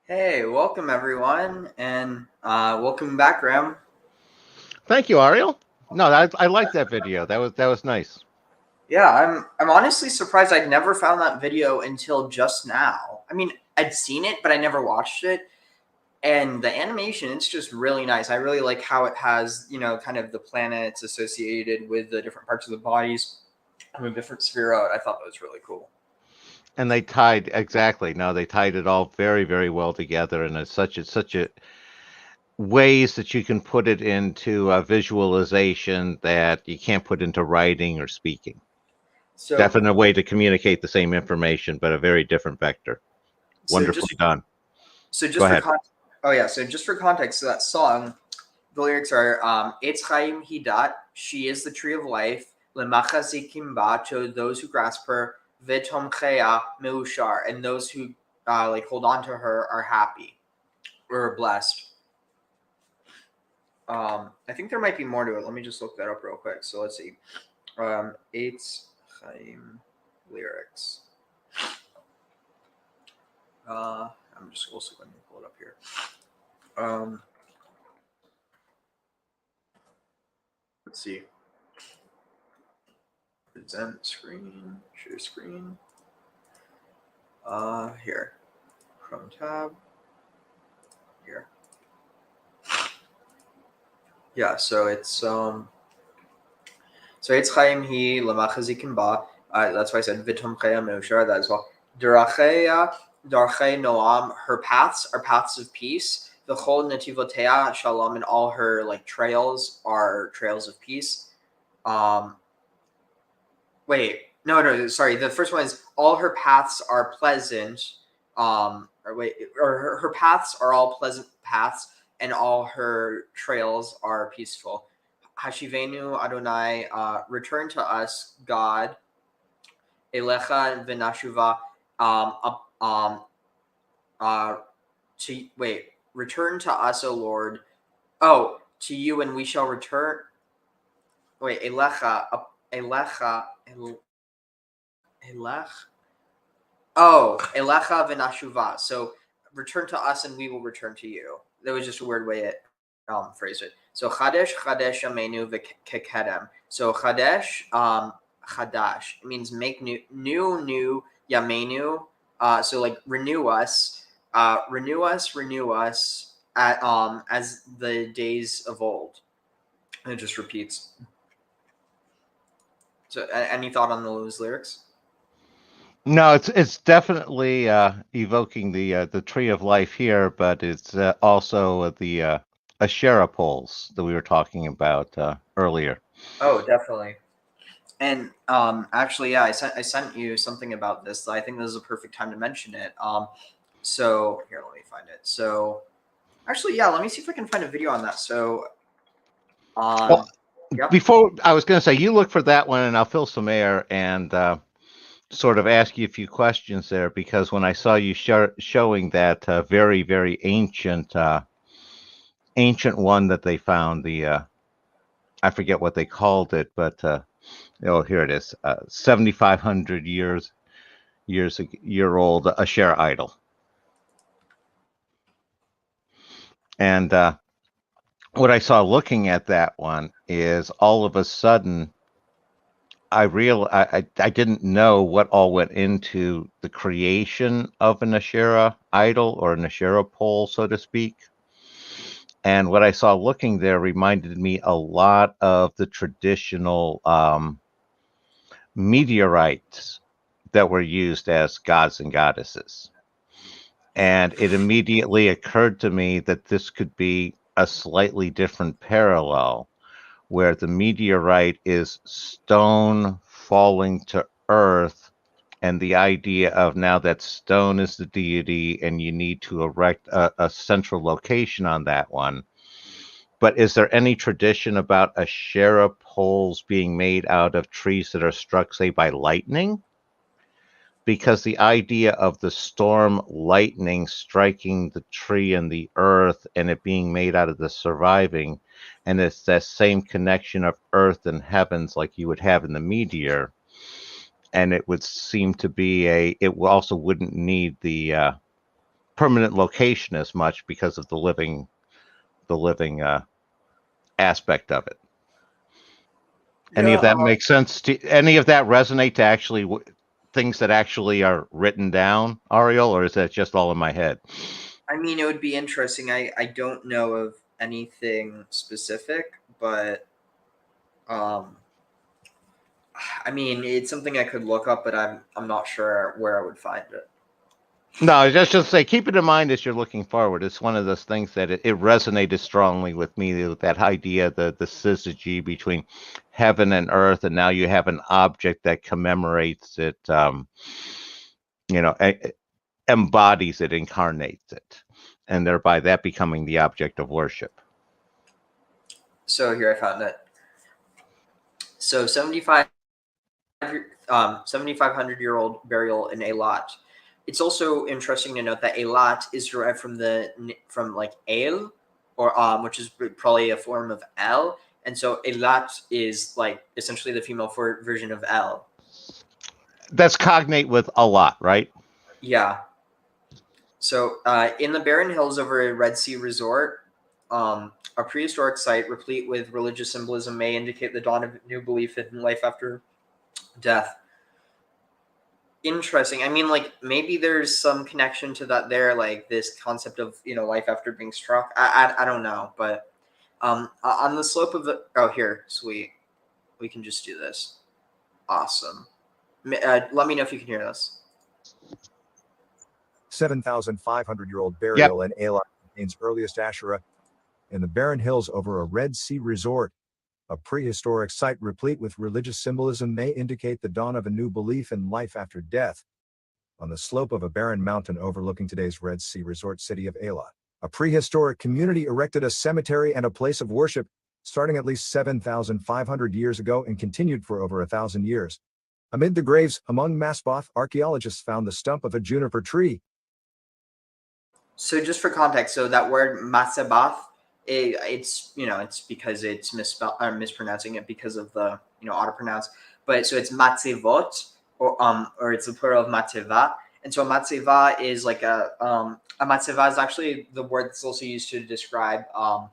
Hey, welcome everyone, and welcome back, Graham. Thank you, Ariel. No, I like that video. That was nice. Yeah, I'm honestly surprised I'd never found that video until just now. I mean, I'd seen it, but I never watched it. And the animation, it's just really nice. I really like how it has, kind of the planets associated with the different parts of the bodies from a different sphere out. I thought that was really cool. And they tied exactly. No, they tied it all very, very well together, and it's such a ways that you can put it into a visualization that you can't put into writing or speaking. So, Definitely a way to communicate the same information, but a very different vector. so just Wonderfully done. so Go just for ahead. context, oh yeah, so just for context, so that song, the lyrics are Eitz Chaim Hidat, she is the tree of life, Lemacha Zikim Ba, to those who grasp her, Vitom Chea Meushar, and those who like hold on to her are happy or blessed. I think there might be more to it. Let me just look that up real quick. So let's see. Eitz Chaim lyrics. I'm just also going to pull it up here. Let's see. Present screen, share screen. Here, Chrome tab. Here. Yeah, so it's Chaim Hi Lamachazikim Ba. That's why I said Vitum Chayam Meushar, that as well. Daracheya Darche Noam, her paths are paths of peace. The whole Nativotea Shalom, and all her like trails are trails of peace. Um wait, no, sorry. The first one is all her paths are pleasant. Her paths are all pleasant paths, and all her trails are peaceful. Hashivenu Adonai, return to us, God. Elecha v'nashuva, um, uh, return to us, O Lord. Oh, to you, and we shall return. Wait, Elecha, Elech. Oh, Elecha v'nashuva. So return to us, and we will return to you. That was just a weird way it phrased it. So Chadesh Amenu v'kekedem. So Chadash. It means make new Yamenu. So like renew us, renew us at as the days of old. And it just repeats. So any thought on those lyrics? No, it's definitely evoking the tree of life here, but it's also the Asherah poles that we were talking about earlier. Oh, definitely. And actually, yeah, I sent you something about this. I think this is a perfect time to mention it. So here, let me find it. So actually, yeah, let me see if I can find a video on that. So, Well, yep. before I was going to say, you look for that one, and I'll fill some air and sort of ask you a few questions there, because when I saw you showing that very, very ancient one that they found, the I forget what they called it, but oh, here it is, 7,500 year old Asherah idol, and what I saw looking at that one is all of a sudden I didn't know what all went into the creation of an Asherah idol or an Asherah pole, so to speak. And what I saw looking there reminded me a lot of the traditional meteorites that were used as gods and goddesses. And it immediately occurred to me that this could be a slightly different parallel, where the meteorite is stone falling to earth, and the idea of now that stone is the deity and you need to erect a central location on that one. But is there any tradition about Asherah poles being made out of trees that are struck, say, by lightning? Because the idea of the storm lightning striking the tree and the earth and it being made out of the surviving, and it's that same connection of earth and heavens like you would have in the meteor, and it would seem to be it also wouldn't need permanent location as much because of the living aspect of it. Any of Yeah, that make sense? Any of that resonate to actually things that actually are written down, Ariel, or is that just all in my head? I mean, it would be interesting. I don't know of anything specific, but um, I mean, it's something I could look up, but I'm not sure where I would find it. No, just say keep it in mind as you're looking forward. It's one of those things that it resonated strongly with me, with that idea, the syzygy between heaven and earth, and now you have an object that commemorates it, you know, embodies it, incarnates it, and thereby that becoming the object of worship. So here I found it. So 7,500-year-old burial in Eilat. It's also interesting to note that Eilat is derived from like El, or which is probably a form of El, and so Eilat is like essentially the female version of El. That's cognate with a lot, right? Yeah. So in the barren hills over a Red Sea resort, a prehistoric site replete with religious symbolism may indicate the dawn of new belief in life after death. Interesting. I mean, like maybe there's some connection to that there, like this concept of life after being struck. I don't know, but on the slope of the here, sweet, we can just do this. Awesome. Let me know if you can hear this. 7,500-year-old Yep. burial in Eilat contains earliest Asherah in the barren hills over a Red Sea resort. A prehistoric site replete with religious symbolism may indicate the dawn of a new belief in life after death. On the slope of a barren mountain overlooking today's Red Sea resort city of Eilat, a prehistoric community erected a cemetery and a place of worship, starting at least 7,500 years ago and continued for over 1,000 years. Amid the graves, among Masboth, archaeologists found the stump of a juniper tree. So just for context, so that word matzabath, it's it's because it's mispronouncing it because of the auto pronounce, but so it's matzevot, or it's the plural of matzeva, and so matzeva is like a matzeva is actually the word that's also used to describe what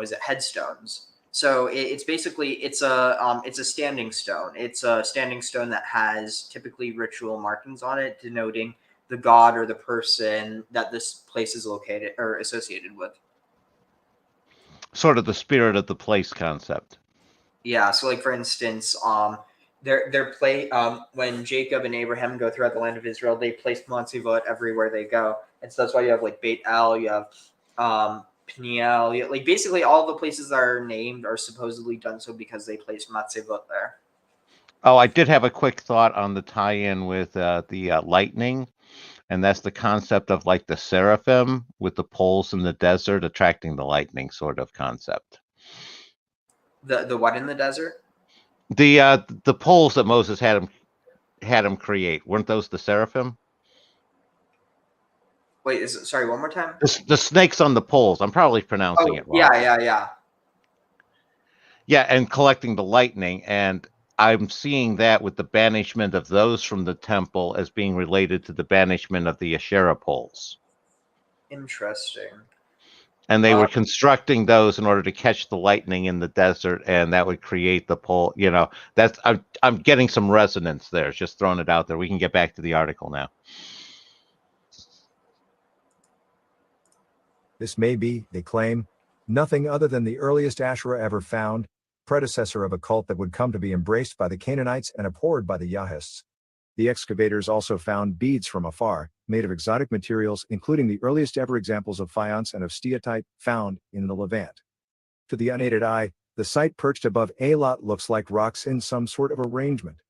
is it, headstones. So it's basically it's a standing stone. It's a standing stone that has typically ritual markings on it denoting the god or the person that this place is located or associated with. Sort of the spirit of the place concept. Yeah. So, like for instance, when Jacob and Abraham go throughout the land of Israel, they place Matzevot everywhere they go, and so that's why you have like Beit El, you have Peniel, like basically all the places that are named are supposedly done so because they placed Matzevot there. Oh, I did have a quick thought on the tie-in with the lightning. And that's the concept of like the seraphim with the poles in the desert attracting the lightning sort of concept. The what in the desert? The poles that Moses had him create, weren't those the seraphim? Wait, sorry, one more time? The snakes on the poles. I'm probably pronouncing it wrong. Yeah. Yeah, and collecting the lightning, and I'm seeing that with the banishment of those from the temple as being related to the banishment of the Asherah poles. Interesting. And they were constructing those in order to catch the lightning in the desert, and that would create the pole. That's I'm getting some resonance there. Just throwing it out there. We can get back to the article now. This may be, they claim, nothing other than the earliest Asherah ever found, predecessor of a cult that would come to be embraced by the Canaanites and abhorred by the Yahists. The excavators also found beads from afar, made of exotic materials, including the earliest ever examples of faience and of steatite found in the Levant. To the unaided eye, the site perched above Eilat looks like rocks in some sort of arrangement.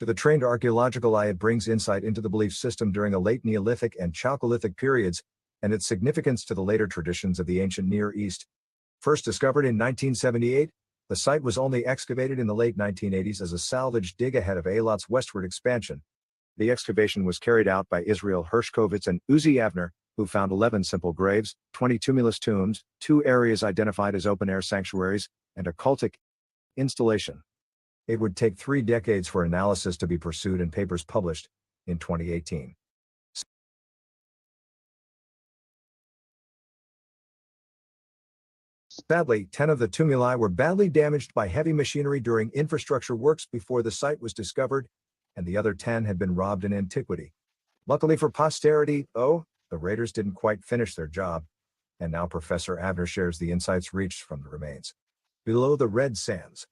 To the trained archaeological eye, it brings insight into the belief system during the late Neolithic and Chalcolithic periods, and its significance to the later traditions of the ancient Near East. First discovered in 1978, the site was only excavated in the late 1980s as a salvage dig ahead of Eilat's westward expansion. The excavation was carried out by Israel Hershkovitz and Uzi Avner, who found 11 simple graves, 20 tumulus tombs, 2 areas identified as open-air sanctuaries, and a cultic installation. It would take 3 decades for analysis to be pursued and papers published in 2018. Sadly, 10 of the tumuli were badly damaged by heavy machinery during infrastructure works before the site was discovered, and the other 10 had been robbed in antiquity. Luckily for posterity, though, the raiders didn't quite finish their job, and now Professor Abner shares the insights reached from the remains. Below the red sands,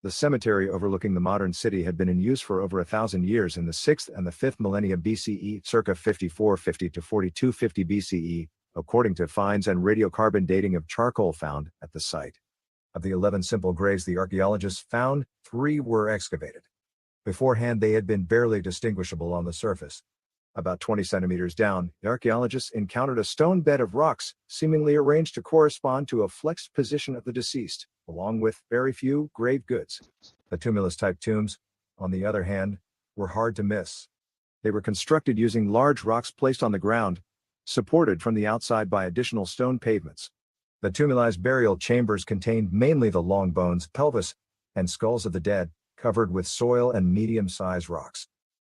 the cemetery overlooking the modern city had been in use for over 1,000 years in the 6th and the 5th millennia BCE, circa 5450 to 4250 BCE, according to finds and radiocarbon dating of charcoal found at the site. Of the 11 simple graves the archaeologists found, 3 were excavated. Beforehand they had been barely distinguishable on the surface. About 20 centimeters down, the archaeologists encountered a stone bed of rocks, seemingly arranged to correspond to a flexed position of the deceased, along with very few grave goods. The tumulus-type tombs, on the other hand, were hard to miss. They were constructed using large rocks placed on the ground, supported from the outside by additional stone pavements. The tumuli burial chambers contained mainly the long bones, pelvis, and skulls of the dead, covered with soil and medium-sized rocks.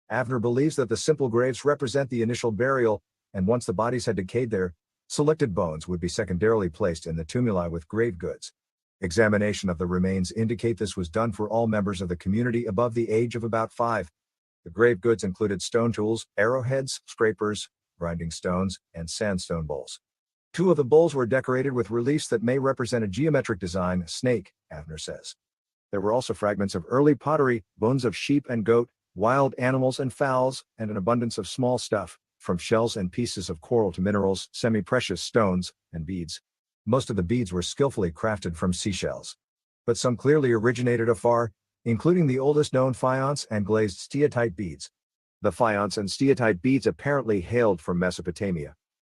Avner believes that the simple graves represent the initial burial, and once the bodies had decayed there, selected bones would be secondarily placed in the tumuli with grave goods. Examination of the remains indicate this was done for all members of the community above the age of about 5. The grave goods included stone tools, arrowheads, scrapers, grinding stones, and sandstone bowls. 2 of the bowls were decorated with reliefs that may represent a geometric design, a snake, Avner says. There were also fragments of early pottery, bones of sheep and goat, wild animals and fowls, and an abundance of small stuff, from shells and pieces of coral to minerals, semi-precious stones, and beads. Most of the beads were skillfully crafted from seashells. But some clearly originated afar, including the oldest known faience and glazed steatite beads. The faience and steatite beads apparently hailed from Mesopotamia.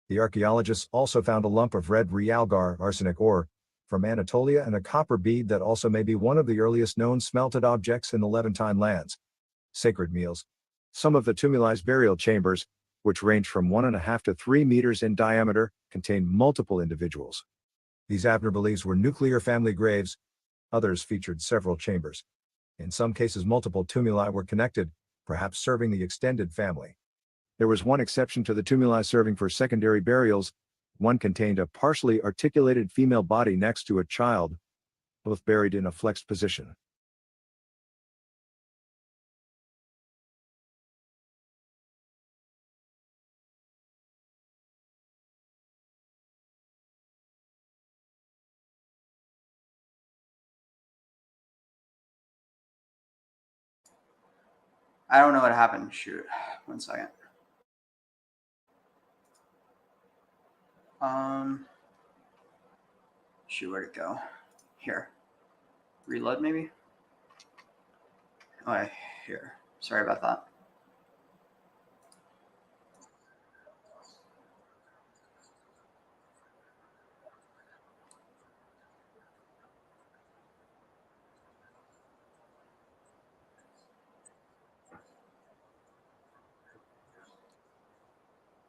The archaeologists also found a lump of red realgar arsenic ore from Anatolia and a copper bead that also may be one of the earliest known smelted objects in the Levantine lands. Sacred meals. Some of the tumuli's burial chambers, which range from 1.5 to 3 meters in diameter, contain multiple individuals. These Avner believes were nuclear family graves. Others featured several chambers. In some cases multiple tumuli were connected, perhaps serving the extended family. There was one exception to the tumuli serving for secondary burials. One contained a partially articulated female body next to a child, both buried in a flexed position. I don't know what happened. Shoot. 1 second. Shoot, where'd it go? Here. Reload, maybe? Oh, here. Sorry about that.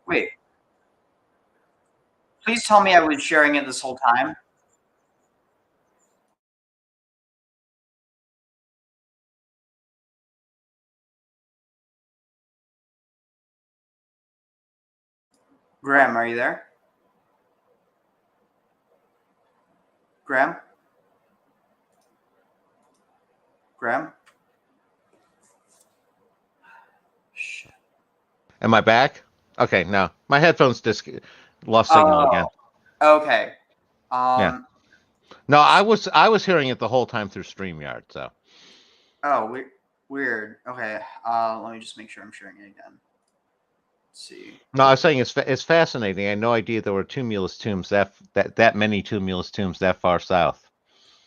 Wait. Please tell me I was sharing it this whole time. Graham, are you there? Graham? Graham? Shit. Am I back? Okay, no. My headphones lost signal again. Okay. Yeah. No, I was hearing it the whole time through StreamYard, so. Oh, weird. Okay. Let me just make sure I'm sharing it again. Let's see. No, I was saying it's fascinating. I had no idea there were tumulus tombs that many tumulus tombs that far south.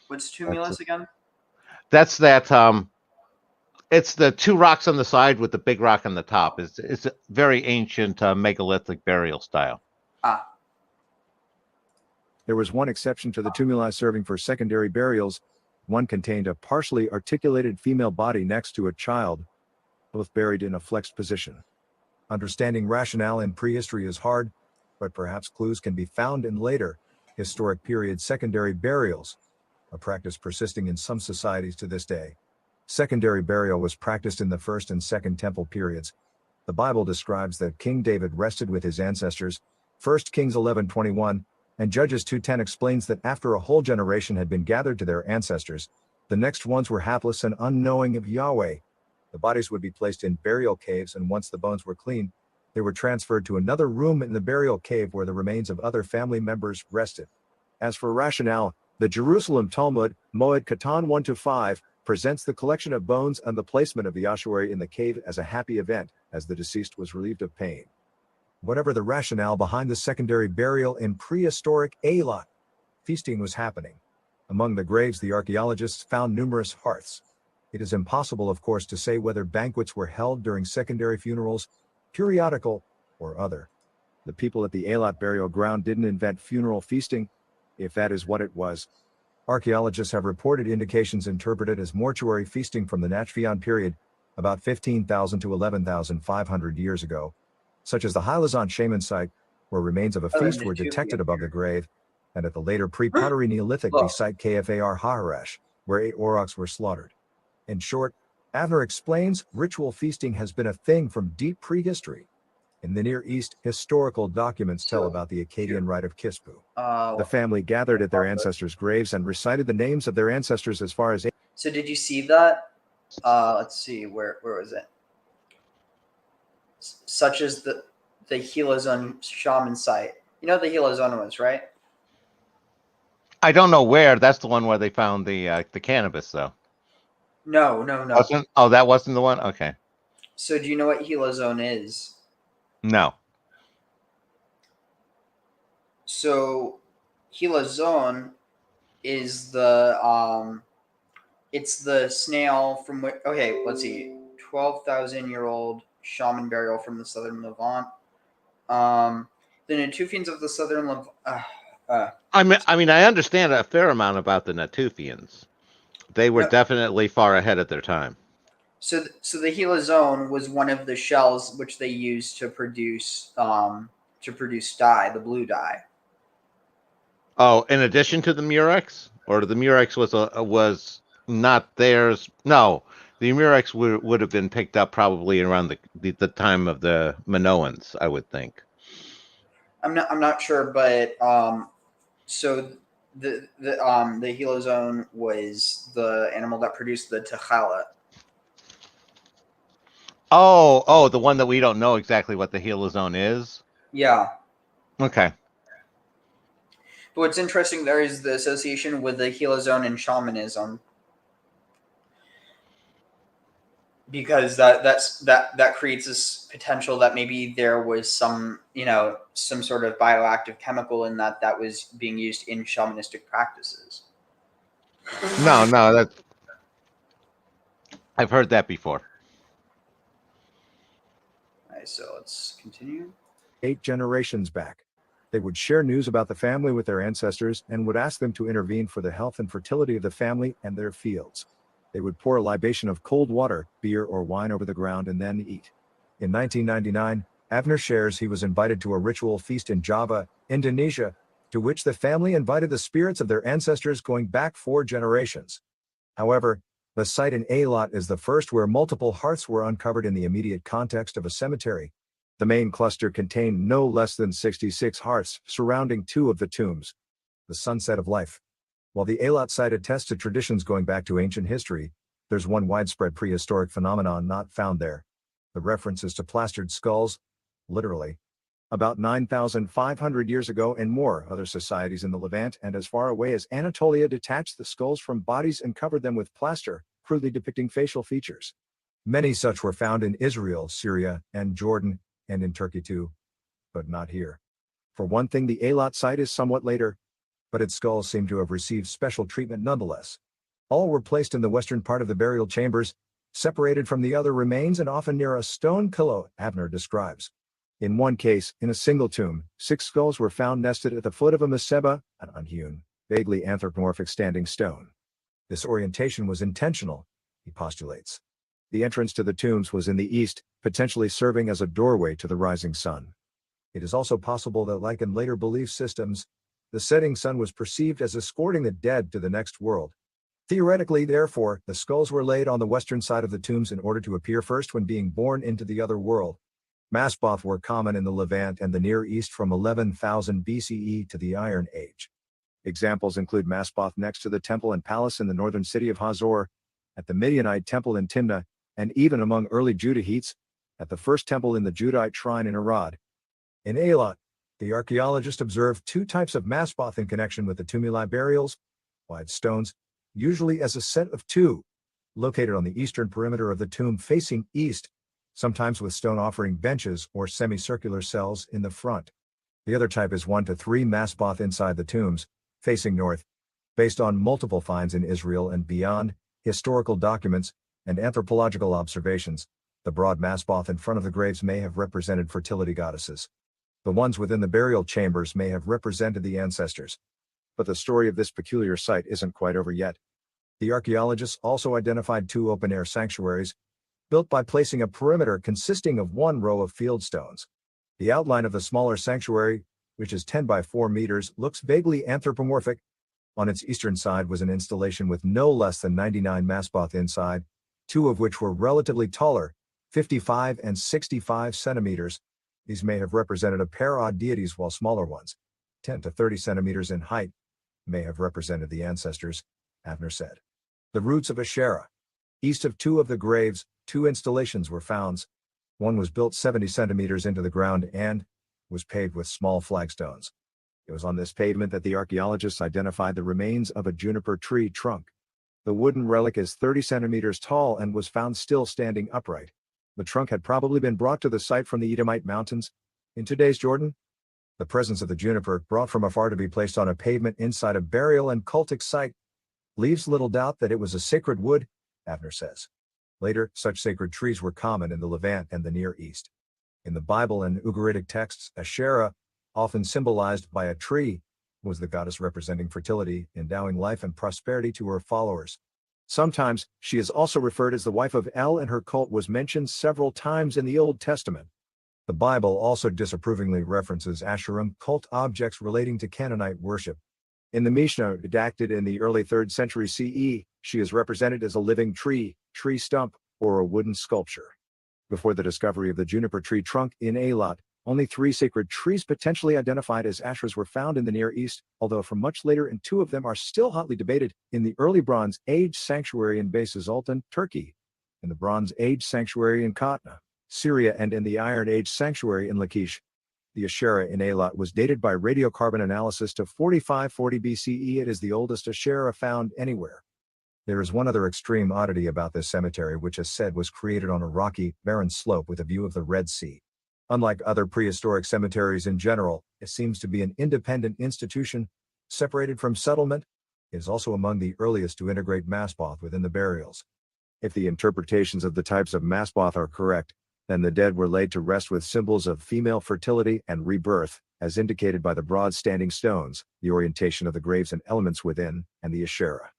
What's tumulus again? That's that it's the 2 rocks on the side with the big rock on the top. It's a very ancient megalithic burial style. Ah. There was one exception to the tumuli serving for secondary burials. One contained a partially articulated female body next to a child, both buried in a flexed position. Understanding rationale in prehistory is hard, but perhaps clues can be found in later, historic period secondary burials, a practice persisting in some societies to this day. Secondary burial was practiced in the First and Second Temple periods. The Bible describes that King David rested with his ancestors, 1 Kings 11:21, And Judges 2:10 explains that after a whole generation had been gathered to their ancestors, the next ones were hapless and unknowing of Yahweh. The bodies would be placed in burial caves, and once the bones were clean, they were transferred to another room in the burial cave where the remains of other family members rested. As for rationale, the Jerusalem Talmud, Moed Katan 1-5, presents the collection of bones and the placement of the ossuary in the cave as a happy event, as the deceased was relieved of pain. Whatever the rationale behind the secondary burial in prehistoric Eilat, feasting was happening. Among the graves, the archaeologists found numerous hearths. It is impossible, of course, to say whether banquets were held during secondary funerals, periodical, or other. The people at the Eilat burial ground didn't invent funeral feasting, if that is what it was. Archaeologists have reported indications interpreted as mortuary feasting from the Nachvian period, about 15,000 to 11,500 years ago, such as the Hylazon Shaman site, where remains of a feast were detected above the grave, and at the later pre-pottery Neolithic Look. site Kfar Harash, where 8 aurochs were slaughtered. In short, Avner explains ritual feasting has been a thing from deep prehistory. In the Near East, historical documents tell about the Akkadian rite of Kispu. The family gathered at their ancestors' graves and recited the names of their ancestors as far as. So did you see that? Let's see, where was it? Such as the Helazon shaman site. You know what the Helazon was, right? I don't know where. That's the one where they found the cannabis, though. No. Wasn't? Oh, that wasn't the one? Okay. So do you know what Helazon is? No. So Helazon is the it's the snail from which, okay, let's see, 12,000-year-old shaman burial from the southern Levant. The Natufians of the southern Levant. I mean, I understand a fair amount about the Natufians. They were definitely far ahead of their time. So the Helazon was one of the shells which they used to produce dye, the blue dye. Oh, in addition to the Murex, or the Murex was not theirs. No, the Murex would have been picked up probably around the time of the Minoans, I would think. I'm not sure, but so the Helazon was the animal that produced the Techala. Oh, the one that we don't know exactly what the Helazon is. Yeah. Okay. But what's interesting there is the association with the Helazon and shamanism, because that creates this potential that maybe there was some sort of bioactive chemical in that was being used in shamanistic practices. No, I've heard that before. All right, so let's continue. 8 generations back. They would share news about the family with their ancestors and would ask them to intervene for the health and fertility of the family and their fields. They would pour a libation of cold water, beer, or wine over the ground and then eat. In 1999, Avner shares he was invited to a ritual feast in Java, Indonesia, to which the family invited the spirits of their ancestors going back 4 generations. However, the site in Eilat is the first where multiple hearths were uncovered in the immediate context of a cemetery. The main cluster contained no less than 66 hearths surrounding 2 of the tombs. The sunset of life. While the Eilat site attests to traditions going back to ancient history, there's one widespread prehistoric phenomenon not found there. The reference is to plastered skulls, literally. About 9,500 years ago and more, other societies in the Levant and as far away as Anatolia detached the skulls from bodies and covered them with plaster, crudely depicting facial features. Many such were found in Israel, Syria, and Jordan, and in Turkey too, but not here. For one thing, the Eilat site is somewhat later, but its skulls seem to have received special treatment nonetheless. All were placed in the western part of the burial chambers, separated from the other remains and often near a stone pillow, Avner describes. In one case, in a single tomb, 6 skulls were found nested at the foot of a meseba, an unhewn, vaguely anthropomorphic standing stone. This orientation was intentional, he postulates. The entrance to the tombs was in the east, potentially serving as a doorway to the rising sun. It is also possible that, like in later belief systems, the setting sun was perceived as escorting the dead to the next world. Theoretically, therefore, the skulls were laid on the western side of the tombs in order to appear first when being born into the other world. Masboth were common in the Levant and the Near East from 11,000 BCE to the Iron Age. Examples include Masboth next to the temple and palace in the northern city of Hazor, at the Midianite temple in Timnah, and even among early Judahites, at the first temple in the Judahite shrine in Arad. In Eilat, the archaeologist observed two types of Masboth in connection with the tumuli burials: wide stones, usually as a set of two, located on the eastern perimeter of the tomb facing east, sometimes with stone offering benches or semicircular cells in the front. The other type is 1 to 3 Masboth inside the tombs, facing north. Based on multiple finds in Israel and beyond, historical documents, and anthropological observations, the broad Masboth in front of the graves may have represented fertility goddesses. The ones within the burial chambers may have represented the ancestors. But the story of this peculiar site isn't quite over yet. The archaeologists also identified 2 open-air sanctuaries, built by placing a perimeter consisting of 1 row of field stones. The outline of the smaller sanctuary, which is 10 by 4 meters, looks vaguely anthropomorphic. On its eastern side was an installation with no less than 99 Masboth inside, 2 of which were relatively taller, 55 and 65 centimeters. These may have represented a pair of deities, while smaller ones, 10 to 30 centimeters in height, may have represented the ancestors, Avner said. The roots of Asherah. East of 2 of the graves, 2 installations were found. One was built 70 centimeters into the ground and was paved with small flagstones. It was on this pavement that the archaeologists identified the remains of a juniper tree trunk. The wooden relic is 30 centimeters tall and was found still standing upright. The trunk had probably been brought to the site from the Edomite mountains, in today's Jordan. The presence of the juniper, brought from afar to be placed on a pavement inside a burial and cultic site, leaves little doubt that it was a sacred wood, Avner says. Later, such sacred trees were common in the Levant and the Near East. In the Bible and Ugaritic texts, Asherah, often symbolized by a tree, was the goddess representing fertility, endowing life and prosperity to her followers. Sometimes, she is also referred as the wife of El, and her cult was mentioned several times in the Old Testament. The Bible also disapprovingly references Asherim cult objects relating to Canaanite worship. In the Mishnah, redacted in the early 3rd century CE, she is represented as a living tree, tree stump, or a wooden sculpture. Before the discovery of the juniper tree trunk in Eilat, only 3 sacred trees potentially identified as Asherahs were found in the Near East, although from much later, and 2 of them are still hotly debated, in the early Bronze Age sanctuary in Beyt Zoltan, Turkey, in the Bronze Age sanctuary in Katna, Syria, and in the Iron Age sanctuary in Lachish. The Asherah in Eilat was dated by radiocarbon analysis to 4540 BCE. It is the oldest Asherah found anywhere. There is one other extreme oddity about this cemetery, which is said was created on a rocky, barren slope with a view of the Red Sea. Unlike other prehistoric cemeteries in general, it seems to be an independent institution, separated from settlement. It is also among the earliest to integrate Masboth within the burials. If the interpretations of the types of Masboth are correct, then the dead were laid to rest with symbols of female fertility and rebirth, as indicated by the broad standing stones, the orientation of the graves and elements within, and the Asherah.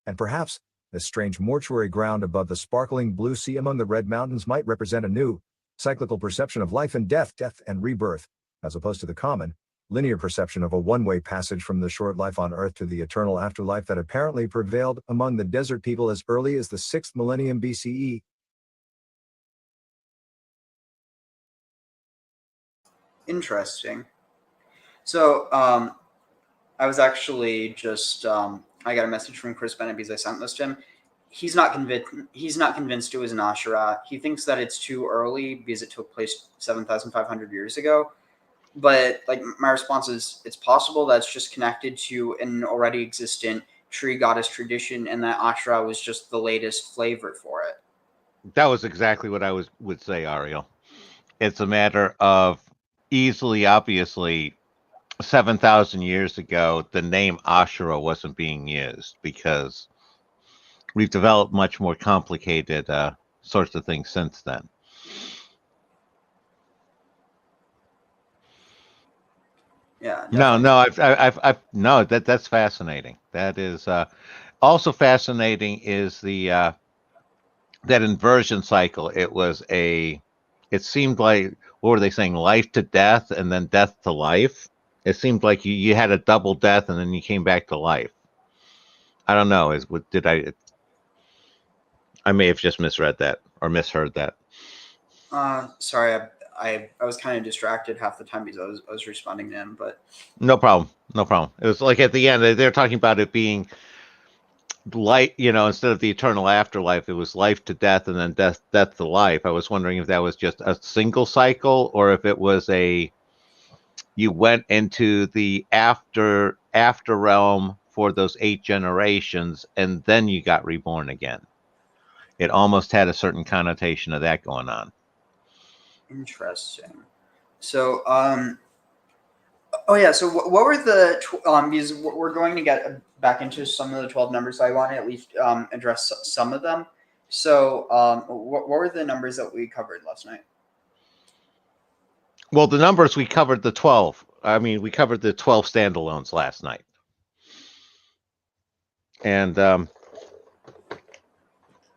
And perhaps, the strange mortuary ground above the sparkling blue sea among the red mountains might represent a new, cyclical perception of life and death and rebirth, as opposed to the common, linear perception of a one-way passage from the short life on earth to the eternal afterlife that apparently prevailed among the desert people as early as the 6th millennium BCE. Interesting. So, I was actually just I got a message from Chris Bennett because I sent this to him. He's not convinced. He's not convinced it was an Asherah. He thinks that it's too early because it took place 7,500 years ago. But like my response is, it's possible that's just connected to an already existent tree goddess tradition, and that Asherah was just the latest flavor for it. That was exactly what I would say, Ariel. It's a matter of obviously, 7,000 years ago, the name Asherah wasn't being used because we've developed much more complicated sorts of things since then. Yeah, definitely. No, that's fascinating. That is also fascinating is the that inversion cycle. It seemed like, what were they saying? Life to death and then death to life. It seemed like you had a double death and then you came back to life. I don't know. I may have just misread that or misheard that. Sorry, I was kind of distracted half the time because I was responding to him, but No problem. No problem. It was like at the end, they're talking about it being light, instead of the eternal afterlife, it was life to death and then death to life. I was wondering if that was just a single cycle or if it was you went into the after realm for those 8 generations and then you got reborn again. It almost had a certain connotation of that going on. interesting. So, oh yeah. So what were the because we're going to get back into some of the 12 numbers. So I want to at least address some of them. So, what were the numbers that we covered last night? Well, the numbers we covered the 12. I mean, we covered the 12 standalones last night, and the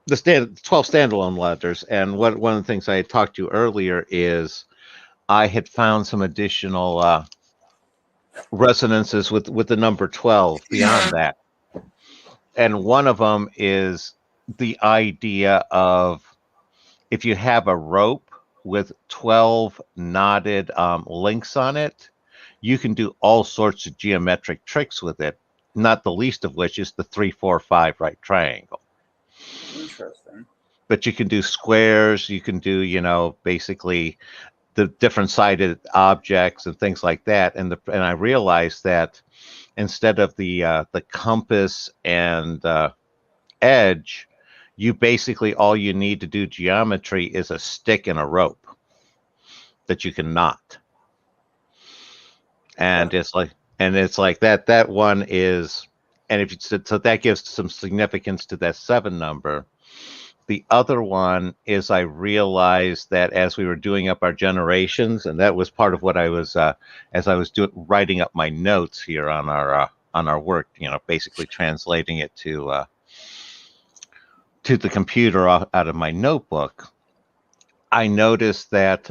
12 standalone letters. And one of the things I had talked to earlier is I had found some additional resonances with the number 12 beyond that. And one of them is the idea of if you have a rope with 12 knotted links on it, you can do all sorts of geometric tricks with it, not the least of which is the 3, 4, 5 right triangle. Interesting. But you can do squares, you can do, basically the different sided objects and things like that. And I realized that instead of the compass and edge, you basically all you need to do geometry is a stick and a rope that you can knot. And it's like that one is, and if so that gives some significance to that 7 number. The other one is I realized that as we were doing up our generations, and that was part of what I was as I was writing up my notes here on our work, basically translating it to the computer out of my notebook. I noticed that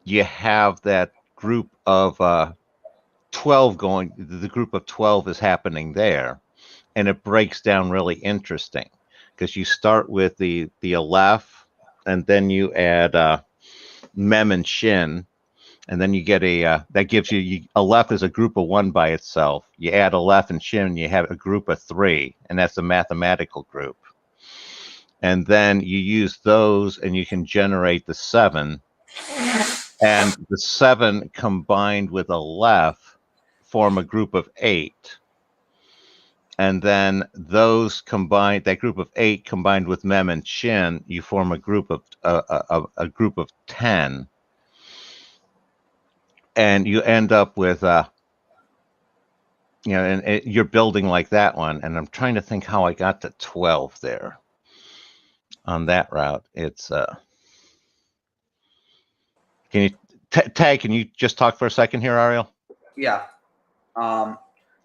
you have that group of 12 going. The group of 12 is happening there, and it breaks down really interesting because you start with the Aleph, and then you add Mem and Shin, and then you get that gives you Aleph is a group of 1 by itself. You add Aleph and Shin, you have a group of 3, and that's a mathematical group. And then you use those, and you can generate the 7. And the 7 combined with Aleph form a group of 8. And then those combined, that group of 8 combined with Mem and Shin, you form a group of 10. And you end up with you're building like that one. And I'm trying to think how I got to 12 there on that route. It's can you Tag, can you just talk for a second here, Ariel? Yeah.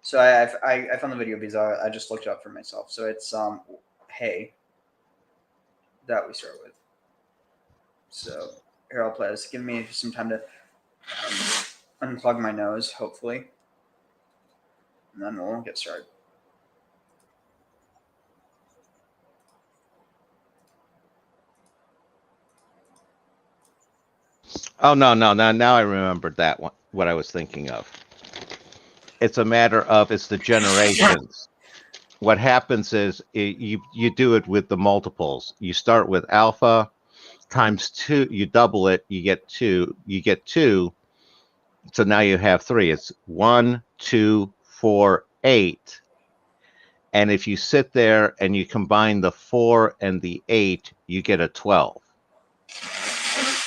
So I found the video because I just looked it up for myself. So it's hey that we start with. So here I'll play this. Give me some time to unplug my nose, hopefully, and then we'll get started. Oh no! Now I remembered that one. What I was thinking of. It's a matter of it's the generations. What happens is you do it with the multiples. You start with alpha times 2. You double it. You get 2. You get 2. So now you have 3. It's 1, 2, 4, 8. And if you sit there and you combine the 4 and the 8, you get a 12.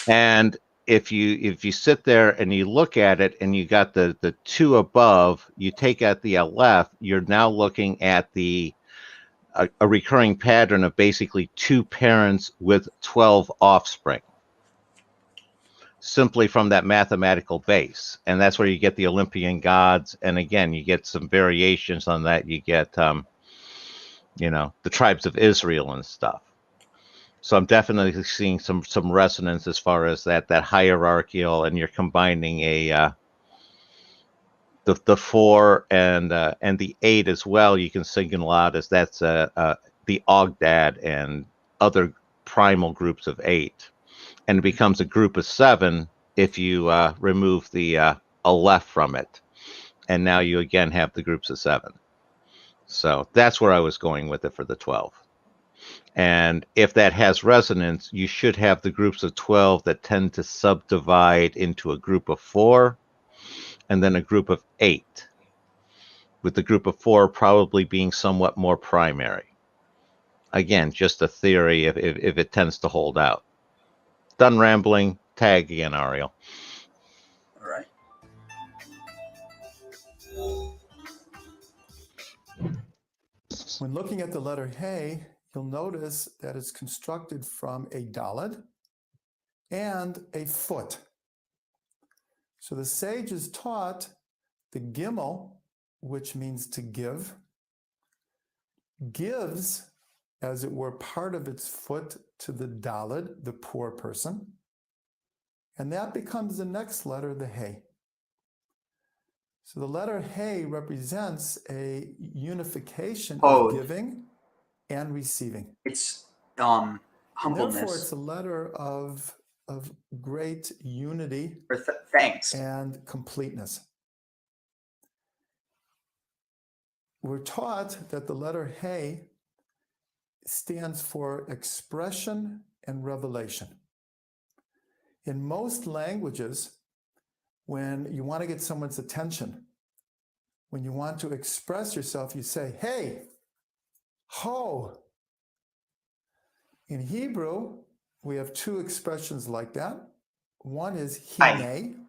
And if you sit there and you look at it and you got the 2 above, you take out the Aleph, you're now looking at a recurring pattern of basically 2 parents with 12 offspring, simply from that mathematical base. And that's where you get the Olympian gods. And again, you get some variations on that. You get the tribes of Israel and stuff. So I'm definitely seeing some resonance as far as that hierarchical, and you're combining the 4 and the 8 as well. You can signal out as that's the Ogdad and other primal groups of 8. and it becomes a group of 7 if you remove the aleph from it. And now you again have the groups of 7. So that's where I was going with it for the 12. And if that has resonance, you should have the groups of 12 that tend to subdivide into a group of 4 and then a group of 8, with the group of 4 probably being somewhat more primary. Again, just a theory if it tends to hold out. Done rambling. Tag again, Ariel. All right. When looking at the letter Hey, you'll notice that it's constructed from a Daled and a foot. So the sages taught the Gimel, which means to give, gives, as it were, part of its foot to the Daled, the poor person, and that becomes the next letter, the Hey. So the letter Hey represents a unification of giving and receiving. It's And humbleness. therefore, it's a letter of great unity Or thanks. and completeness. We're taught that the letter Hey stands for expression and revelation. In most languages, when you want to get someone's attention, when you want to express yourself, you say, hey, ho. In Hebrew, we have 2 expressions like that. One is hine,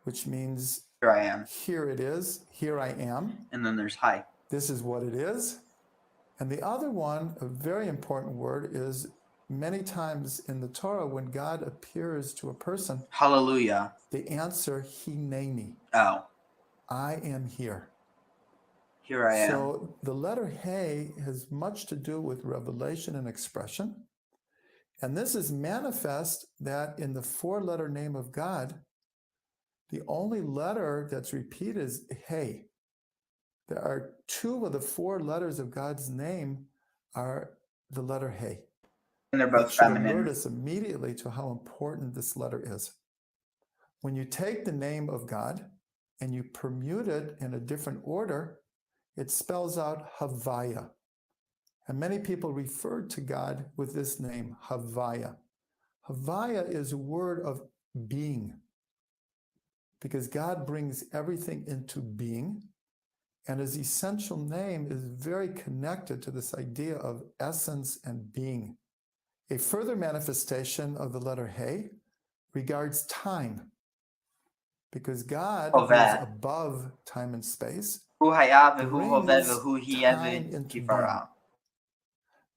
which means Here I am. Here it is, here I am. And then there's hi. This is what it is. And the other one, a very important word, is many times in the Torah, when God appears to a person, Hallelujah. the answer, hineni. Oh. I am here. Here I am. So the letter Hey has much to do with revelation and expression. And this is manifest that in the 4-letter name of God, the only letter that's repeated is Hey. There are 2 of the 4 letters of God's name are the letter Hey. And they're That both should feminine. alert us immediately to how important this letter is. When you take the name of God and you permute it in a different order, it spells out Havaya. And many people refer to God with this name, Havaya. Havaya is a word of being, because God brings everything into being, and his essential name is very connected to this idea of essence and being. A further manifestation of the letter Hey regards time, because God, who is above time and space, brings time into being.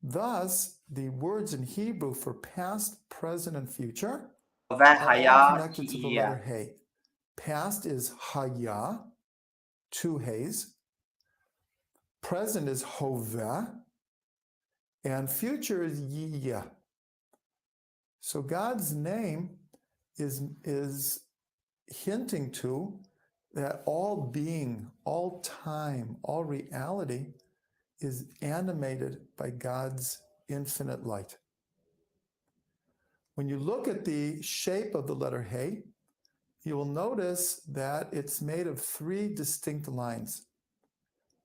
Thus, the words in Hebrew for past, present, and future are all connected to the letter Hey. Past is Haya, 2 Heys. Present is Hoveh, and future is Yiyah. So God's name is hinting to that all being, all time, all reality is animated by God's infinite light. When you look at the shape of the letter Hey, you will notice that it's made of 3 distinct lines.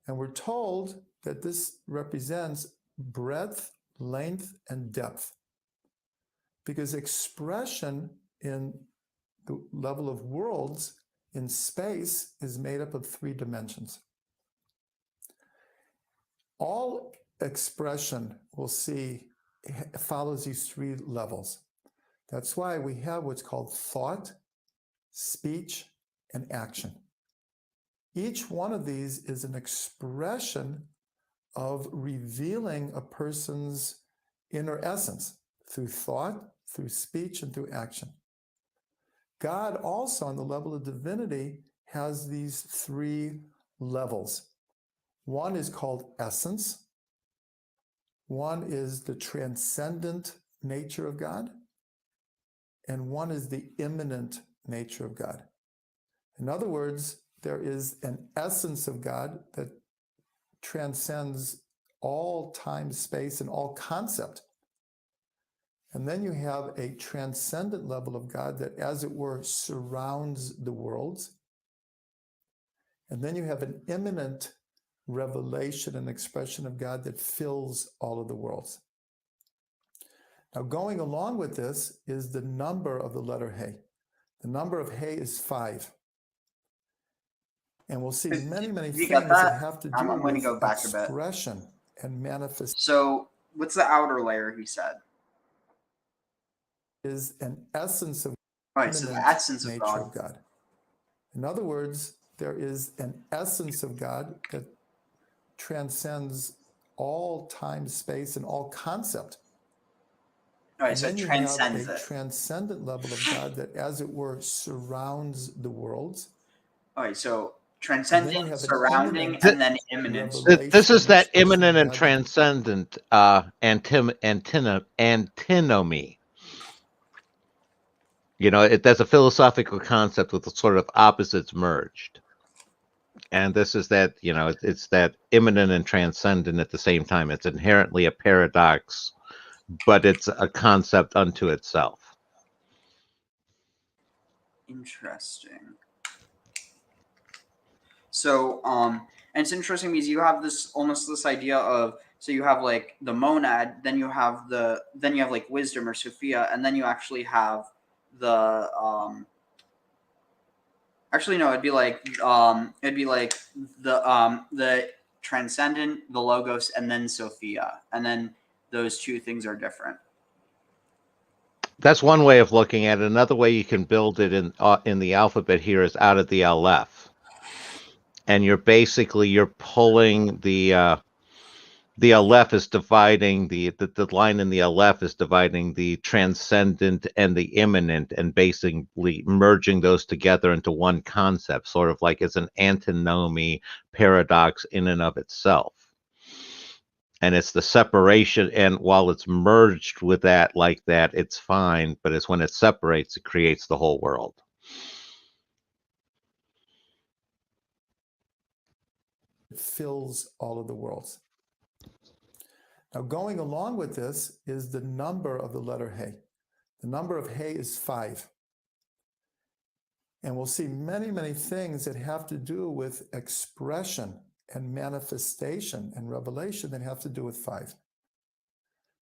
And we're told that this represents breadth, length, and depth. Because expression in the level of worlds in space is made up of 3 dimensions. All expression, we'll see, follows these 3 levels. That's why we have what's called thought, speech, and action. Each one of these is an expression of revealing a person's inner essence through thought, through speech, and through action. God also, on the level of divinity, has these 3 levels. One is called essence. One is the transcendent nature of God. And one is the immanent nature of God. In other words, there is an essence of God that transcends all time, space, and all concept. And then you have a transcendent level of God that, as it were, surrounds the worlds. And then you have an immanent revelation and expression of God that fills all of the worlds. Now, going along with this is the number of the letter He. The number of He is 5. And we'll see many, many Did you things get that that? have to do I'm going to with go back a bit. expression and manifestation. So, what's the outer layer? He said. Is an essence of All right. So the immanent essence of nature God. of God. In other words, there is an essence of God that transcends all time, space, and all concept. All right. And So then it you have transcends a it. transcendent level of God that, as it were, surrounds the worlds. All right. So And then transcendent, you have an surrounding, immanent and then immanent. revelation. This is and that expression of immanent and God that- transcendent antinomy. You know, that's a philosophical concept with the sort of opposites merged. And this is that, you know, it's that immanent and transcendent at the same time. It's inherently a paradox, but it's a concept unto itself. Interesting. So, and it's interesting because you have this almost this idea of, so you have like the monad, then you have like wisdom or Sophia, and then you actually have the actually no, it'd be like the transcendent, the logos, and then Sophia, and then those two things are different. That's one way of looking at it. Another way you can build it in the alphabet here is out of the Aleph, and you're pulling the Aleph is dividing the line in the Aleph is dividing the transcendent and the immanent, and basically merging those together into one concept, sort of like it's an antinomy paradox in and of itself. And it's the separation, and while it's merged with that like that, it's fine, but it's when it separates, it creates the whole world. It fills all of the worlds. Now, going along with this is the number of the letter He. The number of He is 5. And we'll see many, many things that have to do with expression and manifestation and revelation that have to do with 5.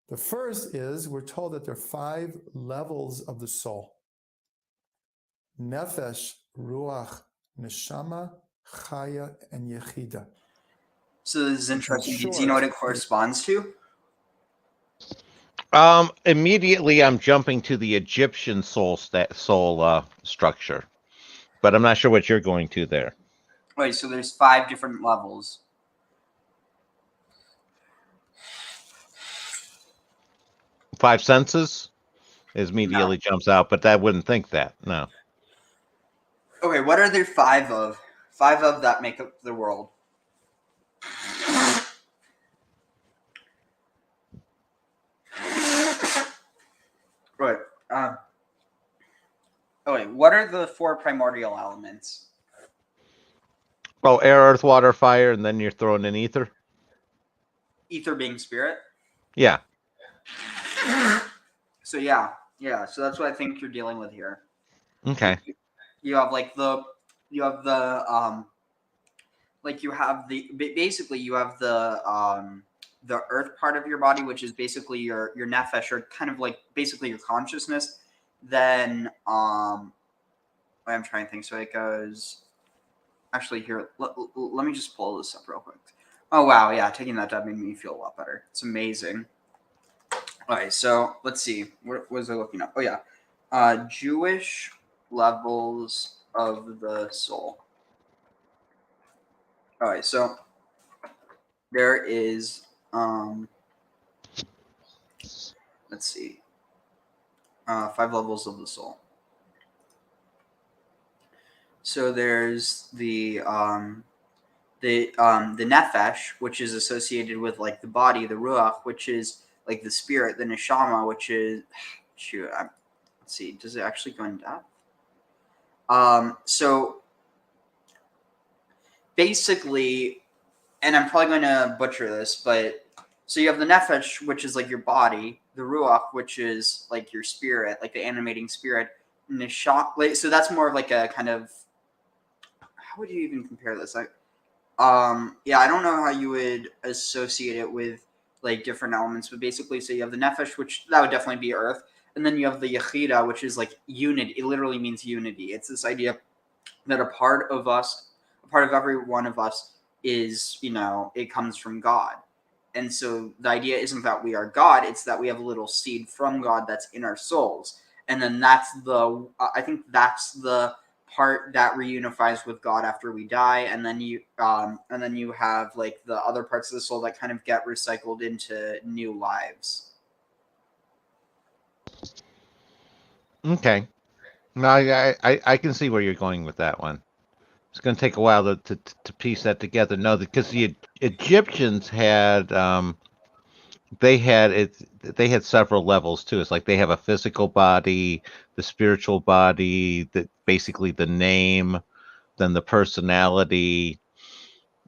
The first is we're told that there are 5 levels of the soul: Nefesh, Ruach, Neshama, Chaya, and Yechida. So this is interesting. Do you know what it corresponds to? Immediately, I'm jumping to the Egyptian soul structure, but I'm not sure what you're going to there. Right. So there's 5 different levels. Five senses immediately jumps out, but I wouldn't think that. No. Okay, what are there 5 of? 5 of that make up the world. Right. What are the 4 primordial elements? Oh, air, earth, water, fire, and then you're throwing in ether? Ether being spirit? Yeah. So yeah. So that's what I think you're dealing with here. Okay. You have you have the earth part of your body, which is basically your nefesh, or kind of like basically your consciousness. Then I'm trying to think. So it goes. Actually, here, let me just pull this up real quick. Oh wow, yeah, taking that dab made me feel a lot better. It's amazing. All right, so let's see. What was I looking up? Oh yeah, Jewish levels of the soul. All right, so there is let's see, 5 levels of the soul. So there's the nefesh, which is associated with like the body, the ruach, which is like the spirit, the neshama, which is let's see, does it actually go in depth? So basically, and I'm probably going to butcher this, but so you have the nefesh, which is like your body, the ruach, which is like your spirit, like the animating spirit. Like, so that's more of like a kind of, how would you even compare this? Like, yeah, I don't know how you would associate it with like different elements, but basically, so you have the nefesh, which that would definitely be earth, and then you have the yechida, which is like unity. It literally means unity. It's this idea that a part of us, a part of every one of us, is, it comes from God. And so the idea isn't that we are God, it's that we have a little seed from God that's in our souls. And then I think that's the part that reunifies with God after we die. And then you have like the other parts of the soul that kind of get recycled into new lives. Okay. No, I can see where you're going with that one. It's going to take a while to piece that together. No, because the Egyptians had they had several levels too. It's like they have a physical body, the spiritual body, basically the name, then the personality.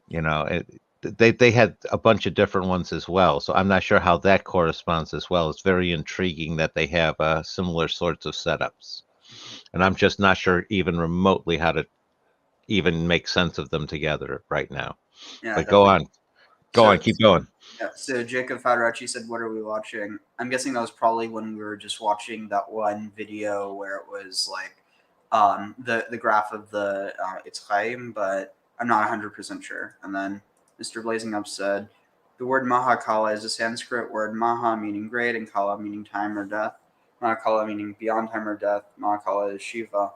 They had a bunch of different ones as well. So I'm not sure how that corresponds as well. It's very intriguing that they have similar sorts of setups, and I'm just not sure even remotely how to even make sense of them together right now. Yeah, But go on, keep going. Yeah, so Jacob Fadarachi said, "What are we watching?" I'm guessing that was probably when we were just watching that one video where it was like the graph of the it's Chaim, but I'm not 100% sure. And then Mr. Blazing Up said, "The word Mahakala is a Sanskrit word Maha meaning great and Kala meaning time or death. Mahakala meaning beyond time or death. Mahakala is Shiva."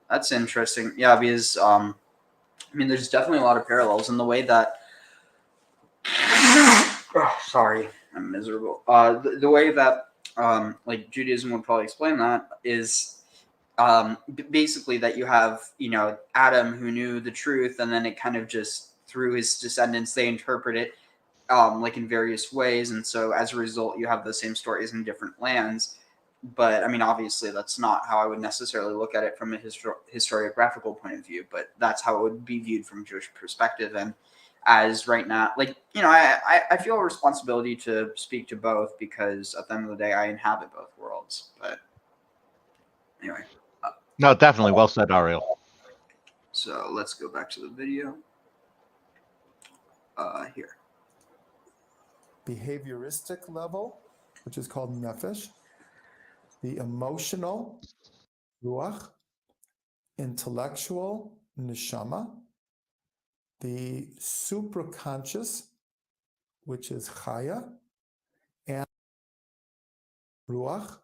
That's interesting. Yeah, because there's definitely a lot of parallels in the way that. Oh, sorry, I'm miserable. The way that like Judaism would probably explain that is basically that you have Adam who knew the truth, and then it kind of just through his descendants they interpret it like in various ways, and so as a result you have the same stories in different lands. But obviously that's not how I would necessarily look at it from a historiographical point of view, but that's how it would be viewed from a Jewish perspective. And as right now, like, I feel a responsibility to speak to both because at the end of the day, I inhabit both worlds. But anyway. No, definitely. Well said, Ariel. So let's go back to the video. Here. Behavioristic level, which is called nefesh. The emotional, ruach. Intellectual, neshama. The supraconscious, which is chaya, and ruach.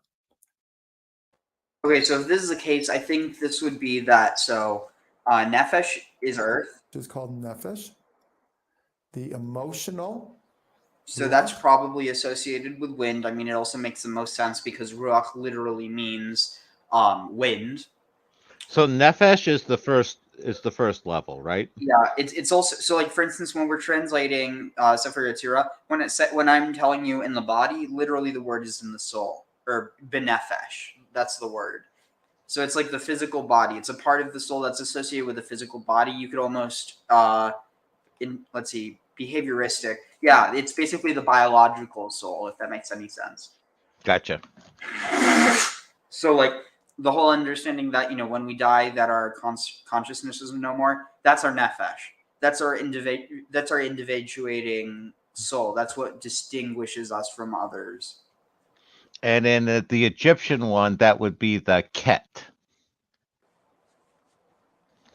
Okay, so if this is the case, I think this would be that. So nefesh is earth. Which is called nefesh. The emotional. So that's probably associated with wind. It also makes the most sense because ruach literally means wind. So nefesh is the first level, right? Yeah, it's also so like for instance when we're translating Sefer Yetzirah, when I'm telling you in the body, literally the word is in the soul or benefesh. That's the word. So it's like the physical body. It's a part of the soul that's associated with the physical body. You could almost behavioristic. Yeah, it's basically the biological soul, if that makes any sense. Gotcha. So like the whole understanding that when we die that our consciousness is no more, that's our nefesh. That's our individuating soul. That's what distinguishes us from others. And in the Egyptian one, that would be the ket.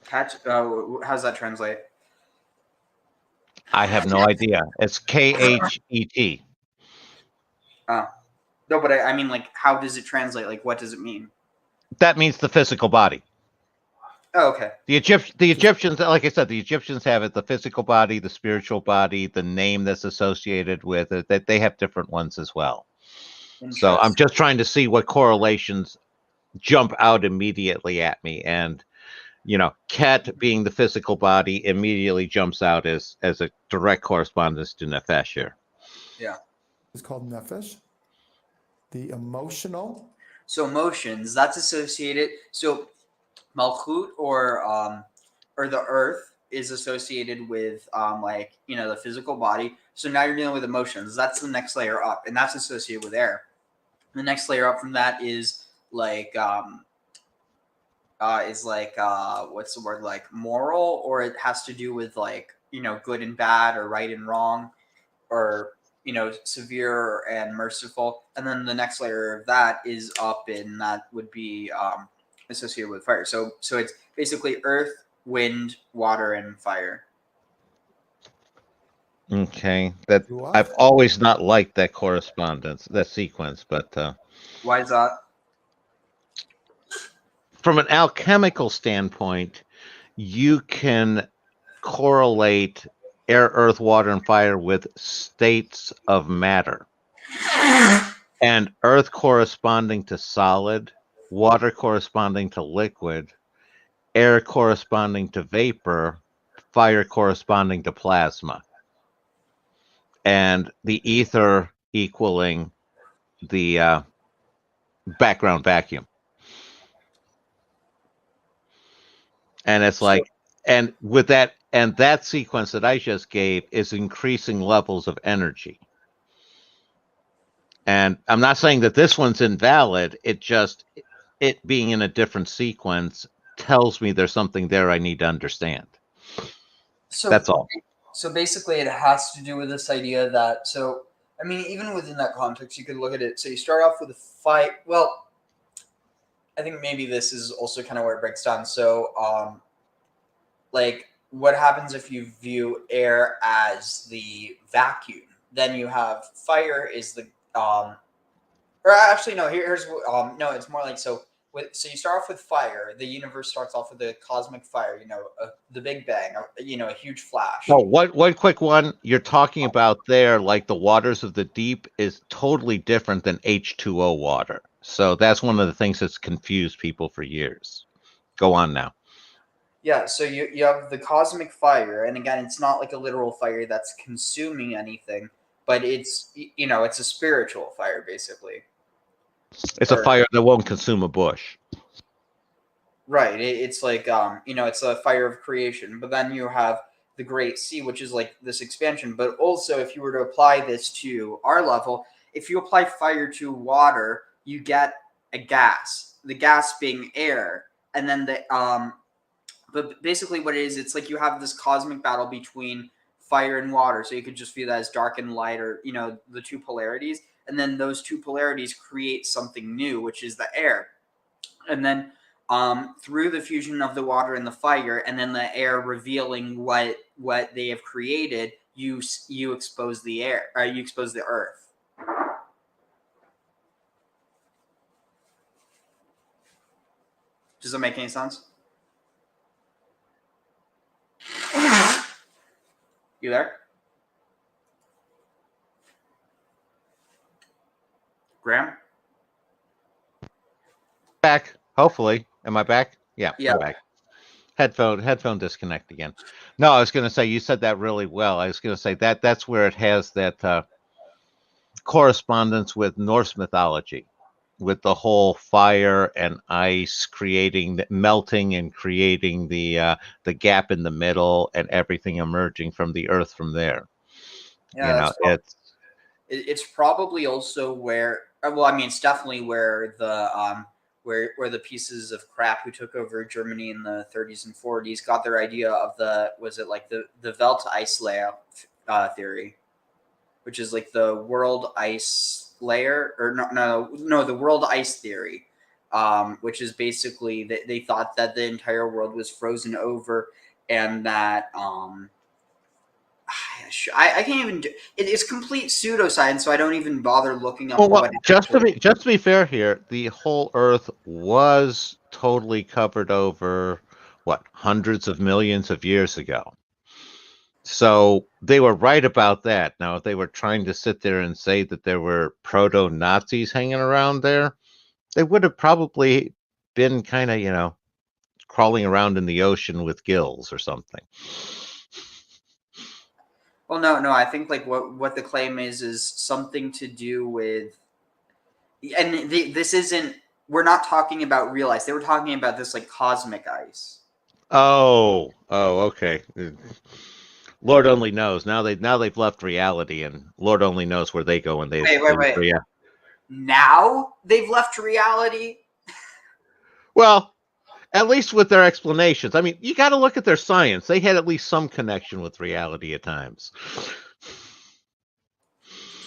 Catch. How's that translate? I have no idea. It's Khet. Oh. No, but I mean, like, how does it translate? Like, what does it mean? That means the physical body. Oh, okay. The Egyptians, like I said, the Egyptians have it: the physical body, the spiritual body, the name that's associated with it. That they have different ones as well. So I'm just trying to see what correlations jump out immediately at me, and ket being the physical body immediately jumps out as a direct correspondence to nefesh here. Yeah. It's called nefesh. The emotional. So emotions, that's associated. So malchut or the earth is associated with like, you know, the physical body. So now you're dealing with emotions. That's the next layer up, and that's associated with air. The next layer up from that is like what's the word, like moral, or it has to do with like, you know, good and bad, or right and wrong, or, you know, severe and merciful. And then the next layer of that is up, and that would be associated with fire. So it's basically earth, wind, water, and fire. Okay, that You I've are. always not liked that correspondence, that sequence, but Why is that? from an alchemical standpoint, you can correlate air, earth, water, and fire with states of matter. And earth corresponding to solid, water corresponding to liquid, air corresponding to vapor, fire corresponding to plasma, and the ether equaling the background vacuum. And it's like, and with that, and that sequence that I just gave is increasing levels of energy. And I'm not saying that this one's invalid. It just, it being in a different sequence tells me there's something there I need to understand. So That's all. So basically, it has to do with this idea that, so I mean, even within that context, you could look at it. So you start off with a fight. Well, I think maybe this is also kind of where it breaks down. So, like, what happens if you view air as the vacuum? Then you have fire is the or actually no. Here's no. It's more like so. So you start off with fire. The universe starts off with a cosmic fire. You know, the Big Bang. You know, a huge flash. Oh, one quick one. You're talking about there, like the waters of the deep is totally different than H2O water. So that's one of the things that's confused people for years. Go on now. Yeah, so you have the cosmic fire, and again, it's not like a literal fire that's consuming anything, but it's, you know, it's a spiritual fire basically. It's a fire that won't consume a bush. Right. It's like you know, it's a fire of creation. But then you have the Great Sea, which is like this expansion. But also, if you were to apply this to our level, if you apply fire to water, you get a gas. The gas being air, and then the but basically what it is, it's like you have this cosmic battle between fire and water. So you could just view that as dark and light, or, you know, the two polarities. And then those two polarities create something new, which is the air. And then through the fusion of the water and the fire, and then the air revealing what they have created, you expose the air, you expose the earth. Does that make any sense? You there? Graham? Back, hopefully. Am I back? Yeah, Yeah. I'm back. Headphone disconnect again. No, I was going to say, you said that really well. I was going to say that's where it has that correspondence with Norse mythology, with the whole fire and ice creating, melting and creating the gap in the middle, and everything emerging from the earth from there. Yeah, You know, it's probably also where, well, I mean, it's definitely where the where the pieces of crap who took over Germany in the 30s and 40s got their idea of the, was it like the Welteis layer theory, which is like the world ice layer, or no, the world ice theory, which is basically they thought that the entire world was frozen over, and that I can't even do it's complete pseudoscience, so I don't even bother looking up what it just actually. to be fair here, the whole Earth was totally covered over hundreds of millions of years ago. So they were right about that. Now, if they were trying to sit there and say that there were proto-Nazis hanging around there, they would have probably been kind of, you know, crawling around in the ocean with gills or something. Well, no, I think like what the claim is something to do with, and this isn't. We're not talking about real ice. They were talking about this like cosmic ice. Oh, Oh, okay. Lord only knows. Now they've left reality, and Lord only knows where they go when they Wait. leave reality. Now they've left reality. Well, at least with their explanations. I mean, you got to look at their science. They had at least some connection with reality at times.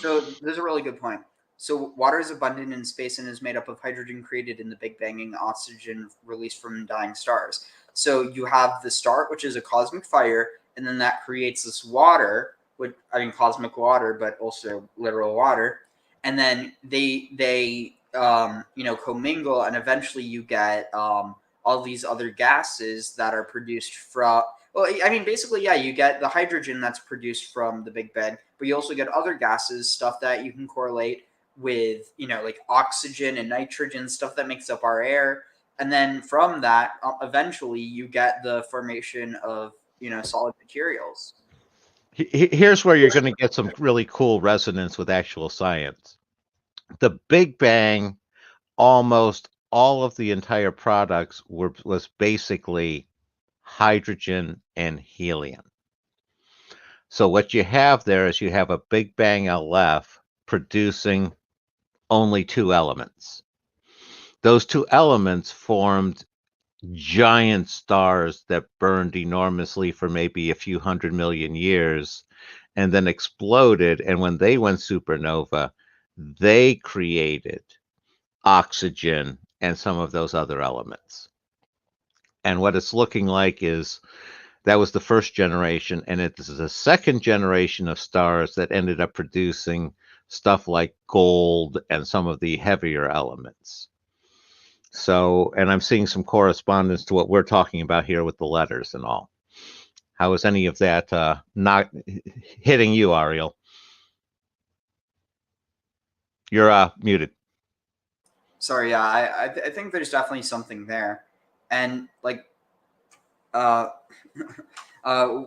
So there's a really good point. So water is abundant in space and is made up of hydrogen created in the Big Bang and oxygen released from dying stars. So you have the start, which is a cosmic fire, and then that creates this water, which I mean cosmic water, but also literal water. And then they commingle, and eventually you get all these other gases that are produced from. Well, I mean, basically, yeah, you get the hydrogen that's produced from the Big Bang, but you also get other gases, stuff that you can correlate with, like oxygen and nitrogen, stuff that makes up our air. And then from that, eventually, you get the formation of, solid materials. Here's where you're going to get some really cool resonance with actual science. The Big Bang, almost all of the entire products was basically hydrogen and helium. So what you have there is you have a Big Bang LF producing only two elements. Those two elements formed giant stars that burned enormously for maybe a few 100 million years and then exploded. And when they went supernova, they created oxygen and some of those other elements. And what it's looking like is that was the first generation, and it is the second generation of stars that ended up producing stuff like gold and some of the heavier elements. So, and I'm seeing some correspondence to what we're talking about here with the letters and all. How is any of that not hitting you, Ariel? You're muted. Sorry, yeah, I think there's definitely something there, and like, uh,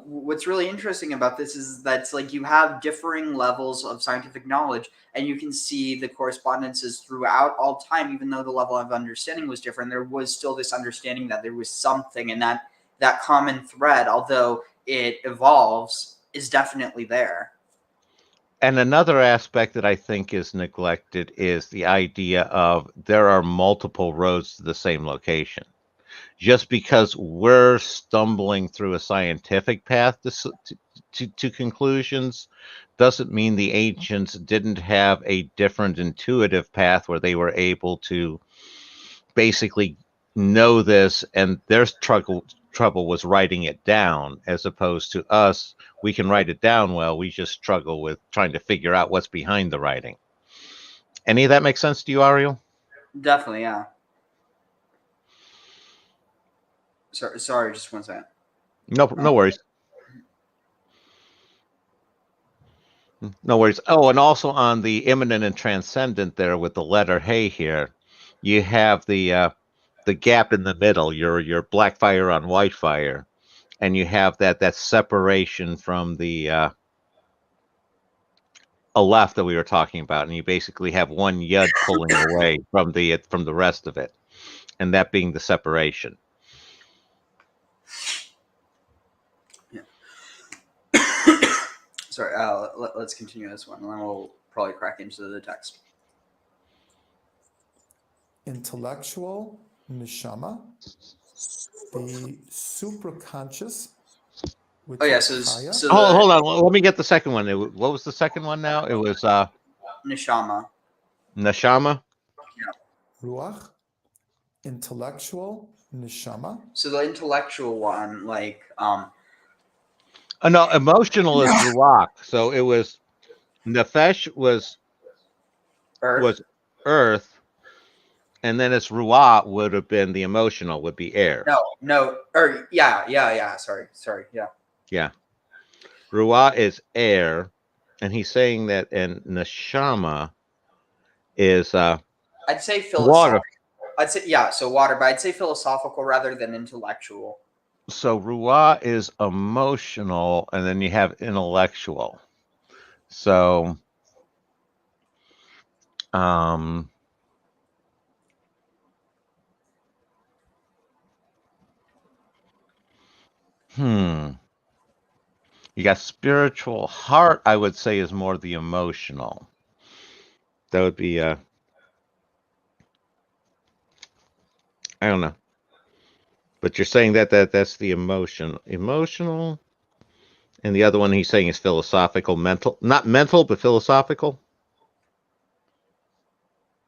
what's really interesting about this is that it's like you have differing levels of scientific knowledge, and you can see the correspondences throughout all time. Even though the level of understanding was different, there was still this understanding that there was something, and that common thread, although it evolves, is definitely there. And another aspect that I think is neglected is the idea of there are multiple roads to the same location. Just because we're stumbling through a scientific path to conclusions doesn't mean the ancients didn't have a different intuitive path where they were able to basically know this, and their trouble was writing it down, as opposed to us. We can write it down well, we just struggle with trying to figure out what's behind the writing. Any of that make sense to you, Ariel? Definitely, yeah. Sorry, just one second. No worries. No worries. Oh, and also on the immanent and transcendent there with the letter hey here, you have the gap in the middle, your black fire on white fire, and you have that separation from the aleph that we were talking about, and you basically have one yud pulling away from the rest of it, and that being the separation. Sorry, let's continue this one, and then we'll probably crack into the text. Intellectual neshama, the supraconscious. Oh yeah, so hold on. Let me get the second one. What was the second one now? It was neshama. Neshama. Yeah. Ruach, intellectual neshama. So the intellectual one, like No, emotional is ruach. So it was nefesh was earth, and then its ruach would have been the emotional, would be air. No, or yeah. Sorry, yeah. Yeah, ruach is air, and he's saying that, and neshama is I'd say philosophical. water. I'd say yeah, so water, but I'd say philosophical rather than intellectual. So ruach is emotional, and then you have intellectual. So You got spiritual. Heart, I would say, is more the emotional. That would be, I don't know. But you're saying that's the emotional, and the other one he's saying is philosophical, mental, not mental, but philosophical.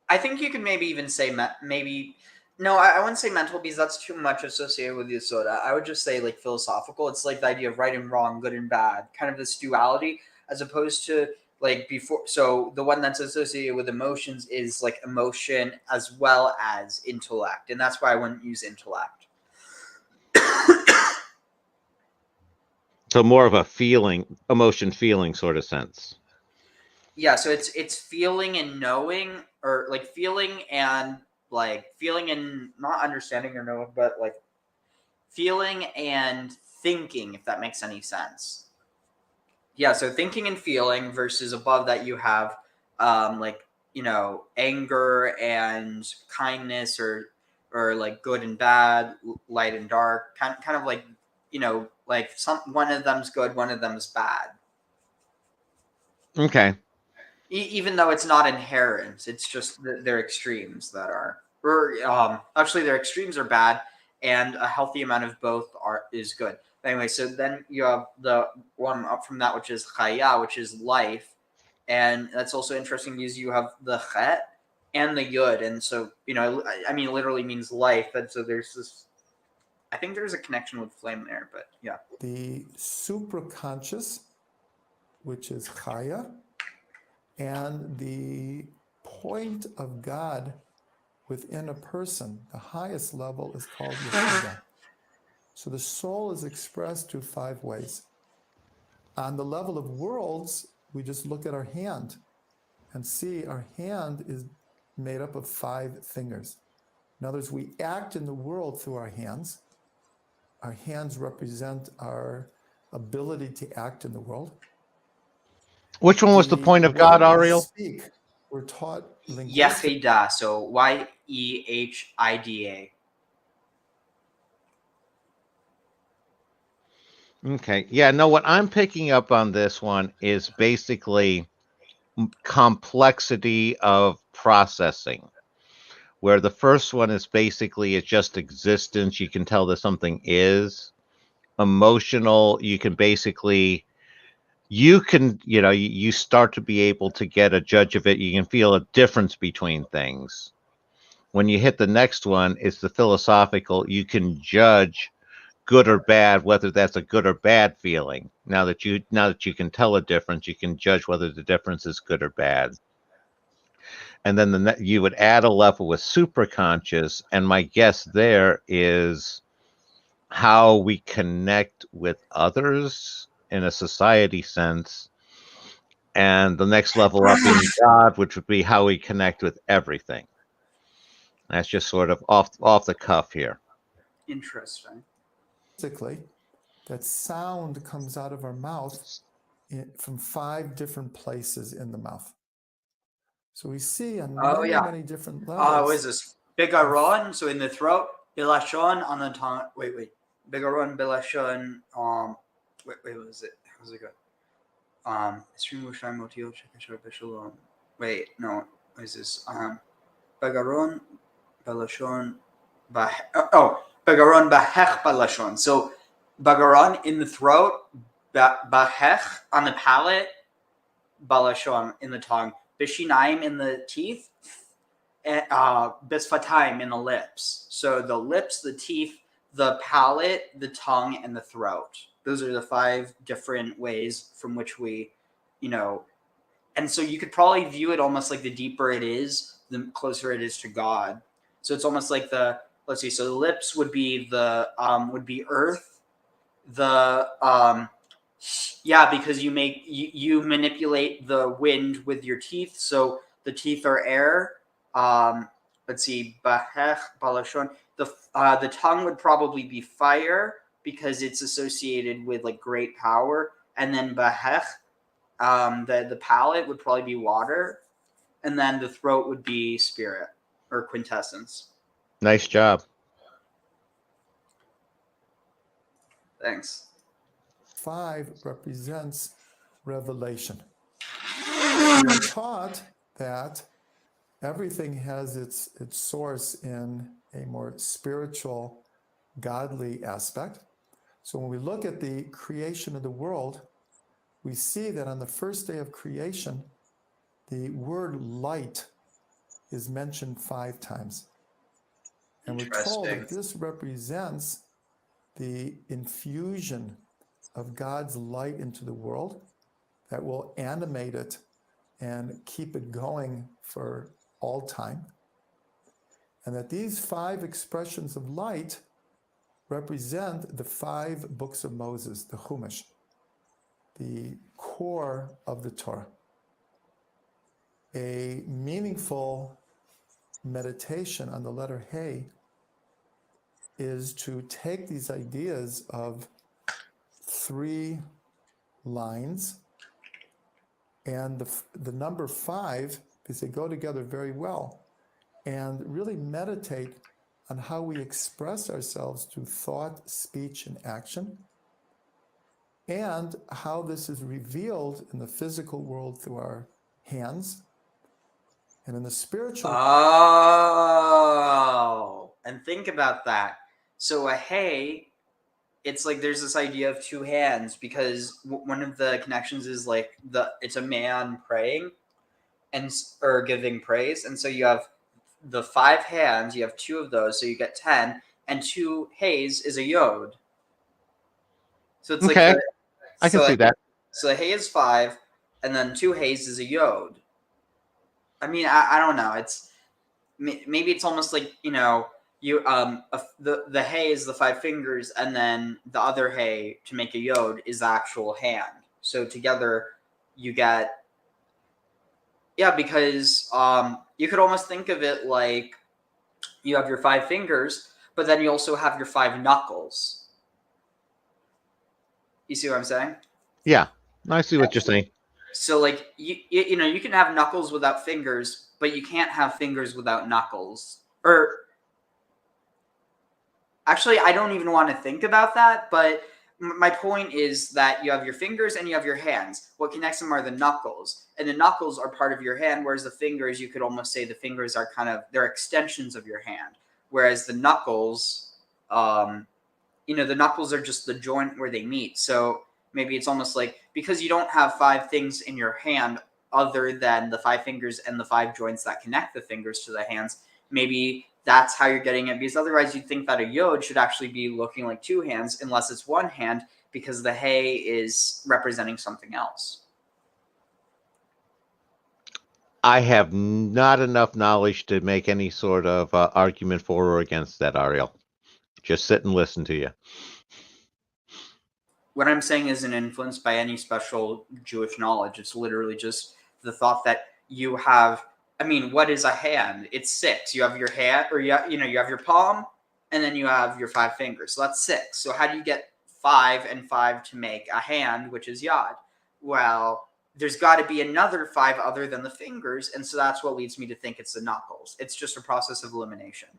I think you could maybe even say maybe. No, I wouldn't say mental because that's too much associated with the soda. I would just say like philosophical. It's like the idea of right and wrong, good and bad, kind of this duality, as opposed to like before. So the one that's associated with emotions is like emotion as well as intellect, and that's why I wouldn't use intellect. So more of a feeling, emotion, feeling sort of sense. Yeah, so it's feeling and knowing, or like feeling and not understanding or knowing, but like feeling and thinking, if that makes any sense. Yeah, so thinking and feeling versus above that you have like, anger and kindness, or like good and bad, light and dark, kind of like, like one of them's good, one of them's bad. Okay. Even though it's not inherent, it's just their extremes that are, or actually their extremes are bad, and a healthy amount of both is good. But anyway, so then you have the one up from that, which is chaya, which is life, and that's also interesting because you have the chet and the yud, and so I mean, it literally means life, and so there's this. I think there's a connection with flame there, but yeah. The supraconscious, which is chaya, and the point of God within a person, the highest level, is called Yehuda. So the soul is expressed through 5 ways. On the level of worlds, we just look at our hand and see our hand is made up of 5 fingers. In other words, we act in the world through our hands. Our hands represent our ability to act in the world. Which one was the point of way God, we Ariel? speak, we're taught linguistic. Yehida, so Yehida. Okay. Yeah, no, what I'm picking up on this one is basically complexity of processing, where the first one is basically it's just existence. You can tell that something is emotional. You can basically, you start to be able to get a judge of it. You can feel a difference between things. When you hit the next one, it's the philosophical. You can judge good or bad, whether that's a good or bad feeling. Now that you can tell a difference, you can judge whether the difference is good or bad. And then you would add a level with superconscious, and my guess there is how we connect with others in a society sense, and the next level up being God, which would be how we connect with everything. That's just sort of off the cuff here. Interesting. Basically, that sound comes out of our mouth from 5 different places in the mouth. So we see on many different levels. What is this? Bigaron, so in the throat. Bilashon on the tongue. Wait. Bigaron, bilashon. Wait. What was it? How's it go? Wait, no. What is this? Bigaron, bilashon. Bigaron, bahech, bilashon. So, Bagaron in the throat, bahech on the palate, balashon in the tongue, bishinaim in the teeth, bisfataim in the lips. So the lips, the teeth, the palate, the tongue, and the throat. Those are the 5 different ways from which we, and so you could probably view it almost like the deeper it is, the closer it is to God. So it's almost like let's see. So the lips would be would be earth. Because you manipulate the wind with your teeth. So the teeth are air. Let's see, bahech, balashon. The tongue would probably be fire because it's associated with like great power. And then bahech, the palate would probably be water, and then the throat would be spirit or quintessence. Nice job. Thanks. 5 represents revelation. We are taught that everything has its source in a more spiritual, godly aspect. So when we look at the creation of the world, we see that on the first day of creation, the word light is mentioned 5 times. And we're told that this represents the infusion of God's light into the world that will animate it and keep it going for all time. And that these 5 expressions of light represent the 5 books of Moses, the Chumash, the core of the Torah. A meaningful meditation on the letter Hey is to take these ideas of 3 lines and the number 5, because they go together very well, and really meditate on how we express ourselves through thought, speech, and action, and how this is revealed in the physical world through our hands, and in the spiritual. Oh, and think about that. So a hey, it's like there's this idea of 2 hands, because one of the connections is like it's a man praying or giving praise, and so you have the 5 hands, you have 2 of those, so you get 10, and 2 heys is a yod. So it's Okay. like I can see that. So the hey is 5, and then 2 heys is a yod. I mean, I don't know. It's maybe it's almost like, you know, the hey is the 5 fingers, and then the other hey to make a yod is the actual hand. So together you get, because you could almost think of it like you have your 5 fingers, but then you also have your 5 knuckles. You see what I'm saying? Yeah, I see what you're saying. So like you know, you can have knuckles without fingers, but you can't have fingers without knuckles. Or actually, I don't even want to think about that, but my point is that you have your fingers and you have your hands. What connects them are the knuckles, and the knuckles are part of your hand, whereas the fingers, you could almost say the fingers are they're extensions of your hand, whereas the knuckles, the knuckles are just the joint where they meet. So maybe it's almost like, because you don't have 5 things in your hand other than the 5 fingers and the 5 joints that connect the fingers to the hands, maybe that's how you're getting it, because otherwise you'd think that a yod should actually be looking like 2 hands, unless it's 1 hand, because the hey is representing something else. I have not enough knowledge to make any sort of argument for or against that, Ariel. Just sit and listen to you. What I'm saying isn't influenced by any special Jewish knowledge. It's literally just the thought that you have. I mean, what is a hand? It's 6. You have your hand, or you have your palm, and then you have your 5 fingers. So that's 6. So how do you get 5 and 5 to make a hand, which is yod? Well, there's got to be another 5 other than the fingers, and so that's what leads me to think it's the knuckles. It's just a process of elimination.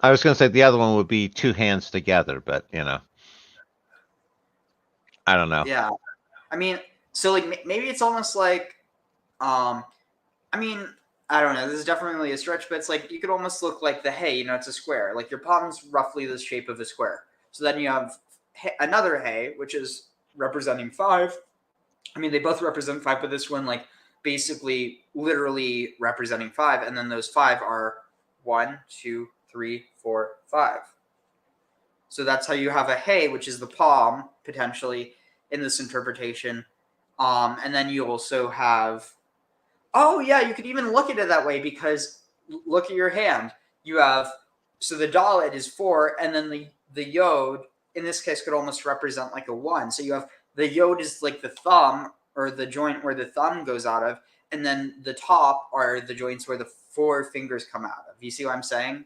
I was going to say the other one would be 2 hands together, but I don't know. Yeah, I mean, so like maybe it's almost like, I mean, I don't know. This is definitely a stretch, but it's like you could almost look like the hey. It's a square. Like your palm's roughly the shape of a square. So then you have another hey, which is representing 5. I mean, they both represent 5, but this one, like, basically, literally representing 5, and then those 5 are 1, 2, 3, 4, 5. So that's how you have a hey, which is the palm, potentially, in this interpretation. And then you also have, you could even look at it that way, because look at your hand. You have, so the dalet is 4, and then the yod, in this case, could almost represent like a 1. So you have, the yod is like the thumb, or the joint where the thumb goes out of, and then the top are the joints where the 4 fingers come out of. You see what I'm saying?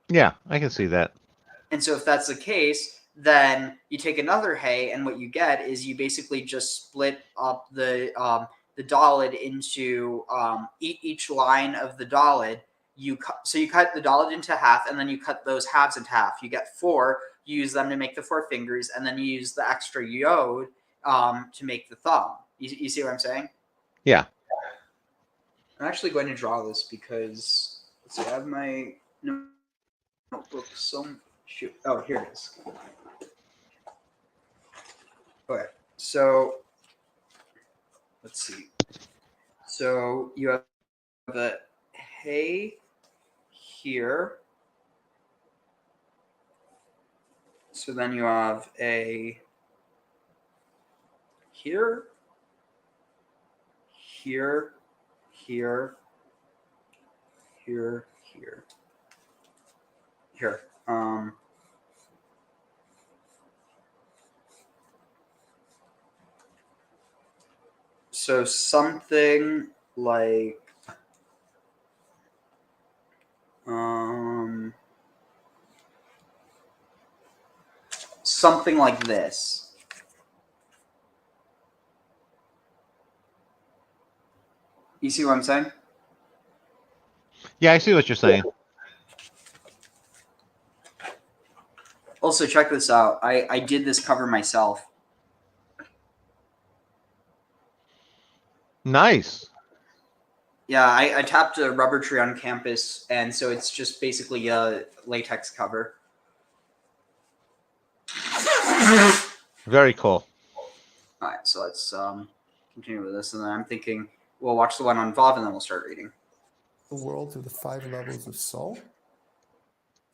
Yeah, I can see that. And so if that's the case, then you take another hey, and what you get is you basically just split up the dalet into each line of the dalet. You cut the dalet into half, and then you cut those halves into half. You get 4, you use them to make the 4 fingers, and then you use the extra yod to make the thumb. You see what I'm saying? Yeah. I'm actually going to draw this because, let's see, I have my notebook. Shoot. Oh, here it is. Okay, so let's see. So you have the hey here. So then you have a here, here, here, here, here, here. So something like something like this. You see what I'm saying? Yeah, I see what you're saying. Also, check this out. I did this cover myself. Nice. Yeah, I tapped a rubber tree on campus, and so it's just basically a latex cover. Very cool. All right, so let's continue with this, and then I'm thinking we'll watch the one on Vav, and then we'll start reading. The world through the 5 levels of soul,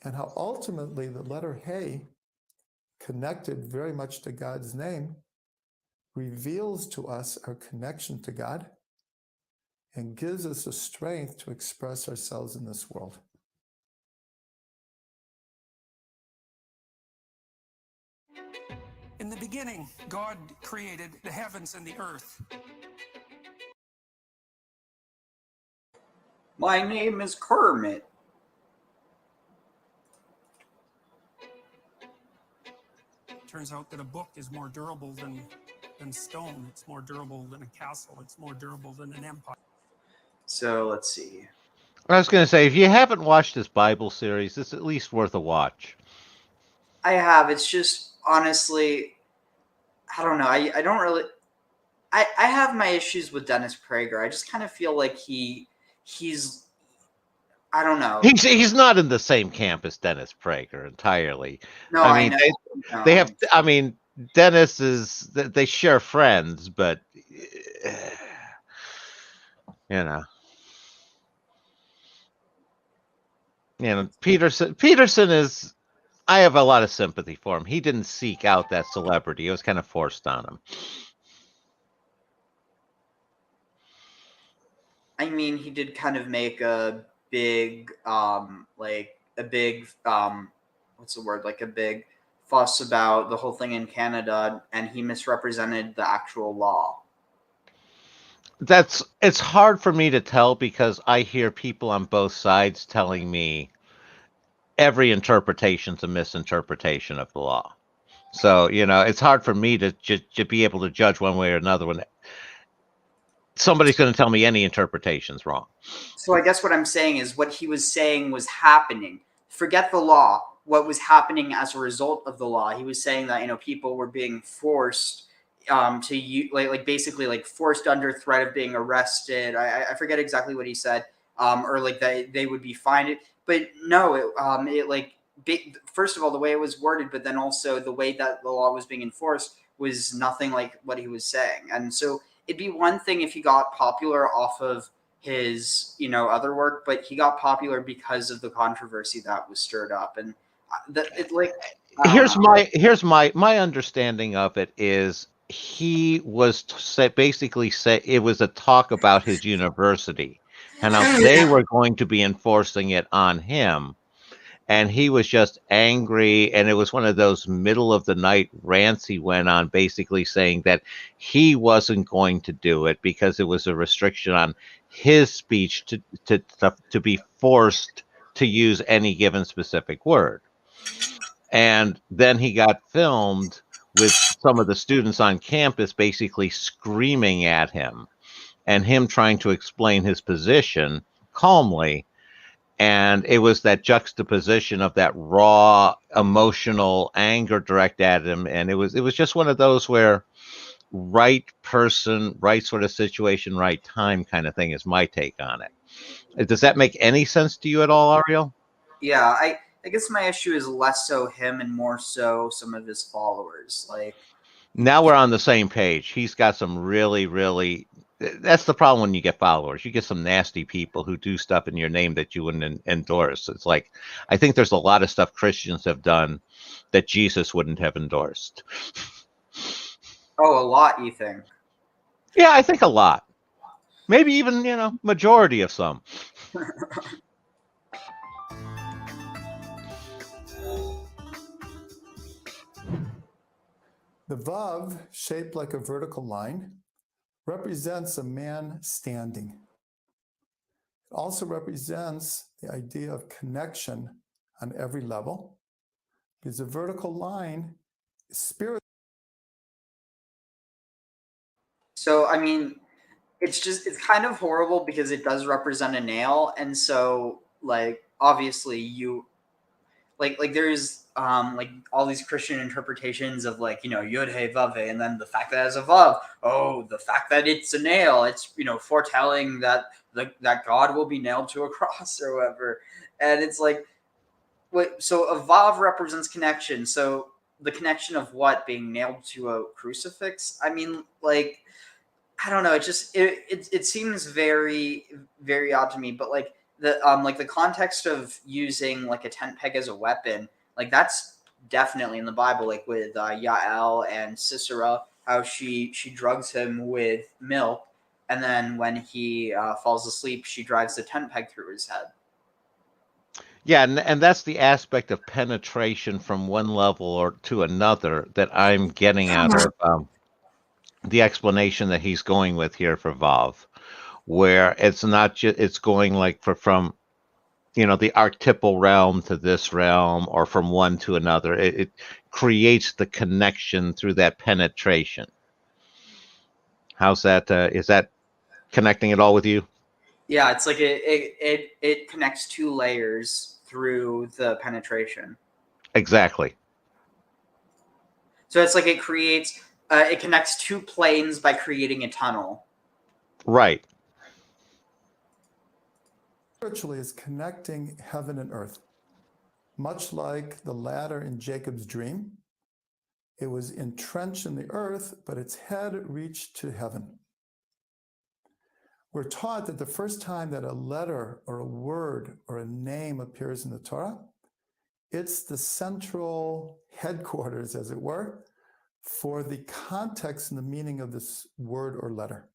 and how ultimately the letter Hey, connected very much to God's name, reveals to us our connection to God and gives us the strength to express ourselves in this world. In the beginning, God created the heavens and the earth. My name is Kermit. Turns out that a book is more durable than stone. It's more durable than a castle. It's more durable than an empire. So let's see. I was going to say, if you haven't watched this Bible series, it's at least worth a watch. I have. It's just honestly, I don't know. I don't really. I have my issues with Dennis Prager. I just kind of feel like he's. I don't know. He's not in the same camp as Dennis Prager entirely. No, I I mean, know. they have. I mean, Dennis is. They share friends, but you know. Peterson is. I have a lot of sympathy for him. He didn't seek out that celebrity. It was kind of forced on him. I mean, he did kind of make a big, what's the word? Like a big fuss about the whole thing in Canada, and he misrepresented the actual law. It's hard for me to tell because I hear people on both sides telling me every interpretation's a misinterpretation of the law. So, it's hard for me to be able to judge one way or another when somebody's going to tell me any interpretation's wrong. So I guess what I'm saying is what he was saying was happening. Forget the law. What was happening as a result of the law? He was saying that people were being forced to basically forced under threat of being arrested. I forget exactly what he said, or like that they would be fined. But no, first of all, the way it was worded, but then also the way that the law was being enforced was nothing like what he was saying. And so it'd be one thing if he got popular off of his other work, but he got popular because of the controversy that was stirred up. And here's my understanding of it is he was basically say it was a talk about his university and how they were going to be enforcing it on him, and he was just angry, and it was one of those middle of the night rants he went on, basically saying that he wasn't going to do it because it was a restriction on his speech to be forced to use any given specific word. And then he got filmed with some of the students on campus basically screaming at him and him trying to explain his position calmly. And it was that juxtaposition of that raw emotional anger directed at him. And it was just one of those where right person, right sort of situation, right time kind of thing is my take on it. Does that make any sense to you at all, Ariel? Yeah, I guess my issue is less so him and more so some of his followers. Like, Now we're on the same page. He's got some really, that's the problem when you get followers. You get some nasty people who do stuff in your name that you wouldn't endorse. It's like, I think there's a lot of stuff Christians have done that Jesus wouldn't have endorsed. oh, a lot, you think? Yeah, I think a lot. Maybe even, majority of some. The Vav, shaped like a vertical line, represents a man standing. It also represents the idea of connection on every level, because a vertical line is spirit. So, I mean, it's kind of horrible because it does represent a nail, and so, like, obviously you like there's like all these Christian interpretations of, like, Yud Hey Vav Hey, and then the fact that it has a Vav. Oh, the fact that it's a nail, it's foretelling that that God will be nailed to a cross or whatever. And it's like, wait, so a Vav represents connection. So the connection of what? Being nailed to a crucifix? I mean, like, I don't know. It seems very, very odd to me. But like the context of using like a tent peg as a weapon, like that's definitely in the Bible. Like with Yael and Sisera, how she drugs him with milk, and then when he falls asleep, she drives the tent peg through his head. Yeah, and that's the aspect of penetration from one level or to another that I'm getting out of the explanation that he's going with here for Vav, where it's not just it's going like from the archetypal realm to this realm or from one to another. It creates the connection through that penetration. How's that? Is that connecting at all with you? Yeah, it's like it connects two layers through the penetration. Exactly. So it's like it connects two planes by creating a tunnel. Right. Spiritually is connecting heaven and earth. Much like the ladder in Jacob's dream, it was entrenched in the earth, but its head reached to heaven. We're taught that the first time that a letter or a word or a name appears in the Torah, it's the central headquarters, as it were, for the context and the meaning of this word or letter.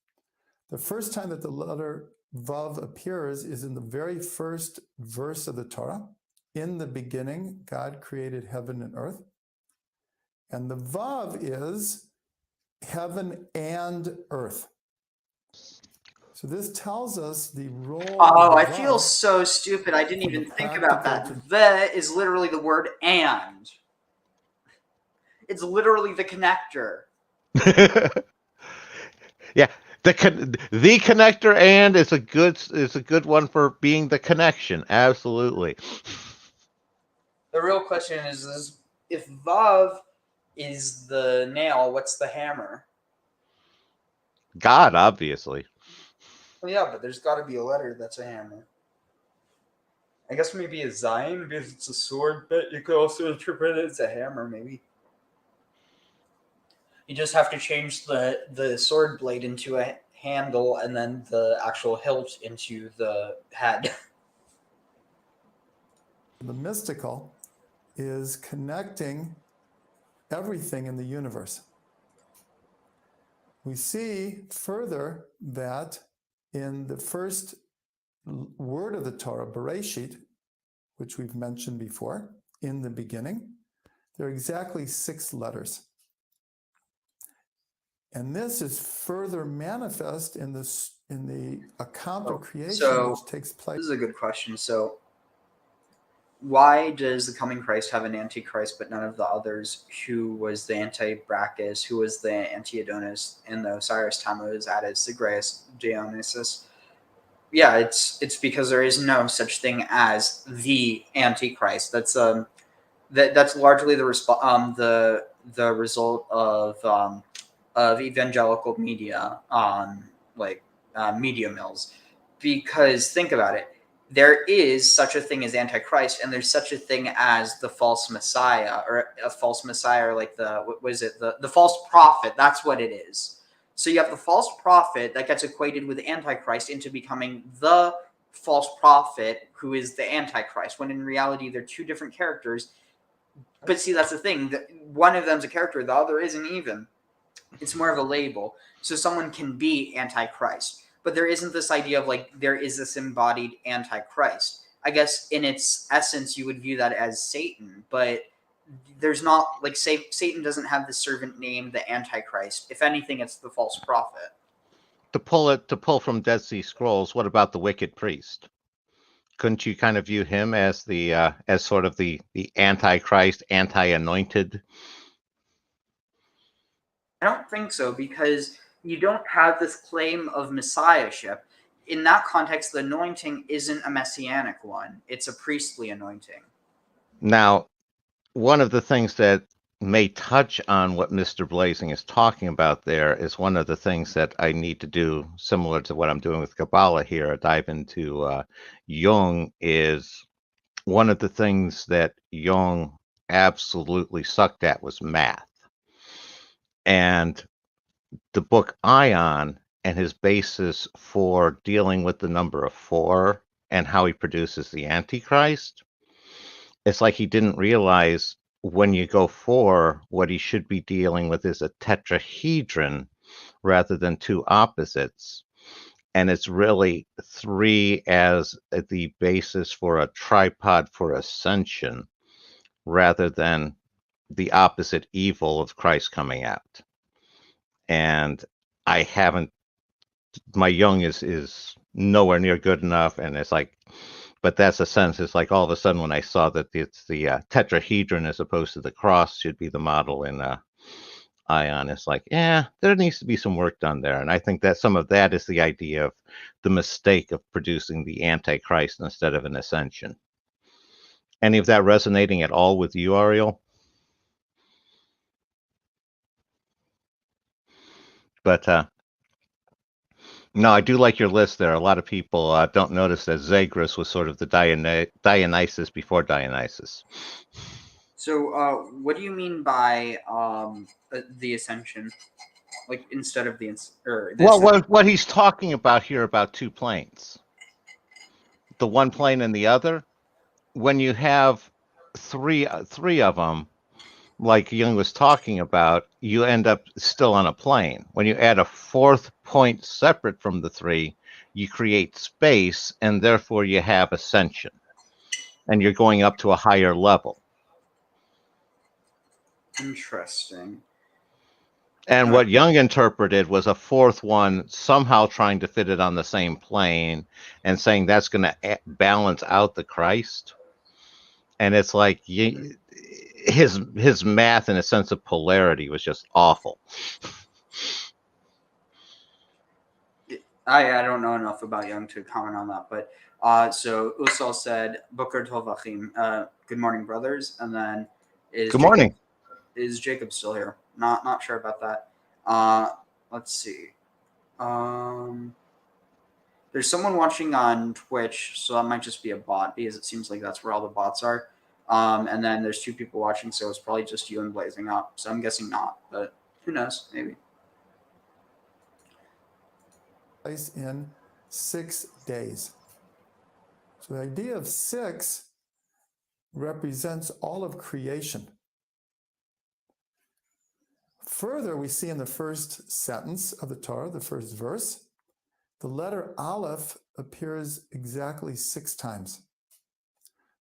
The first time that the letter Vav appears is in the very first verse of the Torah. In the beginning, God created heaven and earth. And the Vav is heaven and earth. So this tells us the role Oh, of the I Vav feel so stupid. I didn't from the even think about that. practical The is literally the word and. It's literally the connector. Yeah. The connector and is a good one for being the connection. Absolutely. The real question is if Vav is the nail, what's the hammer? God, obviously. Well, yeah, but there's got to be a letter that's a hammer. I guess maybe a Zion because it's a sword, but you could also interpret it as a hammer, maybe. You just have to change the sword blade into a handle and then the actual hilt into the head. the mystical is connecting everything in the universe. We see further that in the first word of the Torah, Bereshit, which we've mentioned before, in the beginning, there are exactly 6 letters. And this is further manifest in the account of creation, which takes place. This is a good question. So why does the coming Christ have an antichrist, but none of the others? Who was the anti-Brachus? Who was the anti-Adonis? And the Osiris Tammuz, Attis, Agrias, Dionysus? Yeah, it's because there is no such thing as the Antichrist. That's largely the result of evangelical media, like media mills. Because think about it, there is such a thing as Antichrist, and there's such a thing as the false Messiah, or a false Messiah, or like what was it, the false prophet. That's what it is. So you have the false prophet that gets equated with Antichrist into becoming the false prophet who is the Antichrist, when in reality they're two different characters. But see, that's the thing. One of them's a character, the other isn't even. It's more of a label. So someone can be Antichrist, but there isn't this idea of like there is this embodied Antichrist. I guess in its essence, you would view that as Satan, but there's not, like, say Satan doesn't have the servant named the Antichrist. If anything, it's the false prophet. To pull from Dead Sea Scrolls, what about the wicked priest? Couldn't you kind of view him as the as sort of the antichrist, anti-anointed? I don't think so, because you don't have this claim of messiahship. In that context, the anointing isn't a messianic one, it's a priestly anointing. Now, one of the things that may touch on what Mr. Blazing is talking about there is one of the things that I need to do, similar to what I'm doing with Kabbalah here, a dive into Jung. Is one of the things that Jung absolutely sucked at was math. And the book Ion and his basis for dealing with the number of 4 and how he produces the Antichrist, it's like he didn't realize when you go 4, what he should be dealing with is a tetrahedron rather than 2 opposites. And it's really 3 as the basis for a tripod for ascension rather than the opposite evil of Christ coming out. And I haven't, my Jung is nowhere near good enough, and it's like, but that's a sense. It's like all of a sudden when I saw that it's the tetrahedron as opposed to the cross should be the model in Ion, it's like, yeah, there needs to be some work done there. And I think that some of that is the idea of the mistake of producing the Antichrist instead of an ascension. Any of that resonating at all with you, Ariel? But no, I do like your list there. A lot of people don't notice that Zagreus was sort of the Dionysus before Dionysus. So, what do you mean by the ascension? Like instead of Well, what he's talking about here about 2 planes, the one plane and the other. When you have three of them, like Jung was talking about, you end up still on a plane. When you add a 4th point separate from the 3, you create space, and therefore you have ascension, and you're going up to a higher level. Interesting. And what Jung interpreted was a 4th one somehow trying to fit it on the same plane and saying that's going to balance out the Christ. And it's like his math and a sense of polarity was just awful. I don't know enough about Jung to comment on that, but so Usal said, Boker Tov Achim, good morning, brothers. And then Good morning. Is Jacob still here? Not sure about that. Let's see. There's someone watching on Twitch, so that might just be a bot, because it seems like that's where all the bots are. And then there's 2 people watching, so it's probably just you and Blazing Up. So I'm guessing not, but who knows? Maybe. In 6 days. So the idea of 6 represents all of creation. Further, we see in the first sentence of the Torah, the first verse, the letter Aleph appears exactly 6 times.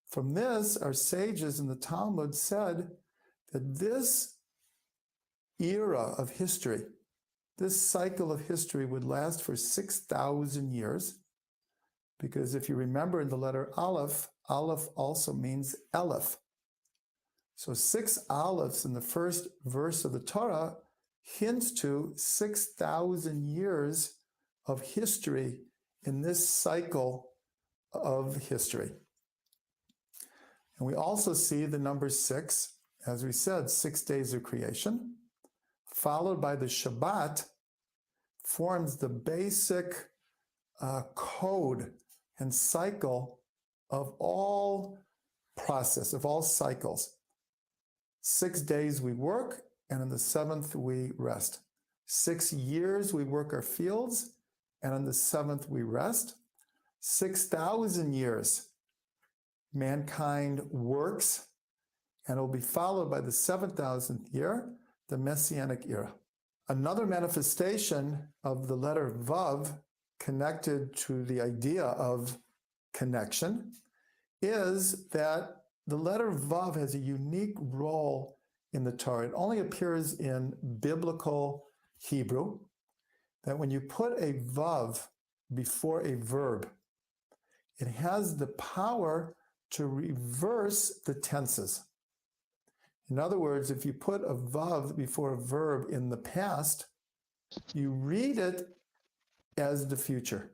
From this, our sages in the Talmud said that this era of history, this cycle of history would last for 6,000 years, because if you remember in the letter Aleph, Aleph also means Aleph. So 6 Alephs in the first verse of the Torah hints to 6,000 years of history in this cycle of history. And we also see the number 6, as we said, 6 days of creation, followed by the Shabbat, forms the basic code and cycle of all process, of all cycles. 6 days we work, and on the 7th we rest. 6 years we work our fields, and on the 7th we rest. 6,000 years mankind works, and it will be followed by the 7,000th year, the Messianic era. Another manifestation of the letter Vav connected to the idea of connection is that the letter Vav has a unique role in the Torah. It only appears in biblical Hebrew, that when you put a Vav before a verb, it has the power to reverse the tenses. In other words, if you put a Vav before a verb in the past, you read it as the future,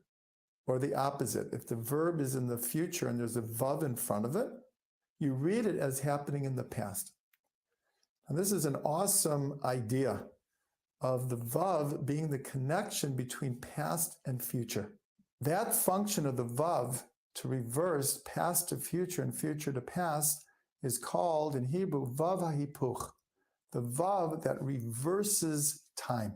or the opposite. If the verb is in the future and there's a Vav in front of it, you read it as happening in the past. And this is an awesome idea of the Vav being the connection between past and future. That function of the Vav to reverse past to future and future to past is called in Hebrew Vav HaHipuch, the Vav that reverses time.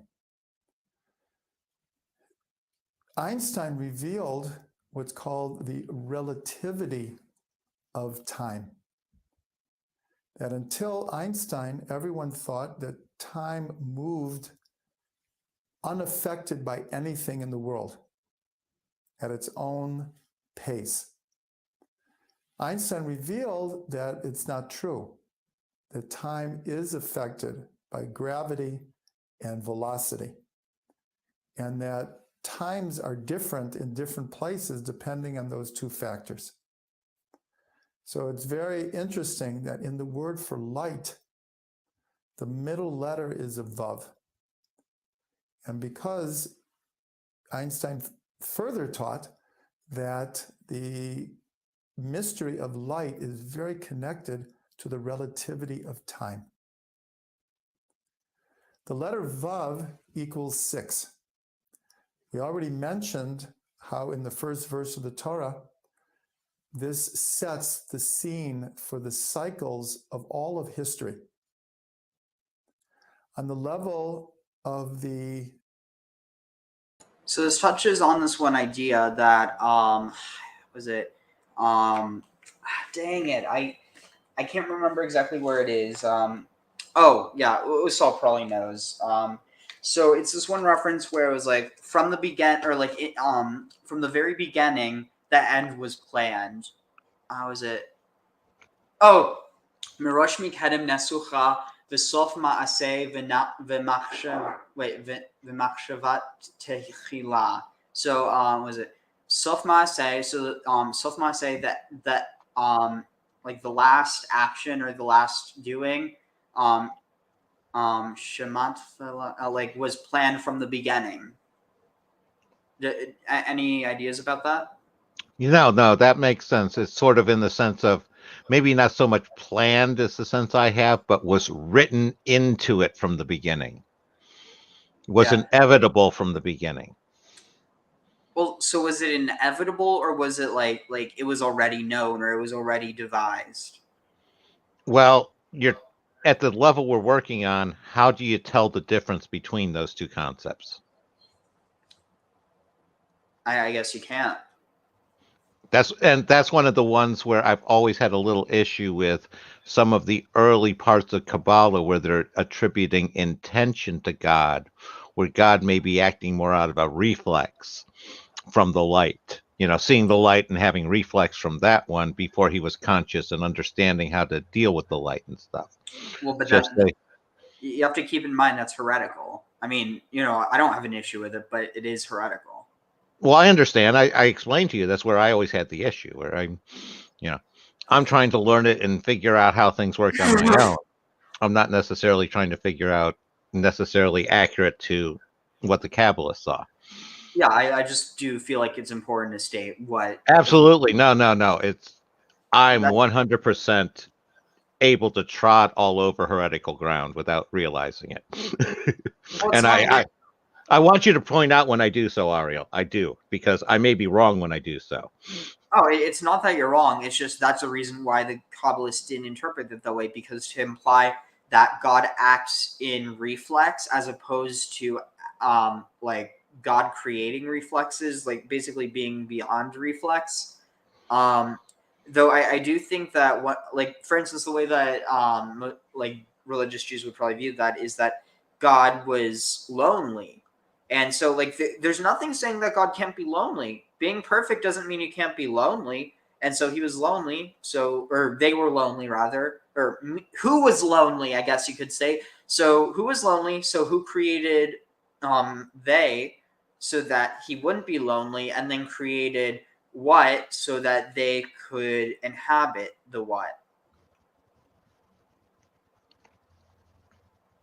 Einstein revealed what's called the relativity of time. That until Einstein, everyone thought that time moved unaffected by anything in the world at its own pace. Einstein revealed that it's not true, that time is affected by gravity and velocity, and that times are different in different places depending on those two factors. So it's very interesting that in the word for light, the middle letter is a Vav. And because Einstein further taught that the mystery of light is very connected to the relativity of time. The letter Vav equals 6. We already mentioned how in the first verse of the Torah, this sets the scene for the cycles of all of history. On the level of the... So this touches on this one idea that, dang it, I can't remember exactly where it is. Saul probably knows. So it's this one reference where it was like from the from the very beginning, the end was planned. How is it? Oh, Mirosh Mikadem Nesucha v'sof ma'aseh v'machshavat techila. So was it sof ma'aseh? So sof ma'aseh that like the last action or the last doing Shemat like was planned from the beginning. Any ideas about that? No, that makes sense. It's sort of in the sense of maybe not so much planned as the sense I have, but was written into it from the beginning. Was inevitable from the beginning. Well, so was it inevitable, or was it like it was already known, or it was already devised? Well, you're at the level we're working on. How do you tell the difference between those two concepts? I guess you can't. That's one of the ones where I've always had a little issue with some of the early parts of Kabbalah where they're attributing intention to God, where God may be acting more out of a reflex from the light, seeing the light and having reflex from that one before he was conscious and understanding how to deal with the light and stuff. Well, but you have to keep in mind that's heretical. I mean, I don't have an issue with it, but it is heretical. Well, I understand. I explained to you that's where I always had the issue, where I'm trying to learn it and figure out how things work on my own. I'm not necessarily trying to figure out necessarily accurate to what the Kabbalists saw. Yeah, I just do feel like it's important to state what. Absolutely. No. I'm That, 100% able to trot all over heretical ground without realizing it. well, it's And not even. I want you to point out when I do so, Ariel. I do, because I may be wrong when I do so. Oh, it's not that you're wrong. It's just that's the reason why the Kabbalists didn't interpret it that way, because to imply that God acts in reflex as opposed to like God creating reflexes, like basically being beyond reflex. Um, though I do think that what, like for instance, the way that like religious Jews would probably view that is that God was lonely, and so like there's nothing saying that God can't be lonely. Being perfect doesn't mean he can't be lonely, and so he was lonely. So or they were lonely rather, or who was lonely? I guess you could say. So who was lonely? So who created they so that he wouldn't be lonely, and then created what so that they could inhabit the what.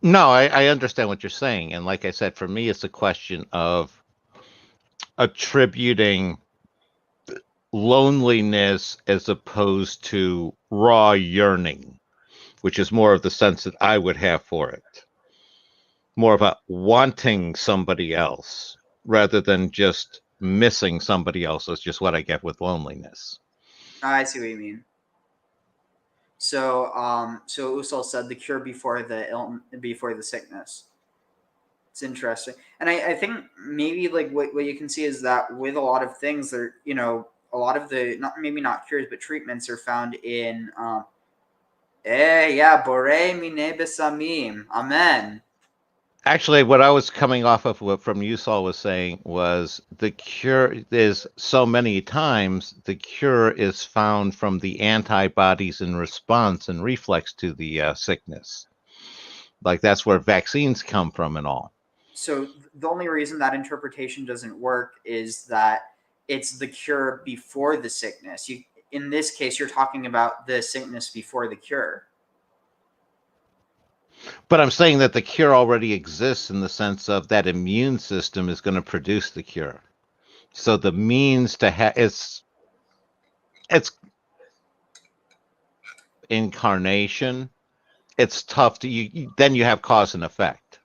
No, I understand what you're saying. And like I said, for me, it's a question of attributing loneliness as opposed to raw yearning, which is more of the sense that I would have for it. More of a wanting somebody else rather than just missing somebody else is just what I get with loneliness. I see what you mean. So Usal said the cure before before the sickness. It's interesting, and I think maybe like what you can see is that with a lot of things, there a lot of the not maybe not cures but treatments are found in yeah, bore mine besamim, amen. Actually, what I was coming off of what from you Saul was saying was the cure is so many times the cure is found from the antibodies in response and reflex to the sickness. Like that's where vaccines come from and all. So the only reason that interpretation doesn't work is that it's the cure before the sickness. You in this case, you're talking about the sickness before the cure. But I'm saying that the cure already exists in the sense of that immune system is going to produce the cure. So the means to have it's incarnation. It's tough to then you have cause and effect.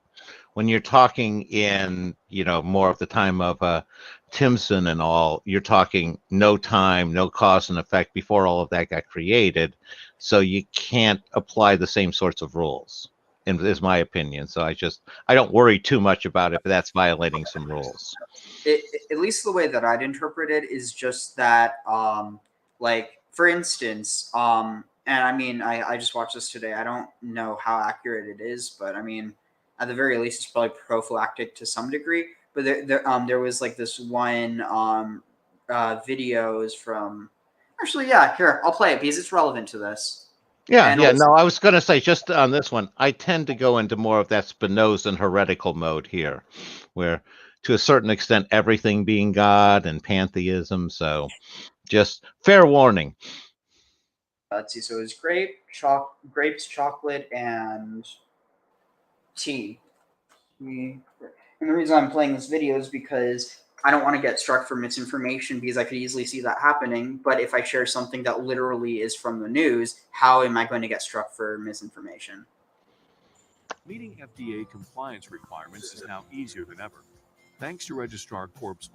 When you're talking in more of the time of Timson and all, you're talking no time, no cause and effect before all of that got created, so you can't apply the same sorts of rules. Is my opinion. So I don't worry too much about it, but that's violating some rules. At least the way that I'd interpret it is just that, like for instance, and I mean, I just watched this today. I don't know how accurate it is, but I mean, at the very least, it's probably prophylactic to some degree. But there was like this one videos from. Actually, yeah, here I'll play it because it's relevant to this. Yeah, And yeah. also, No, I was going to say just on this one, I tend to go into more of that Spinoza and heretical mode here, where to a certain extent everything being God and pantheism. So just fair warning. let's see. So it's grapes, chocolate, and tea. And the reason I'm playing this video is because I don't want to get struck for misinformation because I could easily see that happening. But if I share something that literally is from the news, how am I going to get struck for misinformation? Meeting FDA compliance requirements is now easier than ever, thanks to Registrar Corp's.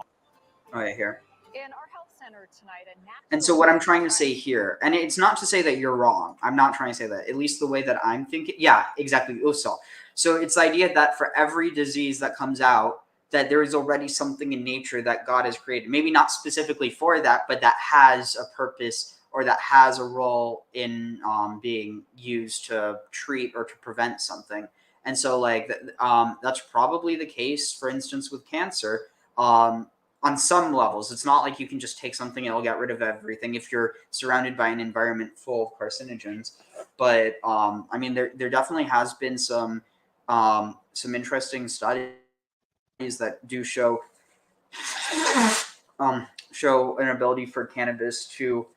Oh, yeah, here. In our health center tonight, and so what I'm trying to say here, and it's not to say that you're wrong. I'm not trying to say that. At least the way that I'm thinking. Yeah, exactly. Usal. So it's the idea that for every disease that comes out, that there is already something in nature that God has created. Maybe not specifically for that, but that has a purpose or that has a role in being used to treat or to prevent something. And so, like, that's probably the case, for instance, with cancer. On some levels, it's not like you can just take something and it'll get rid of everything if you're surrounded by an environment full of carcinogens. But I mean, there definitely has been some interesting studies that do show show an ability for cannabis to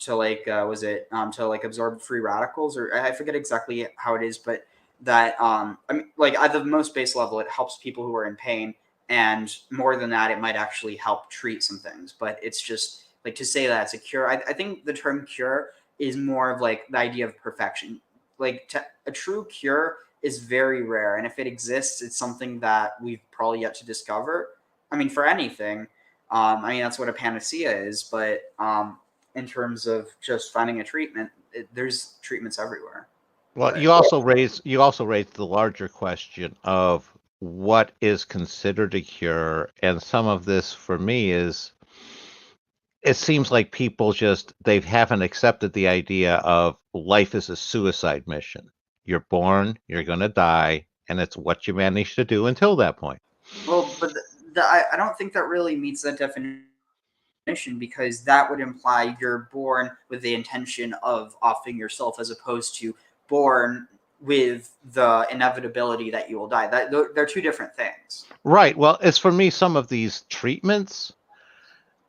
like to like absorb free radicals, or I forget exactly how it is, but that I mean, like at the most base level, it helps people who are in pain. and more than that, it might actually help treat some things. But it's just like to say that it's a cure. I think the term cure is more of like the idea of perfection. Like a true cure is very rare, and if it exists, it's something that we've probably yet to discover. I mean, for anything, I mean that's what a panacea is. But in terms of just finding a treatment, there's treatments everywhere. Well, But you also raised the larger question of what is considered a cure, and some of this for me is it seems like people they haven't accepted the idea of life is a suicide mission. You're born, you're going to die, and it's what you manage to do until that point. well, but I don't think that really meets that definition, because that would imply you're born with the intention of offing yourself, as opposed to born with the inevitability that you will die. They're two different things. Right. Well, it's for me some of these treatments.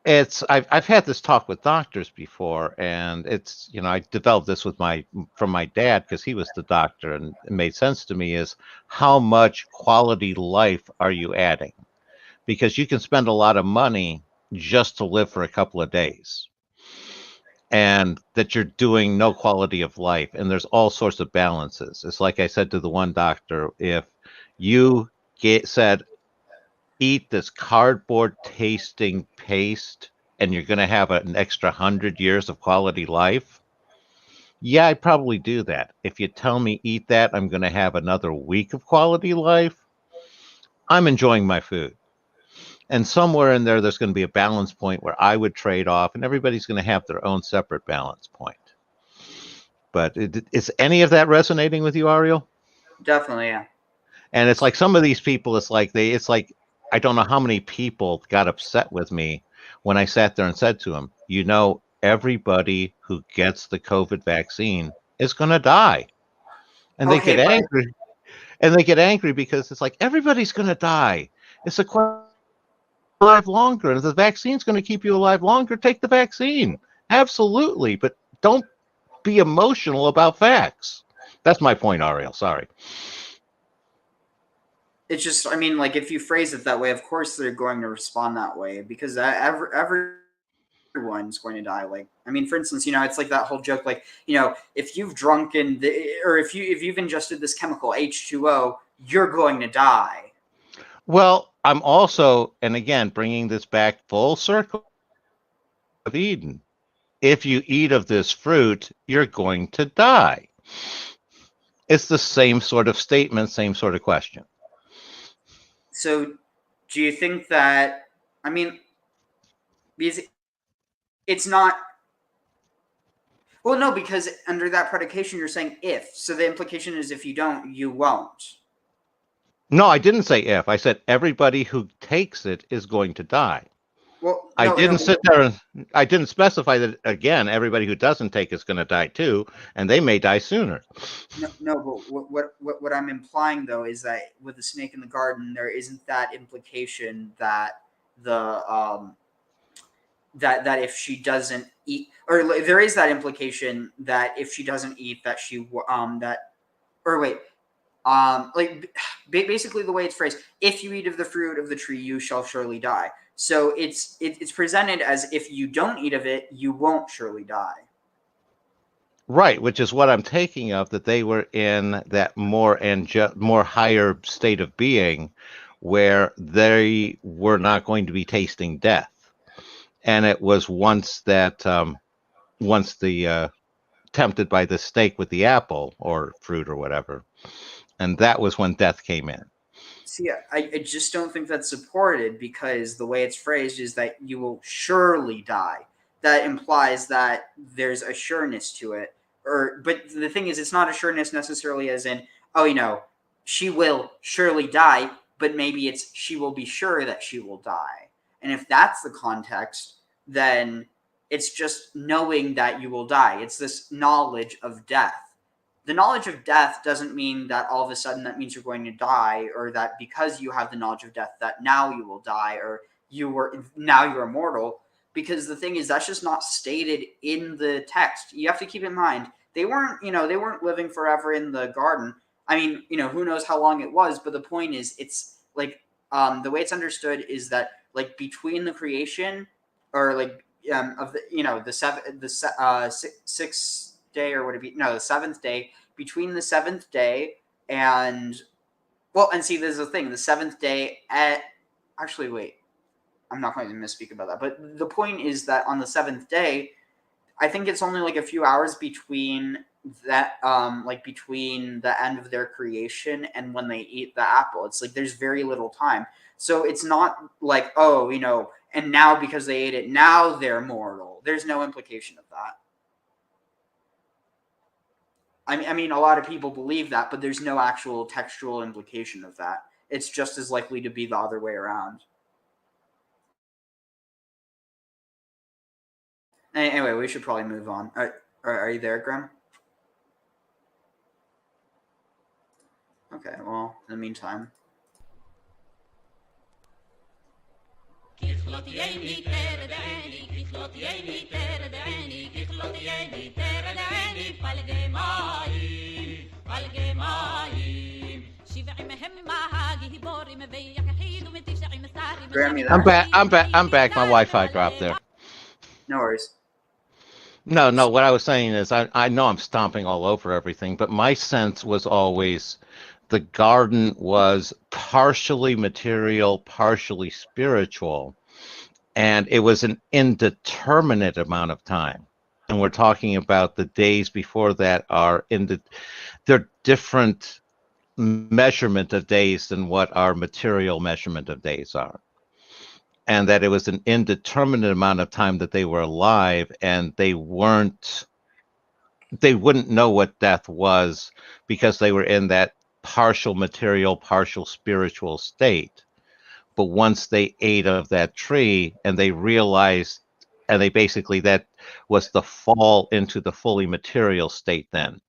I've had this talk with doctors before, and it's I developed this from my dad because he was the doctor, and it made sense to me is how much quality life are you adding? Because you can spend a lot of money just to live for a couple of days, and that you're doing no quality of life, and there's all sorts of balances. It's like I said to the one doctor, if you said eat this cardboard tasting paste and you're going to have an extra 100 years of quality life, yeah, I'd probably do that. If you tell me eat that, I'm going to have another week of quality life, I'm enjoying my food. And somewhere in there's going to be a balance point where I would trade off, and everybody's going to have their own separate balance point. But is any of that resonating with you, Ariel? Definitely, yeah. And it's like some of these people, it's like I don't know how many people got upset with me when I sat there and said to them, everybody who gets the COVID vaccine is going to die. And they get angry. And they get angry because it's like, everybody's going to die. It's a question alive longer. And if the vaccine's going to keep you alive longer, take the vaccine. Absolutely. But don't be emotional about facts. That's my point, Ariel. Sorry. It's just, I mean, like if you phrase it that way, of course they're going to respond that way, because everyone's going to die. Like, I mean, for instance, it's like that whole joke, like, if you've drunken or if you've ingested this chemical H2O, you're going to die. Well, I'm also, and again, bringing this back full circle of Eden. If you eat of this fruit, you're going to die. It's the same sort of statement, same sort of question. So do you think that, I mean, because it's not, well, no, because under that predication, you're saying if. So the implication is if you don't, you won't. No, I didn't say if. I said everybody who takes it is going to die. Well, I didn't sit there and I didn't specify that, again, everybody who doesn't take it's going to die too, and they may die sooner. No, but what I'm implying, though, is that with the snake in the garden, there isn't that implication that that if she doesn't eat, or there is that implication that if she doesn't eat, that basically the way it's phrased, if you eat of the fruit of the tree, you shall surely die. So it's presented as if you don't eat of it, you won't surely die. Right, which is what I'm taking of, that they were in that more higher state of being where they were not going to be tasting death. And it was once the tempted by the snake with the apple or fruit or whatever. And that was when death came in. See, I just don't think that's supported, because the way it's phrased is that you will surely die. That implies that there's a sureness to it. But the thing is, it's not a sureness necessarily as in, she will surely die, but maybe it's she will be sure that she will die. And if that's the context, then it's just knowing that you will die. It's this knowledge of death. The knowledge of death doesn't mean that all of a sudden that means you're going to die, or that because you have the knowledge of death that now you will die, or now you're immortal. Because the thing is, that's just not stated in the text. You have to keep in mind, they weren't living forever in the garden. I mean, who knows how long it was, but the point is, it's like the way it's understood is that like between the creation, or like of the sixth day, or would it be the seventh day, between the seventh day and and see, there's the thing, the seventh day actually wait, I'm not going to misspeak about that, but the point is that on the seventh day, I think it's only like a few hours between that, like between the end of their creation and when they eat the apple. It's like there's very little time. So it's not like, oh, and now because they ate it, now they're mortal. There's no implication of that. I mean, a lot of people believe that, but there's no actual textual implication of that. It's just as likely to be the other way around. Anyway, we should probably move on. Are you there, Graham? Okay, well, in the meantime. Graham, you there? I'm back. My Wi-Fi dropped there. No worries. No. What I was saying is, I know I'm stomping all over everything, but my sense was always the garden was partially material, partially spiritual, and it was an indeterminate amount of time. And we're talking about the days before that are they're different measurement of days than what our material measurement of days are. And that it was an indeterminate amount of time that they were alive, and they wouldn't know what death was because they were in that partial material, partial spiritual state. But once they ate of that tree and they realized, and they basically, that was the fall into the fully material state then.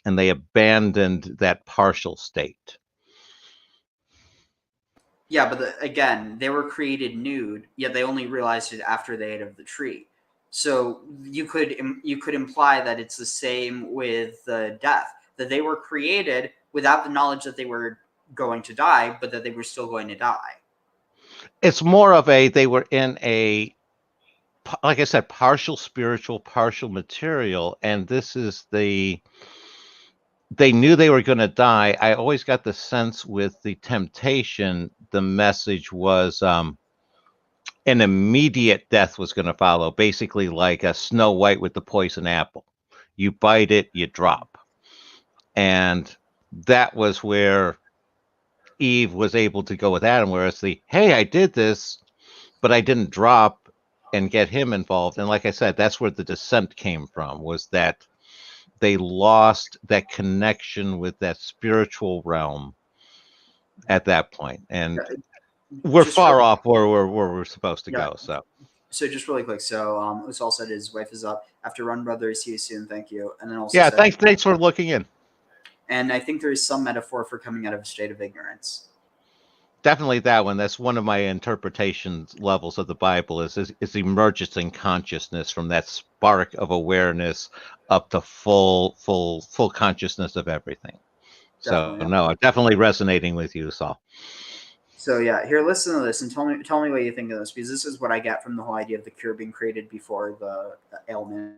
And they abandoned that partial state. Yeah, but again, they were created nude, yet they only realized it after they ate of the tree. So you could imply that it's the same with death, that they were created without the knowledge that they were going to die, but that they were still going to die. It's more of they were in a, like I said, partial spiritual, partial material, and this is they knew they were going to die. I always got the sense with the temptation, the message was an immediate death was going to follow, basically like a Snow White with the poison apple. You bite it, you drop. And that was where Eve was able to go with Adam, whereas hey, I did this, but I didn't drop and get him involved. And like I said, that's where the descent came from, was that they lost that connection with that spiritual realm at that point. And we're far off where we're supposed to go. So just really quick. So Usal said his wife is up. After run, brother. See you soon. Thank you. And then also yeah, thanks for looking in. And I think there is some metaphor for coming out of a state of ignorance. Definitely that one. That's one of my interpretation levels of the Bible is emergence in consciousness from that spark of awareness up to full consciousness of everything. Definitely, so no, I'm definitely resonating with you, Saul. So yeah, here, listen to this and tell me what you think of this, because this is what I get from the whole idea of the cure being created before the ailment.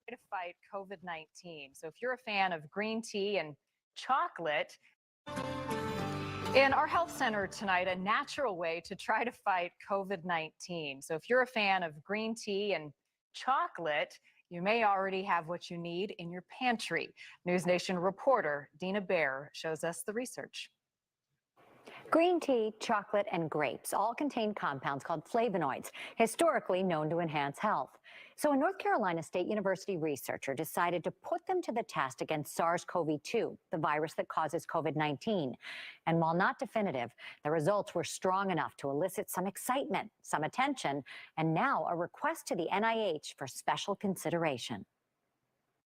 To fight COVID-19. So if you're a fan of green tea and chocolate, in our health center tonight, a natural way to try to fight COVID-19. So if you're a fan of green tea and chocolate, you may already have what you need in your pantry. News Nation reporter Dina Baer shows us the research. Green tea, chocolate, and grapes all contain compounds called flavonoids, historically known to enhance health. So a North Carolina State University researcher decided to put them to the test against SARS-CoV-2, the virus that causes COVID-19. And while not definitive, the results were strong enough to elicit some excitement, some attention, and now a request to the NIH for special consideration.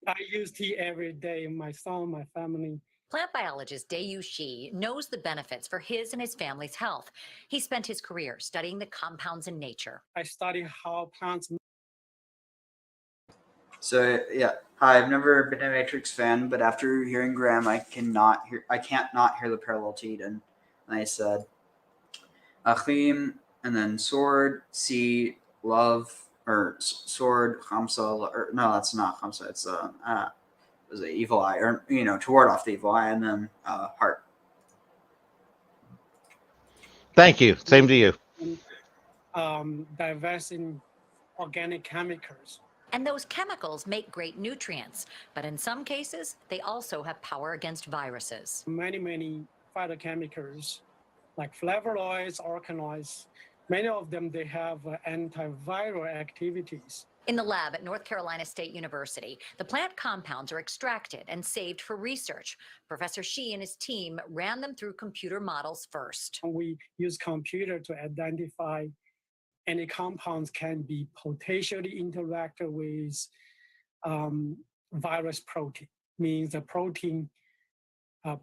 I use tea every day. My son, my family. Plant biologist Dayu Shi knows the benefits for his and his family's health. He spent his career studying the compounds in nature. I study how plants. So yeah, Hi, I've never been a Matrix fan, but after hearing Graham, I can't not hear the parallel to Eden. And I said, Achim, and then sword, sea, love, or sword, Hamsa, or no, that's not Hamsa. It's it was an evil eye, or to ward off the evil eye, and then heart. Thank you. Same to you. Diverse in organic chemicals. And those chemicals make great nutrients, but in some cases, they also have power against viruses. Many phytochemicals like flavonoids, organoids, many of them, they have antiviral activities. In the lab at North Carolina State University, the plant compounds are extracted and saved for research. Professor Shi and his team ran them through computer models first. We use computer to identify any compounds can be potentially interact with virus protein, means the protein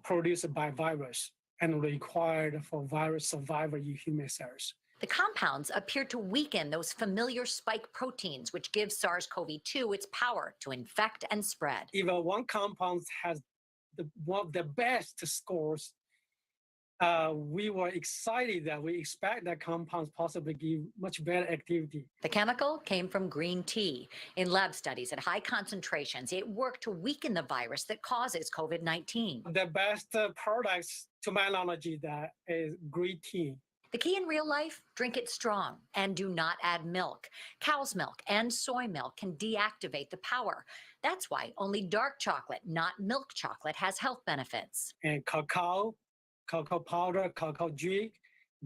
produced by virus and required for virus survival in human cells. The compounds appear to weaken those familiar spike proteins, which give SARS-CoV-2 its power to infect and spread. Even one compound has one of the best scores. We were excited that we expect that compounds possibly give much better activity. The chemical came from green tea. In lab studies at high concentrations, it worked to weaken the virus that causes COVID-19. The best products, to my knowledge, that is green tea. The key in real life, drink it strong and do not add milk. Cow's milk and soy milk can deactivate the power. That's why only dark chocolate, not milk chocolate, has health benefits. And cacao powder, cacao drink,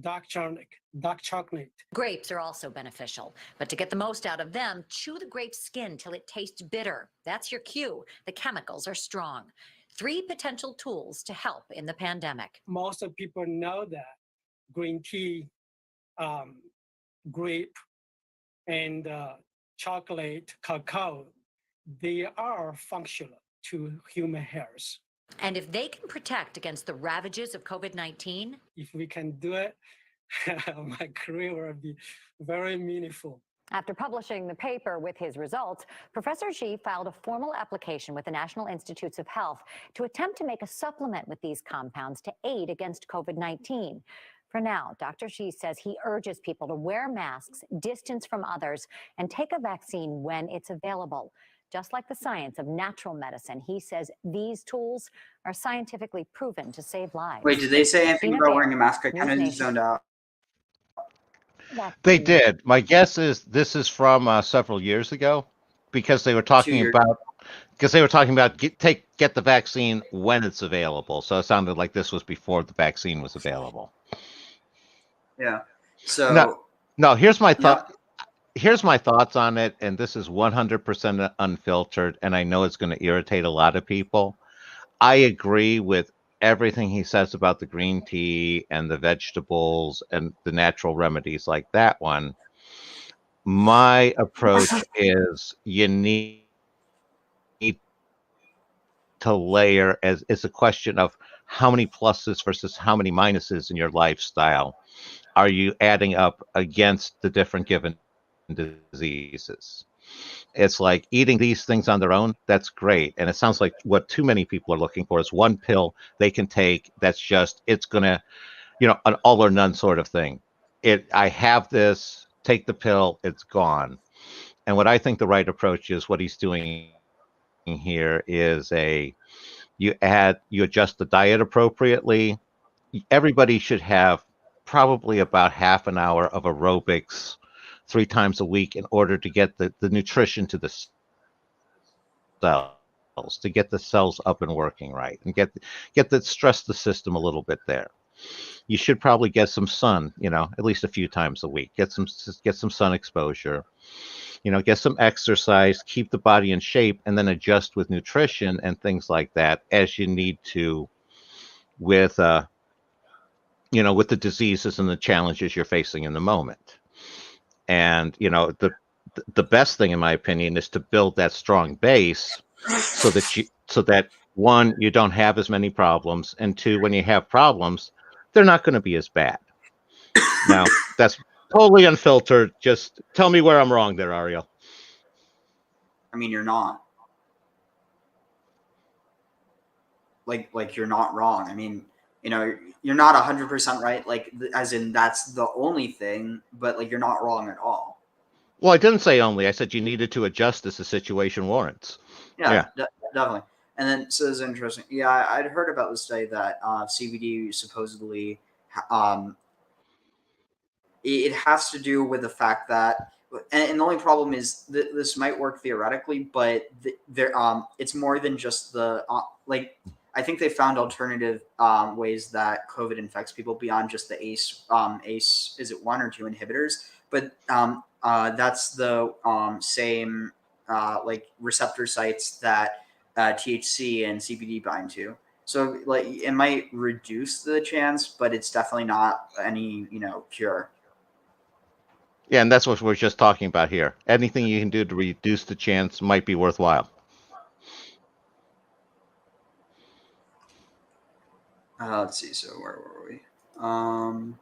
dark chocolate. Grapes are also beneficial, but to get the most out of them, chew the grape skin till it tastes bitter. That's your cue. The chemicals are strong. 3 potential tools to help in the pandemic. Most of people know that green tea, grape, and chocolate, cacao, they are functional to human health. And if they can protect against the ravages of COVID-19, if we can do it, my career will be very meaningful. After publishing the paper with his results, Professor Xi filed a formal application with the National Institutes of Health to attempt to make a supplement with these compounds to aid against COVID-19. For now, Dr. Xi says he urges people to wear masks, distance from others, and take a vaccine when it's available. Just like the science of natural medicine, he says these tools are scientifically proven to save lives. Wait, did they say anything about wearing a mask? I kind of zoned out. They did. My guess is this is from several years ago, because they were talking about get the vaccine when it's available. So it sounded like this was before the vaccine was available. Yeah. So no. Here's my thought. Yeah. Here's my thoughts on it, and this is 100% unfiltered, and I know it's going to irritate a lot of people. I agree with everything he says about the green tea and the vegetables and the natural remedies like that one. My approach is you need to layer, as it's a question of how many pluses versus how many minuses in your lifestyle are you adding up against the different given diseases. It's like eating these things on their own, that's great. And it sounds like what too many people are looking for is one pill they can take that's just, it's going to, an all or none sort of thing. I have this, take the pill, it's gone. And what I think the right approach is, what he's doing here is you adjust the diet appropriately. Everybody should have probably about half an hour of aerobics 3 times a week in order to get the nutrition to the cells, to get the cells up and working right, and stress the system a little bit there. You should probably get some sun, at least a few times a week. Get some sun exposure, get some exercise, keep the body in shape, and then adjust with nutrition and things like that as you need to with the diseases and the challenges you're facing in the moment. And the best thing, in my opinion, is to build that strong base so that 1, you don't have as many problems, and 2, when you have problems, they're not going to be as bad. Now, that's totally unfiltered. Just tell me where I'm wrong there, Ariel. I mean, you're not. like you're not wrong. I mean, you're not 100% right, like as in that's the only thing, but like you're not wrong at all. Well, I didn't say only. I said you needed to adjust as the situation warrants. Yeah. Definitely. And then, so this is interesting. Yeah, I'd heard about the study that CBD supposedly, it has to do with the fact that, and the only problem is that this might work theoretically, but it's more than just the like. I think they found alternative ways that COVID infects people beyond just the ACE. Is it 1 or 2 inhibitors? But that's the same like receptor sites that THC and CBD bind to. So like it might reduce the chance, but it's definitely not any cure. Yeah, and that's what we're just talking about here. Anything you can do to reduce the chance might be worthwhile. Let's see. So where were we? Oh,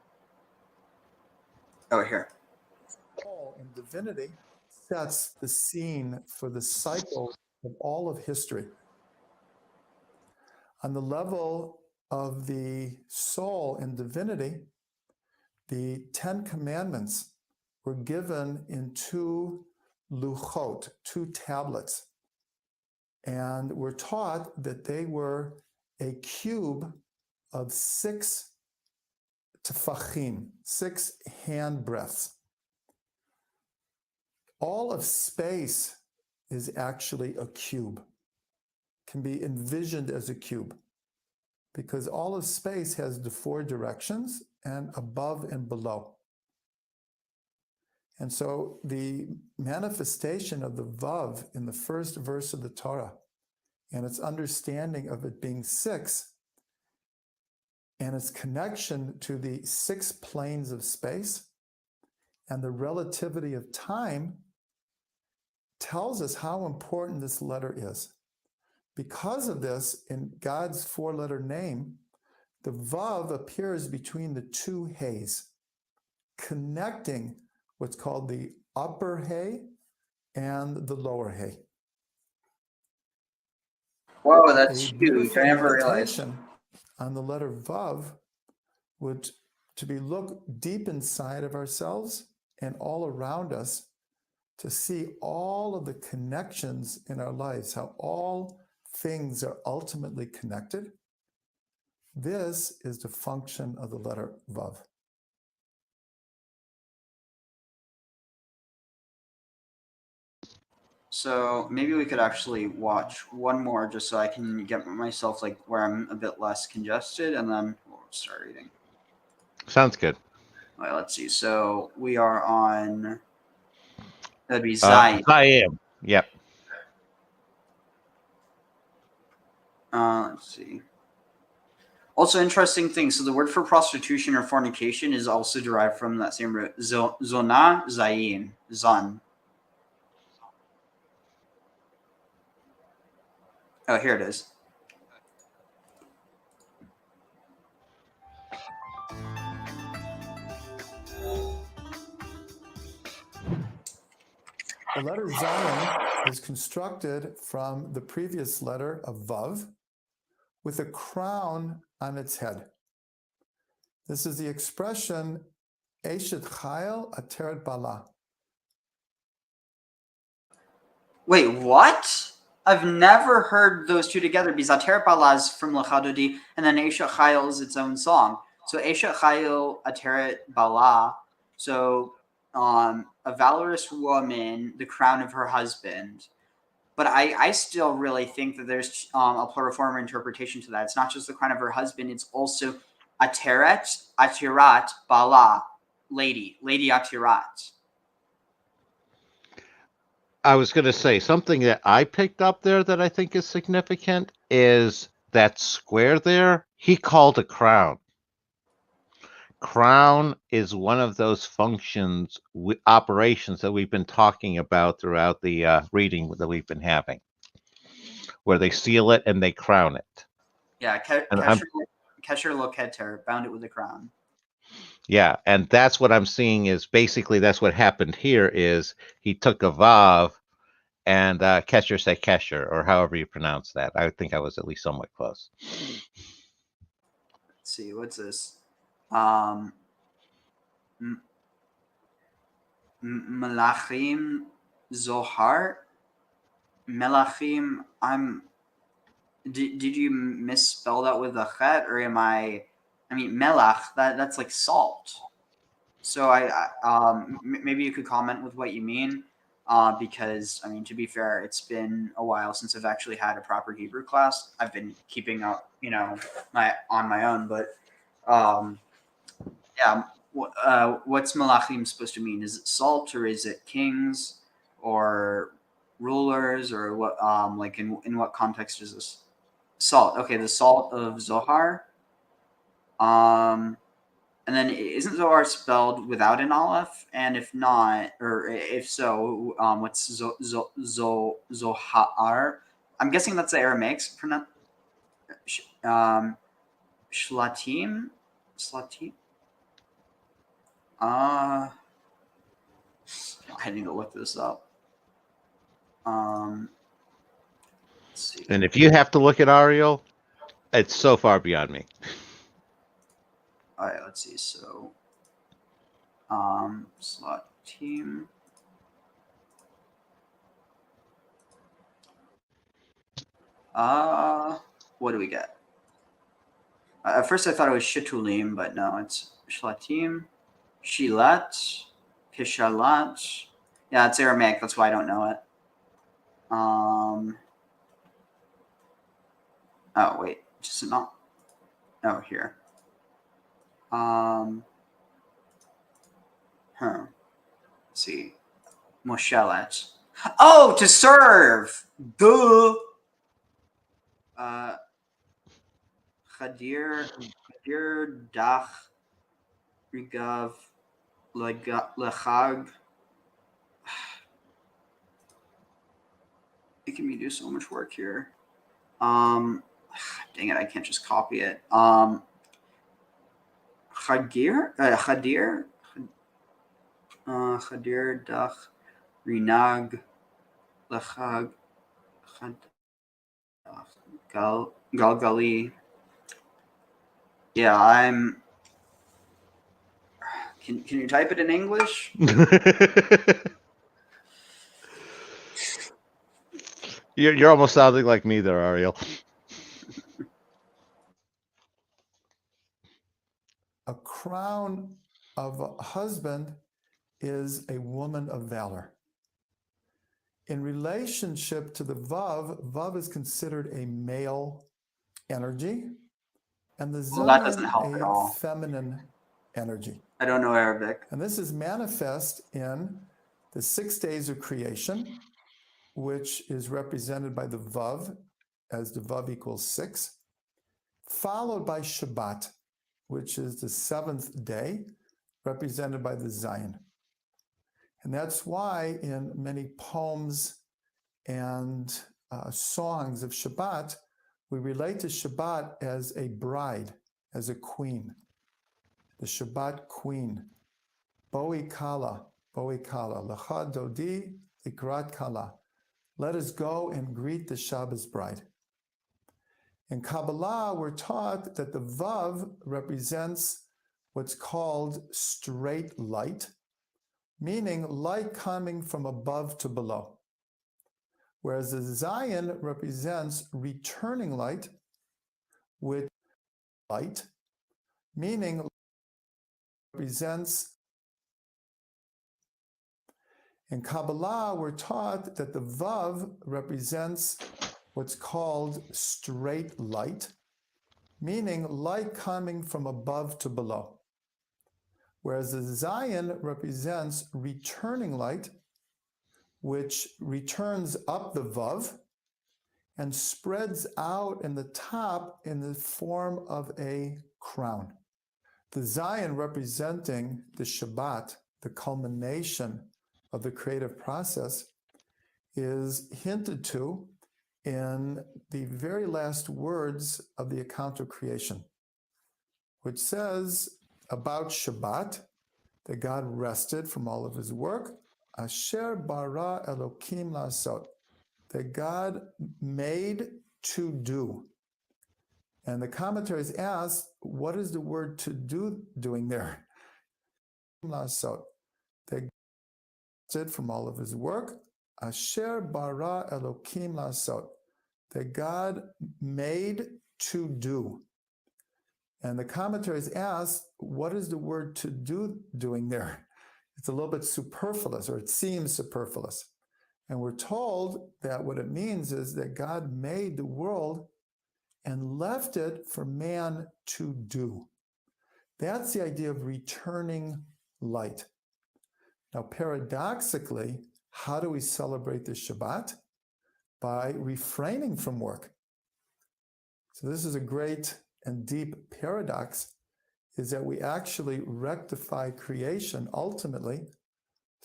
here. Paul in divinity sets the scene for the cycle of all of history. On the level of the soul in divinity, the 10 commandments were given in 2 luchot, 2 tablets. And we're taught that they were a cube of 6 tefachim, 6 hand breadths. All of space is actually a cube, can be envisioned as a cube, because all of space has the 4 directions and above and below. And so the manifestation of the Vav in the first verse of the Torah and its understanding of it being 6 and its connection to the 6 planes of space and the relativity of time tells us how important this letter is. Because of this, in God's 4-letter name, the Vav appears between the 2 Heys, connecting what's called the upper Hey and the lower Hey. Whoa, that's A huge. beautiful I never realized. meditation on the letter Vav would to be look deep inside of ourselves and all around us to see all of the connections in our lives, how all things are ultimately connected. This is the function of the letter Vav. So maybe we could actually watch one more just so I can get myself like where I'm a bit less congested, and then we'll start reading. Sounds good. All right, let's see. So we are on. That'd be Zion. Zion. Yep. Let's see. Also, interesting thing. So the word for prostitution or fornication is also derived from that same root. Zona, Zayin, Zon. Oh, here it is. The letter Zion is constructed from the previous letter of Vav with a crown on its head. This is the expression Eshet Chayil Ateret Bala. Wait, what? I've never heard those two together because Ateret Bala is from Lachadodi, and then Eshet Chayil is its own song. So Eshet Chayil Ateret Bala. So a valorous woman, the crown of her husband. But I still really think that there's a pluriform interpretation to that. It's not just the crown of her husband. It's also Atirat Bala, lady Atirat. I was going to say something that I picked up there that I think is significant is that square there, he called a crown. Crown is one of those functions, operations that we've been talking about throughout the reading that we've been having, where they seal it and they crown it. Yeah, Kesher Loketer, bound it with a crown. Yeah, and that's what I'm seeing is basically that's what happened here is he took a Vav and Kesher say Kesher, or however you pronounce that. I think I was at least somewhat close. Let's see, what's this? M- Melachim Zohar. Melachim. Did you misspell that with a chet, or am I? I mean, melach. That's like salt. So maybe you could comment with what you mean, because I mean, to be fair, it's been a while since I've actually had a proper Hebrew class. I've been keeping up, on my own, but yeah. What's Malachim supposed to mean? Is it salt, or is it kings, or rulers, or what? Like in what context is this? Salt. Okay, the salt of Zohar. And then isn't Zohar spelled without an aleph? And if not, or if so, what's Zohar? I'm guessing that's the Aramaic Shlatim. Slatim. I need to look this up. Let's see. And if you have to look at Ariel, it's so far beyond me. All right, let's see. So, slot team. What do we get? At first, I thought it was Shitulim, but no, it's Shlatim, Shilat, Kishalat. Yeah, it's Aramaic. That's why I don't know it. Oh wait, just not. Oh, here. Let's see. Moshelet. Oh, to serve. Duh. Chadir Dach Rigav Lechag. Making me do so much work here. Dang it, I can't just copy it. Chadir Dach Rinag Lechag Galgali. Yeah, I'm. Can you type it in English? You're almost sounding like me there, Ariel. A crown of a husband is a woman of valor. In relationship to the Vav is considered a male energy, and the Well, that Zayin doesn't help at all. feminine energy. I don't know Arabic. And this is manifest in the 6 days of creation, which is represented by the Vav, as the Vav equals 6, followed by Shabbat, which is the 7th day, represented by the Zayin. And that's why in many poems and songs of Shabbat, we relate to Shabbat as a bride, as a queen, the Shabbat queen. Boi kala, lecha dodi ikrat kala. Let us go and greet the Shabbos bride. In Kabbalah, we're taught that the Vav represents what's called straight light, meaning light coming from above to below. Whereas the Zayin represents returning light, with light, meaning represents. In Kabbalah, we're taught that the Vav represents what's called straight light, meaning light coming from above to below. Whereas the Zayin represents returning light, which returns up the Vav and spreads out in the top in the form of a crown. The Zayin representing the Shabbat, the culmination of the creative process, is hinted to in the very last words of the account of creation, which says about Shabbat that God rested from all of his work Asher bara Elokim lasot, that God made to do. And the commentaries ask, what is the word to do doing there? Lasot, that God did from all of his work. Asher bara Elokim lasot, that God made to do. And the commentaries ask, what is the word to do doing there? It's a little bit superfluous, or it seems superfluous. And we're told that what it means is that God made the world and left it for man to do. That's the idea of returning light. Now, paradoxically, how do we celebrate the Shabbat? By refraining from work. So this is a great and deep paradox, is that we actually rectify creation ultimately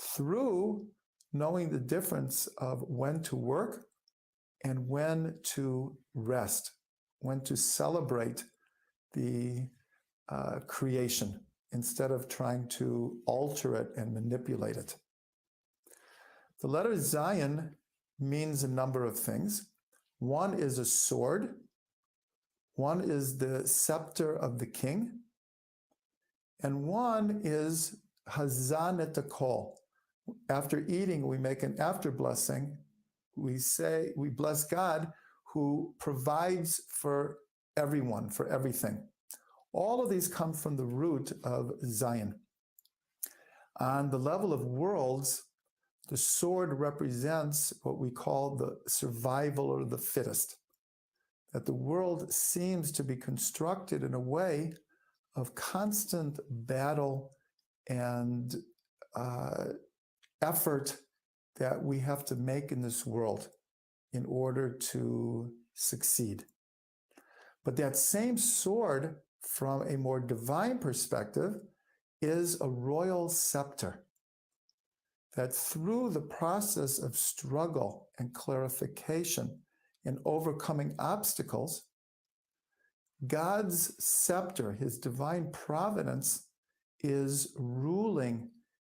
through knowing the difference of when to work and when to rest, when to celebrate the creation instead of trying to alter it and manipulate it. The letter Zion means a number of things. One is a sword. One is the scepter of the king. And one is Hazan et Kol. After eating, we make an after blessing. We say, we bless God who provides for everyone, for everything. All of these come from the root of Zion. On the level of worlds, the sword represents what we call the survival or the fittest. That the world seems to be constructed in a way of constant battle and effort that we have to make in this world in order to succeed. But that same sword, from a more divine perspective, is a royal scepter. That through the process of struggle and clarification and overcoming obstacles, God's scepter, his divine providence, is ruling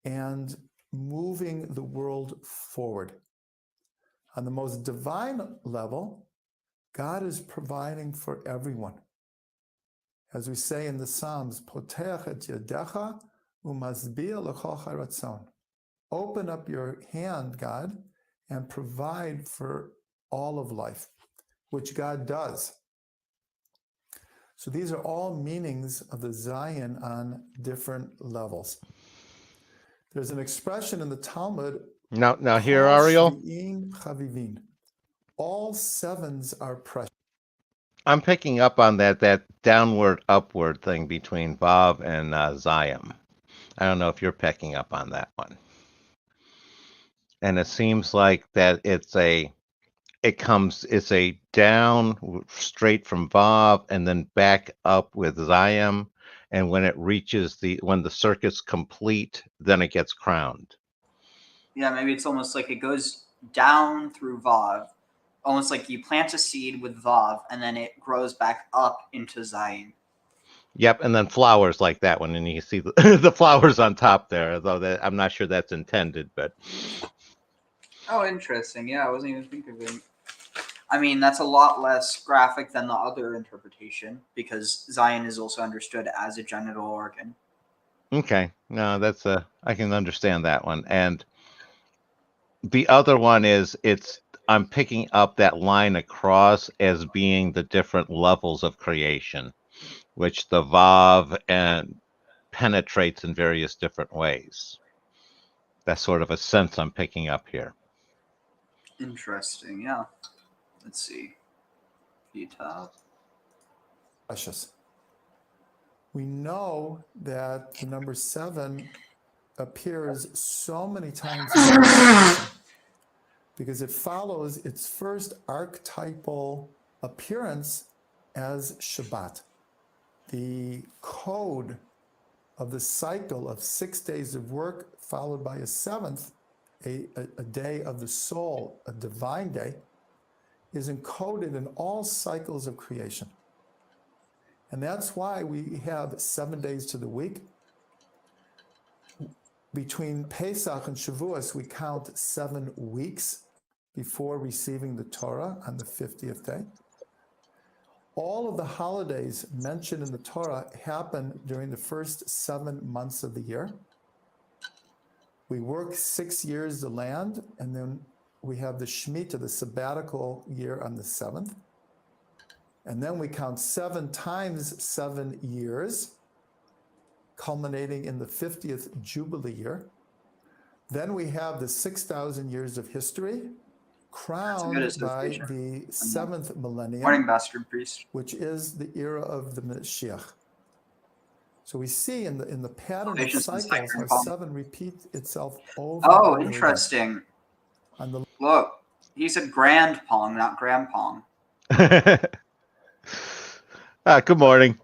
and moving the world forward. On the most divine level, God is providing for everyone. As we say in the Psalms, Potech et yadecha umasbia lecha charatzon. Open up your hand, God, and provide for all of life, which God does. So these are all meanings of the Zion on different levels. There's an expression in the Talmud. Now here, Ariel, Chavivin. All sevens are precious. I'm picking up on that downward upward thing between Vav and Zion. I don't know if you're picking up on that one. And it seems like that it's a down straight from Vav and then back up with Zion. And when it reaches when the circuit's complete, then it gets crowned. Yeah, maybe it's almost like it goes down through Vav, almost like you plant a seed with Vav and then it grows back up into Zion. Yep, and then flowers like that one, and you can see the flowers on top there, though I'm not sure that's intended, but... Oh, interesting. Yeah, I wasn't even thinking of it. I mean, that's a lot less graphic than the other interpretation, because Zion is also understood as a genital organ. Okay, no, I can understand that one. And the other one is, I'm picking up that line across as being the different levels of creation, which the Vav and penetrates in various different ways. That's sort of a sense I'm picking up here. Interesting, yeah. Let's see. Precious. We know that the number 7 appears so many times in the creation because it follows its first archetypal appearance as Shabbat. The code of the cycle of 6 days of work followed by a 7th, a day of the soul, a divine day, is encoded in all cycles of creation. And that's why we have 7 days to the week. Between Pesach and Shavuos, we count 7 weeks before receiving the Torah on the 50th day. All of the holidays mentioned in the Torah happen during the first 7 months of the year. We work 6 years the land, and then we have the Shemitah, the sabbatical year, on the 7th. And then we count 7 times 7 years, culminating in the 50th Jubilee year. Then we have the 6,000 years of history, crowned by the 7th millennium, Morning, Bastard Priest. which is the era of the Mashiach. So we see in the pattern of Salvation's been cycles how cycling. 7 repeats itself over Oh, and over. interesting. On the Look, he said grand pong, not gram pong. Good morning.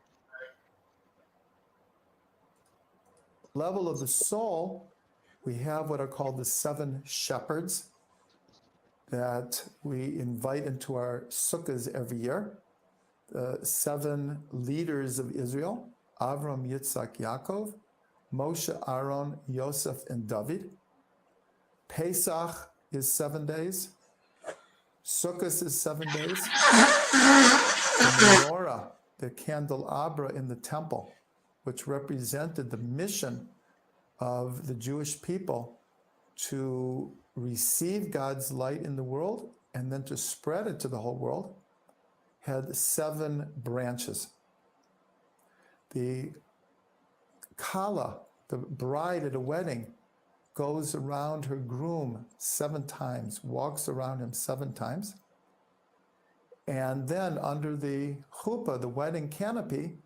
level of the soul, we have what are called the 7 shepherds that we invite into our sukkahs every year. The 7 leaders of Israel, Avram, Yitzhak, Yaakov, Moshe, Aaron, Yosef, and David. Pesach is 7 days. Sukkot is 7 days. The menorah, the candelabra in the temple, which represented the mission of the Jewish people to receive God's light in the world and then to spread it to the whole world, had 7 branches. The Kala, the bride at a wedding, goes around her groom 7 times, walks around him 7 times. And then under the chuppah, the wedding canopy,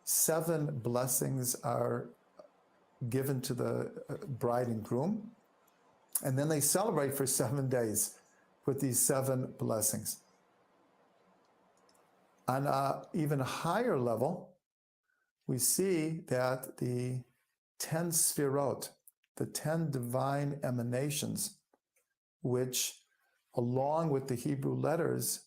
7 blessings are given to the bride and groom. And then they celebrate for 7 days with these 7 blessings. On an even higher level, we see that the 10 sfirot, the 10 divine emanations, which, along with the Hebrew letters,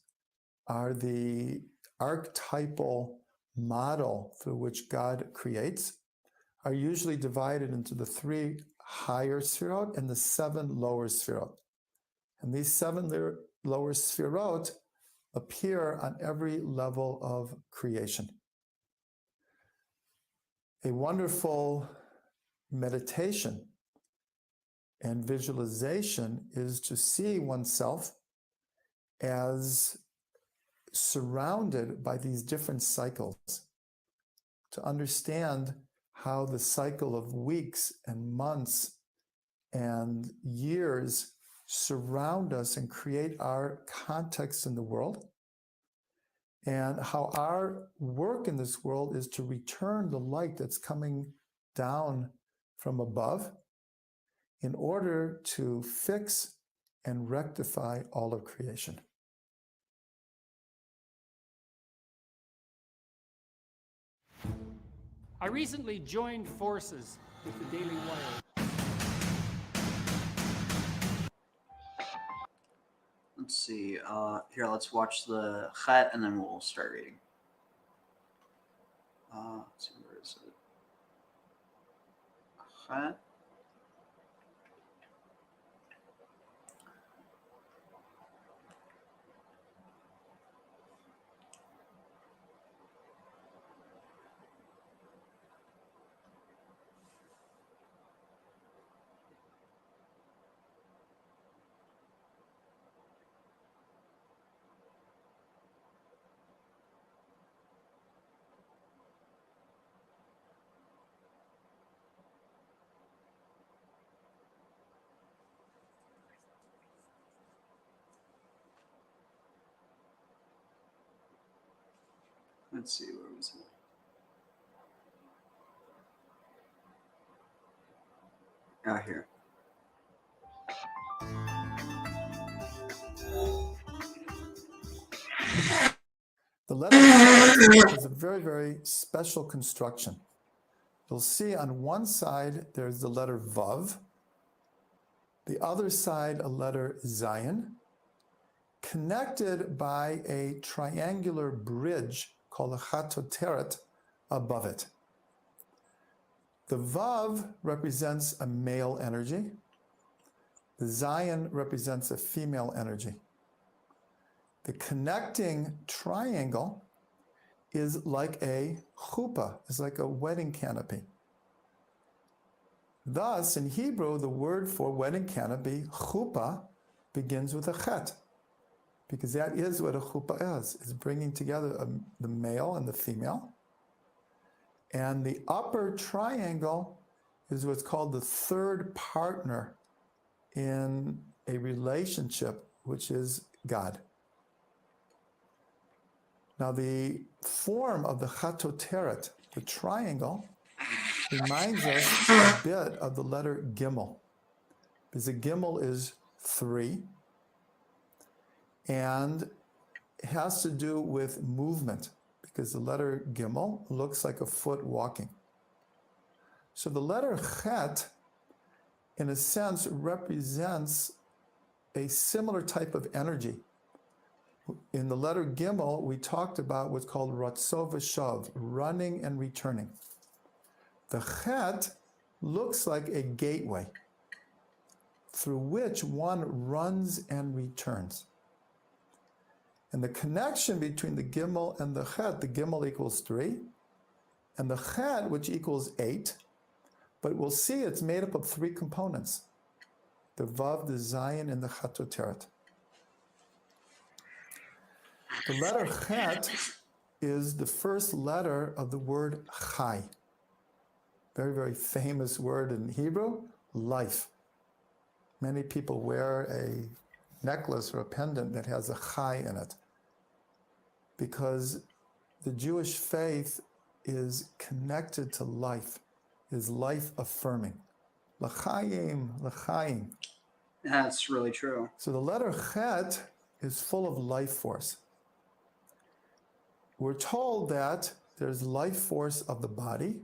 are the archetypal model through which God creates, are usually divided into the 3 higher sfirot and the 7 lower sfirot. And these 7 lower sfirot appear on every level of creation. A wonderful meditation and visualization is to see oneself as surrounded by these different cycles, to understand how the cycle of weeks and months and years surround us and create our context in the world, and how our work in this world is to return the light that's coming down from above in order to fix and rectify all of creation. I recently joined forces with the Daily Wire. Let's see. Here, let's watch the chet and then we'll start reading. Let's see, where is it? Chet. Let's see, where was it? Here. The letter is a very, very special construction. You'll see on one side there's the letter Vav, the other side a letter Zayin, connected by a triangular bridge called a Chatoteret above it. The Vav represents a male energy. The Zayin represents a female energy. The connecting triangle is like a chuppah, is like a wedding canopy. Thus, in Hebrew, the word for wedding canopy, chuppah, begins with a chet, because that is what a chuppah is bringing together the male and the female. And the upper triangle is what's called the third partner in a relationship, which is God. Now, the form of the chatoteret, the triangle, reminds us a bit of the letter Gimel, because the Gimel is 3, and it has to do with movement, because the letter Gimel looks like a foot walking. So the letter Chet, in a sense, represents a similar type of energy. In the letter Gimel, we talked about what's called Ratzov v'Shav, running and returning. The Chet looks like a gateway through which one runs and returns. And the connection between the Gimel and the Chet, the Gimel equals 3, and the Chet, which equals 8, but we'll see it's made up of 3 components: the Vav, the Zayin, and the Chatoteret. The letter Chet is the first letter of the word Chai. Very, very famous word in Hebrew, life. Many people wear a necklace or a pendant that has a Chai in it, because the Jewish faith is connected to life, is life affirming. L'chaim, l'chaim. That's really true. So the letter Chet is full of life force. We're told that there's life force of the body,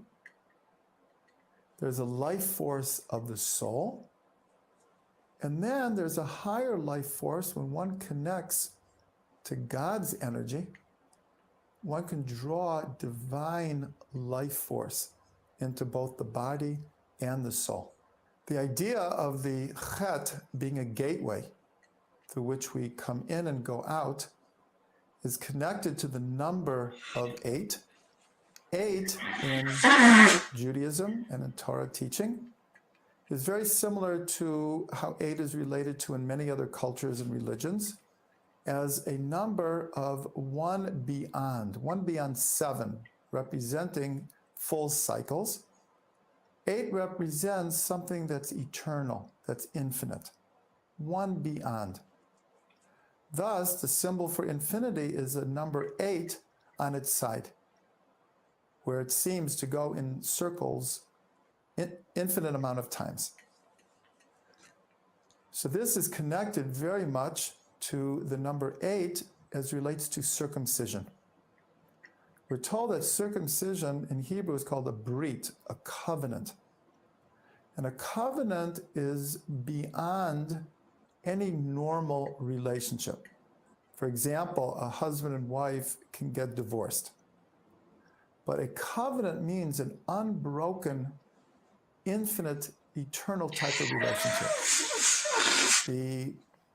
there's a life force of the soul, and then there's a higher life force. When one connects to God's energy, one can draw divine life force into both the body and the soul. The idea of the Chet being a gateway through which we come in and go out is connected to the number of 8. 8 in Judaism and in Torah teaching is very similar to how 8 is related to in many other cultures and religions, as a number of one beyond 7, representing full cycles. 8 represents something that's eternal, that's infinite, one beyond. Thus, the symbol for infinity is a number 8 on its side, where it seems to go in circles infinite amount of times. So this is connected very much to the number 8 as relates to circumcision. We're told that circumcision in Hebrew is called a brit, a covenant. And a covenant is beyond any normal relationship. For example, a husband and wife can get divorced. But a covenant means an unbroken, infinite, eternal type of relationship. The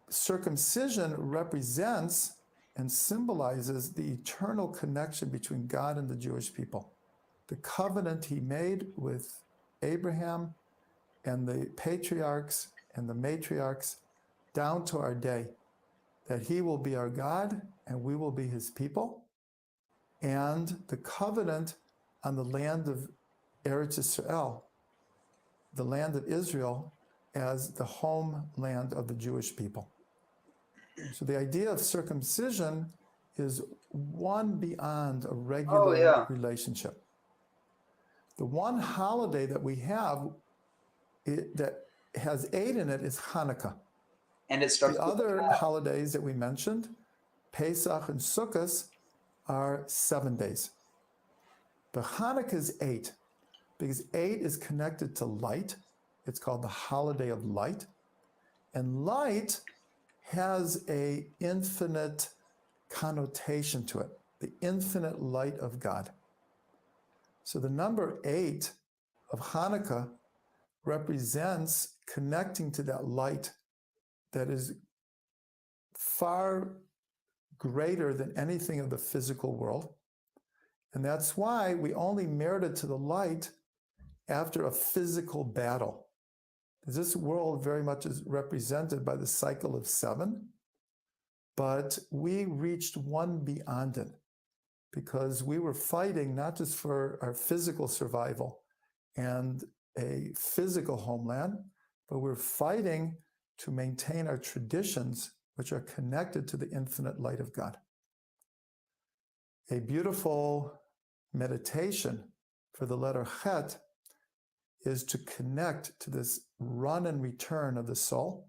circumcision represents and symbolizes the eternal connection between God and the Jewish people. The covenant he made with Abraham and the patriarchs and the matriarchs down to our day, that he will be our God and we will be his people, and the covenant on the land of Eretz Israel, the land of Israel, as the homeland of the Jewish people. So the idea of circumcision is one beyond a regular relationship. The one holiday that we have that has 8 in it is Hanukkah. And it starts the other holidays that we mentioned, Pesach and Sukkot, are 7 days. But Hanukkah is 8, because 8 is connected to light. It's called the holiday of light. And light has an infinite connotation to it, the infinite light of God. So the number 8 of Hanukkah represents connecting to that light that is far greater than anything of the physical world. And that's why we only merited to the light after a physical battle. This world very much is represented by the cycle of 7, but we reached one beyond it because we were fighting not just for our physical survival and a physical homeland, but we're fighting to maintain our traditions, which are connected to the infinite light of God. A beautiful meditation for the letter Chet is to connect to this run and return of the soul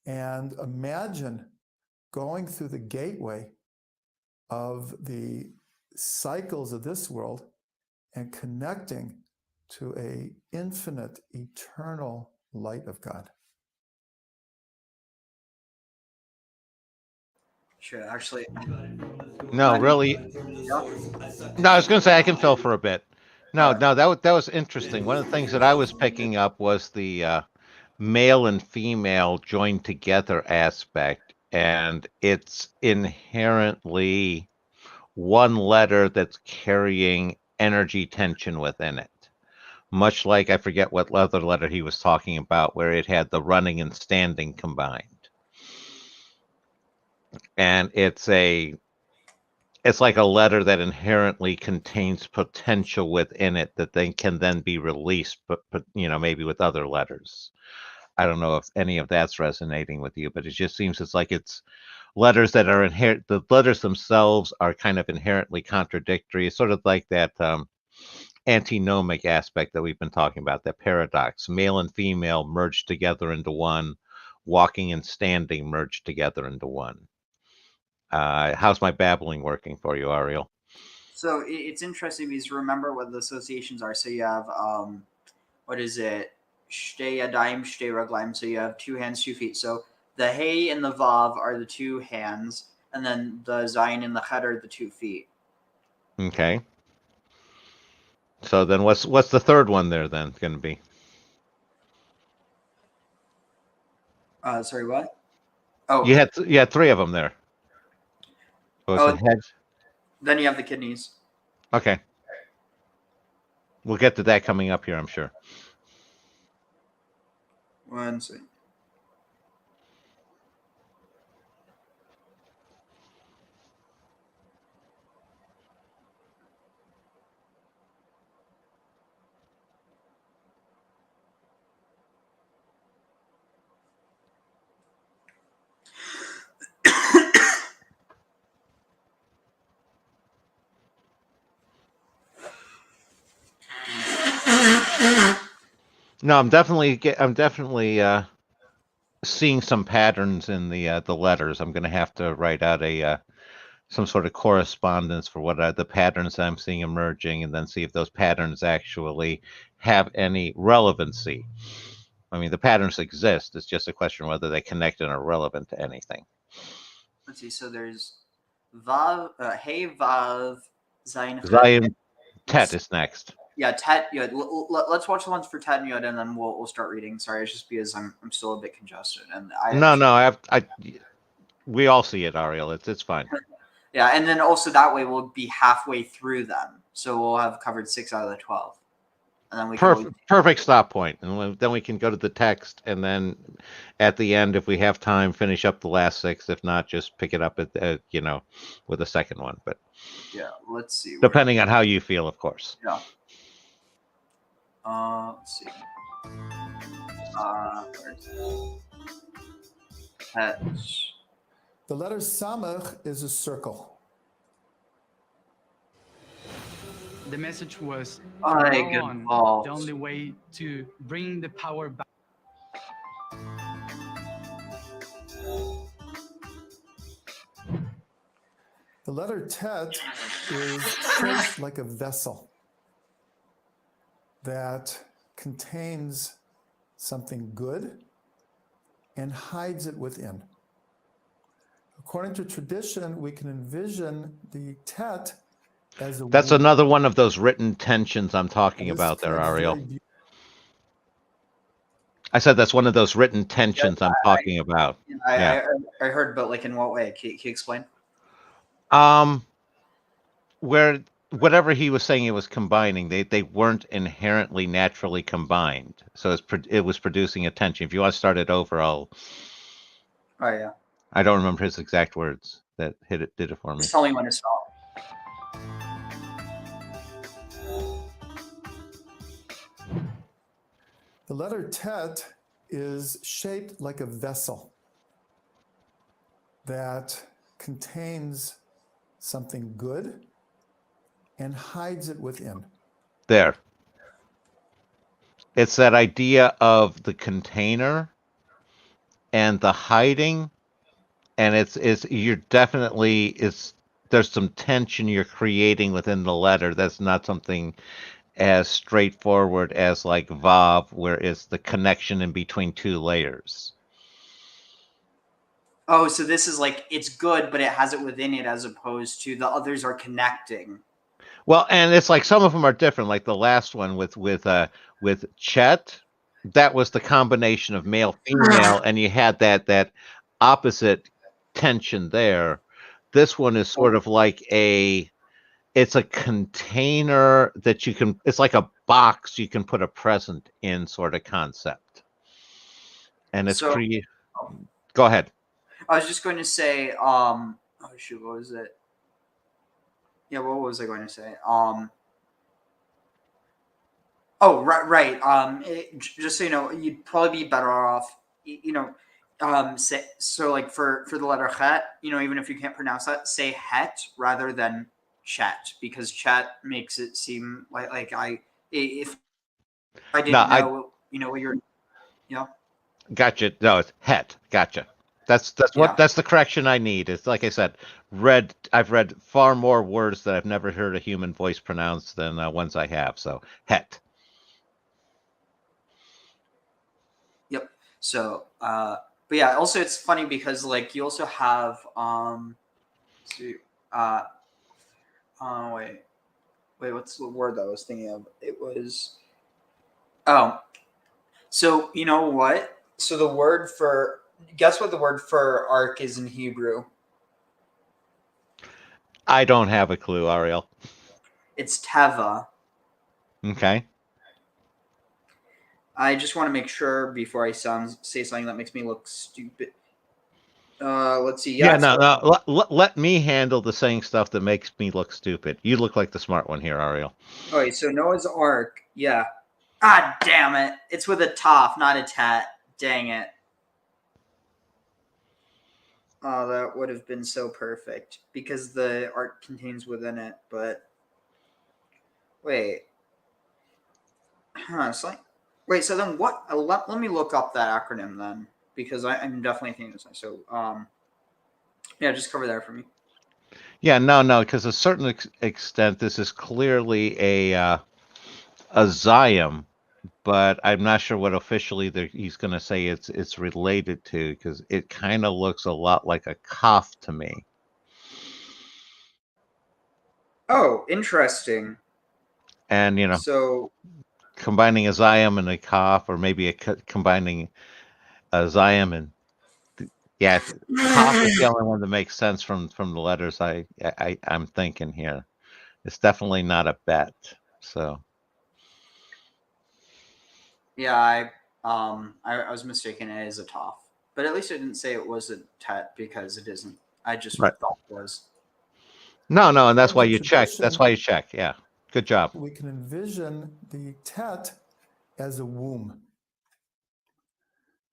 and imagine going through the gateway of the cycles of this world and connecting to a infinite, eternal light of God. Sure, actually. No, really. Yeah. No, I was going to say I can fill for a bit. No, that was interesting. One of the things that I was picking up was the male and female joined together aspect, and it's inherently one letter that's carrying energy tension within it. Much like I forget what other letter he was talking about, where it had the running and standing combined. And it's like a letter that inherently contains potential within it that then can then be released, but maybe with other letters. I don't know if any of that's resonating with you, but it just seems it's like it's letters that are inherent. The letters themselves are kind of inherently contradictory. It's sort of like that antinomic aspect that we've been talking about, that paradox. Male and female merged together into one, walking and standing merged together into one. How's my babbling working for you, Ariel? So it's interesting because remember what the associations are. So you have, what is it? Shtei yadayim, shtei raglaim. So you have 2 hands, 2 feet. So the hey and the vav are the 2 hands, and then the zayin and the chet are the 2 feet. Okay. So then what's the third one there then going to be? Sorry, what? Oh, You had 3 of them there. Was it head? Then you have the kidneys. Okay. We'll get to that coming up here, I'm sure. One second. No, I'm definitely seeing some patterns in the letters. I'm going to have to write out some sort of correspondence for what are the patterns I'm seeing emerging, and then see if those patterns actually have any relevancy. I mean, the patterns exist. It's just a question whether they connect and are relevant to anything. Let's see. So there's vav, hey, vav, zayin, chet. Zion Tet is next. Yeah, Tet Yod. Let's watch the ones for Tet and Yod, and then we'll start reading. Sorry, it's just because I'm still a bit congested, and we all see it, Ariel. It's fine. Yeah, and then also that way we'll be halfway through them, so we'll have covered 6 out of the 12, and then we perfect stop point, and then we can go to the text, and then at the end, if we have time, finish up the last 6. If not, just pick it up at with the second one. But yeah, let's see. Depending on how you feel, of course. Yeah. Let's see. The letter Samach is a circle. The message was good on, balls. the only way to bring the power back. The letter Tet is shaped like a vessel that contains something good and hides it within. According to tradition, we can envision the Tet as a That's womb. another one of those written tensions I'm talking Now, this about there, connects Ariel. very beautifully. I said that's one of those written tensions I'm talking about. Yeah. I heard, but like in what way? Can you explain? Where whatever he was saying it was combining, they weren't inherently naturally combined. So it was producing a tension. If you want to start it over, Oh yeah. I don't remember his exact words that did it for me. Just tell me when to stop. The letter tet is shaped like a vessel that contains something good and hides it within. There. It's that idea of the container and the hiding, and there's some tension you're creating within the letter. That's not something as straightforward as like Vav, where it's the connection in between two layers. Oh, so this is like it's good, but it has it within it, as opposed to the others are connecting. Well, and it's like some of them are different. Like the last one with Chet, that was the combination of male female, and you had that opposite tension there. This one is sort of like it's a container that it's like a box you can put a present in, sort of concept. And it's So- Go ahead. I was just going to say, oh shoot, what was it? Yeah, what was I going to say? Oh, right. Just so you know, you'd probably be better off, so like for the letter chet, even if you can't pronounce that, say het rather than chet, because chet makes it seem like if I didn't know what you're, Gotcha. No, it's het. Gotcha. That's the correction I need. It's like I said, I've read far more words that I've never heard a human voice pronounce than ones I have. So het. Yep. So, but yeah, also it's funny because like you also have wait, what's the word that I was thinking of? It was so you know what? So guess what the word for ark is in Hebrew? I don't have a clue, Ariel. It's teva. Okay. I just want to make sure before I say something that makes me look stupid. Let's see. Yeah, no. Let me handle the saying stuff that makes me look stupid. You look like the smart one here, Ariel. Okay, so Noah's Ark. Yeah. Ah, damn it! It's with a toph, not a tat. Dang it. Oh, that would have been so perfect because the art contains within it. But wait, wait. So then what? Let me look up that acronym then, because I'm definitely thinking this. So yeah, just cover that for me. Yeah, no, because to a certain extent, this is clearly a Zayim, but I'm not sure what officially he's going to say it's related to, because it kind of looks a lot like a Kaf to me. Oh, interesting. And so combining a Zayim and a Kaf, or maybe combining a Zayim and Kaf is the only one that makes sense from the letters I'm thinking here. It's definitely not a bet. So yeah, I was mistaken. It is a toph, but at least I didn't say it was a tet because it isn't. I just thought it was. No, and that's why you check. That's why you check. Yeah, good job. We can envision the tet as a womb.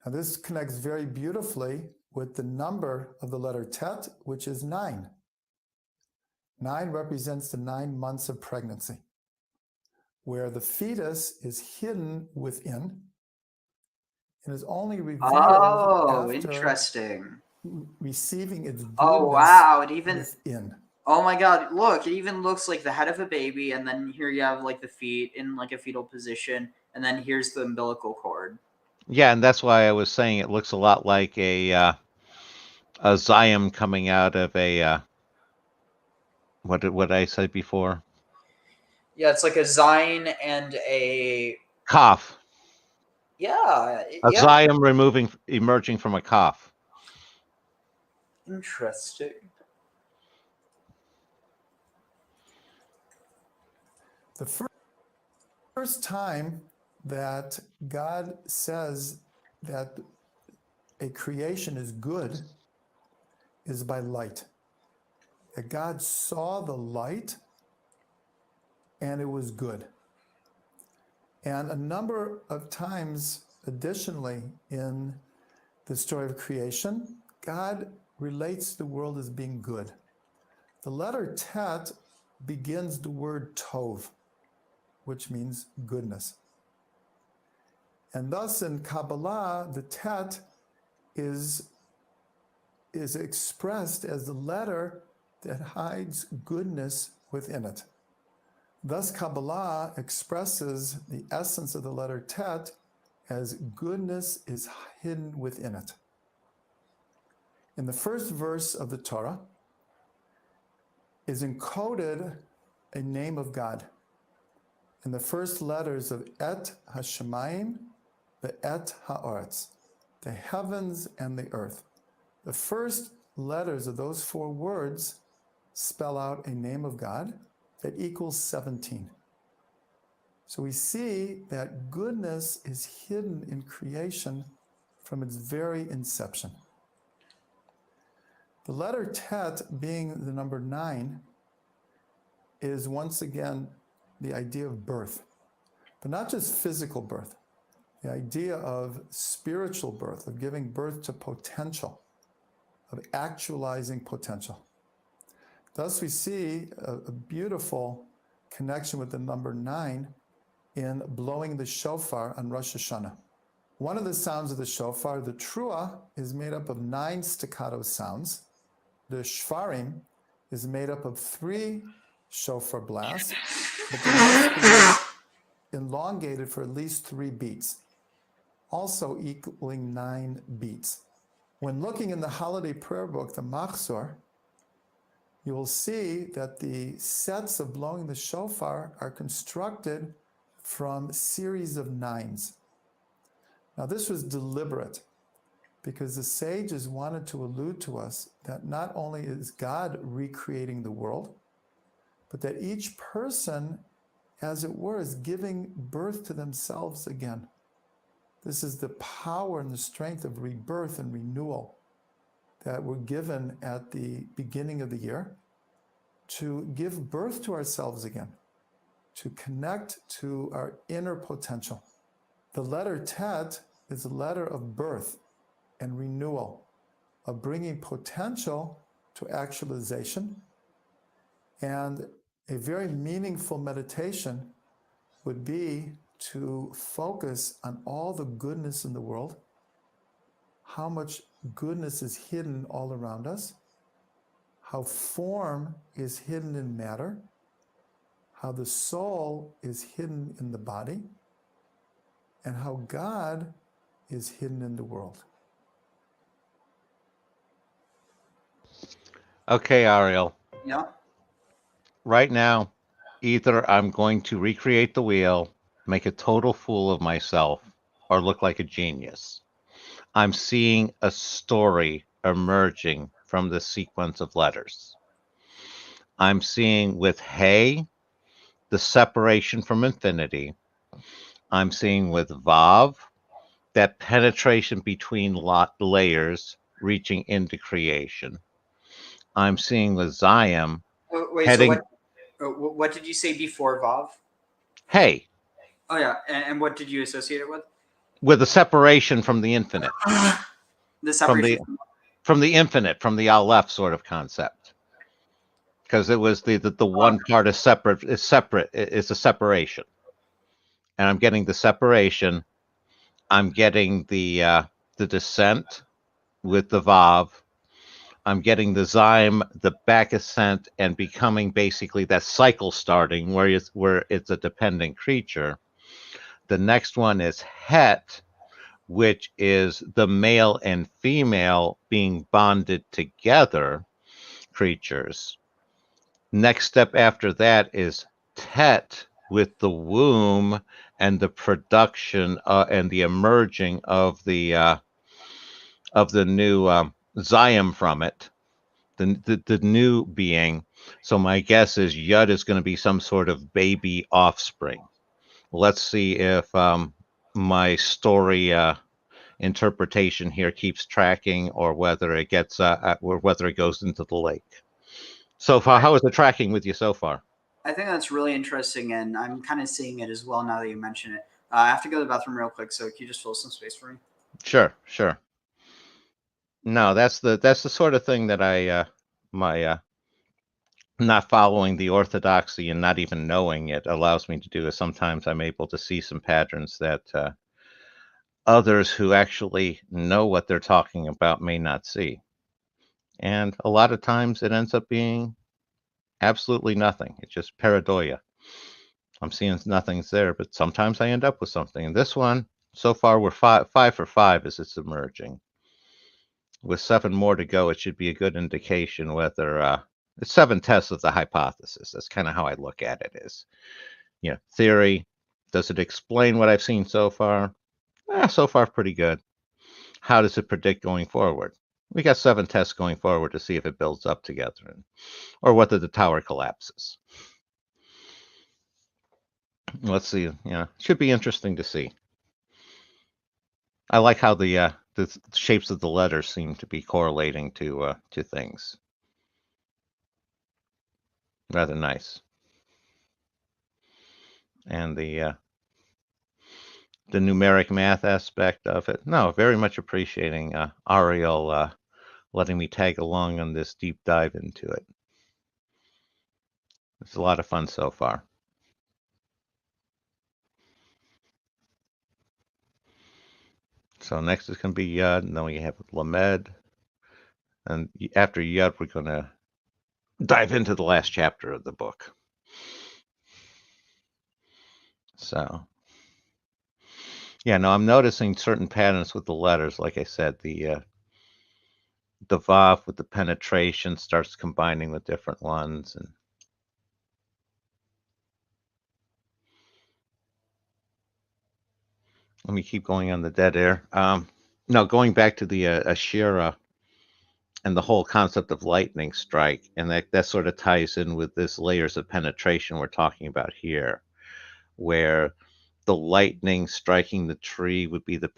Now this connects very beautifully with the number of the letter tet, which is 9. 9 represents the 9 months of pregnancy, where the fetus is hidden within and is only revealed after interesting. receiving its goodness. Oh wow! It even within. Oh my god! Look, it even looks like the head of a baby, and then here you have like the feet in like a fetal position, and then here's the umbilical cord. Yeah, and that's why I was saying it looks a lot like a Zayim coming out of a What did I say before? Yeah, it's like a Zion and a Cough. yeah. A Yeah. Zion emerging from a cough. Interesting. The first time that God says that a creation is good is by light. That God saw the light and it was good. And a number of times, additionally, in the story of creation, God relates the world as being good. The letter Tet begins the word Tov, which means goodness. And thus in Kabbalah, the Tet is expressed as the letter that hides goodness within it. Thus, Kabbalah expresses the essence of the letter Tet as goodness is hidden within it. In the first verse of the Torah is encoded a name of God. In the first letters of Et HaShemayim, the Et HaOretz, the heavens and the earth. The first letters of those four words spell out a name of God that equals 17. So we see that goodness is hidden in creation from its very inception. The letter Tet, being the number 9, is once again the idea of birth, but not just physical birth, the idea of spiritual birth, of giving birth to potential, of actualizing potential. Thus we see a beautiful connection with the number 9 in blowing the shofar on Rosh Hashanah. One of the sounds of the shofar, the trua, is made up of 9 staccato sounds. The shvarim is made up of 3 shofar blasts, but they must be elongated for at least 3 beats, also equaling 9 beats. When looking in the holiday prayer book, the Machzor, you will see that the sets of blowing the shofar are constructed from series of 9s. Now this was deliberate because the sages wanted to allude to us that not only is God recreating the world, but that each person, as it were, is giving birth to themselves again. This is the power and the strength of rebirth and renewal that we're given at the beginning of the year to give birth to ourselves again, to connect to our inner potential. The letter Tet is a letter of birth and renewal, of bringing potential to actualization. And a very meaningful meditation would be to focus on all the goodness in the world, how much goodness is hidden all around us, how form is hidden in matter, how the soul is hidden in the body, and how God is hidden in the world. Okay, Ariel. Yeah. Right now, either I'm going to recreate the wheel, make a total fool of myself, or look like a genius. I'm seeing a story emerging from the sequence of letters. I'm seeing with Hey, the separation from infinity. I'm seeing with Vav, that penetration between layers reaching into creation. I'm seeing with Zion Wait, so heading. what did you say before Vav? Hey, Oh yeah, and what did you associate it with? with the separation from the infinite, The from separation. from the infinite, from the Aleph sort of concept, because it was the one part is separate. It's a separation, and I'm getting the separation. I'm getting the descent with the Vav. I'm getting the Zyme, the back ascent, and becoming basically that cycle starting where it's a dependent creature. The next one is Het, which is the male and female being bonded together creatures. next step after that is tet, with the womb and the production and the emerging of the new Zion from it, the new being. So my guess is Yud is going to be some sort of baby offspring. Let's see if my story interpretation here keeps tracking, or whether it gets or whether it goes into the lake. So far, how is it tracking with you so far? I think that's really interesting, and I'm kind of seeing it as well now that you mention it. I have to go to the bathroom real quick, so can you just fill some space for me? Sure. No, that's the sort of thing that I my not following the orthodoxy and not even knowing it allows me to do, is sometimes I'm able to see some patterns that others who actually know what they're talking about may not see. And a lot of times it ends up being absolutely nothing. It's just pareidoia. I'm seeing nothing's there, but sometimes I end up with something. And this one, so far, we're five for five as it's emerging. With 7 more to go, it should be a good indication whether it's 7 tests of the hypothesis. That's kind of how I look at it. Is, theory, does it explain what I've seen so far? So far, pretty good. How does it predict going forward? We got 7 tests going forward to see if it builds up together, or whether the tower collapses. Let's see. Should be interesting to see. I like how the shapes of the letters seem to be correlating to things. Rather nice. And the numeric math aspect of it. No, very much appreciating Ariel letting me tag along on this deep dive into it. It's a lot of fun so far. So next is going to be Yud, and then we have Lamed. And after Yud, we're going to dive into the last chapter of the book. So, yeah, no, I'm noticing certain patterns with the letters. Like I said, the Vav with the penetration starts combining with different ones. And let me keep going on the dead air. No, going back to the Ashira and the whole concept of lightning strike, and that sort of ties in with this layers of penetration we're talking about here, where the lightning striking the tree would be that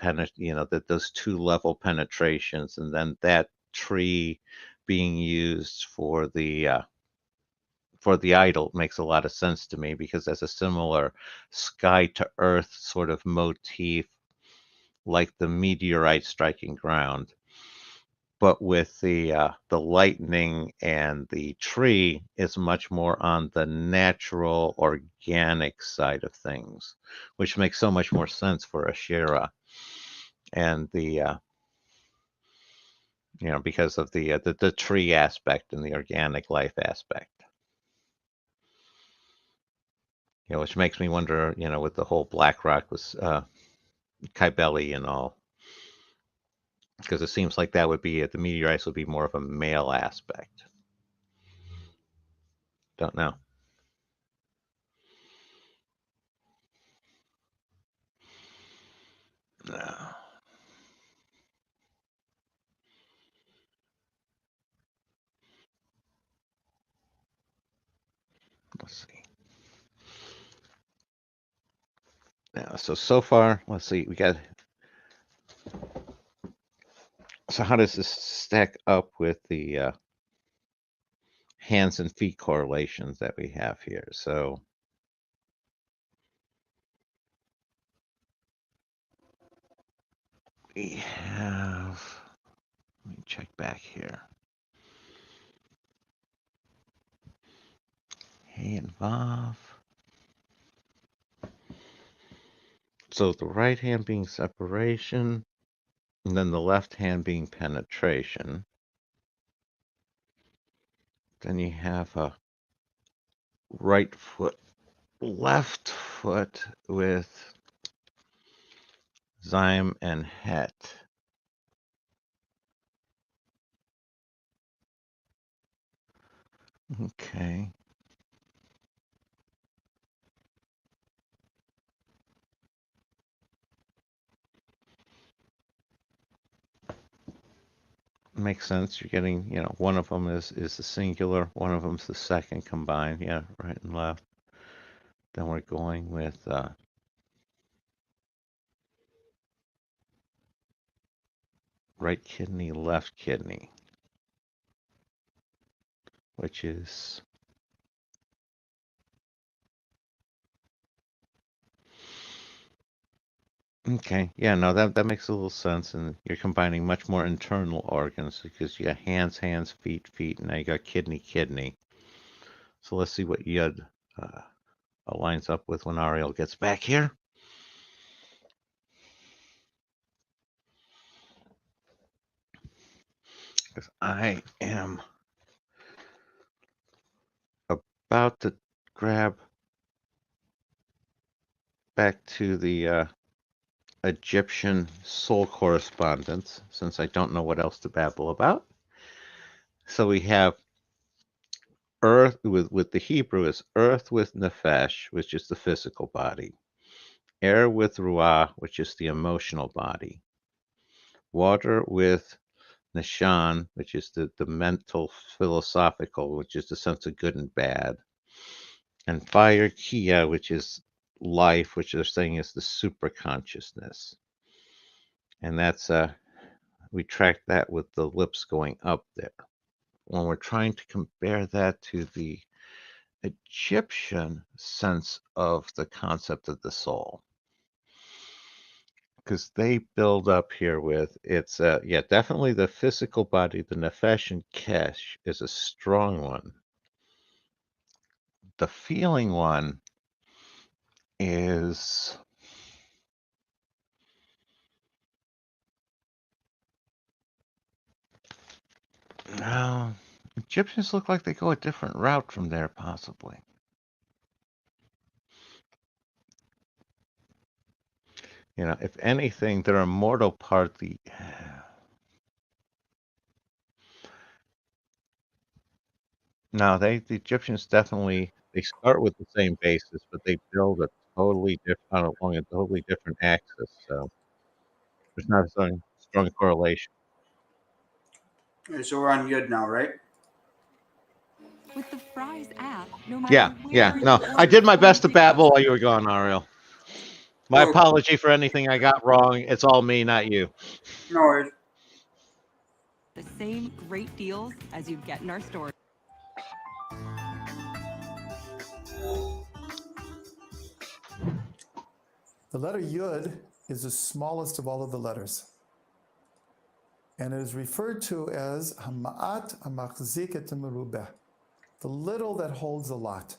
those 2-level penetrations, and then that tree being used for the idol makes a lot of sense to me, because there's a similar sky to earth sort of motif, like the meteorite striking ground. But with the lightning and the tree is much more on the natural, organic side of things, which makes so much more sense for Ashira, and the because of the tree aspect and the organic life aspect. Which makes me wonder, with the whole BlackRock with Kybele and all, because it seems like that would be the meteorites would be more of a male aspect. Don't know. No. Let's see. Now, so far, let's see. We got. So how does this stack up with the hands and feet correlations that we have here? So we have. Let me check back here. Hey and Vav. So the right hand being separation, and then the left hand being penetration. Then you have a right foot, left foot with Zyme and Het. Okay. Makes sense. You're getting, one of them is the singular, one of them's the second combined. Yeah, right and left. Then we're going with right kidney, left kidney, which is okay. Yeah, no, that makes a little sense. And you're combining much more internal organs because you got hands, feet, and now you got kidney. So let's see what Yud lines up with when Ariel gets back here. Because I am about to grab back to the Egyptian soul correspondence, since I don't know what else to babble about. So we have earth with the Hebrew is earth with nefesh, which is the physical body, air with ruah, which is the emotional body, water with nishan, which is the mental philosophical, which is the sense of good and bad, and fire kia, which is life, which they're saying is the super consciousness. And that's we track that with the lips going up there. When we're trying to compare that to the Egyptian sense of the concept of the soul, because they build up here with it's definitely the physical body, the nefesh and kesh is a strong one. The feeling one is no. Egyptians look like they go a different route from there, possibly. If anything, their immortal part, the Egyptians definitely they start with the same basis, but they build a totally different along a totally different axis. So there's not a strong correlation. Okay, so we're on Yud now, right? With the Fry's app, no matter Yeah. No, I did my best to babble while you were gone, Ariel. My apology for anything I got wrong. It's all me, not you. No worries. The same great deals as you get in our store. The letter Yud is the smallest of all of the letters. And it is referred to as Hama'at Hamachzik et Merubeh, the little that holds a lot.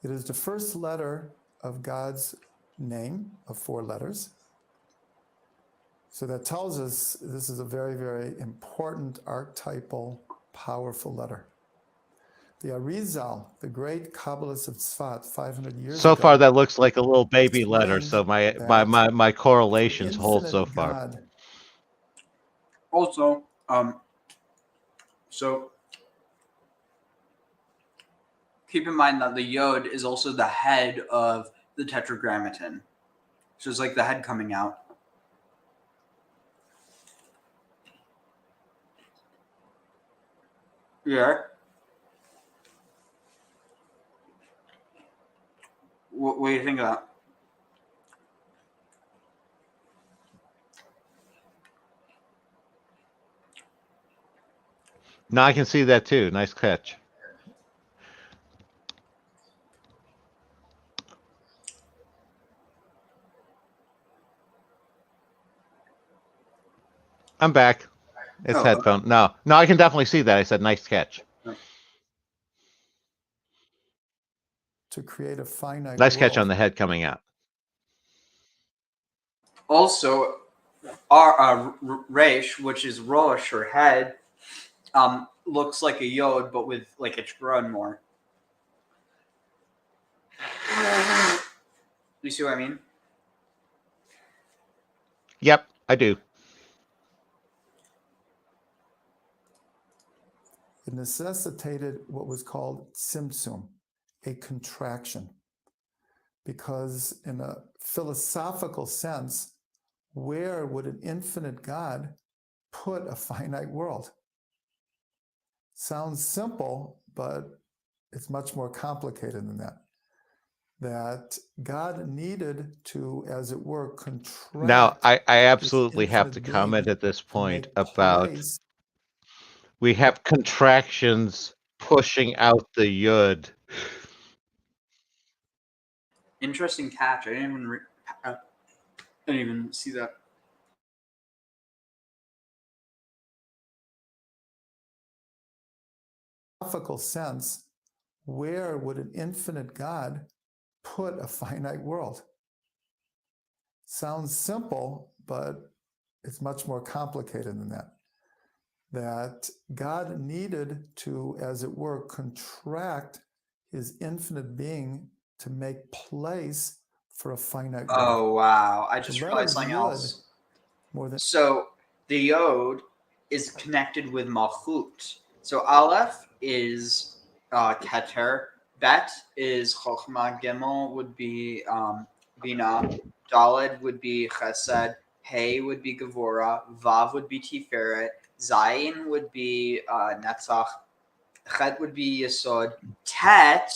It is the first letter of God's name of 4 letters. So that tells us this is a very, very important archetypal, powerful letter. The Arizal, the great Kabbalist of Tzfat 500 years ago. So far, that looks like a little baby letter. So my correlations hold so far. God. Also, so keep in mind that the Yod is also the head of the Tetragrammaton. So it's like the head coming out. Yeah. What do you think of that? No, I can see that too. Nice catch. I'm back. It's headphone. No, I can definitely see that. I said nice catch. To create a finite nice world. Catch on the head coming out. Also, our Resh, which is Rosh or head, looks like a Yod, but with like it's grown more. You see what I mean? Yep, I do. It necessitated what was called tzimtzum, a contraction. Because in a philosophical sense, where would an infinite God put a finite world. Sounds simple, but it's much more complicated than that. That God needed to, as it were, contract. Now, I absolutely have to infinite comment being at this to point make about place. we have contractions pushing out the yud. Interesting catch. I didn't even see that. Philosophical sense, where would an infinite God put a finite world? Sounds simple, but it's much more complicated than that. That God needed to, as it were, contract his infinite being to make place for a finite world. Oh, wow. I just The realized letter something Yud, else. more than So the Yod is connected with Malchut. So Aleph is Keter. Bet is Chochmah. Gimel would be Bina. Daled would be Chesed. Hey would be Gevora. Vav would be Tiferet. Zayin would be Netzach. Chet would be Yesod. Tet,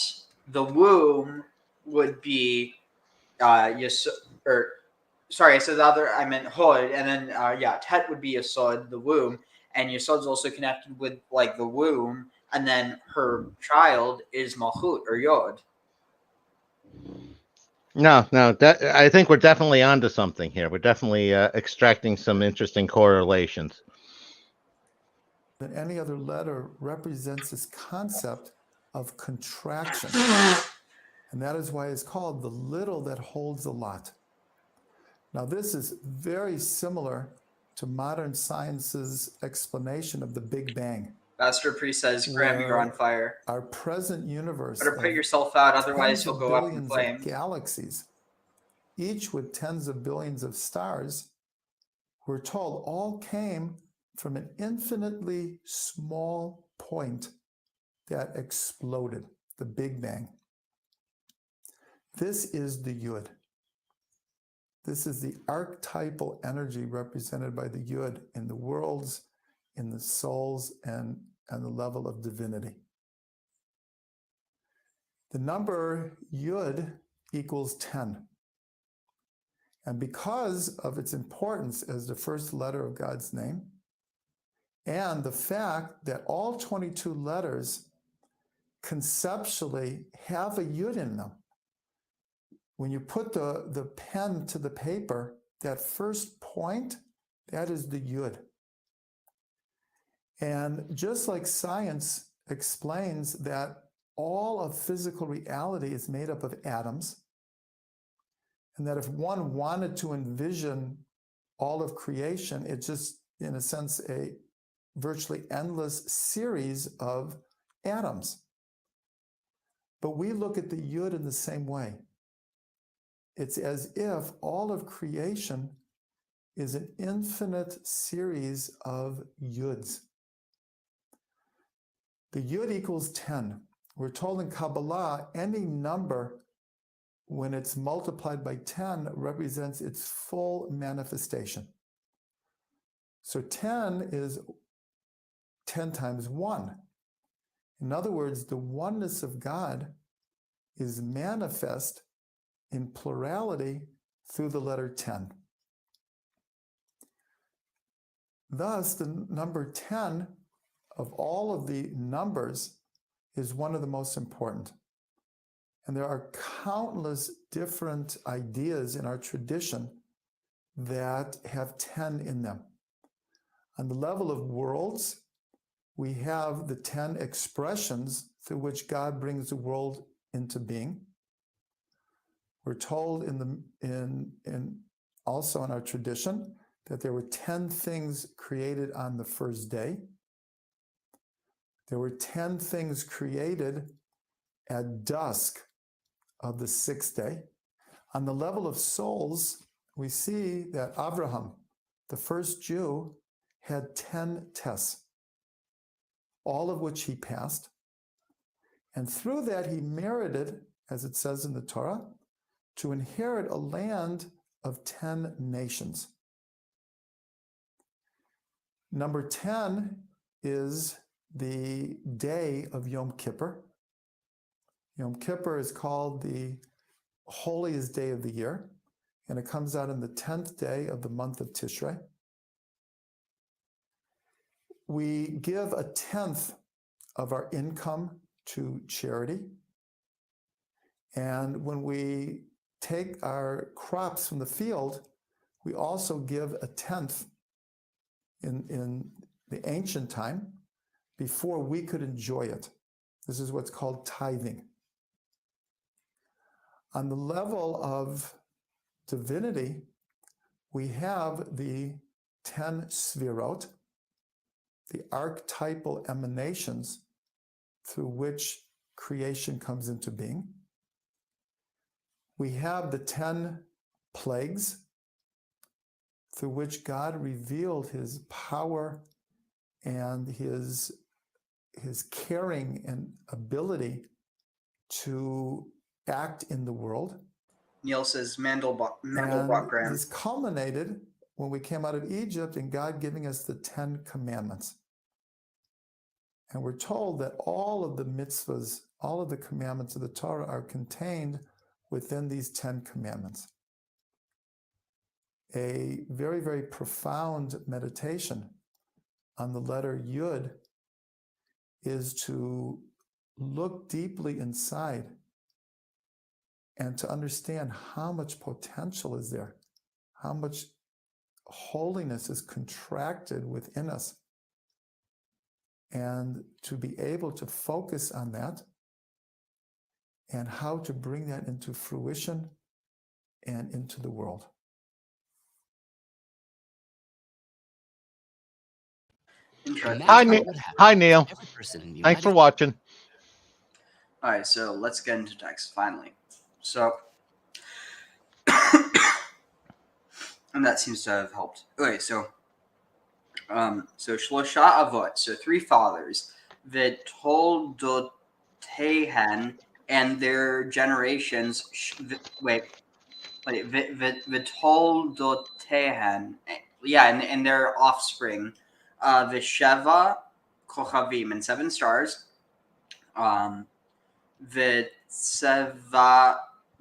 the womb, would be Yesod. Or sorry, I said the other. I meant Hod, and then Tet would be Yesod, the womb, and Yesod's also connected with like the womb, and then her child is Malchut or Yod. No, that I think we're definitely onto something here. We're definitely extracting some interesting correlations. than any other letter represents this concept of contraction. And that is why it's called the little that holds a lot. Now, this is very similar to modern science's explanation of the Big Bang. Pastor Pre says, Graham, you're on fire. Our present universe Better put of yourself out, otherwise tens you'll of go up in billions flames. of galaxies, each with tens of billions of stars, we're told all came from an infinitely small point that exploded, the Big Bang. This is the Yud. This is the archetypal energy represented by the Yud in the worlds, in the souls, and the level of divinity. The number Yud equals 10. And because of its importance as the first letter of God's name, and the fact that all 22 letters conceptually have a Yud in them, when you put the pen to the paper, that first point, that is the Yud. And just like science explains that all of physical reality is made up of atoms, and that if one wanted to envision all of creation, it's just, in a sense, a virtually endless series of atoms. But we look at the Yud in the same way. It's as if all of creation is an infinite series of Yuds. The Yud equals 10. We're told in Kabbalah, any number, when it's multiplied by 10, represents its full manifestation. So 10 is 10 times 1. In other words, the oneness of God is manifest in plurality through the letter 10. Thus, the number 10 of all of the numbers is one of the most important. And there are countless different ideas in our tradition that have 10 in them. On the level of worlds, we have the 10 expressions through which God brings the world into being. We're told also in our tradition that there were 10 things created on the first day. There were 10 things created at dusk of the 6th day. On the level of souls, we see that Abraham, the first Jew, had 10 tests, all of which he passed. And through that, he merited, as it says in the Torah, to inherit a land of 10 nations. Number 10 is the day of Yom Kippur. Yom Kippur is called the holiest day of the year, and it comes out on the 10th day of the month of Tishrei. We give a tenth of our income to charity. And when we take our crops from the field, we also give a tenth in the ancient time before we could enjoy it. This is what's called tithing. On the level of divinity, we have the 10 svirot, the archetypal emanations through which creation comes into being. We have the 10 plagues through which God revealed his power and his caring and ability to act in the world. Neil says Mandelbrot And Graham. this culminated when we came out of Egypt and God giving us the 10 commandments. And we're told that all of the mitzvahs, all of the commandments of the Torah are contained within these 10 commandments. A very, very profound meditation on the letter Yud is to look deeply inside and to understand how much potential is there, how much holiness is contracted within us, and to be able to focus on that and how to bring that into fruition and into the world. Hi, Neil. Thanks for watching. All right, so let's get into text finally. So, and that seems to have helped. Okay, so Shlosha Avot, so three fathers, V'toldotehen, and their generations. V'toldotehen, yeah, and their offspring. V'sheva kochavim, and 7 stars.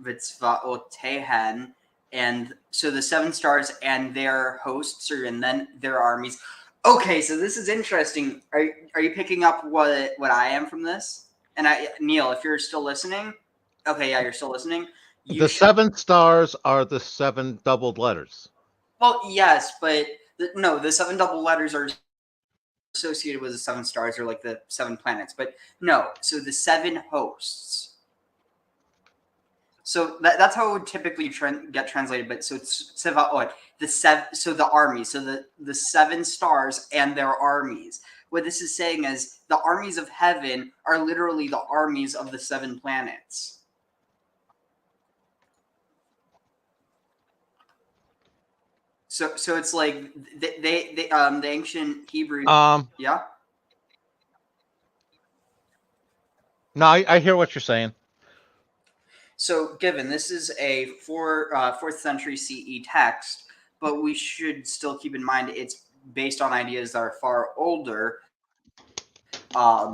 V'tzvaotehen, and so the 7 stars and their hosts, and then their armies. Okay, so this is interesting. Are you picking up what I am from this? And Neil, if you're still listening, okay, yeah, you're still listening. The 7 stars are the 7 doubled letters. Well, yes, but the 7 double letters are associated with the 7 stars, or like the 7 planets. But no, so the 7 hosts. So that's how it would typically get translated. But so it's Sevaot, so the armies, so the 7 stars and their armies. What this is saying is the armies of heaven are literally the armies of the 7 planets. So it's like the ancient Hebrew. Yeah. No, I hear what you're saying. So, given this is a 4th century CE text, but we should still keep in mind it's based on ideas that are far older. I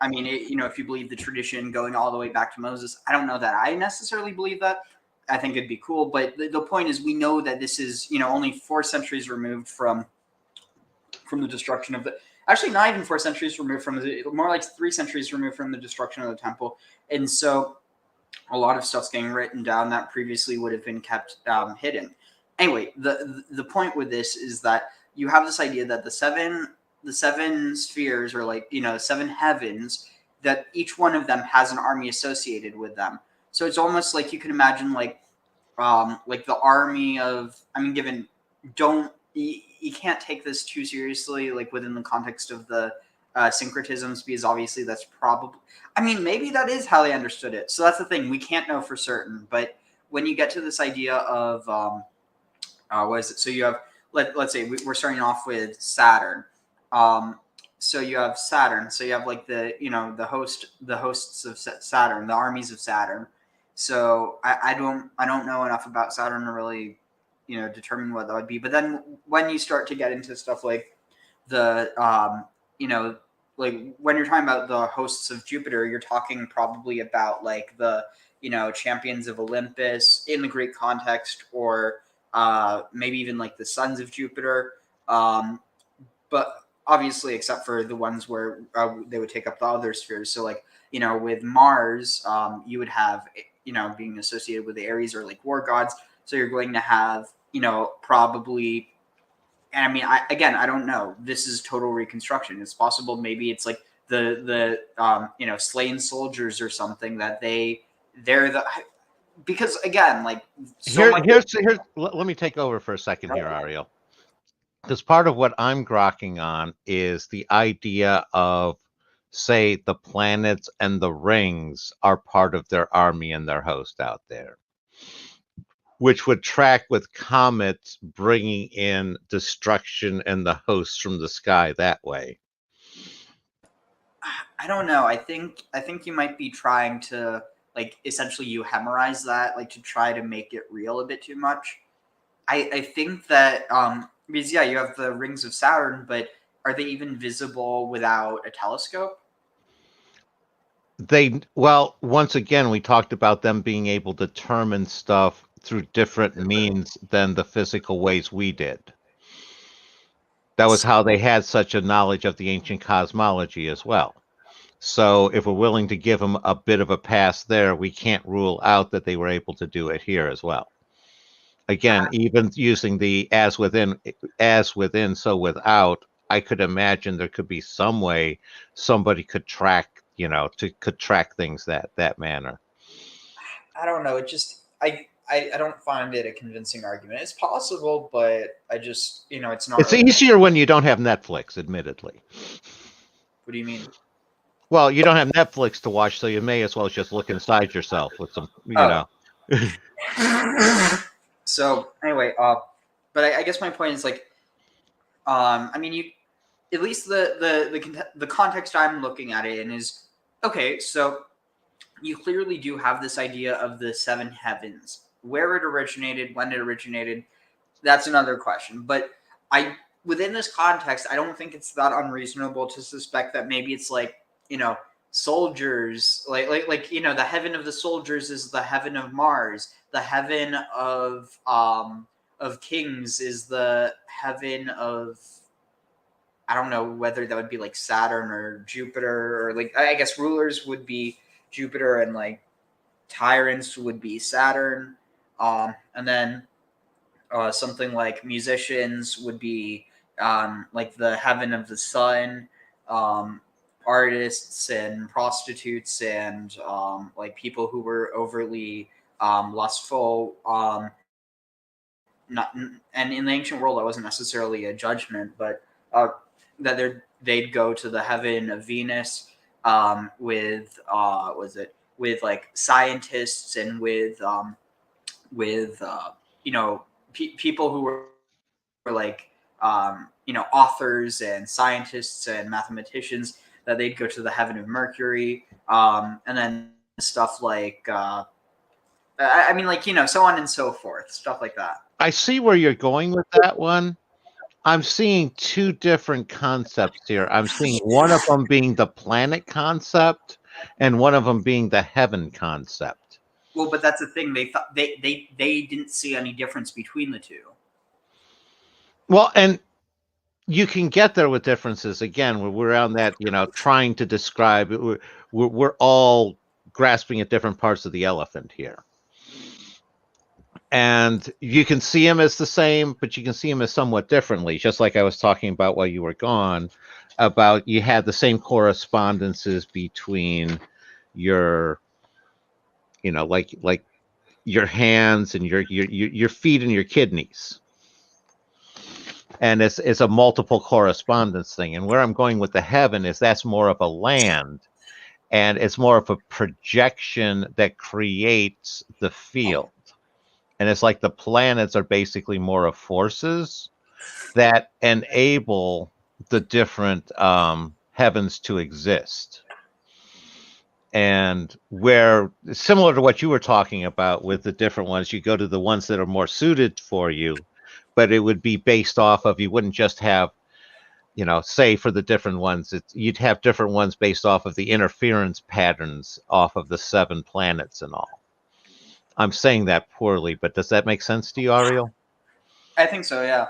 mean, if you believe the tradition going all the way back to Moses, I don't know that I necessarily believe that. I think it'd be cool, but the point is, we know that this is only 4 centuries removed from the destruction of the. Actually, not even 4 centuries removed from more like 3 centuries removed from the destruction of the temple, and so. A lot of stuff's getting written down that previously would have been kept hidden. Anyway, the point with this is that you have this idea that the seven spheres, or 7 heavens, that each one of them has an army associated with them. So it's almost like you can imagine like the army of. I mean, you can't take this too seriously, like within the context of the syncretisms, because obviously that's probably. I mean, maybe that is how they understood it. So that's the thing. We can't know for certain. But when you get to this idea of what is it? So you have let's say we're starting off with Saturn. So you have Saturn. So you have like the hosts of Saturn, the armies of Saturn. So I don't know enough about Saturn to really determine what that would be. But then when you start to get into stuff like the like when you're talking about the hosts of Jupiter, you're talking probably about like the champions of Olympus in the Greek context, or maybe even like the sons of Jupiter. But obviously, except for the ones where they would take up the other spheres. So like with Mars, you would have being associated with the Aries or like war gods. So you're going to have probably. And I mean, I don't know. This is total reconstruction. It's possible. Maybe it's like the slain soldiers or something that they're the, because again, like here's let me take over for a second here, Ariel. Because part of what I'm grokking on is the idea of, say, the planets and the rings are part of their army and their host out there, which would track with comets bringing in destruction and the hosts from the sky that way. I don't know. I think you might be trying to like essentially euhemerize that, like to try to make it real a bit too much. I think that because you have the rings of Saturn, but are they even visible without a telescope? Well, once again, we talked about them being able to determine stuff through different means than the physical ways we did. That was how they had such a knowledge of the ancient cosmology as well. So if we're willing to give them a bit of a pass there, we can't rule out that they were able to do it here as well. Again, even using the as within, so without, I could imagine there could be some way somebody could track, could track things that manner. I don't know. It just I don't find it a convincing argument. It's possible, but I just it's not. It's easier when you don't have Netflix, admittedly. What do you mean? Well, you don't have Netflix to watch, so you may as well just look inside yourself with some, So anyway, but I guess my point is like, I mean, you at least the context I'm looking at it in is okay. So you clearly do have this idea of the seven heavens, where it originated, when it originated. That's another question. But within this context, I don't think it's that unreasonable to suspect that maybe it's like soldiers, like the heaven of the soldiers is the heaven of Mars. The heaven of kings is the heaven of, I don't know whether that would be like Saturn or Jupiter, or like I guess rulers would be Jupiter and like tyrants would be Saturn, and then something like musicians would be like the heaven of the sun. Artists and prostitutes and like people who were overly lustful. Not, and in the ancient world, that wasn't necessarily a judgment, but that they'd go to the heaven of Venus with with like scientists and with people who were like authors and scientists and mathematicians, that they'd go to the heaven of Mercury, and then stuff like I mean, like so on and so forth, stuff like that. I see where you're going with that one. I'm seeing two different concepts here. I'm seeing one of them being the planet concept, and one of them being the heaven concept. Well, but that's the thing. They thought they didn't see any difference between the two. Well, and you can get there with differences. Again, we're on that, trying to describe it. We're all grasping at different parts of the elephant here. And you can see him as the same, but you can see him as somewhat differently. Just like I was talking about while you were gone, about you had the same correspondences between your, like your hands and your feet and your kidneys. And it's a multiple correspondence thing. And where I'm going with the heaven is that's more of a land, and it's more of a projection that creates the field. And it's like the planets are basically more of forces that enable the different heavens to exist. And where, similar to what you were talking about with the different ones, you go to the ones that are more suited for you, but it would be based off of, you wouldn't just have, say for the different ones, you'd have different ones based off of the interference patterns off of the 7 planets and all. I'm saying that poorly, but does that make sense to you, Ariel? I think so, yeah.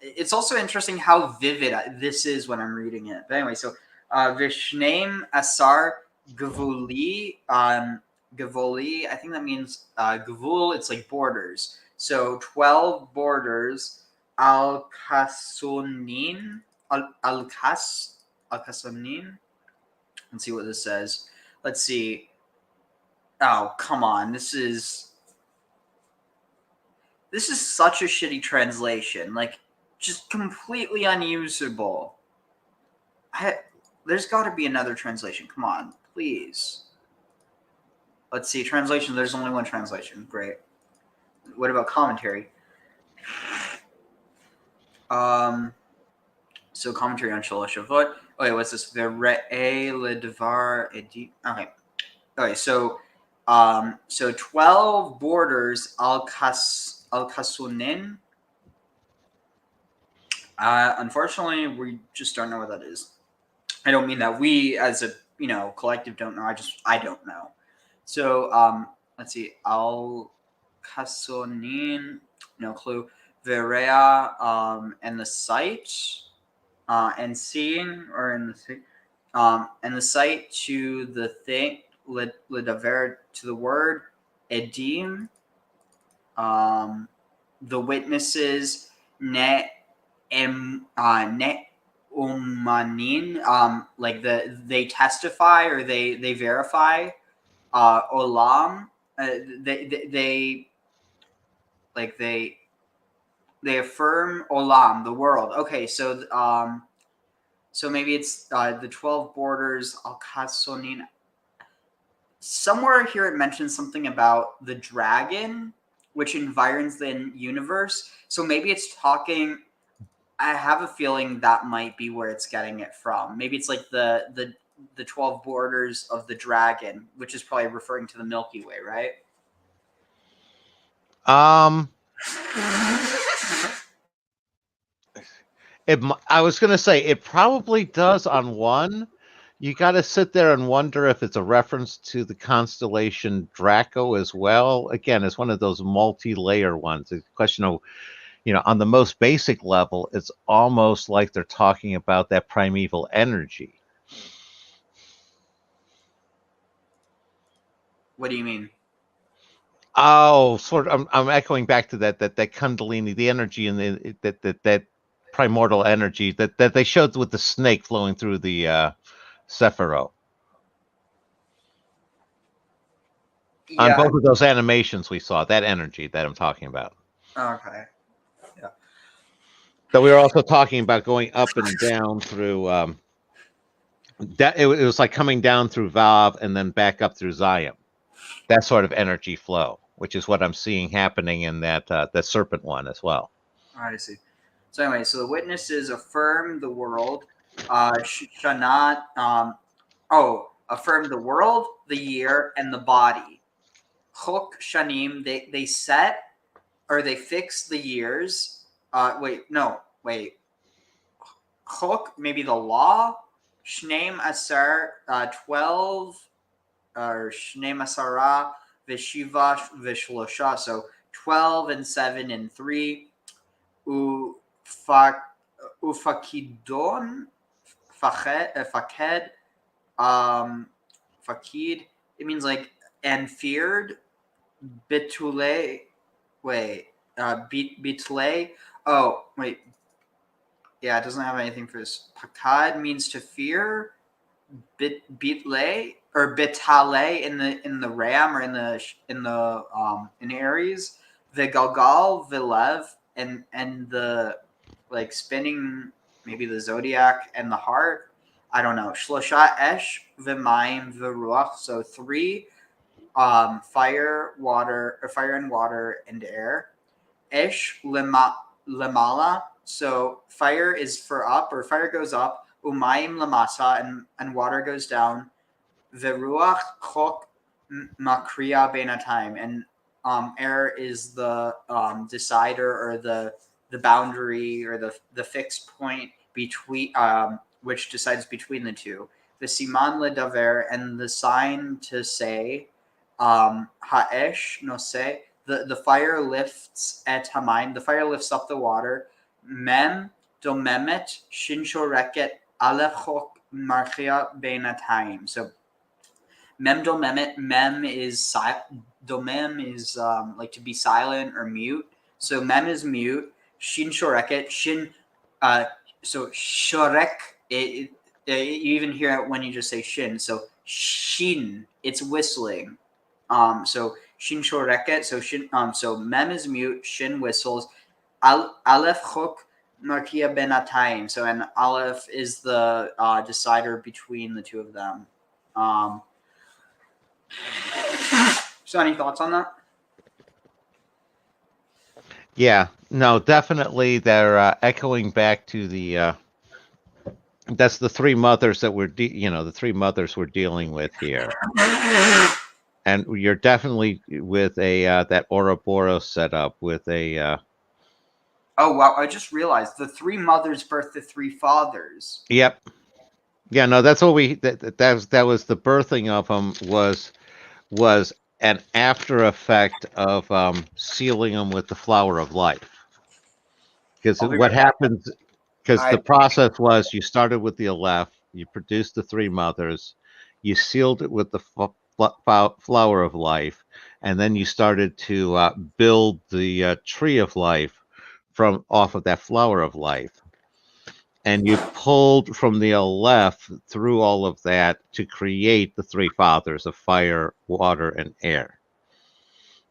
It's also interesting how vivid this is when I'm reading it. But anyway, so Vishnaim Asar Gavuli, Gavuli, I think that means Gavul, it's like borders. So 12 borders, Al-Kasunin, Al-Kasunin. Let's see what this says. Let's see. Oh, come on. This is such a shitty translation. Like, just completely unusable. There's got to be another translation. Come on, please. Let's see. Translation. There's only one translation. Great. What about commentary? So commentary on Shalosh Shavot. Okay, what's this? Ve're'eh ledvar edi. Okay. Okay, so 12 borders al-Kasunin. Unfortunately, we just don't know what that is. I don't mean that we as a collective don't know. I don't know. So let's see. Al-Kasunin, no clue. Verea and the site and seeing or in the and the site to the thing ledaver to the word edim, the witnesses ne umanin, like they testify or they verify, olam, they affirm olam, the world. Okay, so so maybe it's the 12 borders al-Kasonin. Somewhere here it mentions something about the dragon, which environs the universe. So maybe it's talking. I have a feeling that might be where it's getting it from. Maybe it's like the 12 borders of the dragon, which is probably referring to the Milky Way, right? I was going to say it probably does on one. You got to sit there and wonder if it's a reference to the constellation Draco as well. Again, it's one of those multi-layer ones. It's a question of, on the most basic level, it's almost like they're talking about that primeval energy. What do you mean? Oh, sort of. I'm echoing back to that Kundalini, the energy and that primordial energy that they showed with the snake flowing through the Sephiro. Yeah. On both of those animations we saw, that energy that I'm talking about. Okay. Yeah. So we were also talking about going up and down through it was like coming down through Vav and then back up through Zayim. That sort of energy flow, which is what I'm seeing happening in that serpent one as well. I see. So anyway, so the witnesses affirm the world. Shanat, affirm the world, the year, and the body. Chok shanim, they set or they fix the years. Chok, maybe the law. Shneim asar, 12, or Shneim asara, vishiva vishlosha. So 12 and 7 and 3. Ufakidon, faked, fakid. It means like and feared. Bitule, bitle. Oh wait, yeah, it doesn't have anything for this. Pakad means to fear. Bitle or bitale in the ram or in Aries. The galgal vilev and the like spinning, maybe the zodiac and the heart. I don't know. Shlosha esh v'mayim v'ruach. So 3, fire and water and air. Esh lemala. So fire is for up, or fire goes up. Umayim lamasa, and water goes down. V'ruach chok makriya beinatayim, and air is the decider or the the boundary or the fixed point between which decides between the two. The siman ledaver, and the sign to say, ha'esh noseh, the fire lifts et hamayim, the fire lifts up the water. Mem domemet shin shoreket aleph chok marchia beinatayim. So mem domemet, mem is domem is like to be silent or mute. So mem is mute. Shin shoreket, shin so shorek, you even hear it when you just say shin. So shin, it's whistling. So shin shoreket, so shin, so mem is mute, shin whistles. Aleph chok markia benatayim. So and aleph is the decider between the two of them. So any thoughts on that? Yeah, no, definitely they're echoing back to the that's the three mothers that the three mothers we're dealing with here. And you're definitely with a that Ouroboros setup with a oh wow, I just realized the three mothers birthed the three fathers. Yep. Yeah, no, that's what that was the birthing of them was an after effect of sealing them with the flower of life. Because what happens, because the process was you started with the Aleph, you produced the three mothers, you sealed it with the flower of life, and then you started to build the tree of life from off of that flower of life. And you pulled from the Aleph through all of that to create the three fathers of fire, water, and air.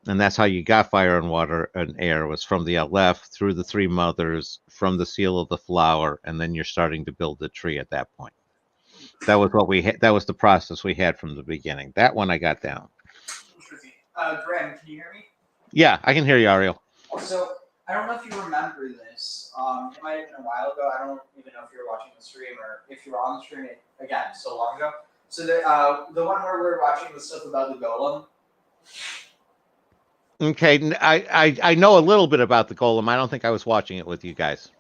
And that's how you got fire and water and air, was from the Aleph through the three mothers, from the seal of the flower, and then you're starting to build the tree at that point. That was what we had. That was the process we had from the beginning. That one I got down. Graham, can you hear me? Yeah, I can hear you, Ariel. So I don't know if you remember this. It might have been a while ago. I don't even know if you were watching the stream or if you were on the stream again so long ago. So the one where we were watching the stuff about the golem. Okay, I know a little bit about the golem. I don't think I was watching it with you guys.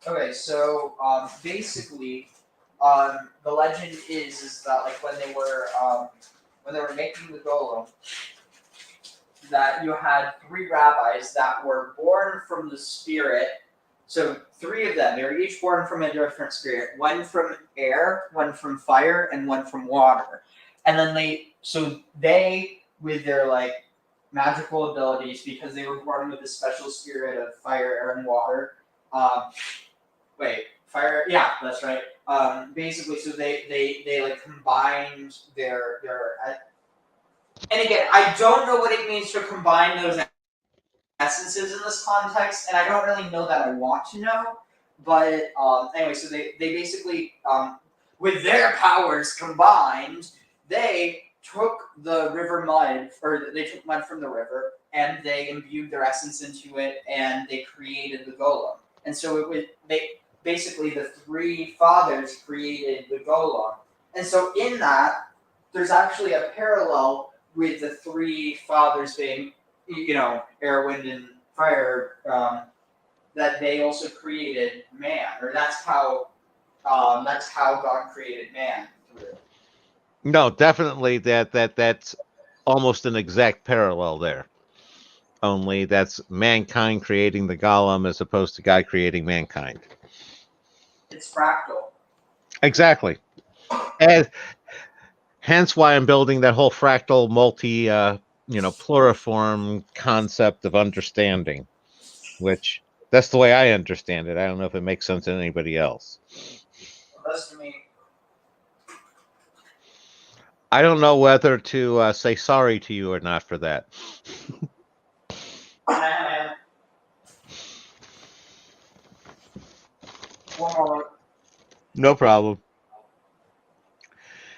Okay, so basically, the legend is that like when they were making the golem, that you had three rabbis that were born from the spirit. So three of them, they were each born from a different spirit. One from air, one from fire, and one from water. And then they with their like magical abilities, because they were born with a special spirit of fire, air, and water. Fire. Yeah, that's right. Basically, so they like combined their. And again, I don't know what it means to combine those essences in this context, and I don't really know that I want to know. But anyway, so they basically, with their powers combined, they took the river mud, or they took mud from the river, and they imbued their essence into it, and they created the golem. And so basically the three fathers created the golem. And so in that, there's actually a parallel with the three fathers being, air, wind, and fire, that they also created man, or that's how God created man. No, definitely that's almost an exact parallel there. Only that's mankind creating the golem as opposed to God creating mankind. It's fractal. Exactly. And hence why I'm building that whole fractal multi pluriform concept of understanding, which that's the way I understand it. I don't know if it makes sense to anybody else. That's to me. I don't know whether to say sorry to you or not for that. One more. No problem.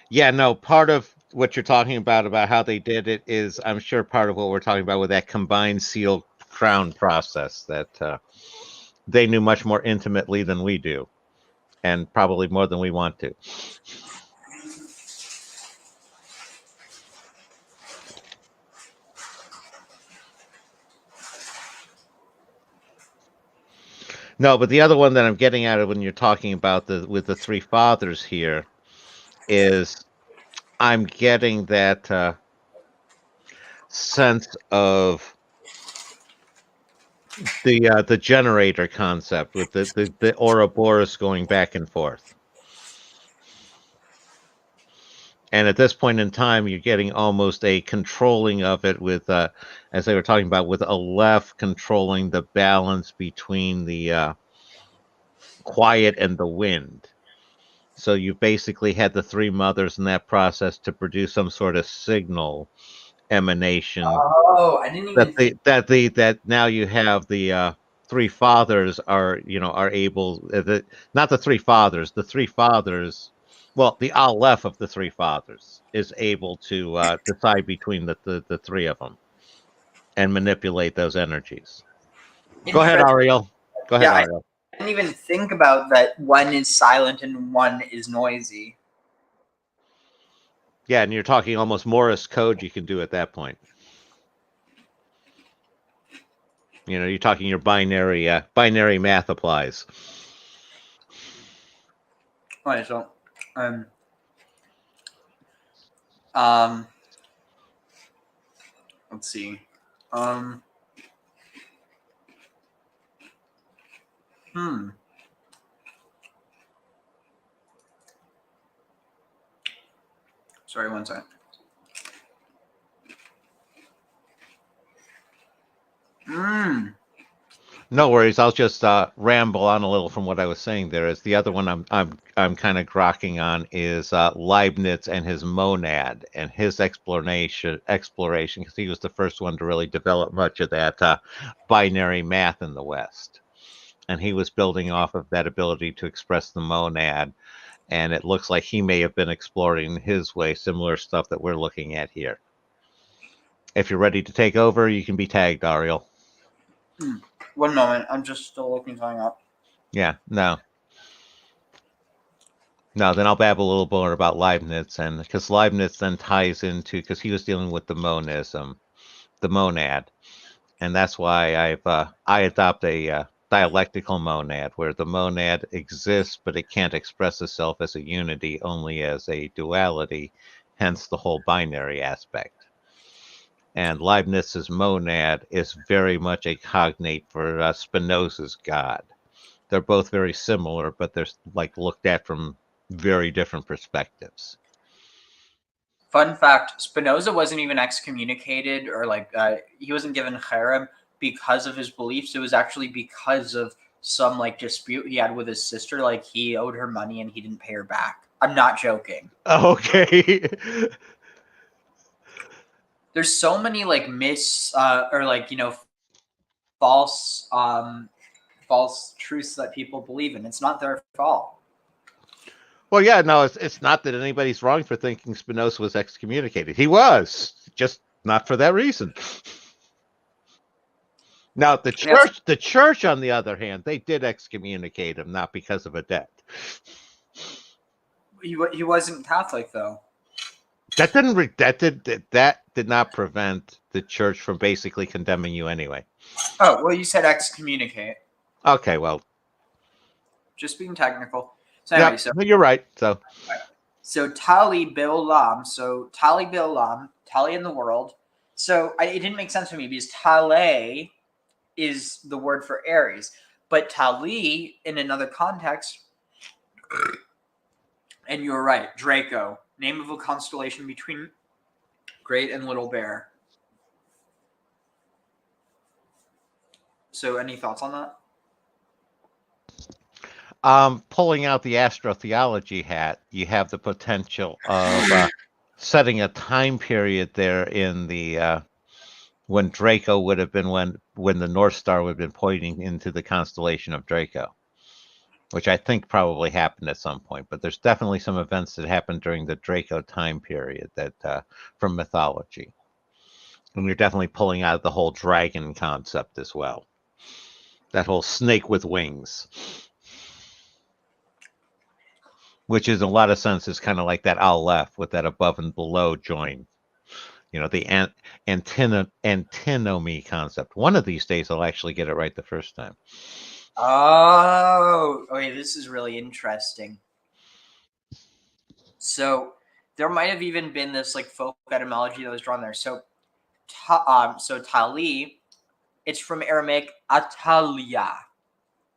Yeah, no, part of what you're talking about how they did it is, I'm sure, part of what we're talking about with that combined seal crown process that they knew much more intimately than we do, and probably more than we want to. No, but the other one that I'm getting at when you're talking about with the three fathers here is I'm getting that sense of the generator concept with the Ouroboros going back and forth. And at this point in time, you're getting almost a controlling of it with, as they were talking about, with Aleph controlling the balance between the quiet and the wind. So you basically had the three mothers in that process to produce some sort of signal emanation. Oh, I didn't even think. That now you have the three fathers are able not the three fathers, the three fathers. Well, the Aleph of the three fathers is able to decide between the three of them and manipulate those energies. Go ahead, Interesting. Ariel. Go ahead, Yeah, Ariel. I didn't even think about that. One is silent and one is noisy. Yeah, and you're talking almost Morse code you can do at that point. You're talking your binary math applies. Okay, so let's see. Sorry, one second. No worries. I'll just ramble on a little from what I was saying there. Is the other one I'm kind of grokking on is Leibniz and his monad and his exploration because he was the first one to really develop much of that binary math in the West, and he was building off of that ability to express the monad. And it looks like he may have been exploring his way similar stuff that we're looking at here. If you're ready to take over, you can be tagged, Ariel. 1 moment. I'm just still looking something up. Yeah, no, then I'll babble a little more about Leibniz, and because Leibniz then ties into, because he was dealing with the monism, the monad, and that's why I adopt a dialectical monad, where the monad exists, but it can't express itself as a unity, only as a duality, hence the whole binary aspect. And Leibniz's monad is very much a cognate for Spinoza's God. They're both very similar, but they're like looked at from very different perspectives. Fun fact: Spinoza wasn't even excommunicated, or he wasn't given cherem because of his beliefs. It was actually because of some dispute he had with his sister. Like, he owed her money and he didn't pay her back. I'm not joking. Okay. There's so many false false truths that people believe in. It's not their fault. Well, yeah, no, it's not that anybody's wrong for thinking Spinoza was excommunicated. He was, just not for that reason. Now, the church, on the other hand, they did excommunicate him, not because of a debt. He wasn't Catholic, though. That did not prevent the church from basically condemning you anyway. Oh, well, you said excommunicate. Okay, well, just being technical. So anyway, you're right. So Tali Bilam. So Tali Bilam, Tali in the world. So it didn't make sense to me because Tale is the word for Aries, but Tali in another context. And you're right, Draco, name of a constellation between Great and Little Bear. So any thoughts on that? Pulling out the astrotheology hat, you have the potential of setting a time period there in the when Draco would have been when the North Star would have been pointing into the constellation of Draco, which I think probably happened at some point. But there's definitely some events that happened during the Draco time period that from mythology, and you're definitely pulling out the whole dragon concept as well. That whole snake with wings. Which is in a lot of senses kind of like that Aleph with that above and below join. The antinomy concept. One of these days I'll actually get it right the first time. Oh, okay. This is really interesting. So there might have even been this like folk etymology that was drawn there. So, Tali, it's from Aramaic Atalia.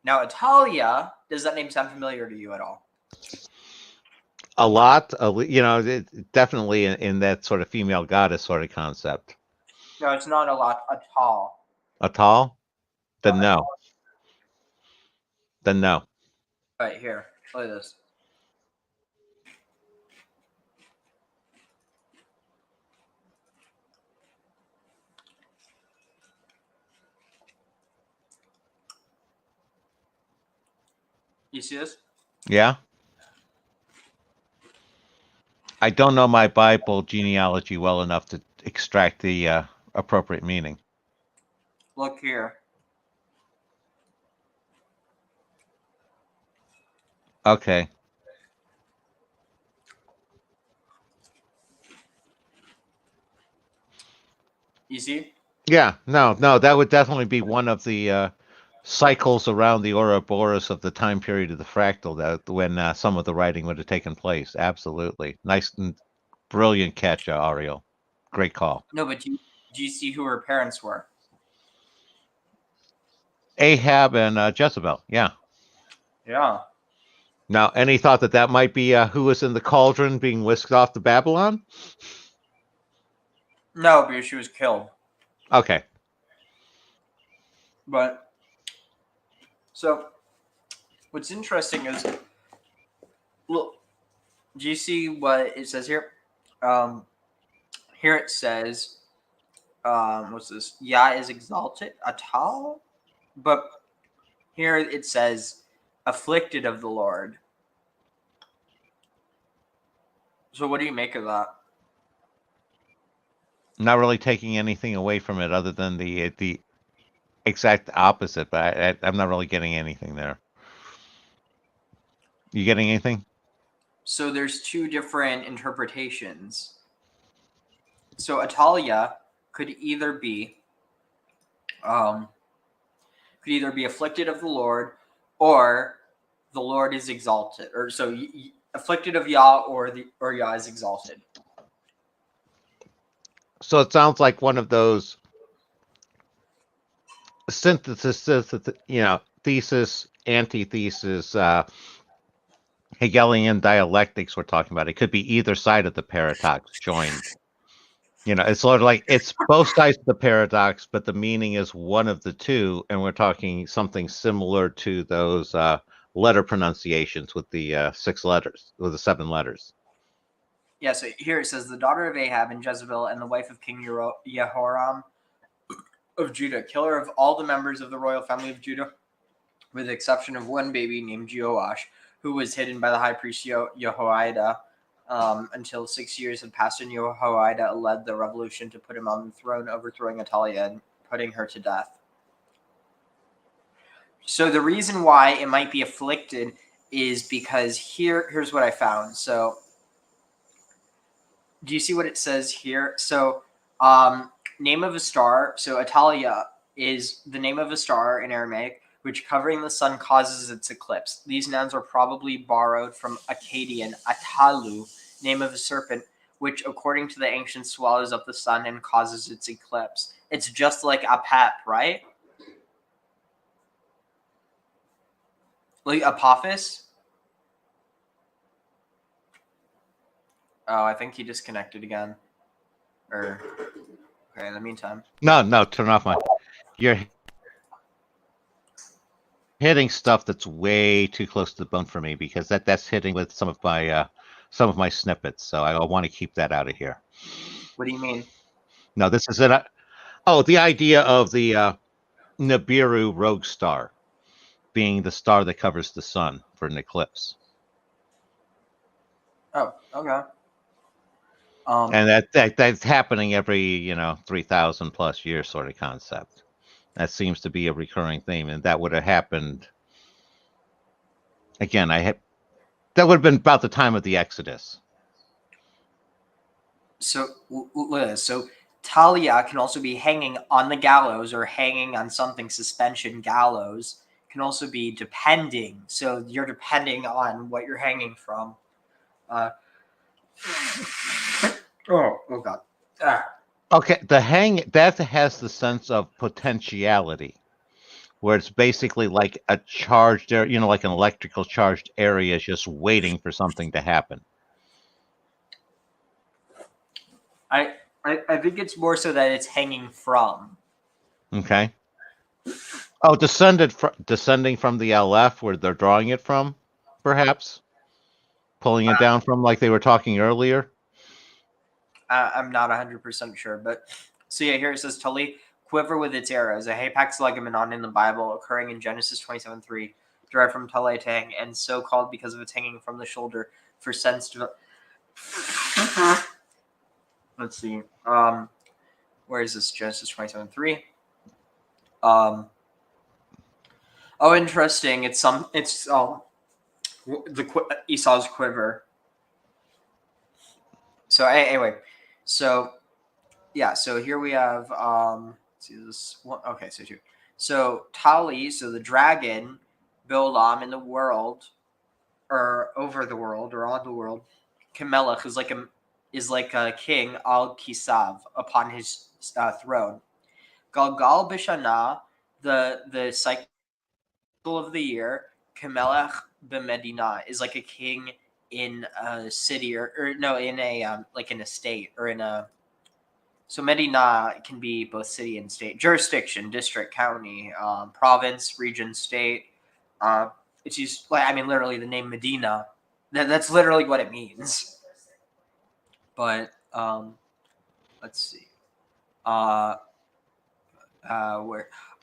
Now, Atalia, does that name sound familiar to you at all? A lot, definitely in that sort of female goddess sort of concept. No, it's not a lot. Atal. Atal? Then no. Then no. All right, here. Look at this. You see this? Yeah. I don't know my Bible genealogy well enough to extract the appropriate meaning. Look here. Okay. You see? Yeah. No, that would definitely be one of the cycles around the Ouroboros of the time period of the fractal that when some of the writing would have taken place. Absolutely. Nice and brilliant catch, Ariel. Great call. No, but do you see who her parents were? Ahab and Jezebel. Yeah. Yeah. Now, any thought that might be who was in the cauldron being whisked off to Babylon? No, because she was killed. Okay. But so what's interesting is, look, do you see what it says here? Here it says, what's this? Yah is exalted, Atal, but here it says, afflicted of the Lord. So what do you make of that? Not really taking anything away from it other than the exact opposite, but I'm not really getting anything there. You getting anything? So there's two different interpretations. So Atalia could either be afflicted of the Lord, or the Lord is exalted, or so afflicted of Yah, or Yah is exalted. So it sounds like one of those synthesis, thesis, antithesis, Hegelian dialectics we're talking about. It could be either side of the paradox joined. It's sort of like it's both sides of the paradox, but the meaning is one of the two, and we're talking something similar to those letter pronunciations with the 6 letters, or the 7 letters. Yeah, so here it says, the daughter of Ahab and Jezebel and the wife of King Jehoram of Judah, killer of all the members of the royal family of Judah, with the exception of one baby named Jehoash, who was hidden by the high priest Jehoiada until 6 years had passed, and Jehoiada led the revolution to put him on the throne, overthrowing Atalia and putting her to death. So the reason why it might be afflicted is because here's what I found. So do you see what it says here? So name of a star. So Atalia is the name of a star in Aramaic, which covering the sun causes its eclipse. These nouns are probably borrowed from Akkadian Atalu, name of a serpent, which according to the ancients swallows up the sun and causes its eclipse. It's just like Apep, right? Like Apophis? Oh, I think he disconnected again. Okay, in the meantime. No, turn off my. You're hitting stuff that's way too close to the bone for me, because that's hitting with some of my snippets. So I want to keep that out of here. What do you mean? No, this is it. Oh, the idea of the Nibiru rogue star being the star that covers the sun for an eclipse. Oh, okay. And that's happening every 3,000 plus years sort of concept. That seems to be a recurring theme, and that would have happened again. That would have been about the time of the Exodus. So Talia can also be hanging on the gallows or hanging on something, suspension gallows, can also be depending. So you're depending on what you're hanging from. Oh God. Okay, that has the sense of potentiality, where it's basically like a charged area, like an electrical charged area is just waiting for something to happen. I think it's more so that it's hanging from. Okay. Oh, descending from the LF where they're drawing it from, perhaps? Pulling it down from, like they were talking earlier? I'm not 100% sure, but so yeah, here it says Tali, quiver with its arrows, a hapax legomenon in the Bible, occurring in Genesis 27:3, derived from Tale tang, and so called because of its hanging from the shoulder for sense. Let's see. Where is this? Genesis 27:3. Oh, interesting. It's Esau's quiver. So anyway, so yeah, so here we have let's see this one. Okay, so two. So Tali, so the dragon, Bilam in the world, or over the world, or on the world. Kamelech is like a king al Kisav upon his throne. Galgal Bishana, the cycle of the year. Kamelech b'Medina is like a king in a city, or no, in a like in a state, or in a. So Medina can be both city and state, jurisdiction, district, county, province, region, state. It's used, like, I mean, literally the name Medina. That's literally what it means. But let's see. Where?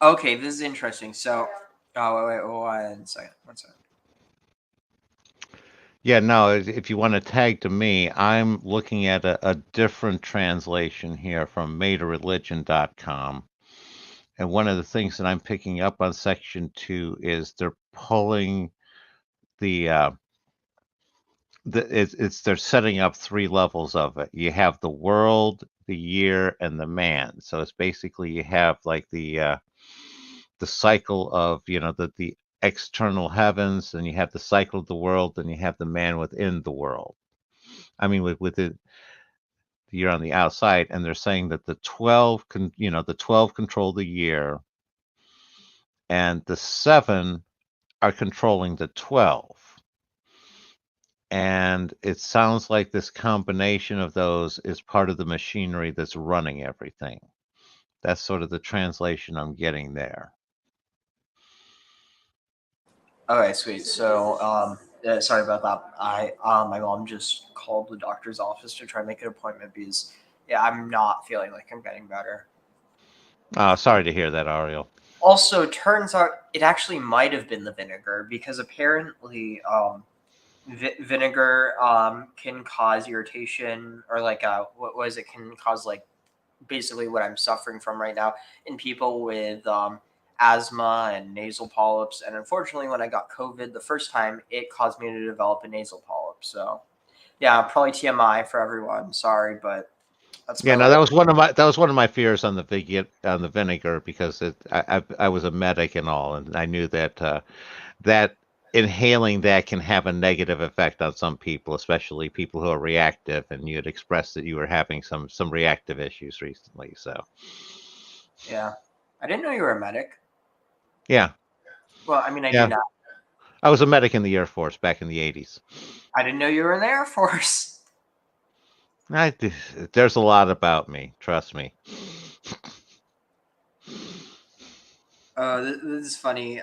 Okay, this is interesting. So, wait, one second. Yeah, no, if you want to tag to me, I'm looking at a different translation here from madereligion.com. And one of the things that I'm picking up on section 2 is they're pulling they're setting up 3 levels of it. You have the world, the year, and the man. So it's basically you have like the cycle of, the external heavens, and you have the cycle of the world, and you have the man within the world. I mean, within the year on the outside, and they're saying that the 12 control the year, and the 7 are controlling the 12. And it sounds like this combination of those is part of the machinery that's running everything. That's sort of the translation I'm getting there. Okay, sweet. So, sorry about that. My mom just called the doctor's office to try and make an appointment because, yeah, I'm not feeling like I'm getting better. Sorry to hear that, Ariel. Also, turns out it actually might have been the vinegar, because apparently, vinegar can cause irritation, or like what was it? Can cause, like, basically what I'm suffering from right now in people with asthma and nasal polyps. And unfortunately, when I got COVID the first time, it caused me to develop a nasal polyp. So yeah, probably TMI for everyone. Sorry, but that's Yeah, no, that was one of my fears on the vinegar, because I was a medic and all, and I knew that that inhaling that can have a negative effect on some people, especially people who are reactive. And you had expressed that you were having some reactive issues recently. So yeah, I didn't know you were a medic. yeah. Well, I mean, I Yeah. do now. I was a medic in the Air Force back in the 80s. I didn't know you were in the Air Force. There's a lot about me, trust me. This is funny.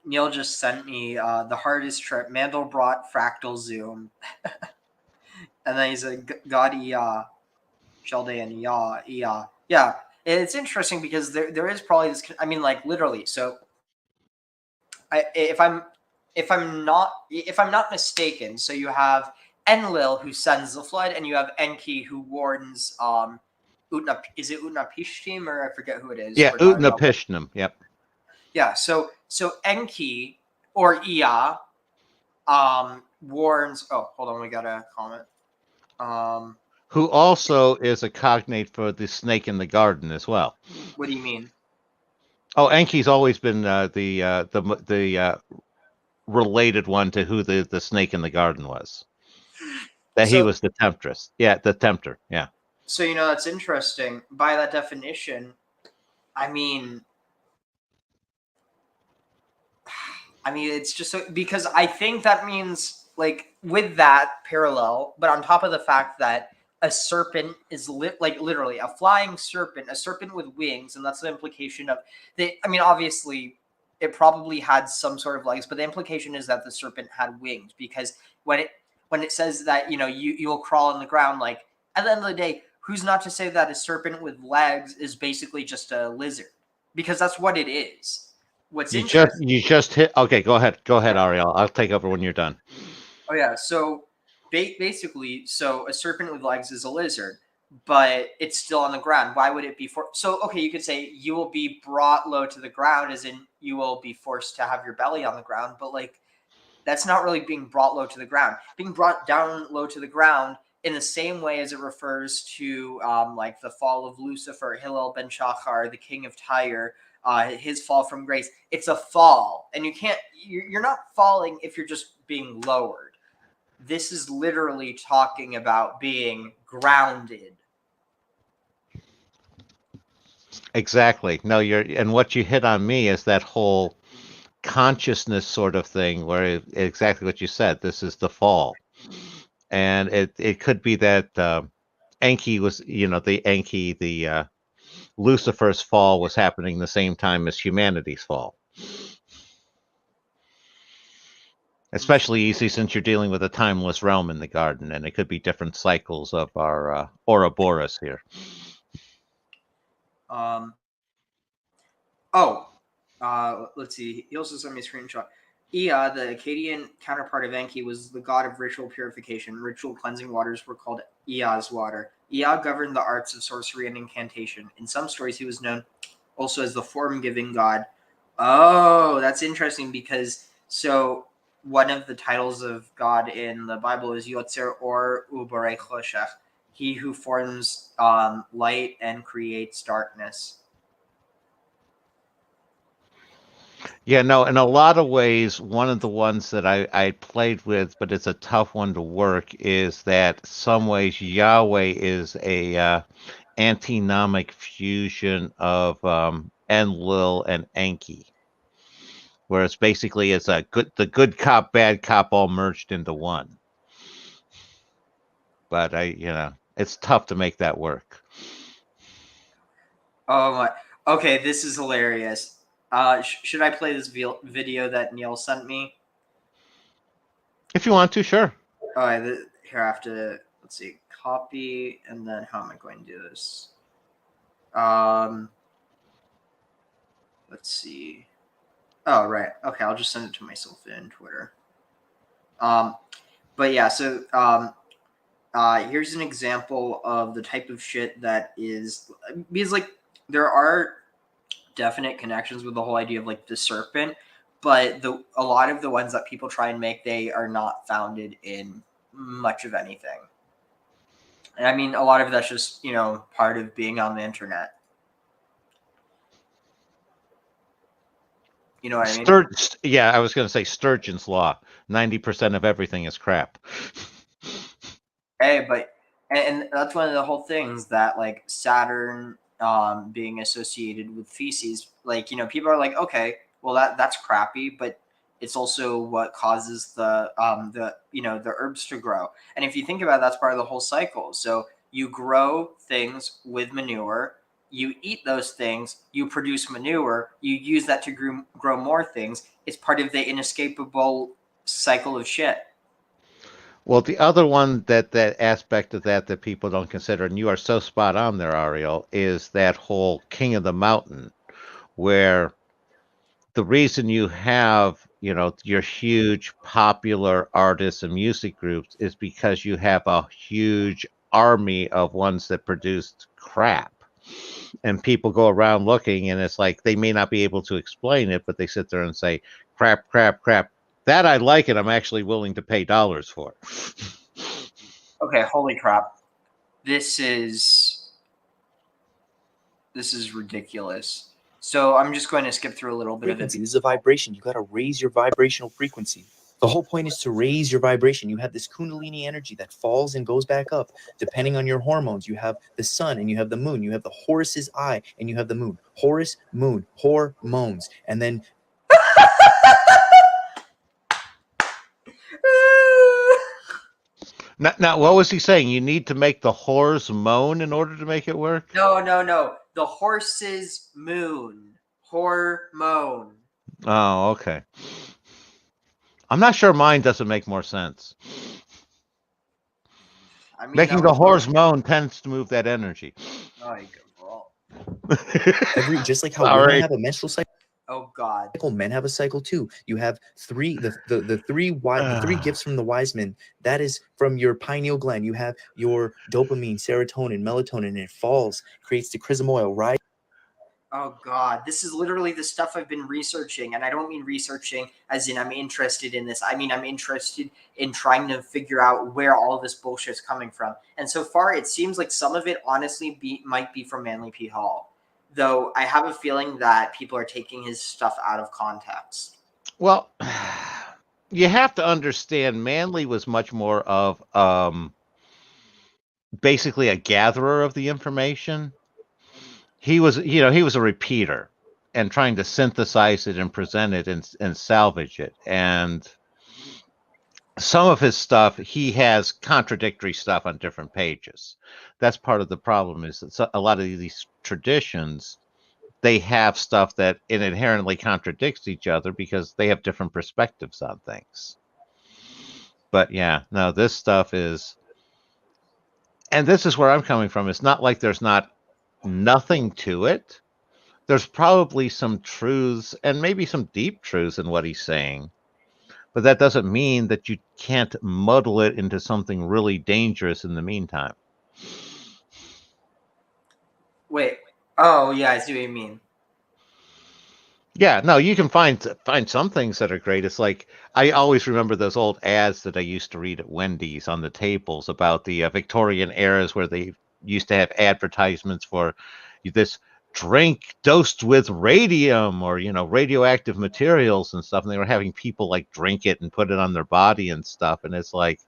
Neil just sent me the hardest trip. Mandelbrot fractal zoom. And then he said, God, Chaldean, yeah. It's interesting because there is probably this. I mean, like, literally. So, if I'm not mistaken, so you have Enlil who sends the flood, and you have Enki who warns is it Utnapishtim, or I forget who it is. Yeah, Utnapishtim. Yep. Yeah. So Enki, or Ea, warns. Oh, hold on, we got a comment. Who also is a cognate for the snake in the garden as well. What do you mean? Oh, Enki's always been the related one to who the snake in the garden was. That he So, was the temptress. Yeah, the tempter. Yeah. so that's interesting. By that definition, I mean, it's just so, because I think that means, like, with that parallel, but on top of the fact that a serpent is literally a flying serpent, a serpent with wings, and that's the implication of the. I mean, obviously, it probably had some sort of legs, but the implication is that the serpent had wings, because when it says that you will crawl on the ground, like, at the end of the day, who's not to say that a serpent with legs is basically just a lizard? Because that's what it is. What's interesting. You just hit. Okay, go ahead. Go ahead, Ariel. I'll take over when you're done. Oh yeah, so basically, so a serpent with legs is a lizard, but it's still on the ground. Why would it be so? Okay, you could say you will be brought low to the ground, as in you will be forced to have your belly on the ground, but like that's not really being brought low to the ground. Being brought down low to the ground in the same way as it refers to like the fall of Lucifer, Hillel ben Shachar, the king of Tyre, his fall from grace. It's a fall, and you're not falling if you're just being lowered. This is literally talking about being grounded. Exactly. No, and what you hit on me is that whole consciousness sort of thing, where exactly what you said. This is the fall, and it could be that Enki was, the Lucifer's fall was happening the same time as humanity's fall. Especially easy since you're dealing with a timeless realm in the garden, and it could be different cycles of our Ouroboros here. Let's see. He also sent me a screenshot. Ea, the Akkadian counterpart of Enki, was the god of ritual purification. Ritual cleansing waters were called Ea's water. Ea governed the arts of sorcery and incantation. In some stories, he was known also as the form-giving god. Oh, that's interesting, because one of the titles of God in the Bible is Yotzer Or Uborei Choshech, he who forms light and creates darkness. Yeah, no, in a lot of ways, one of the ones that I played with, but it's a tough one to work, is that some ways Yahweh is a antinomic fusion of Enlil and Enki, where it's basically the good cop, bad cop all merged into one. But it's tough to make that work. Oh my! Okay, this is hilarious. Should I play this video that Neil sent me? If you want to, sure. All right, here I have to, let's see, copy, and then how am I going to do this? Let's see. Oh, right. Okay, I'll just send it to myself in Twitter. But yeah, so here's an example of the type of shit that is, because like there are definite connections with the whole idea of like the serpent, but a lot of the ones that people try and make, they are not founded in much of anything. And I mean, a lot of that's just part of being on the internet. You know what I mean? Yeah, I was going to say Sturgeon's law. 90% of everything is crap. Hey, but and that's one of the whole things that like Saturn being associated with feces, like people are like, okay, well that's crappy, but it's also what causes the herbs to grow. And if you think about it, that's part of the whole cycle. So you grow things with manure, you eat those things, you produce manure, you use that to grow more things. It's part of the inescapable cycle of shit. Well, the other one that aspect of that people don't consider, and you are so spot on there, Ariel, is that whole King of the Mountain, where the reason you have, your huge popular artists and music groups is because you have a huge army of ones that produced crap. And people go around looking, and it's like they may not be able to explain it, but they sit there and say, crap, crap, crap. That I like it. I'm actually willing to pay dollars for. Okay, holy crap. This is ridiculous. So I'm just going to skip through a little bit of it. Frequency. This is a vibration. You got to raise your vibrational frequency. The whole point is to raise your vibration. You have this kundalini energy that falls and goes back up depending on your hormones. You have the sun and you have the moon. You have the Horus's eye and you have the moon. Horus, moon, hormones. And then Now, what was he saying? You need to make the whores moan in order to make it work? No. The horse's moon. Hormone. Oh, okay. I'm not sure mine doesn't make more sense. I mean, Making the horse moan tends to move that energy. Oh, you go. just like how women have a menstrual cycle. Oh God. Men have a cycle too. You have the three gifts from the wise men. That is from your pineal gland. You have your dopamine, serotonin, melatonin, and it falls, creates the chrism oil, right? Oh God, this is literally the stuff I've been researching, and I don't mean researching as in I'm interested in this. I mean I'm interested in trying to figure out where all this bullshit's coming from. And so far, it seems like some of it honestly might be from Manly P. Hall, though I have a feeling that people are taking his stuff out of context. Well, you have to understand, Manly was much more of basically a gatherer of the information. He was a repeater and trying to synthesize it and present it and salvage it. And some of his stuff, he has contradictory stuff on different pages. That's part of the problem, is that a lot of these traditions, they have stuff that inherently contradicts each other because they have different perspectives on things. But yeah, no, this stuff is, and this is where I'm coming from. It's not like there's nothing to it. There's probably some truths and maybe some deep truths in what he's saying, but that doesn't mean that you can't muddle it into something really dangerous in the meantime. Wait. Oh yeah, I see what you mean. Yeah, no, you can find some things that are great. It's like, I always remember those old ads that I used to read at Wendy's on the tables about the Victorian eras, where they used to have advertisements for this drink dosed with radium or radioactive materials and stuff, and they were having people like drink it and put it on their body and stuff. And it's like,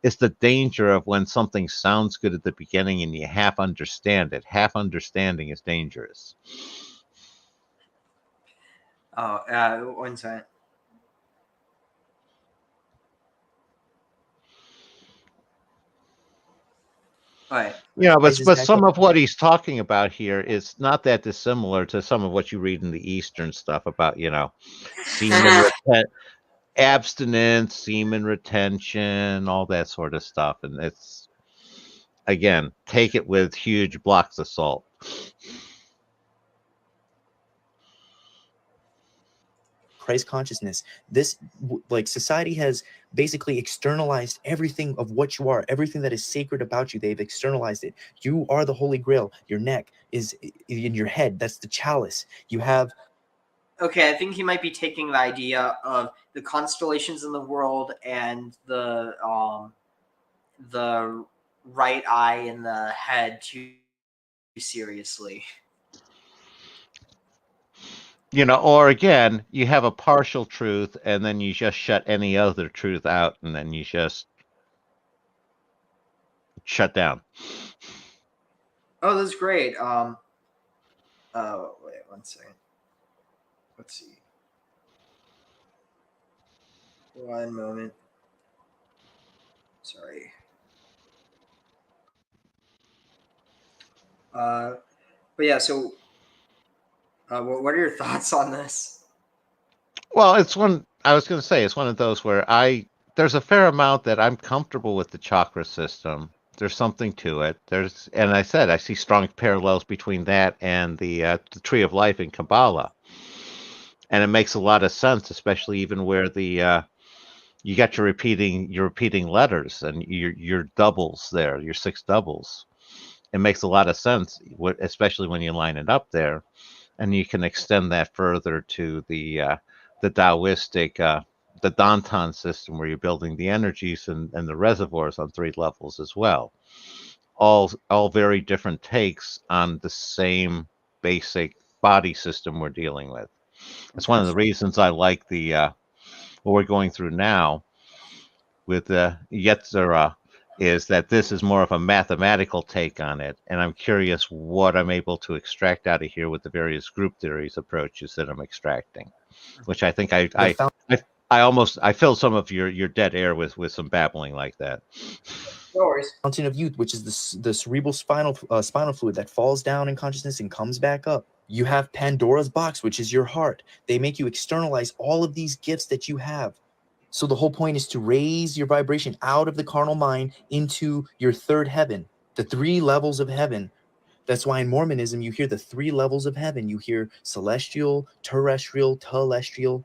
it's the danger of when something sounds good at the beginning and you half understand it. Half understanding is dangerous. Oh, 1 second. Right. Yeah, but some of what he's talking about here is not that dissimilar to some of what you read in the Eastern stuff about, semen abstinence, semen retention, all that sort of stuff. And it's, again, take it with huge blocks of salt. Christ consciousness. This, like, society has basically externalized everything of what you are, everything that is sacred about you. They've externalized it. You are the Holy Grail. Your neck is in your head. That's the chalice. You have. Okay, I think he might be taking the idea of the constellations in the world and the right eye in the head too seriously. Or again, you have a partial truth and then you just shut any other truth out and then you just shut down. Oh, that's great. Oh, wait 1 second. Let's see. 1 moment. Sorry. But yeah, so what are your thoughts on this? Well, it's one of those where there's a fair amount that I'm comfortable with the chakra system. There's something to it. And I see strong parallels between that and the Tree of Life in Kabbalah. And it makes a lot of sense, especially even where you got your repeating letters and your doubles there, your 6 doubles. It makes a lot of sense, especially when you line it up there. And you can extend that further to the Taoistic, the Danton system, where you're building the energies and the reservoirs on 3 levels as well. All very different takes on the same basic body system we're dealing with. It's one of the reasons I like the what we're going through now with the Yetzirah, is that this is more of a mathematical take on it, and I'm curious what I'm able to extract out of here with the various group theories approaches that I'm extracting, which I think I filled some of your dead air with some babbling like that. No worries. Fountain of youth, which is the cerebral spinal fluid that falls down in consciousness and comes back up. You have Pandora's box, which is your heart. They make you externalize all of these gifts that you have. So the whole point is to raise your vibration out of the carnal mind into your third heaven, the 3 levels of heaven. That's why in Mormonism, you hear the 3 levels of heaven. You hear celestial, terrestrial, telestial.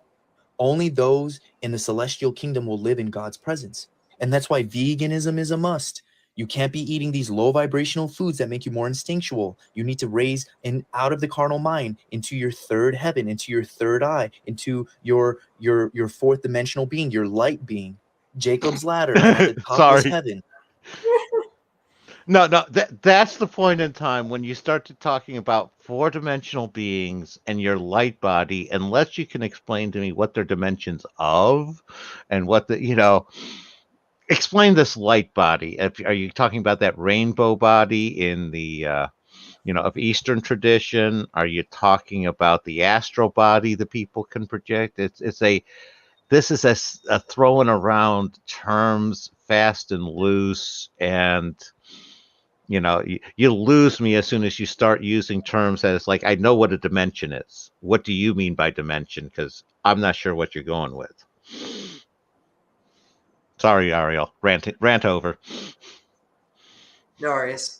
Only those in the celestial kingdom will live in God's presence. And that's why veganism is a must. You can't be eating these low vibrational foods that make you more instinctual. You need to raise out of the carnal mind into your third heaven, into your third eye, into your 4th dimensional being, your light being. Jacob's ladder, and at the top was heaven. No, that's the point in time when you start talking about 4-dimensional beings and your light body, unless you can explain to me what they're dimensions of and what explain this light body. Are you talking about that rainbow body in the of Eastern tradition? Are you talking about the astral body that people can project? This is a throwing around terms fast and loose, and you lose me as soon as you start using terms that it's like, I know what a dimension is. What do you mean by dimension? Because I'm not sure what you're going with. Sorry, Ariel. Rant over. No worries.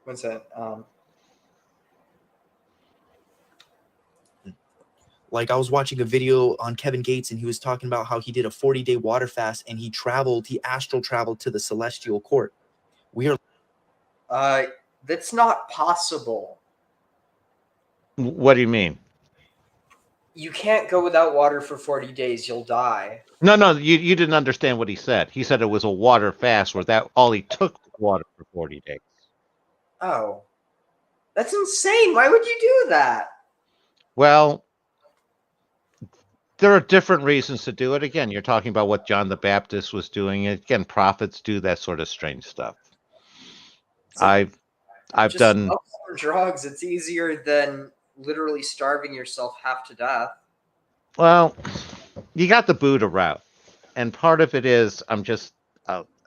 What's that? Like, I was watching a video on Kevin Gates, and he was talking about how he did a 40-day water fast, and he astral traveled to the celestial court. We are. That's not possible. What do you mean? You can't go without water for 40 days. You'll die. No, you didn't understand what he said. He said it was a water fast where all he took was water for 40 days. Oh. That's insane. Why would you do that? Well, there are different reasons to do it. Again, you're talking about what John the Baptist was doing. Again, prophets do that sort of strange stuff. I've just done up some drugs. It's easier than literally starving yourself half to death. Well, you got the Buddha route, and part of it is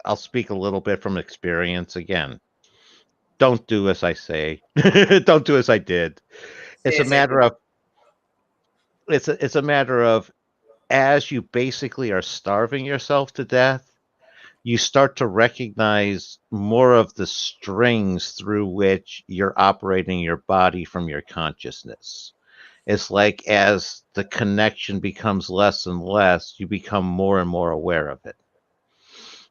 I'll speak a little bit from experience again. Don't do as I say. Don't do as I did. It's a matter of as you basically are starving yourself to death, you start to recognize more of the strings through which you're operating your body from your consciousness. It's like as the connection becomes less and less, you become more and more aware of it.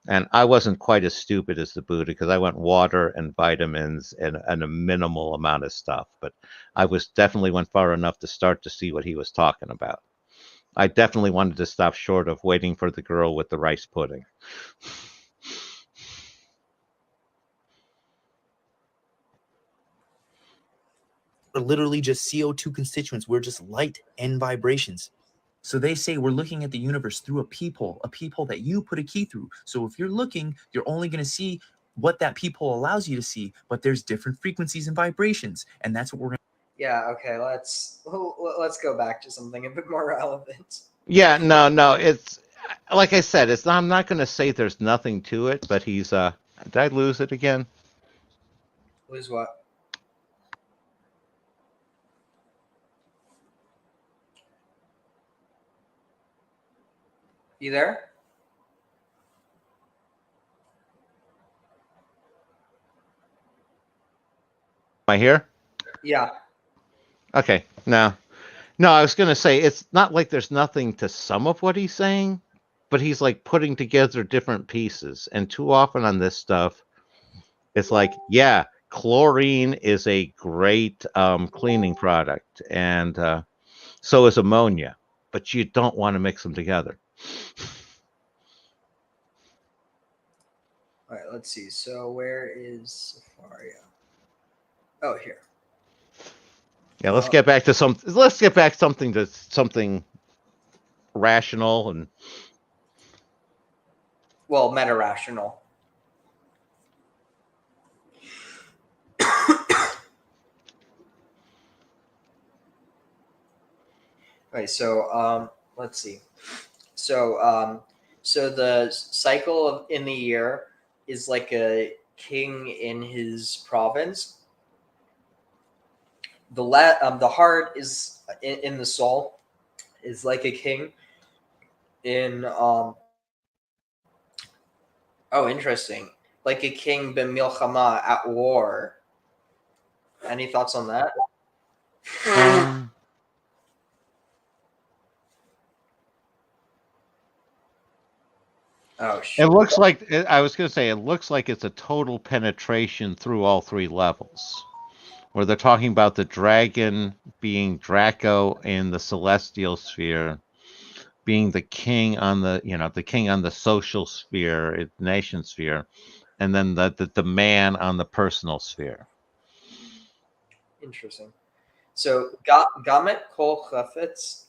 And I wasn't quite as stupid as the Buddha, because I went water and vitamins and a minimal amount of stuff. But I definitely went far enough to start to see what he was talking about. I definitely wanted to stop short of waiting for the girl with the rice pudding. We're literally just CO2 constituents. We're just light and vibrations. So they say we're looking at the universe through a peephole that you put a key through. So if you're looking, you're only going to see what that peephole allows you to see, but there's different frequencies and vibrations, and that's what we're going to. Yeah, okay, let's go back to something a bit more relevant. Yeah, no, it's like I said, I'm not going to say there's nothing to it, but he's did I lose it again? Lose what? You there? Am I here? Yeah. Okay. No, I was going to say it's not like there's nothing to some of what he's saying, but he's like putting together different pieces. And too often on this stuff, it's like, yeah, chlorine is a great cleaning product, and so is ammonia, but you don't want to mix them together. All right, let's see. So where is Safaria? Oh, here. Yeah, let's get back to something to something rational and Well, meta-rational. Okay, so let's see. So so the cycle in the year is like a king in his province. The heart is in the soul is like a king in oh, interesting, like a king b'milchama, at war. Any thoughts on that? Oh, it shit. looks like I was going to say it looks like it's a total penetration through all three levels. Where they're talking about the dragon being Draco in the celestial sphere, being the king on the social sphere, nation sphere, and then the man on the personal sphere. Interesting. So Gamet Kol Chafetz.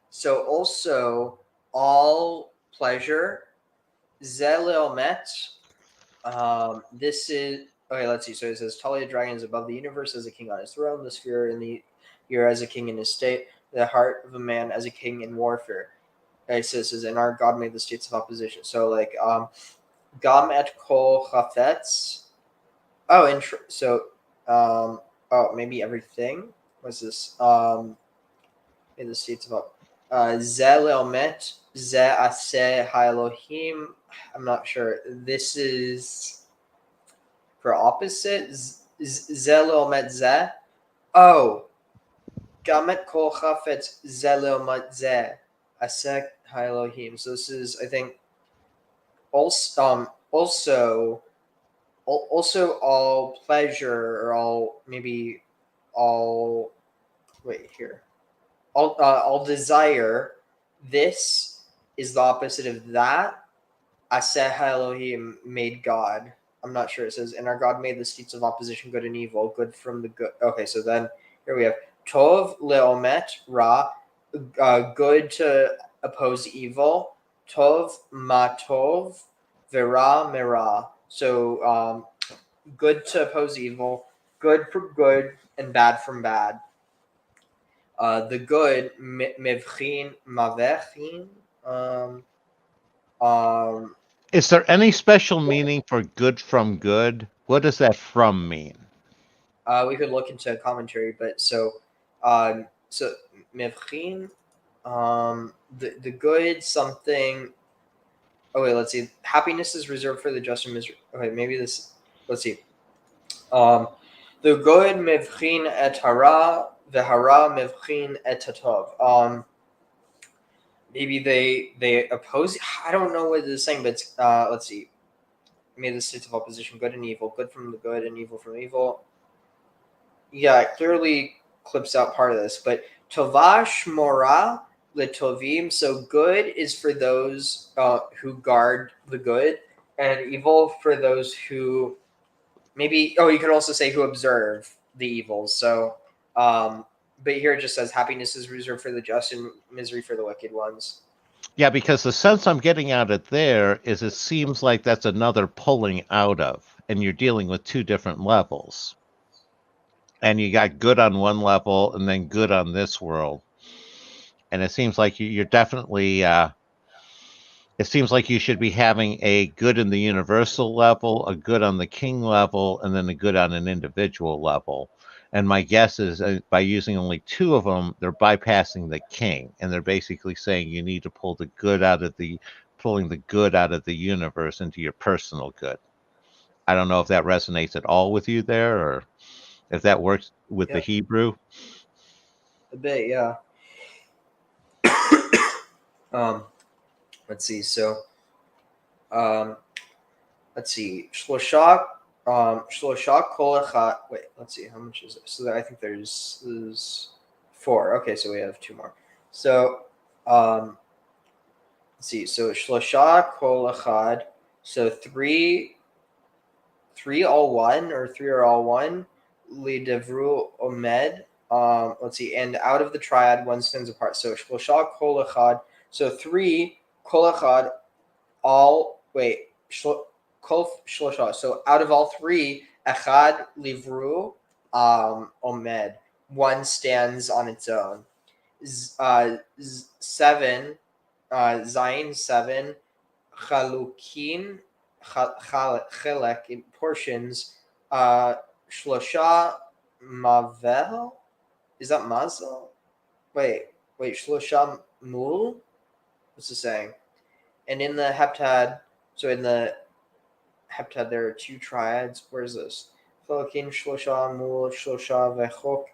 So also all pleasure. Zeleomet. This is okay. Let's see. So it says Talia Dragon is above the universe as a king on his throne, the sphere in the year as a king in his state, the heart of a man as a king in warfare. Okay, so it says, and our God made the states of opposition. So like Gam et Kol Chafetz. Oh, so oh, maybe everything. What's this? In the states of Zeleomet, Ze Aseh Ha-Elohim. I'm not sure. This is for opposite. Zeleomet Ze. Oh, Gamet Kol Chafetz Zeleomet Ze Aseh Ha-Elohim. So this is, I think, also all pleasure, or all, maybe all, wait here, all desire. This is the opposite of that. Aseh Elohim made God. I'm not sure. It says, and our God made the states of opposition, good and evil, good from the good. Okay, so then here we have Tov leomet ra, good to oppose evil. Tov ma tov, vera mera. So good to oppose evil, good from good, and bad from bad. The good mevchin mavechin. Um, Is there any special meaning for good from good? What does that from mean? we could look into commentary, but so mevchin, the good something. Oh wait, let's see. Happiness is reserved for the just and misery. Okay, maybe this. Let's see. The good mevchin et hara, the hara mevchin et hatov. Maybe they oppose. I don't know what it's saying, but let's see. Made the states of opposition, good and evil, good from the good and evil from evil. Yeah, it clearly clips out part of this, but tovash mora letovim. So good is for those who guard the good, and evil for those who maybe. Oh, you could also say who observe the evils. So, but here it just says happiness is reserved for the just and misery for the wicked ones. Yeah, because the sense I'm getting out of there is it seems like that's another pulling out of, and you're dealing with two different levels. And you got good on one level and then good on this world. And it seems like you're definitely, it seems like you should be having a good in the universal level, a good on the king level, and then a good on an individual level. And my guess is by using only two of them, they're bypassing the king. And they're basically saying you need to pull the good out of pulling the good out of the universe into your personal good. I don't know if that resonates at all with you there, or if that works with the Hebrew. A bit, yeah. Let's see. So, let's see. Shlosha kol echad. Wait, let's see. How much is it? So I think there's 4. Okay, so we have 2 more. So, let's see. So shlosha kol echad. So three three all one or three are all one. Li devru omed. Let's see. And out of the triad, one stands apart. So shlosha kol echad. So three kol echad. All wait. Kol shlosha. So out of all three, echad livru omed. One stands on its own. Seven. Zayin 7. Chalukin. Chelek in portions. Shlosha mavel. Is that mazel? Wait. Shlosha mul. What's it saying? And in the heptad, so in the heptad there are two triads. Where is this? Chalukin shlosha mul shlosha vechok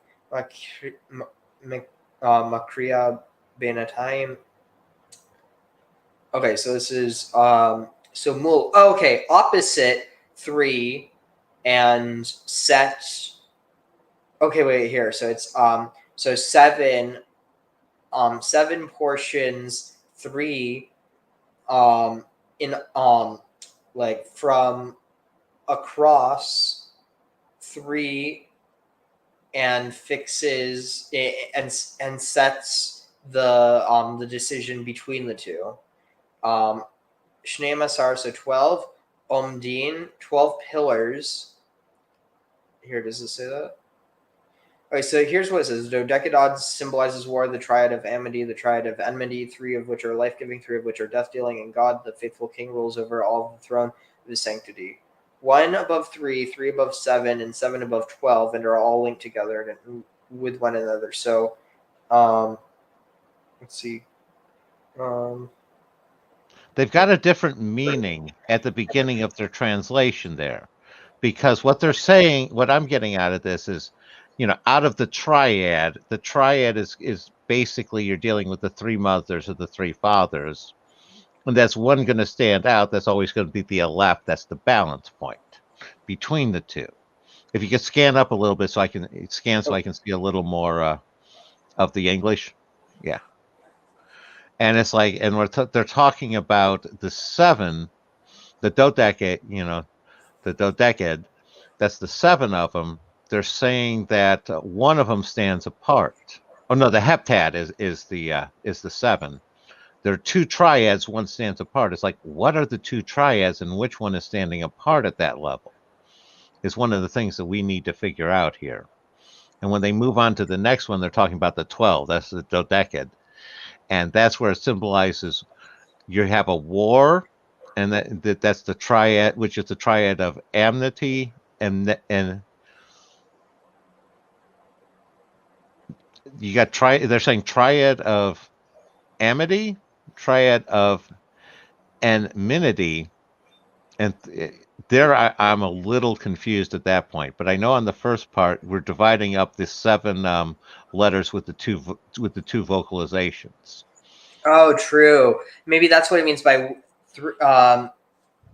makriya benatayim. Okay, so this is so mul. Oh, okay, opposite 3 and set. Okay, wait here. So it's so 7 7 portions 3 in like from across 3 and fixes and sets the decision between the two. Shnei Masar, so 12. Omdin, 12 pillars. Here, does it say that? Okay, so here's what it says. Dodecadon symbolizes war, the triad of amity, the triad of enmity, 3 of which are life-giving, 3 of which are death-dealing, and God, the faithful king, rules over all of the throne of his sanctity. 1 above 3, 3 above 7, and 7 above 12, and are all linked together with one another. So, let's see. They've got a different meaning at the beginning of their translation there, because what they're saying, what I'm getting out of this is, out of the triad is basically you're dealing with the 3 mothers or the 3 fathers, and that's one going to stand out. That's always going to be the Aleph. That's the balance point between the two. If you could scan up a little bit so I can see a little more of the English. Yeah. And it's like, and they're talking about the 7, the dodecad, the dodecad. That's the 7 of them. They're saying that one of them stands apart. Oh no, the heptad is the 7. There are 2 triads. One stands apart. It's like, what are the 2 triads, and which one is standing apart at that level? Is one of the things that we need to figure out here. And when they move on to the next one, they're talking about the 12. That's the dodecad. And that's where it symbolizes you have a war, and that's the triad, which is the triad of amity and you got they're saying triad of amity, triad of enmity, and there I'm a little confused at that point. But I know on the first part we're dividing up the 7 letters with the two vocalizations. Oh, true. Maybe that's what it means by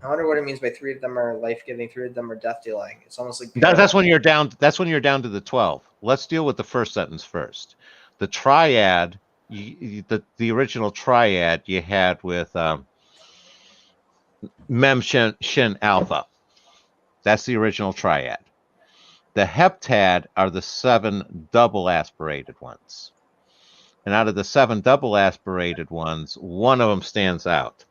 I wonder what it means by 3 of them are life-giving, 3 of them are death-dealing. It's almost like that's when you're down. That's when you're down to the 12. Let's deal with the first sentence first. The triad, the original triad you had with Mem Shin Alpha. That's the original triad. The heptad are the 7 double aspirated ones. And out of the 7 double aspirated ones, one of them stands out.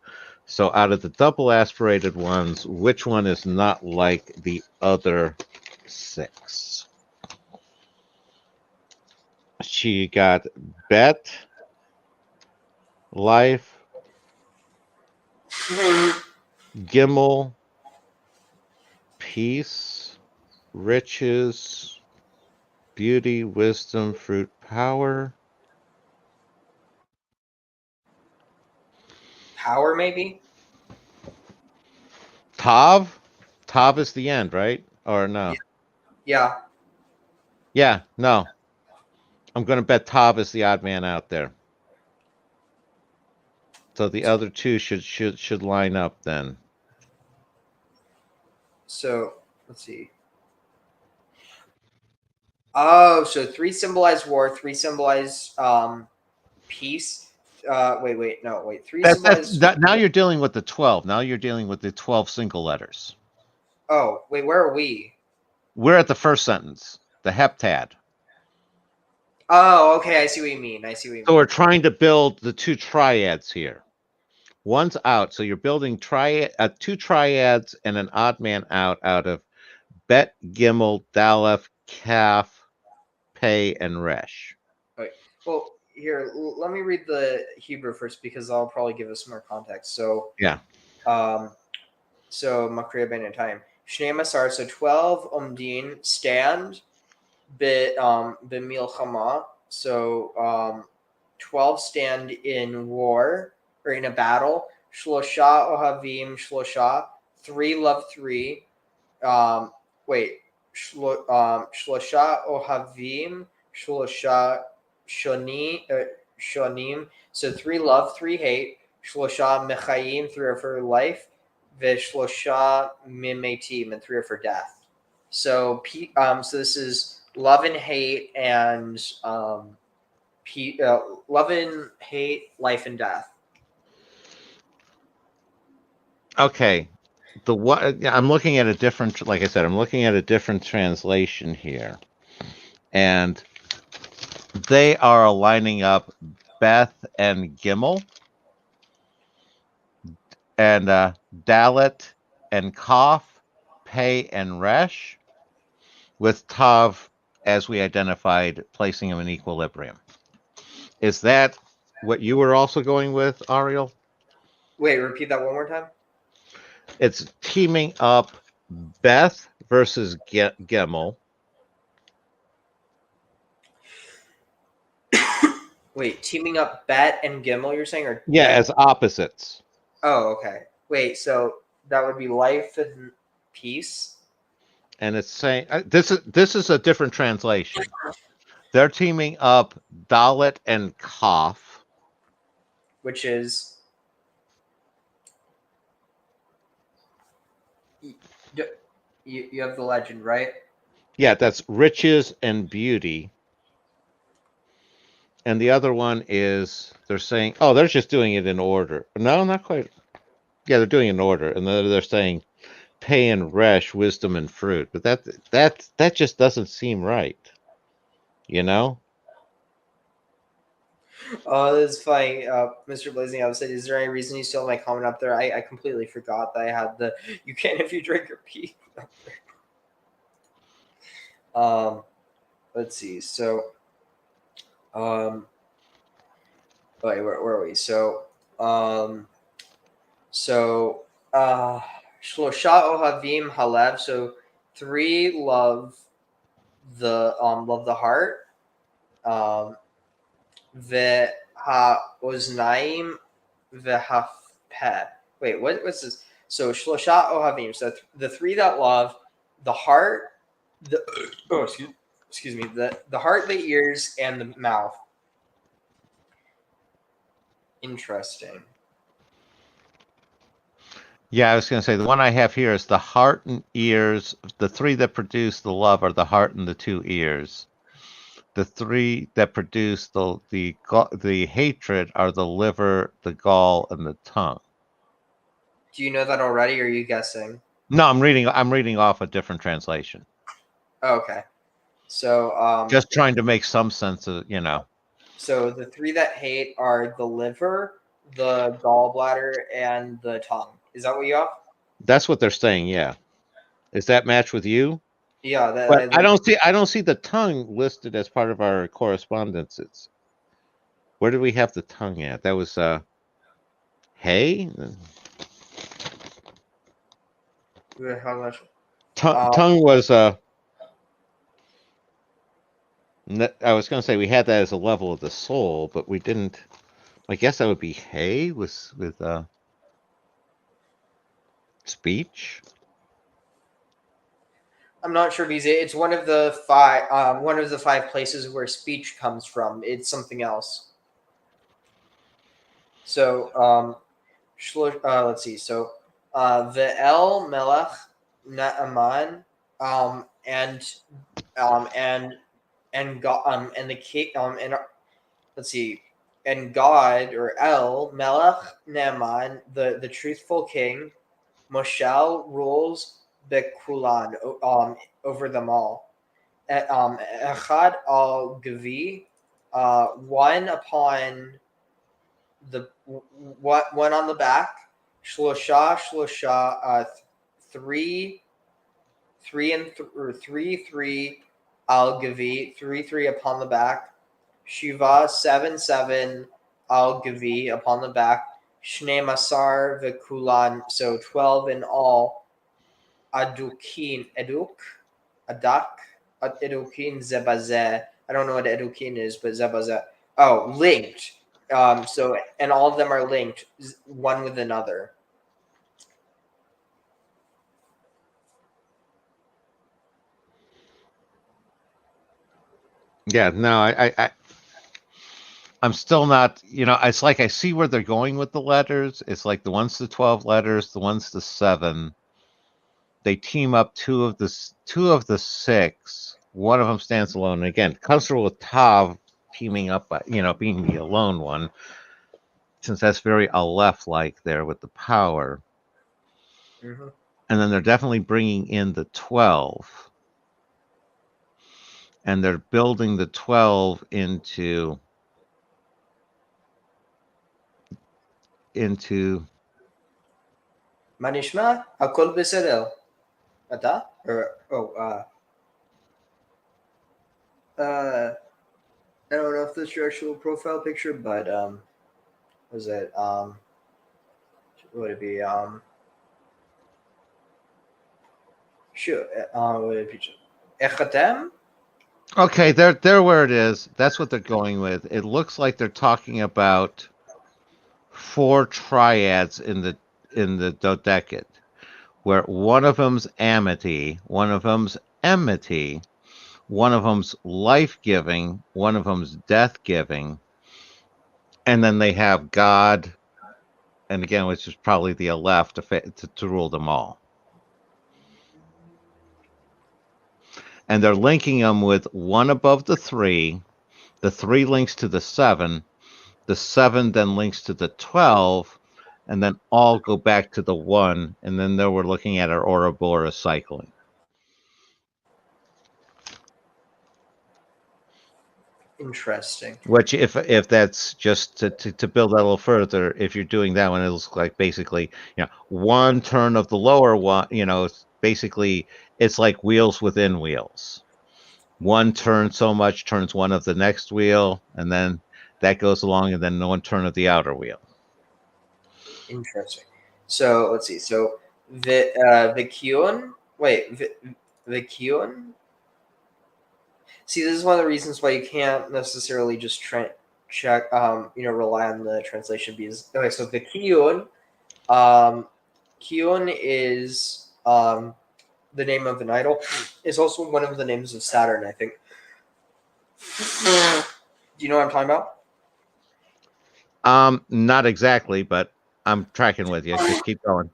So out of the double aspirated ones, which one is not like the other 6? She got bet, life, Gimel, peace, riches, beauty, wisdom, fruit, power. Power, maybe? Tav? Tav is the end, right? Or no? Yeah. Yeah, no. I'm going to bet Tav is the odd man out there. So the other 2 should line up then. So, let's see. Oh, so 3 symbolize war, 3 symbolize peace. Wait. 3 symbolize. Now you're dealing with the 12. Now you're dealing with the 12 single letters. Oh, wait, where are we? We're at the first sentence, the heptad. Oh, okay, I see what you mean. So we're trying to build the two triads here. One's out, so you're building two triads and an odd man out of Bet, Gimel, Daleth, Kaf, Pei, and Resh. Okay. Well, here, let me read the Hebrew first because that'll probably give us more context. So, Yeah. So Makriya ben time. Shnei Masar, so 12 Omdin stand b'milchama. So 12 stand in war or in a battle. Shlosha ohavim shlosha. 3 love 3. Shlosha ohavim shlosha shonim. So 3 love, 3 hate. Shlosha mechayim, 3 are for life. Vishlosha mimetim, and 3 are for death. So so this is love and hate, and love and hate, life and death. Okay. I'm looking at a different, like I said, I'm looking at a different translation here, and they are lining up Beth and Gimel, and Dalet and Kaf, Pei and Resh, with Tav, as we identified, placing them in equilibrium. Is that what you were also going with, Ariel? Wait, repeat that one more time. It's teaming up Beth versus Gimel. Wait, teaming up Bet and Gimel, you're saying? Or Yeah, as opposites. Oh, okay. Wait, so that would be life and peace? And it's saying this is a different translation. They're teaming up Dalet and Kaf, which is you have the legend, right? Yeah, that's riches and beauty. And the other one is they're saying, oh, they're just doing it in order. No, not quite. Yeah, they're doing it in order, and then they're saying pay and resh, wisdom and fruit. But that just doesn't seem right. You know? Oh, this is funny. Mr. Blazing Up said, is there any reason you still have my comment up there? I completely forgot that I had the you can if you drink your pee up there. Let's see. So wait, where are we? So Shlosha Ohavim Halev. So 3 love the heart. Veha Oznaim Vehafpeh. Wait, what's this? So Shlosha Ohavim. So the 3 that love the heart, excuse me, the heart, the ears, and the mouth. Interesting. Yeah, I was going to say the one I have here is the heart and ears. The 3 that produce the love are the heart and the 2 ears. The 3 that produce the hatred are the liver, the gall, and the tongue. Do you know that already, or are you guessing? No, I'm reading off a different translation. Oh, okay. So just trying to make some sense of, you know. So the 3 that hate are the liver, the gallbladder, and the tongue. Is that what you have? That's what they're saying, yeah. Is that match with you? Yeah, but I don't see the tongue listed as part of our correspondences. Where did we have the tongue at? That was hey. How much? Tongue was I was going to say we had that as a level of the soul, but we didn't. I guess that would be hey with speech. I'm not sure because it's one of the 5 places where speech comes from. It's something else. So let's see. So Ve'el Melech Naaman and God and the king and let's see, and God, or El Melech Naaman, the truthful king, Moshel rules bekulan, over them all. Echad al gavi, one upon the one on the back. Shlosha, three and three al gavi, three upon the back. Shiva, 7 al gavi upon the back. Shnei masar vekulan, so 12 in all. Adukin, edukin zebazeh. I don't know what edukin is, but zebazeh. Oh, linked. So, and all of them are linked, one with another. Yeah, no, I'm still not, it's like I see where they're going with the letters. It's like the ones to 12 letters, the ones to 7. They team up two of the 6. One of them stands alone. And again, comfortable with Tav teaming up, being the alone one, since that's very Aleph-like there with the power. Mm-hmm. And then they're definitely bringing in the 12. And they're building the 12 into Manishma, hakol beseder. Ata? I don't know if this is your actual profile picture, but was it would it be sure would it be Echatem? Okay, they're where it is. That's what they're going with. It looks like they're talking about 4 triads in the dodecad, where one of them's amity, one of them's enmity, one of them's life-giving, one of them's death-giving, and then they have God, and again, which is probably the Aleph to rule them all. And they're linking them with one above the 3 links to the 7, the 7 then links to the 12, and then all go back to the 1, and then there we're looking at our Ouroboros cycling. Interesting. Which, if that's just to build that a little further, if you're doing that one, it looks like basically, one turn of the lower one, basically it's like wheels within wheels. One turn so much turns one of the next wheel, and then that goes along, and then one turn of the outer wheel. Interesting. So let's see. So the Kion. Wait, the Kion. See, this is one of the reasons why you can't necessarily just check, rely on the translation, because okay, so the Kion, Kion is the name of an idol. Is also one of the names of Saturn, I think. Do you know what I'm talking about? Not exactly, but I'm tracking with you. Just keep going.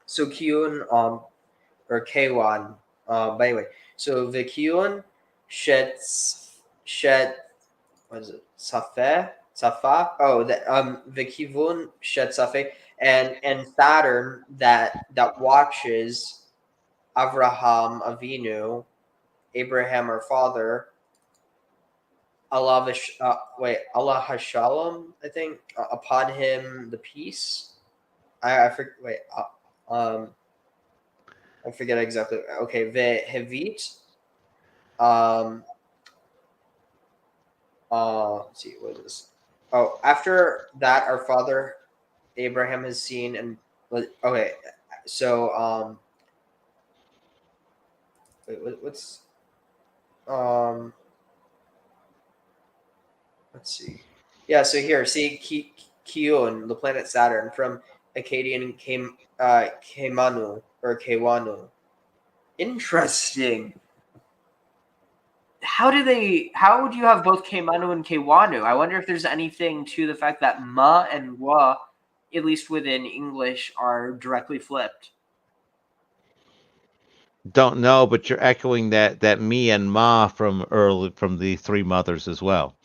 So Kion, or K1, but anyway, so the Kion shed, what is it? Safa? Oh, the Kivun shed Safe, and Saturn that watches Avraham Avinu, Abraham our father, Allah Hashalom, I think, upon him the peace. I forget. Wait, I forget exactly. Okay, the Hevit. Let's see, what is this? Oh, after that, our father Abraham has seen, and okay, so wait, what's let's see. Yeah, so here, see Kion, the planet Saturn, from Akkadian Kemanu or Kewanu. Interesting. How would you have both Kemanu and Kewanu? I wonder if there's anything to the fact that ma and wa, at least within English, are directly flipped. Don't know, but you're echoing that me and ma from the 3 mothers as well.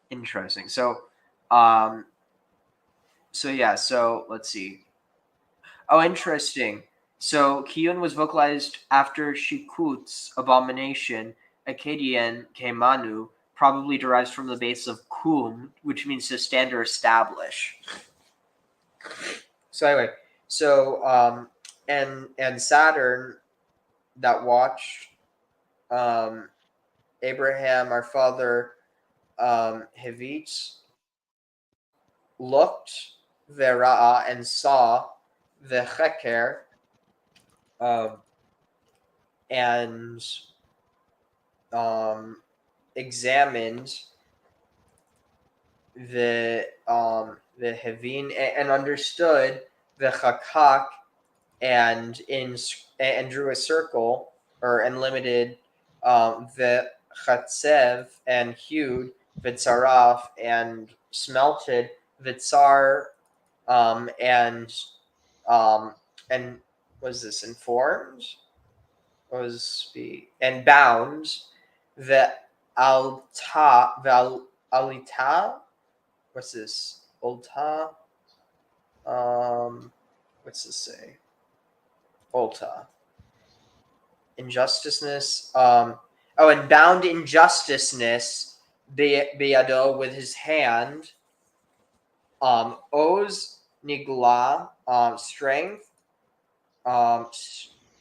Interesting. So, So yeah, so let's see. Oh, interesting. So Kiyun was vocalized after Shikut's abomination, Akkadian Keimanu, probably derives from the base of kum, which means to stand or establish. So anyway, so and Saturn that watched Abraham, our father, Hivit, looked Vera'a and saw the Cheker, and examined the Hevin and understood the Chakak and drew a circle and limited the Chatzev and hewed Vitzaraf and smelted Vitzar and was this informed? And bound the alita. What's this? Ulta. What's this say? Ulta. Injusticeness. And bound injusticeness Beado with his hand. Oz Nigla, strength.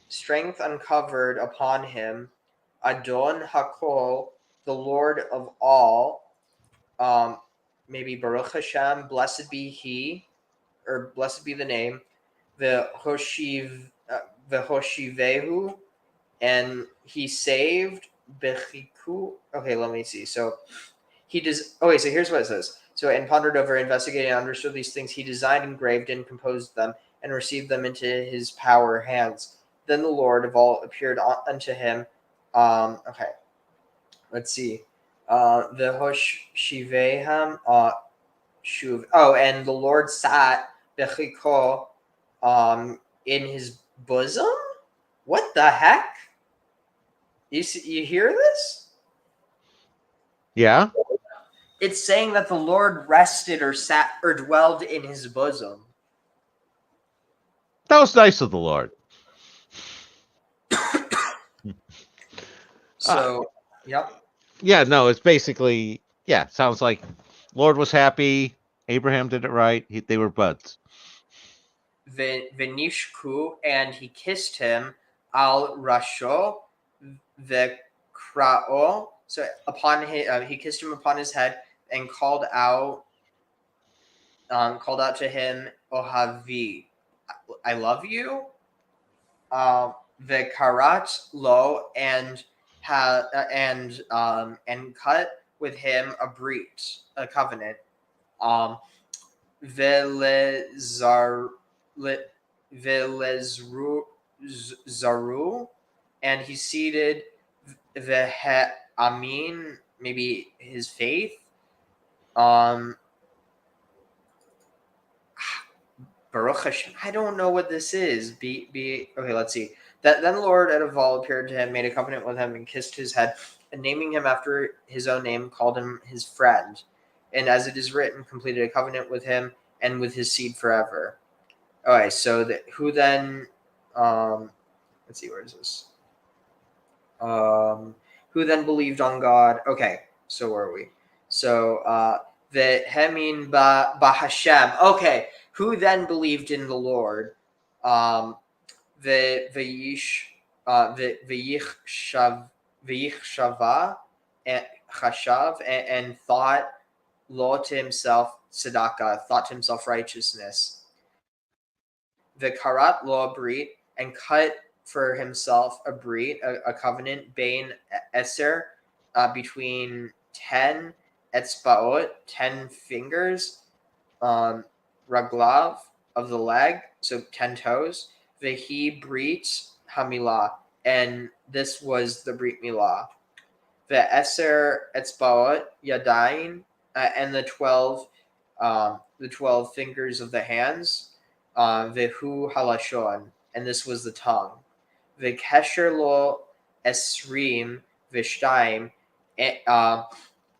Strength uncovered upon him. Adon Hakol, the Lord of all. Maybe Baruch Hashem, blessed be he, or blessed be the name. The Hoshivehu, and he saved Bechiku. Okay, let me see. So he does. Okay, so here's what it says. So and pondered over, investigated, and understood these things. He designed, engraved, and composed them, and received them into his power hands. Then the Lord of all appeared unto him. Okay, let's see. The Hoshiveham Shuv. Oh, and the Lord sat Bechiko in his bosom. What the heck? You hear this? Yeah. It's saying that the Lord rested or sat or dwelled in his bosom. That was nice of the Lord. So, yep. Yeah, no, it's basically, yeah, sounds like Lord was happy. Abraham did it right. They were buds. Venishku, and he kissed him al rasho the krao. So upon his, he kissed him upon his head and called out to him, Ohavi, I love you. The karat lo and cut with him a brit, a covenant. Velezru, and he seated the Amin, maybe his faith. Baruch Hashem. I don't know what this is. Okay, let's see. Then the Lord out of all appeared to him, made a covenant with him, and kissed his head, and naming him after his own name, called him his friend. And as it is written, completed a covenant with him and with his seed forever. All right, so who then? Let's see, where is this? Who then believed on God? Okay, so where are we? So the Hemin ba Hashem. Okay, who then believed in the Lord? The Vayich Shava and Chashav and thought law to himself tzedakah, thought to himself righteousness. The karat law brit and cut for himself a brit, a covenant, bain eser, between 10 etzbaot, 10 fingers, raglav of the leg, so 10 toes. Vehi brit hamilah, and this was the brit milah. The eser etzbaot yadain, and the 12 fingers of the hands. Vehu halashon, and this was the tongue. V'kesher lo esrim v'shtaim,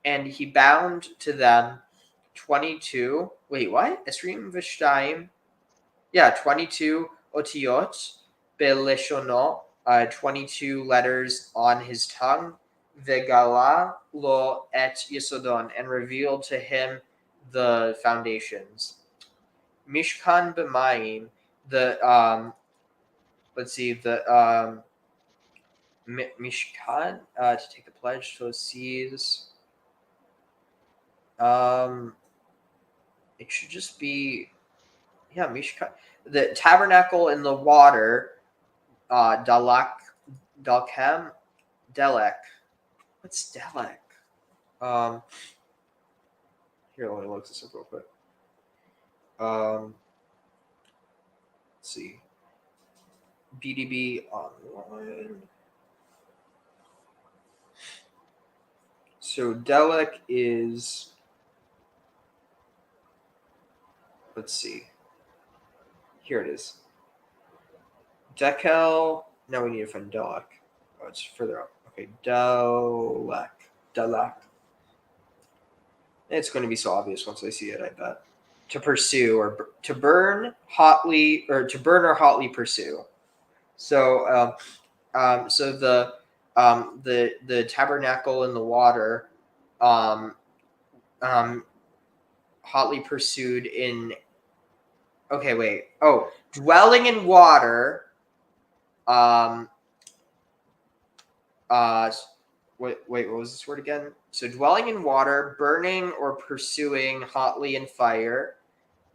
and he bound to them 22. Wait, what? Esrim v'shtayim. Yeah, 22 otiyot belishono. 22 letters on his tongue. Vegala lo et yisodon, and revealed to him the foundations. Mishkan b'mayim. Let's see, Mishkan, to take the pledge to seize. It should just be, yeah, Mishkan. The tabernacle in the water, Dalek. What's Delek? Here, let me look this up real quick. Let's see. BDB online. So Delek is, let's see. Here it is. Dekel. Now we need to find Delek. Oh, it's further up. Okay, Delek. It's going to be so obvious once I see it, I bet. To pursue, or to burn hotly, or to burn or hotly pursue. So, so the tabernacle in the water, hotly pursued in. Okay, wait. Oh, dwelling in water. Wait, what was this word again? So dwelling in water, burning or pursuing hotly in fire,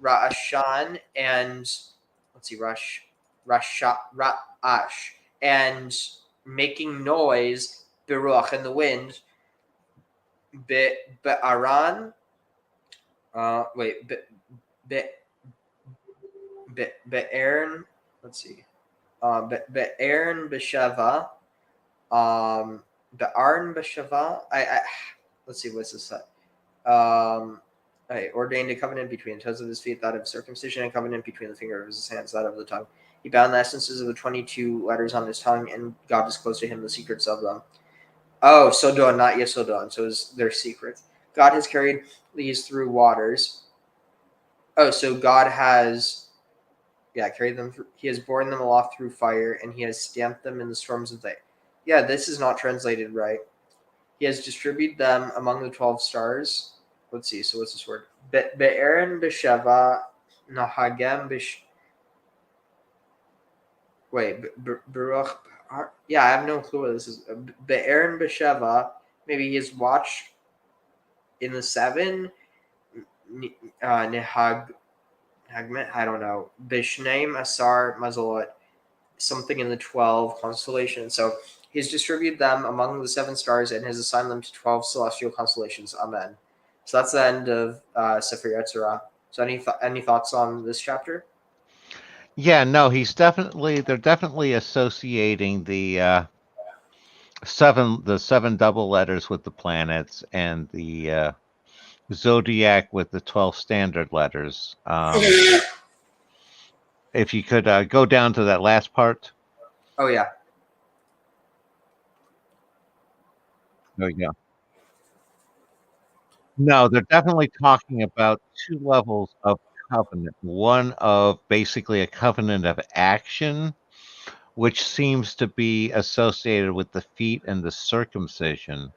ra'ashan, and let's see, ra'ash, and making noise, biruach, in the wind, be'aran, be'ern, let's see, be'ern b'shava, be'arn b'shava, let's see, what's this? Ordained a covenant between the toes of his feet, that of circumcision, and covenant between the finger of his hands, that of the tongue. He bound the essences of the 22 letters on his tongue, and God disclosed to him the secrets of them. Oh, Sodon, not Yesodon, so it's their secret. God has carried these through waters. Oh, so God has, carried them through. He has borne them aloft through fire, and he has stamped them in the storms of the. Yeah, this is not translated right. He has distributed them among the 12 stars. Let's see. So what's this word? Be'erin b'sheva nahagem b'sh. Wait, Baruch. Yeah, I have no clue what this is. Be'erin b'sheva. Maybe he has watched in the 7. Nehag. I don't know. Bishneim Asar Mazalot. Something in the 12 constellations. So he's distributed them among the 7 stars and has assigned them to 12 celestial constellations. Amen. So that's the end of Sefer Yetzirah. So any thoughts on this chapter? Yeah, no, they're definitely associating the 7 double letters with the planets, and the zodiac with the 12 standard letters. If you could go down to that last part. Oh, yeah. There you go. No, they're definitely talking about 2 levels of covenant. One of basically a covenant of action, which seems to be associated with the feet and the circumcision.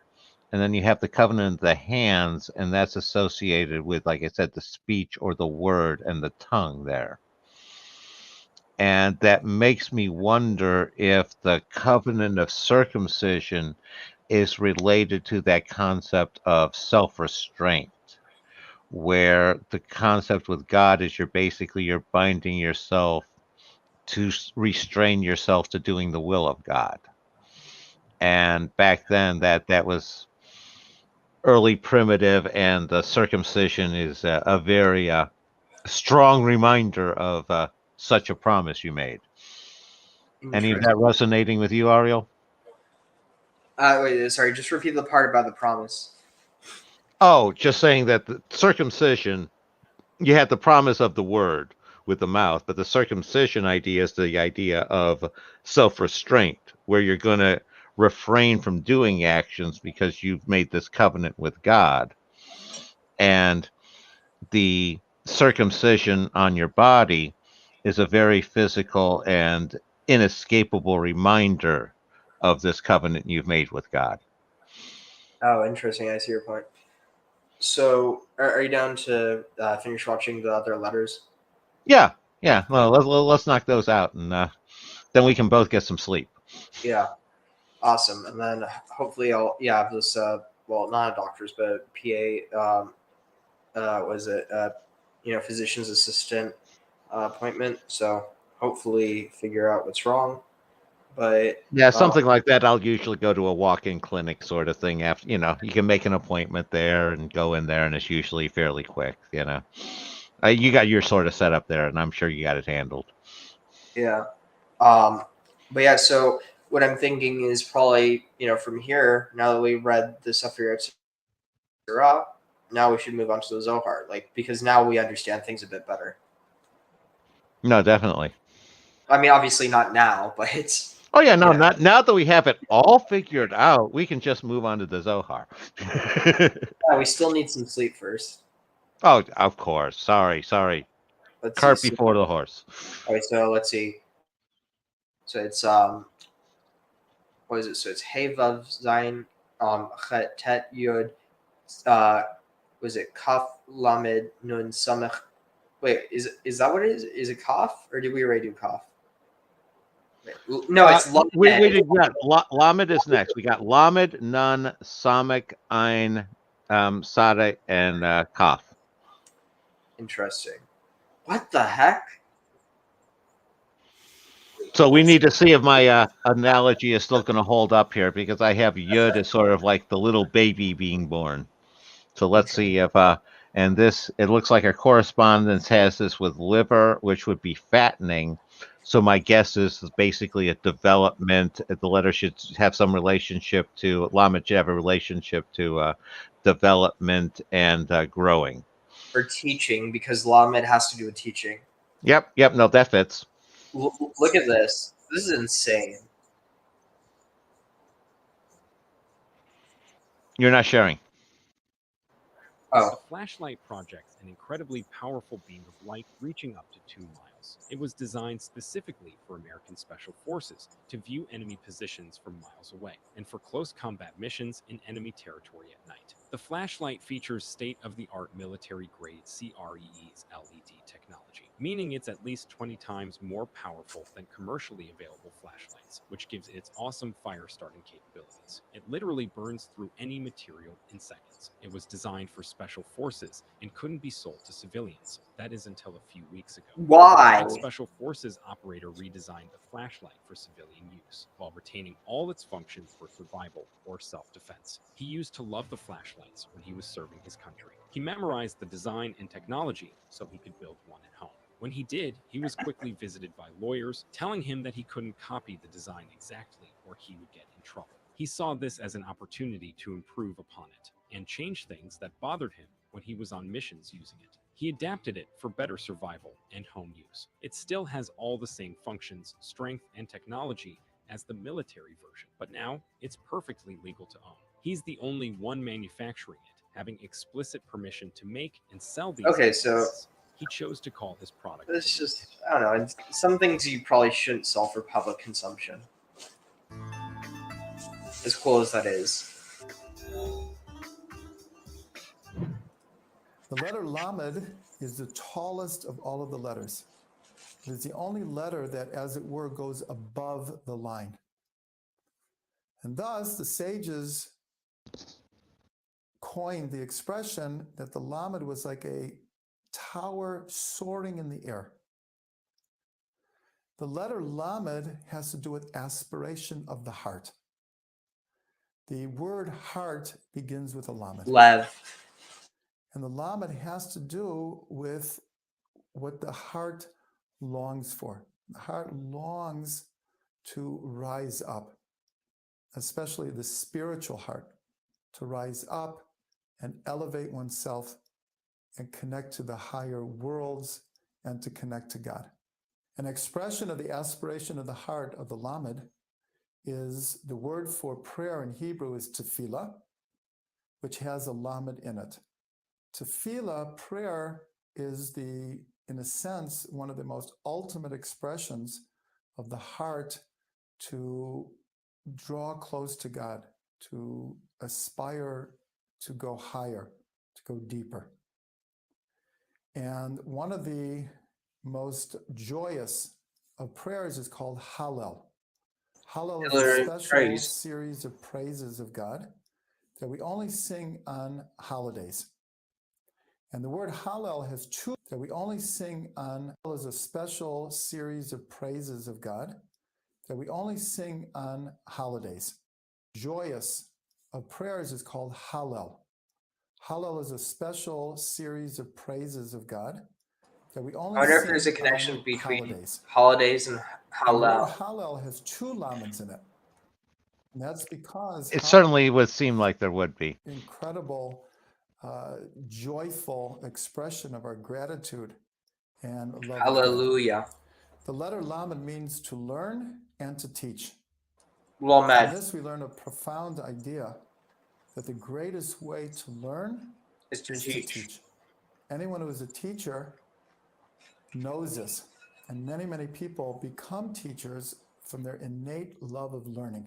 And then you have the covenant of the hands, and that's associated with, like I said, the speech or the word and the tongue there. And that makes me wonder if the covenant of circumcision is related to that concept of self-restraint, where the concept with God is you're binding yourself to restrain yourself to doing the will of God. And back then that was early primitive, and the circumcision is a very strong reminder of such a promise you made. Any of that resonating with you, Ariel? Wait, sorry, just repeat the part about the promise. Oh, just saying that the circumcision, you had the promise of the word with the mouth, but the circumcision idea is the idea of self-restraint, where you're going to refrain from doing actions because you've made this covenant with God. And the circumcision on your body is a very physical and inescapable reminder of this covenant you've made with God. Oh, interesting. I see your point. So, are you down to finish watching the other letters? Yeah. Well, let's knock those out, and then we can both get some sleep. Yeah. Awesome. And then hopefully I'll have this well, not a doctor's, but PA was it physician's assistant appointment. So hopefully figure out what's wrong. But Yeah, something like that. I'll usually go to a walk-in clinic sort of thing. After you can make an appointment there and go in there, and it's usually fairly quick. You got your sort of setup there, and I'm sure you got it handled. yeah. But yeah, so what I'm thinking is probably, from here, now that we read the Sefer Yetzirah, now we should move on to the Zohar, because now we understand things a bit better. No, definitely. I mean, obviously not now, but it's... Oh yeah, no, not now that we have it all figured out, we can just move on to the Zohar. Yeah, we still need some sleep first. Oh, of course. Sorry. Let's Cart see. before the horse. All right, so let's see. So it's what is it? So it's Hey Vav Zayin Chet Tet Yud was it Kaf Lamed Nun Samech? Wait, is that what it is? Is it Kaf or did we already do Kaf? No, it's Lamed. We did Lamed is next. We got Lamed, Nun, Samek, Ein, Sade, and Kaf. Interesting. What the heck? So we need to see if my analogy is still going to hold up here, because I have Yud as sort of like the little baby being born. So let's see if and this, it looks like our correspondence has this with liver, which would be fattening. So my guess is basically a development. The letter should have some relationship to Lamed, should have a relationship to development and growing. Or teaching, because Lamed has to do with teaching. Yep. No, that fits. Look at this. This is insane. You're not sharing. Oh. A flashlight projects an incredibly powerful beam of light reaching up to 2 miles. It was designed specifically for American Special Forces to view enemy positions from miles away and for close combat missions in enemy territory at night. The flashlight features state-of-the-art military-grade CREE's LED technology, meaning it's at least 20 times more powerful than commercially available flashlights, which gives it its awesome fire-starting capabilities. It literally burns through any material in seconds. It was designed for special forces and couldn't be sold to civilians. That is until a few weeks ago. Why? A special forces operator redesigned the flashlight for civilian use while retaining all its functions for survival or self-defense. He used to love the flashlights when he was serving his country. He memorized the design and technology so he could build one at home. When he did, he was quickly visited by lawyers, telling him that he couldn't copy the design exactly or he would get in trouble. He saw this as an opportunity to improve upon it and change things that bothered him when he was on missions using it. He adapted it for better survival and home use. It still has all the same functions, strength, and technology as the military version, but now it's perfectly legal to own. He's the only one manufacturing it, having explicit permission to make and sell these. Okay, so he chose to call his product. It's just, I don't know. Some things you probably shouldn't sell for public consumption. As cool as that is. The letter Lamed is the tallest of all of the letters. It is the only letter that, as it were, goes above the line. And thus, the sages coined the expression that the Lamed was like a tower soaring in the air. The letter Lamed has to do with aspiration of the heart. The word heart begins with a Lamed. Lev. And the Lamed has to do with what the heart longs for. The heart longs to rise up, especially the spiritual heart, to rise up and elevate oneself and connect to the higher worlds and to connect to God. An expression of the aspiration of the heart of the Lamed is the word for prayer in Hebrew is tefillah, which has a Lamed in it. Tefillah, prayer, is in a sense, one of the most ultimate expressions of the heart to draw close to God, to aspire to go higher, to go deeper. And one of the most joyous of prayers is called Hallel. Hallel is a special series of praises of God that we only sing on holidays. And the word Hallel has two that we only sing on. Is a special series of praises of God that we only sing on holidays. Joyous of prayers is called Hallel. Hallel is a special series of praises of God that we only I wonder if sing there's a on connection between holidays. holidays and And the word Hallel. Hallel has two laments in it. And that's because It certainly would seem like there would be. Incredible, joyful expression of our gratitude and love. Hallelujah. The letter Lamed means to learn and to teach. Lamed. From this, we learn a profound idea that the greatest way to learn is to teach. Anyone who is a teacher knows this, and many, many people become teachers from their innate love of learning.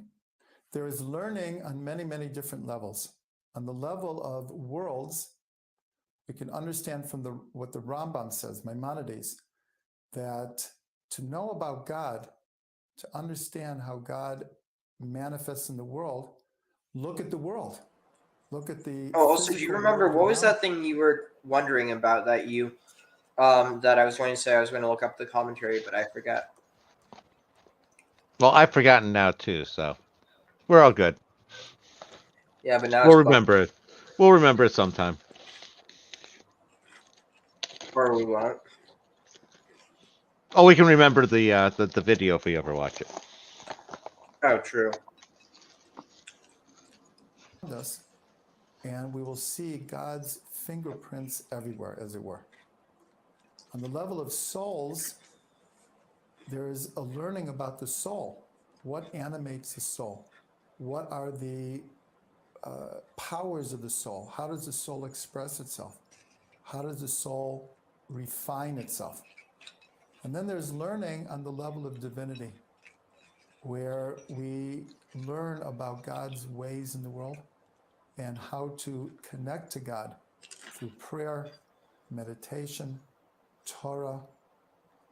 There is learning on many, many different levels. On the level of worlds, we can understand from what the Rambam says, Maimonides, that to know about God, to understand how God manifests in the world, look at the world. Look at the. Oh, also, do you remember what was that thing you were wondering about that you that I was going to say? I was going to look up the commentary, but I forgot. Well, I've forgotten now too, so we're all good. Yeah, but now we'll remember it. We'll remember it sometime. Or we won't. Oh, we can remember the video if we ever watch it. Oh, true. And we will see God's fingerprints everywhere, as it were. On the level of souls, there is a learning about the soul. What animates the soul? What are the powers of the soul? How does the soul express itself? How does the soul refine itself? And then there's learning on the level of divinity, where we learn about God's ways in the world and how to connect to God through prayer, meditation, Torah,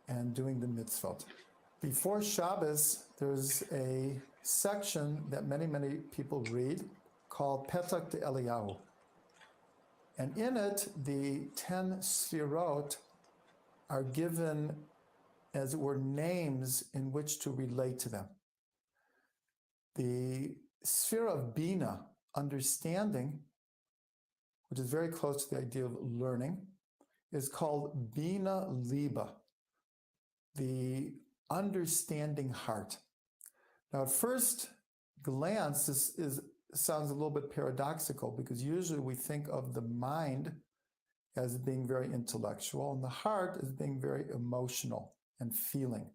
and doing the mitzvot. Before Shabbos, there's a section that many, many people read called Petak de Eliyahu. And in it, the 10 sfirot are given, as it were, names in which to relate to them. The sphere of Bina, understanding, which is very close to the idea of learning, is called Bina Liba, the understanding heart. Now, at first glance, this sounds a little bit paradoxical, because usually we think of the mind as being very intellectual and the heart as being very emotional and feeling.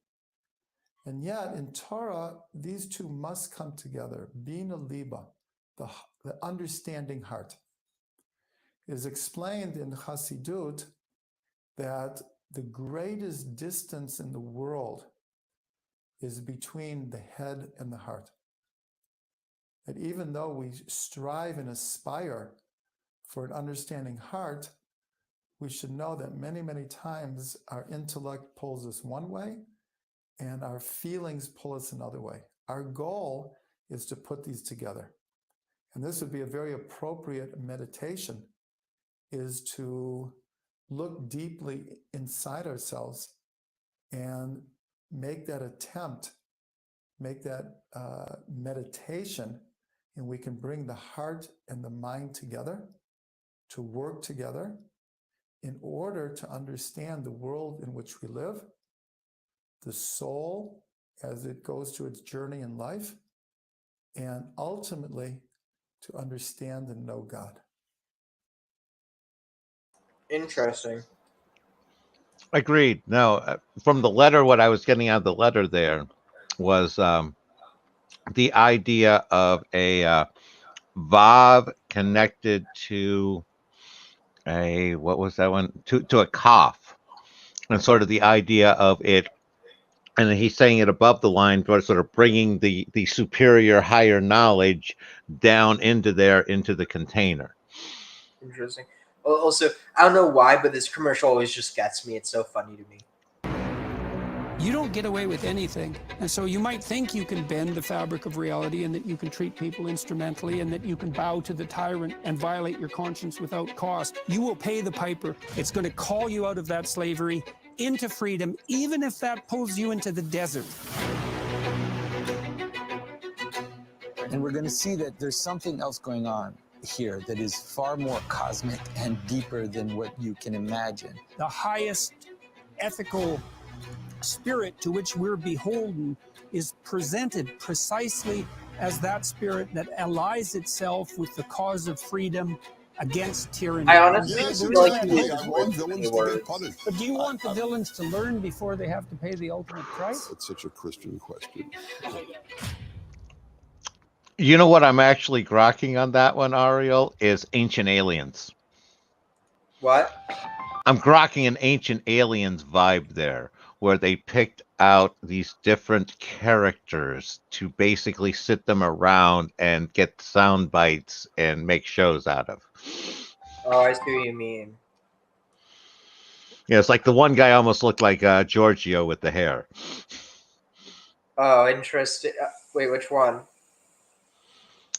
And yet, in Torah, these two must come together. Bina Liba, the understanding heart. It is explained in Chassidut that the greatest distance in the world is between the head and the heart. That even though we strive and aspire for an understanding heart, we should know that many, many times our intellect pulls us one way and our feelings pull us another way. Our goal is to put these together. And this would be a very appropriate meditation, is to look deeply inside ourselves and make that attempt, make that meditation, and we can bring the heart and the mind together to work together in order to understand the world in which we live, the soul as it goes through its journey in life, and ultimately to understand and know God. Interesting. Agreed. No, from the letter, what I was getting out of the letter there was the idea of a Vav connected to what was that one? To a cough, and sort of the idea of it. And he's saying it above the line, sort of bringing the superior, higher knowledge down into the container. Interesting. Also, I don't know why, but this commercial always just gets me. It's so funny to me. You don't get away with anything. And so you might think you can bend the fabric of reality and that you can treat people instrumentally and that you can bow to the tyrant and violate your conscience without cost. You will pay the piper. It's going to call you out of that slavery into freedom, even if that pulls you into the desert. And we're going to see that there's something else going on here that is far more cosmic and deeper than what you can imagine. The highest ethical spirit to which we're beholden is presented precisely as that spirit that allies itself with the cause of freedom against tyranny. I honestly feel like he But do you want the villains to learn before they have to pay the ultimate price? That's such a Christian question. You know what I'm actually grokking on that one, Ariel, is Ancient Aliens. What? I'm grokking an Ancient Aliens vibe there, where they picked out these different characters to basically sit them around and get sound bites and make shows out of. Oh, I see what you mean. Yeah, it's like the one guy almost looked like Giorgio with the hair. Oh, interesting. Wait, which one?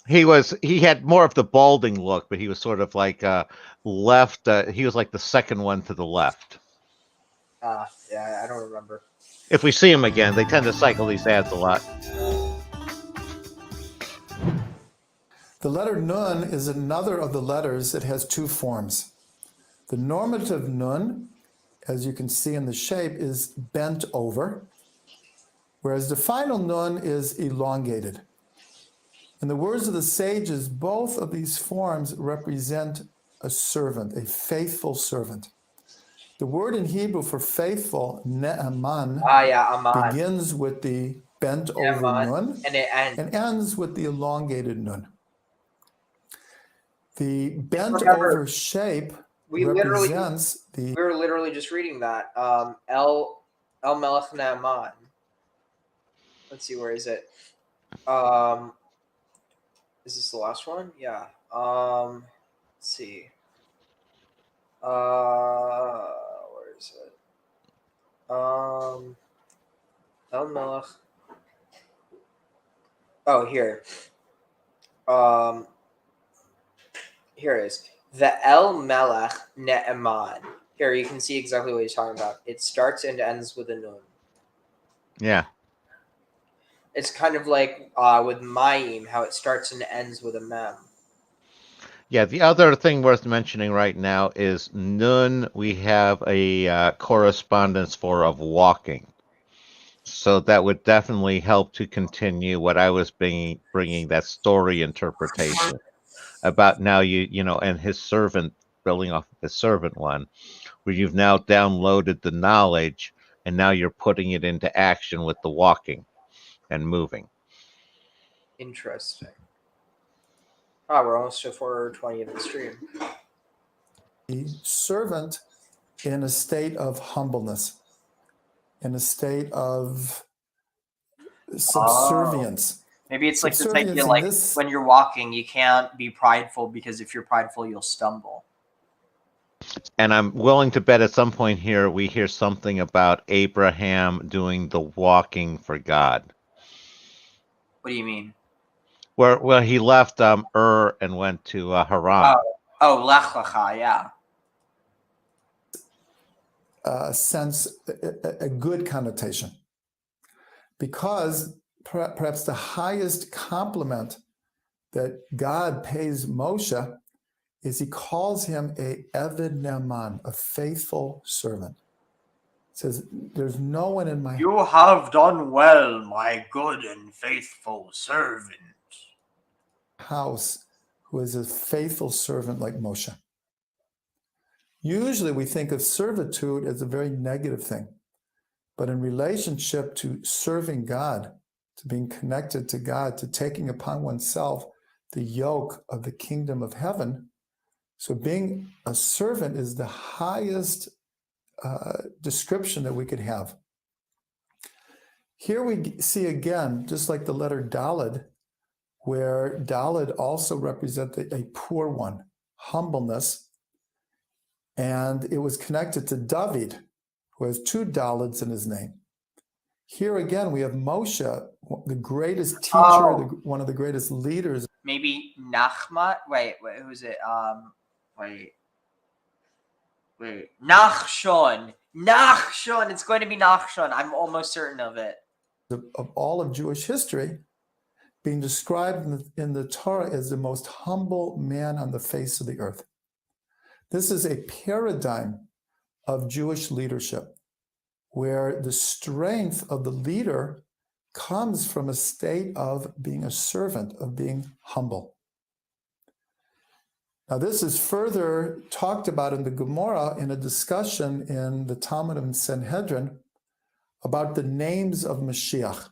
He had more of the balding look, but he was sort of like left. He was like the second one to the left. Yeah, I don't remember. If we see him again, they tend to cycle these ads a lot. The letter nun is another of the letters that has two forms. The normative nun, as you can see in the shape, is bent over, whereas the final nun is elongated. In the words of the sages, both of these forms represent a servant, a faithful servant. The word in Hebrew for faithful, ne'aman, Aman. begins with the bent over nun and it ends with the elongated nun. The bent over shape represents we were literally just reading that. El Melech Naaman. Let's see, where is it? Is this the last one? Yeah. Let's see. Where is it? El Melech. Oh, here. Here it is. The El Melech Ne'eman. Here, you can see exactly what he's talking about. It starts and ends with a nun. Yeah. It's kind of like with Mayim, how it starts and ends with a mem. Yeah, the other thing worth mentioning right now is nun. We have a correspondence for of walking. So that would definitely help to continue what I was bringing that story interpretation about now you know, and his servant, building off of the servant one, where you've now downloaded the knowledge and now you're putting it into action with the walking and moving. Interesting. We're almost to 4:20 of the stream. the servant in a state of humbleness, in a state of subservience. Maybe it's like this idea, like when you're walking, you can't be prideful because if you're prideful, you'll stumble. And I'm willing to bet at some point here we hear something about Abraham doing the walking for God. What do you mean? Where he left Ur and went to Haran. Oh, Lech Lecha, yeah. Sense a good connotation, because perhaps the highest compliment that God pays Moshe is he calls him a Eved Ne'aman, a faithful servant. He says, there's no one in my You have done well, my good and faithful servant. house who is a faithful servant like Moshe. Usually we think of servitude as a very negative thing, but in relationship to serving God, to being connected to God, to taking upon oneself the yoke of the kingdom of heaven, So being a servant is the highest description that we could have. Here we see again, just like the letter Daled, where Daled also represented a poor one, humbleness, and it was connected to David, who has 2 Daleds in his name. Here again, we have Moshe, the greatest teacher, one of the greatest leaders. Maybe Nachman. Wait, who's it? Wait. Nachshon. It's going to be Nachshon. I'm almost certain of it. Of all of Jewish history, being described in the Torah as the most humble man on the face of the earth. This is a paradigm of Jewish leadership, where the strength of the leader comes from a state of being a servant, of being humble. Now, this is further talked about in the Gemara in a discussion in the Talmud of Sanhedrin about the names of Mashiach,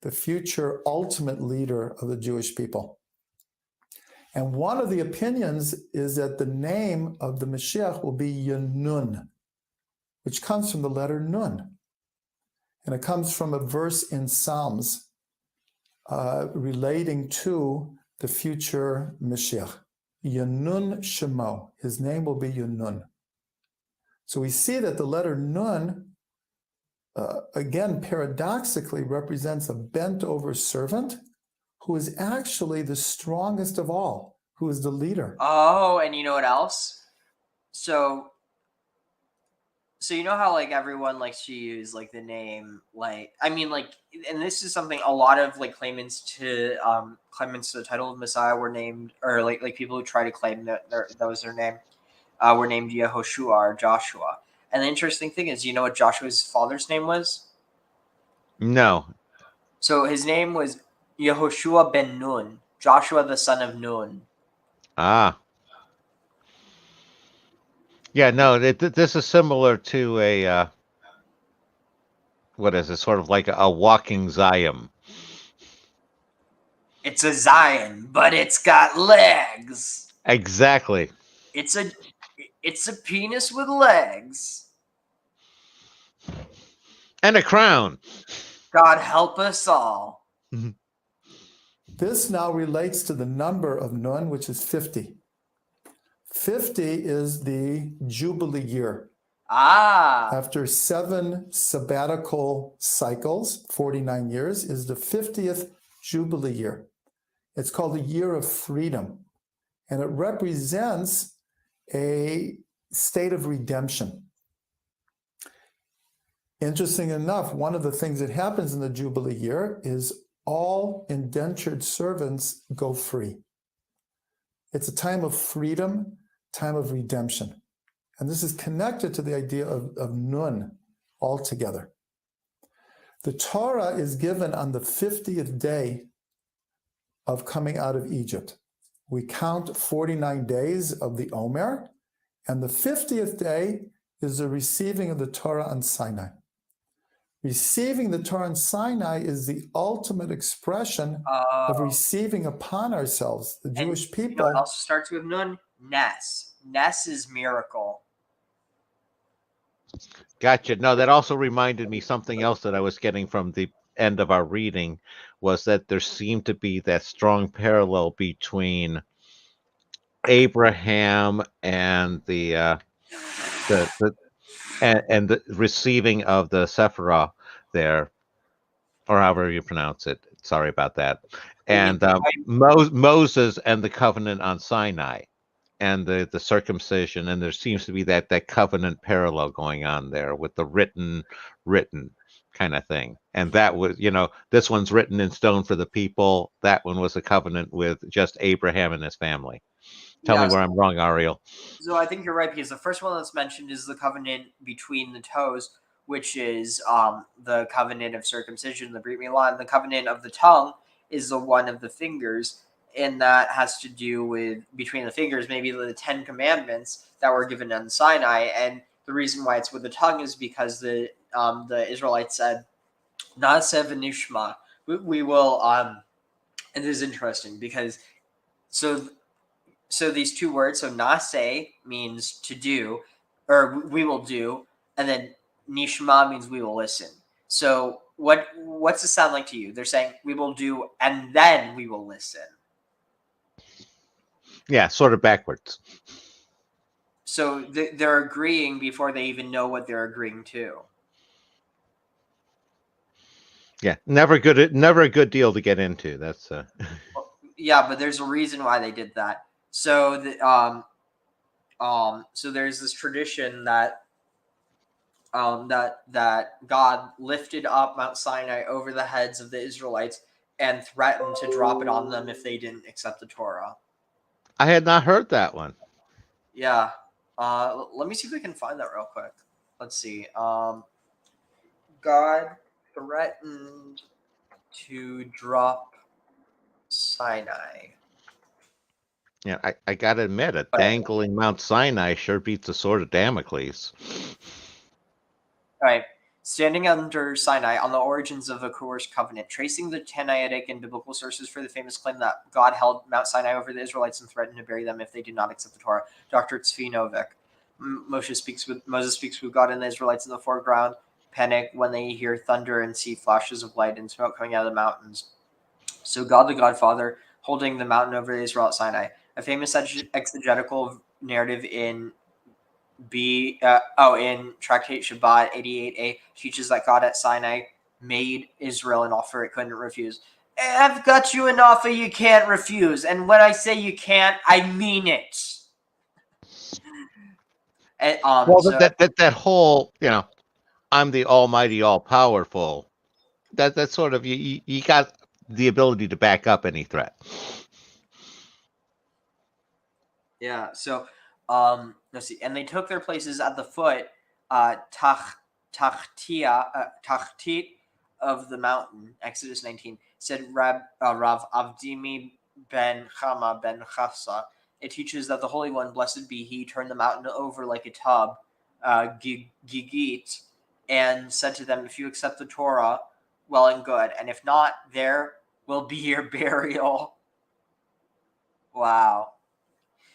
the future ultimate leader of the Jewish people. And one of the opinions is that the name of the Mashiach will be Yunun, which comes from the letter Nun. And it comes from a verse in Psalms relating to the future Mashiach. Yunun Shemo, his name will be Yunun. So we see that the letter Nun, again, paradoxically represents a bent-over servant who is actually the strongest of all, who is the leader. Oh, and you know what else? So you know how like everyone likes to use like the name, like, I mean, like, and this is something a lot of like claimants to the title of Messiah were named, or like people who try to claim that that was their name, were named Yehoshua or Joshua. And the interesting thing is, you know what Joshua's father's name was? No. So his name was Yehoshua ben Nun, Joshua the son of Nun. Ah. Yeah, no, this is similar to a, what is it, sort of like a walking Zion. It's a Zion, but it's got legs. Exactly. It's a penis with legs. And a crown. God help us all. This now relates to the number of Nun, which is 50. 50 is the Jubilee year. After 7 sabbatical cycles, 49 years, is the 50th Jubilee year. It's called the Year of Freedom, and it represents a state of redemption. Interesting enough, one of the things that happens in the Jubilee year is all indentured servants go free. It's a time of freedom, time of redemption. And this is connected to the idea of Nun altogether. The Torah is given on the 50th day of coming out of Egypt. We count 49 days of the Omer, and the 50th day is the receiving of the Torah on Sinai. Receiving the Torah on Sinai is the ultimate expression of receiving upon ourselves, the Jewish people. You know, it also starts with Nun, Nes. Nes is miracle. Gotcha. No, that also reminded me something else that I was getting from the end of our reading, was that there seemed to be that strong parallel between Abraham and the receiving of the Sephirah there, or however you pronounce it. Sorry about that. And Moses and the covenant on Sinai, and the circumcision, and there seems to be that covenant parallel going on there with the written kind of thing. And that was, this one's written in stone for the people. That one was a covenant with just Abraham and his family. Tell me where I'm wrong, Ariel. So I think you're right, because the first one that's mentioned is the covenant between the toes, which is the covenant of circumcision, the Brit Milah, and the covenant of the tongue is the one of the fingers, and that has to do with, between the fingers, maybe the 10 commandments that were given on Sinai. And the reason why it's with the tongue is because the Israelites said, Na'aseh v'nishma, we will, and this is interesting because, so so these two words, so nase means to do, or we will do, and then nishma means we will listen. So what's it sound like to you? They're saying we will do and then we will listen. Yeah, sort of backwards. So they're agreeing before they even know what they're agreeing to. Yeah, never a good deal to get into. That's Yeah, but there's a reason why they did that. So so there's this tradition that that God lifted up Mount Sinai over the heads of the Israelites and threatened to drop it on them if they didn't accept the Torah. I had not heard that one. Yeah. Let me see if we can find that real quick. Let's see. God threatened to drop Sinai. Yeah, I gotta admit, a dangling Mount Sinai sure beats the sword of Damocles. All right. Standing under Sinai on the origins of a coerced covenant, tracing the Tanaitic and biblical sources for the famous claim that God held Mount Sinai over the Israelites and threatened to bury them if they did not accept the Torah. Dr. Tzvi Novik. Moses speaks with God and the Israelites in the foreground, panic when they hear thunder and see flashes of light and smoke coming out of the mountains. So God the Godfather holding the mountain over Israel at Sinai. A famous exegetical narrative in in Tractate Shabbat 88a teaches that God at Sinai made Israel an offer it couldn't refuse. I've got you an offer you can't refuse, and when I say you can't, I mean it. And, well, that whole, I'm the Almighty, all powerful. That's sort of you got the ability to back up any threat. Yeah. So, let's see. And they took their places at the foot, tachtit of the mountain. Exodus 19 said Rav Avdimi ben Chama ben Chafsa. It teaches that the Holy One, blessed be He, turned the mountain over like a tub, gigit, and said to them, "If you accept the Torah, well and good, and if not, there will be your burial." Wow.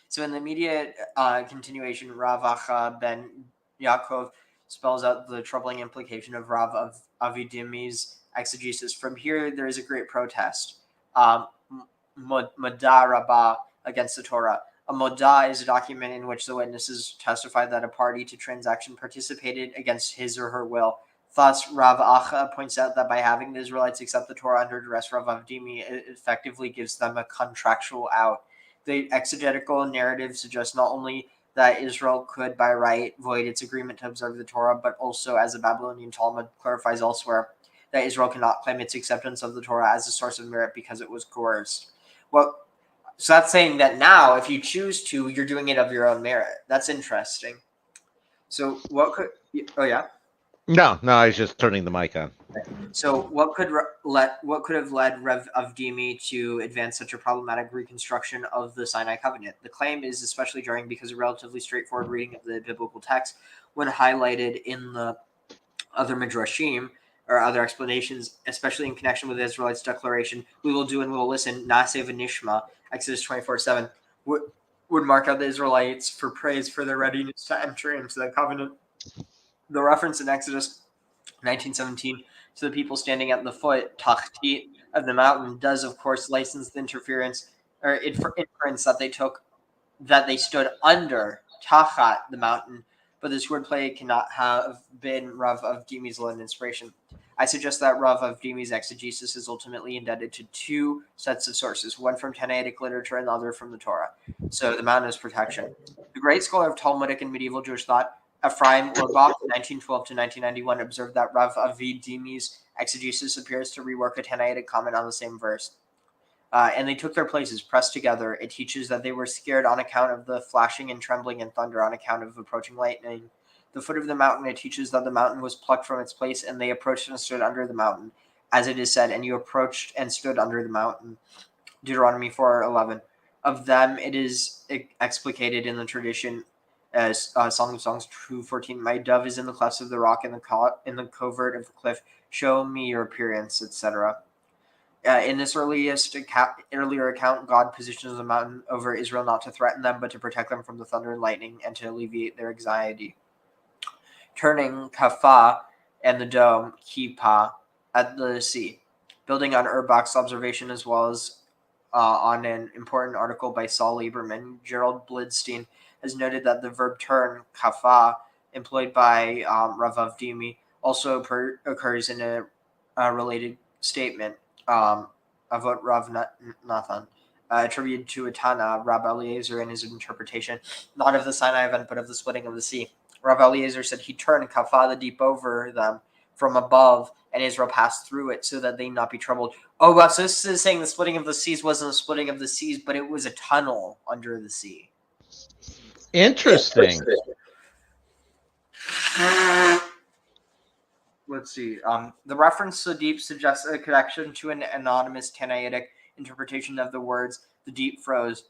So in the immediate continuation, Rav Acha ben Yaakov spells out the troubling implication of Rav of Avidimi's exegesis. From here, there is a great protest. Modah Rabbah against the Torah. A modah is a document in which the witnesses testify that a party to transaction participated against his or her will. Thus, Rav Acha points out that by having the Israelites accept the Torah under duress, Rav Avdimi effectively gives them a contractual out. The exegetical narrative suggests not only that Israel could, by right, void its agreement to observe the Torah, but also, as the Babylonian Talmud clarifies elsewhere, that Israel cannot claim its acceptance of the Torah as a source of merit because it was coerced. Well, so that's saying that now, if you choose to, you're doing it of your own merit. That's interesting. So what could? Oh yeah. No, I was just turning the mic on. So what could have led Rev Avdimi to advance such a problematic reconstruction of the Sinai covenant? The claim is especially jarring because a relatively straightforward reading of the biblical text, when highlighted in the other midrashim or other explanations, especially in connection with the Israelites' declaration, "We will do and we will listen," Naseh v'nishma, Exodus 24:7, would mark out the Israelites for praise for their readiness to enter into the covenant. The reference in Exodus 19:17 to the people standing at the foot, tachtit, of the mountain does, of course, license the inference that they stood under tachat, the mountain, but this wordplay cannot have been Rav Avdimi's lone inspiration. I suggest that Rav Avdimi's exegesis is ultimately indebted to two sets of sources, one from Tanaitic literature and the other from the Torah. So the mountain is protection. The great scholar of Talmudic and medieval Jewish thought, Ephraim Orbach, 1912 to 1991, observed that Rav Avdimi's exegesis appears to rework a Tanaitic comment on the same verse. And they took their places, pressed together. It teaches that they were scared on account of the flashing and trembling and thunder on account of approaching lightning. The foot of the mountain, it teaches that the mountain was plucked from its place, and they approached and stood under the mountain. As it is said, and you approached and stood under the mountain. Deuteronomy 4:11. Of them, it is explicated in the tradition as Song of Songs 2:14. My dove is in the clefts of the rock, in the covert of the cliff. Show me your appearance, etc. In this earlier account, God positions the mountain over Israel not to threaten them, but to protect them from the thunder and lightning and to alleviate their anxiety. Turning Kafah and the dome, Kippah, at the sea. Building on Urbach's observation as well as on an important article by Saul Lieberman, Gerald Blidstein has noted that the verb turn, Kafah, employed by Rav Avdimi, also occurs in a related statement, Avot Rav Nathan, attributed to a Tana, Rabbi Eliezer, in his interpretation, not of the Sinai event, but of the splitting of the sea. Rav Eliezer said he turned Kafah, the deep, over them from above, and Israel passed through it so that they not be troubled. Oh, wow, so this is saying the splitting of the seas wasn't a splitting of the seas, but it was a tunnel under the sea. Interesting. Let's see. The reference to the deep suggests a connection to an anonymous Tanaitic interpretation of the words "the deep froze,"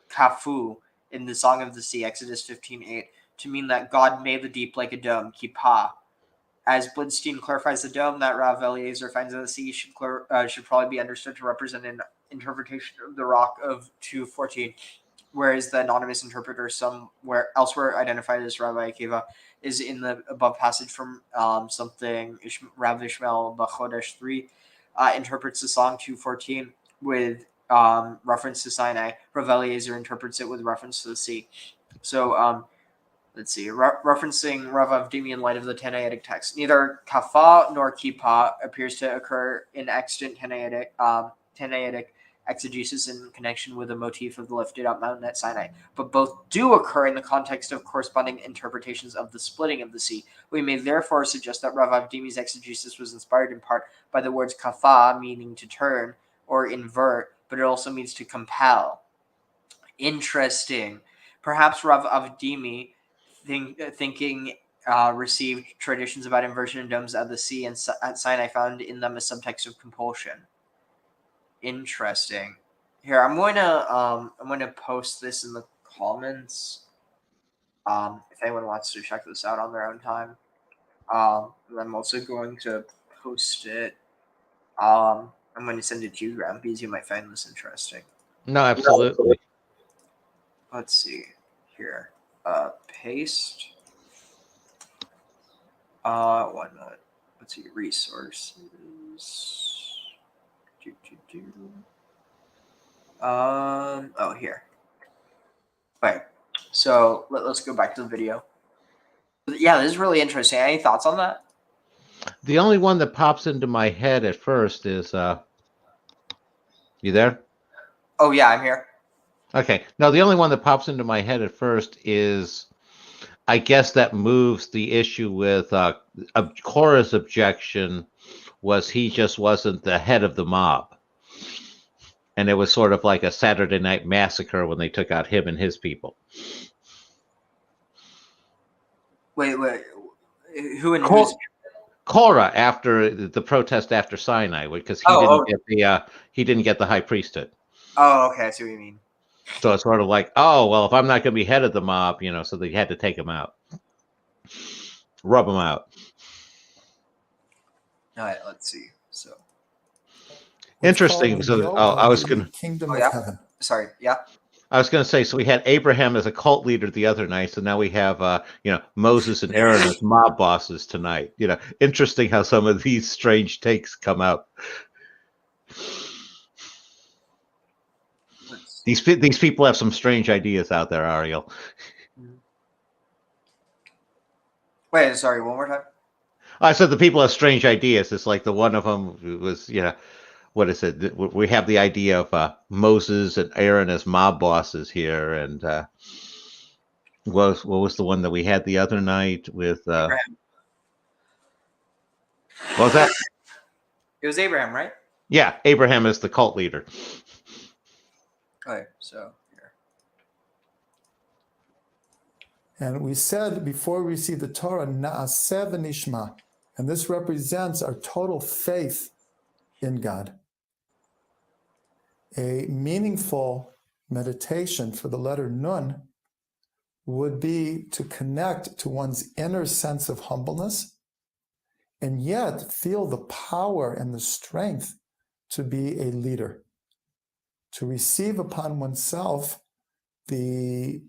kafu, in the Song of the Sea, Exodus 15:8, to mean that God made the deep like a dome, kippah. As Blidstein clarifies, the dome that Rav Eliezer finds in the sea should probably be understood to represent an interpretation of the rock of 2:14, whereas the anonymous interpreter, somewhere elsewhere identified as Rabbi Akiva, is in the above passage from something Rav Ishmael Bachodesh 3 interprets the song 2:14 with reference to Sinai. Rav Eliezer interprets it with reference to the sea. So let's see, referencing Rav Avdimi in light of the Tanaitic text. Neither Kafah nor Kippah appears to occur in extant Tanaitic exegesis in connection with the motif of the lifted up mountain at Sinai, but both do occur in the context of corresponding interpretations of the splitting of the sea. We may therefore suggest that Rav Avdimi's exegesis was inspired in part by the words Kafah, meaning to turn or invert, but it also means to compel. Interesting. Perhaps Rav Avdimi thinking received traditions about inversion and domes at the sea and at Sinai found in them a subtext of compulsion. Interesting. Here, I'm going to post this in the comments. If anyone wants to check this out on their own time. I'm also going to post it. I'm going to send it to you, Graham, because you might find this interesting. No, absolutely. Let's see here. Paste. Why not? Let's see, resources. Oh, here. Okay, so let's go back to the video. Yeah, this is really interesting. Any thoughts on that? The only one that pops into my head at first is, you there? Oh, yeah, I'm here. Okay. No, the only one that pops into my head at first is, I guess that moves the issue with Korah's objection was he just wasn't the head of the mob. And it was sort of like a Saturday Night Massacre when they took out him and his people. Wait. Who and who's? Korah, after the protest after Sinai, because he didn't get the high priesthood. Oh, okay, I see what you mean. So it's sort of like, oh, well, if I'm not going to be head of the mob, so they had to take him out, rub him out. All right, let's see. So interesting. So I was going to kingdom of heaven. Sorry, yeah. I was going to say, so we had Abraham as a cult leader the other night, so now we have Moses and Aaron as mob bosses tonight. Interesting how some of these strange takes come out. These people have some strange ideas out there, Ariel. Wait, sorry, one more time. I said the people have strange ideas. It's like the one of them was, what is it? We have the idea of Moses and Aaron as mob bosses here, and what was the one that we had the other night with? What was that? It was Abraham, right? Yeah, Abraham is the cult leader. Okay, so here. And we said before we receive the Torah, Na'aseh v'nishma, and this represents our total faith in God. A meaningful meditation for the letter Nun would be to connect to one's inner sense of humbleness and yet feel the power and the strength to be a leader, to receive upon oneself the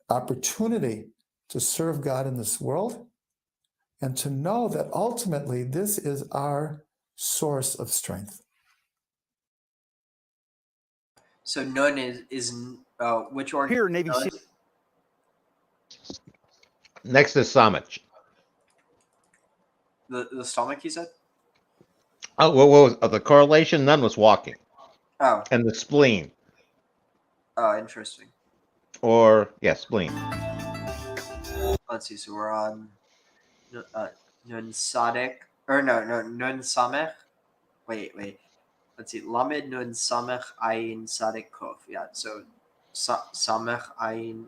opportunity to serve God in this world, and to know that ultimately this is our source of strength. So Nun is which organ? Here, Navy Nun? SEAL. Next is Samach. The stomach, you said? Oh, what was the correlation? None was walking. Oh. And the spleen. Oh, interesting. Or, spleen. Let's see. So we're on Nun Sadek. Or no, Nun Samech. Wait. Let's see. Lamed Nun Samech Ayin Sadek Kof. Yeah, so Samech Ayin.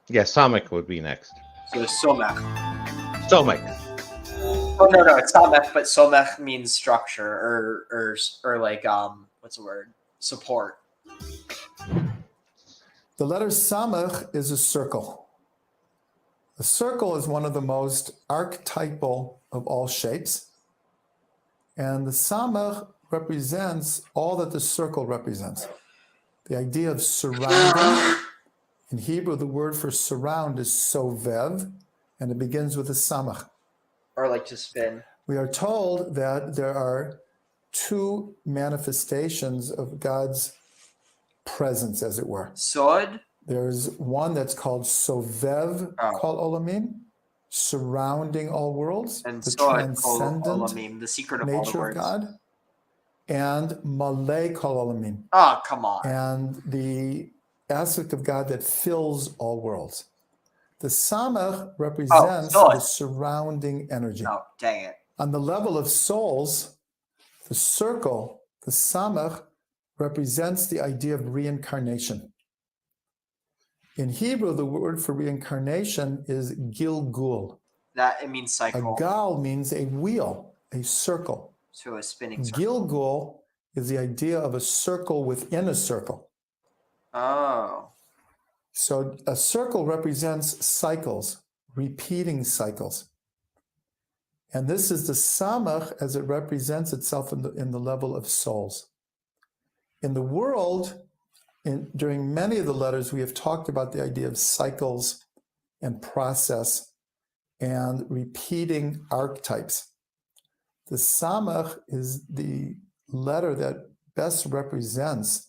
Yeah, Samach would be next. So Somech. Somach. Oh no, it's Samech, but Somech means structure or like what's the word? Support. The letter Samech is a circle. A circle is one of the most archetypal of all shapes. And the Samech represents all that the circle represents. The idea of surrounding. In Hebrew, the word for surround is sovev, and it begins with a Samech. Or like to spin. We are told that there are two manifestations of God's presence, as it were. Sod? There's one that's called Sovev Kol Olamim, surrounding all worlds, And the Sod transcendent Kol Olamim, the secret of all the nature of words. God, and Malay Kol Olamim. Oh, come on. And the aspect of God that fills all worlds. The Samech represents the surrounding energy. No, dang it. On the level of souls, the circle, the Samech, represents the idea of reincarnation. In Hebrew, the word for reincarnation is gilgul. That it means cycle. A gal means a wheel, a circle. So a spinning circle. Gilgul is the idea of a circle within a circle. Oh. So a circle represents cycles, repeating cycles. And this is the Samach as it represents itself in the level of souls. In the world, during many of the letters, we have talked about the idea of cycles and process and repeating archetypes. The Samach is the letter that best represents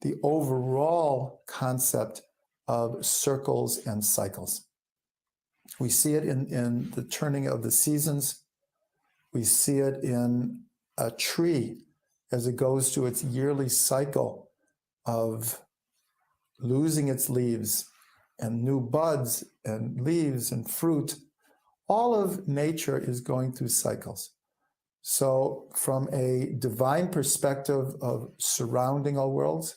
the overall concept of circles and cycles. We see it in the turning of the seasons. We see it in a tree as it goes through its yearly cycle of losing its leaves and new buds and leaves and fruit. All of nature is going through cycles. So from a divine perspective of surrounding all worlds,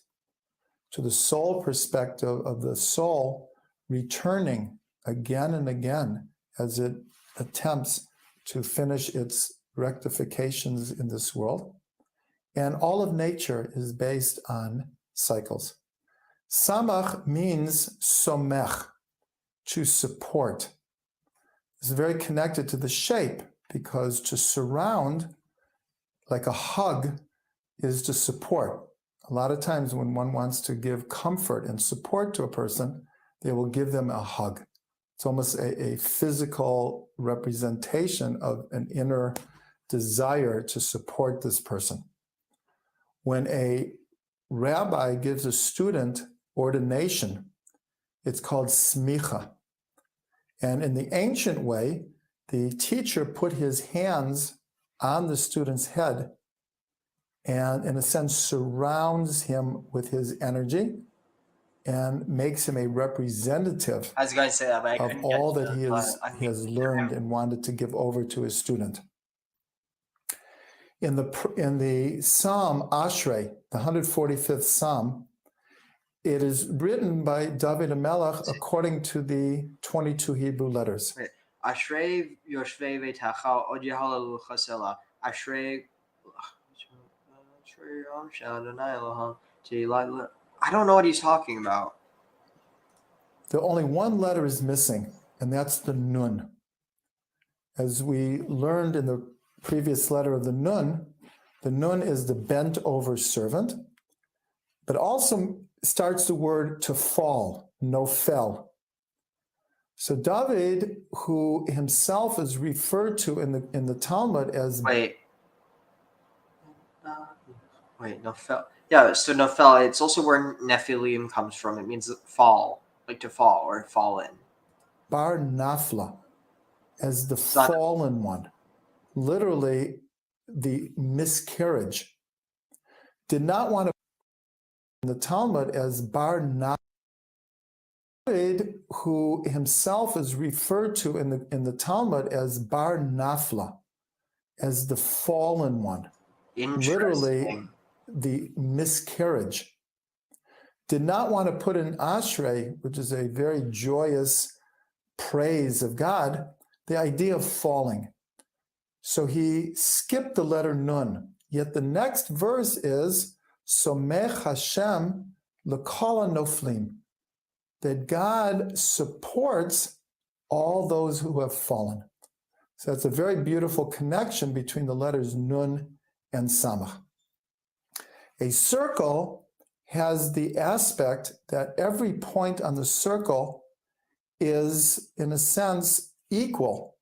to the soul perspective of the soul returning again and again as it attempts to finish its rectifications in this world. And all of nature is based on cycles. Samach means somech, to support. It's very connected to the shape, because to surround, like a hug, is to support. A lot of times when one wants to give comfort and support to a person, they will give them a hug. It's almost a physical representation of an inner desire to support this person. When a rabbi gives a student ordination, it's called smicha. And in the ancient way, the teacher put his hands on the student's head and, in a sense, surrounds him with his energy and makes him a representative I was going to say that, but I of couldn't all get that he has learned and wanted to give over to his student. In the Psalm Ashrei, the 145th Psalm, it is written by David HaMelech according to the 22 Hebrew letters. Ashrei Yoshvei Veitacha Od Yehalelu Chasela. Ashrei. I don't know what he's talking about. The only one letter is missing, and that's the Nun. As we learned in the previous letter of the Nun, The nun is the bent over servant, but also starts the word to fall, nofel. So David, who himself is referred to in the Talmud as Wait, Nofel. Yeah, so Nofel, it's also where Nephilim comes from. It means fall, like to fall or fallen. Bar Nafla, as the Son. fallen one, literally the miscarriage. Did not want to in the Talmud as Bar Nafla. David, who himself is referred to in the Talmud as Bar Nafla, as the fallen one, literally the miscarriage. Did not want to put in Ashrei, which is a very joyous praise of God, the idea of falling. So he skipped the letter Nun. Yet the next verse is Somech Hashem L'kol Noflim, that God supports all those who have fallen. So that's a very beautiful connection between the letters Nun and Samach. A circle has the aspect that every point on the circle is, in a sense, equal,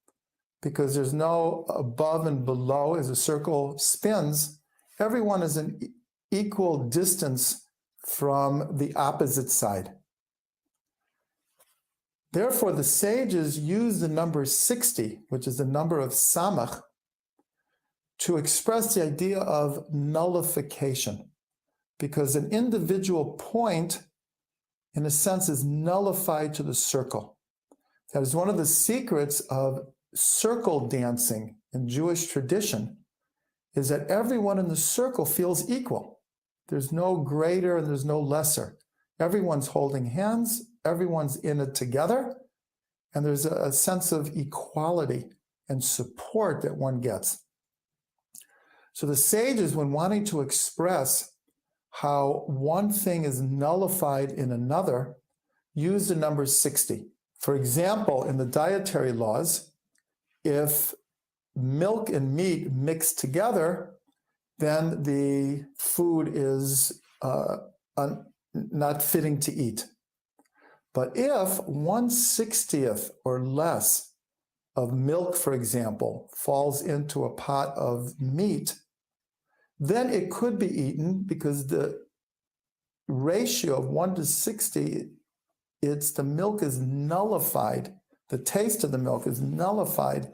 because there's no above and below. As a circle spins, everyone is an equal distance from the opposite side. Therefore, the sages use the number 60, which is the number of Samach, to express the idea of nullification, because an individual point, in a sense, is nullified to the circle. That is one of the secrets of circle dancing in Jewish tradition, is that everyone in the circle feels equal. There's no greater and there's no lesser. Everyone's holding hands, everyone's in it together, and there's a sense of equality and support that one gets. So the sages, when wanting to express how one thing is nullified in another, use the number 60. For example, in the dietary laws, if milk and meat mix together, then the food is not fitting to eat. But if 1/60th or less of milk, for example, falls into a pot of meat, then it could be eaten, because the ratio of 1 to 60, the milk is nullified, the taste of the milk is nullified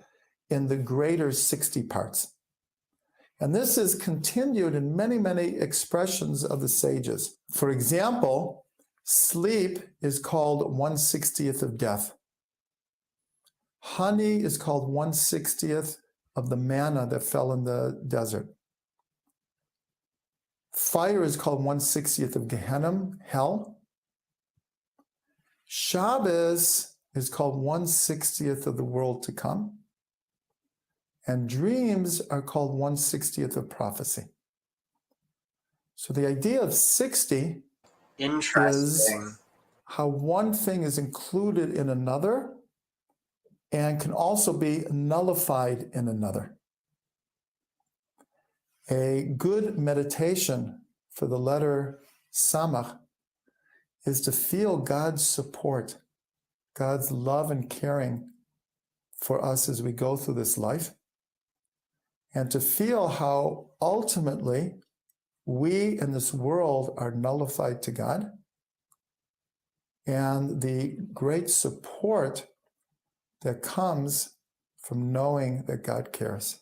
in the greater 60 parts. And this is continued in many, many expressions of the sages. For example, sleep is called 1/60th of death. Honey is called 1/60th of the manna that fell in the desert. Fire is called 1/60th of Gehenna, hell. Shabbos is called 1/60th of the world to come. And dreams are called 1/60th of prophecy. So the idea of 60 is how one thing is included in another and can also be nullified in another. A good meditation for the letter Samach is to feel God's support, God's love and caring for us as we go through this life, and to feel how ultimately we in this world are nullified to God, and the great support that comes from knowing that God cares.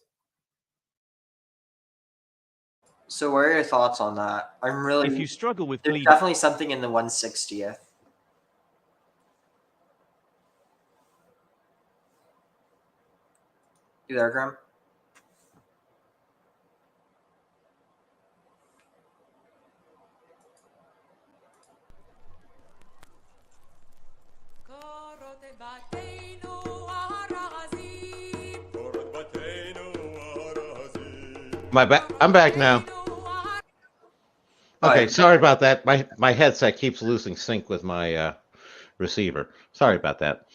So what are your thoughts on that? I'm really... If you struggle with there's bleeding... definitely something in the 1/60th. You there, Graham? I'm back now. Okay, sorry about that. My headset keeps losing sync with my receiver. Sorry about that.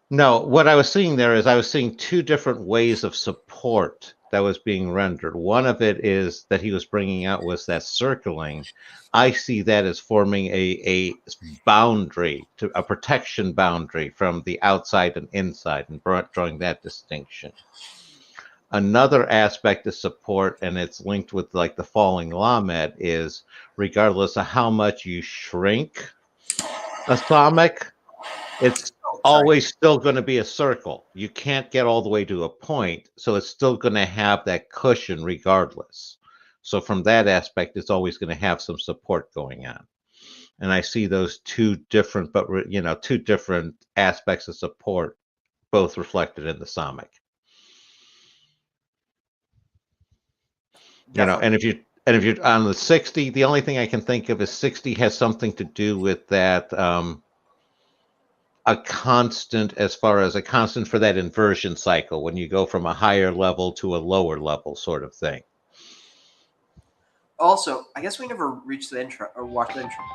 No, what I was seeing there is I was seeing two different ways of support that was being rendered. One of it is that he was bringing out was that circling. I see that as forming a boundary, to a protection boundary from the outside and inside, and drawing that distinction. Another aspect of support, and it's linked with like the falling Lamed, is regardless of how much you shrink a Samekh, it's always still going to be a circle. You can't get all the way to a point, so it's still going to have that cushion regardless. So from that aspect, it's always going to have some support going on. And I see those two different, but two different aspects of support, both reflected in the Samekh. And if you're on the 60, the only thing I can think of is 60 has something to do with that. A constant, as far as a constant for that inversion cycle, when you go from a higher level to a lower level sort of thing. Also, I guess we never reached the intro or watched the intro.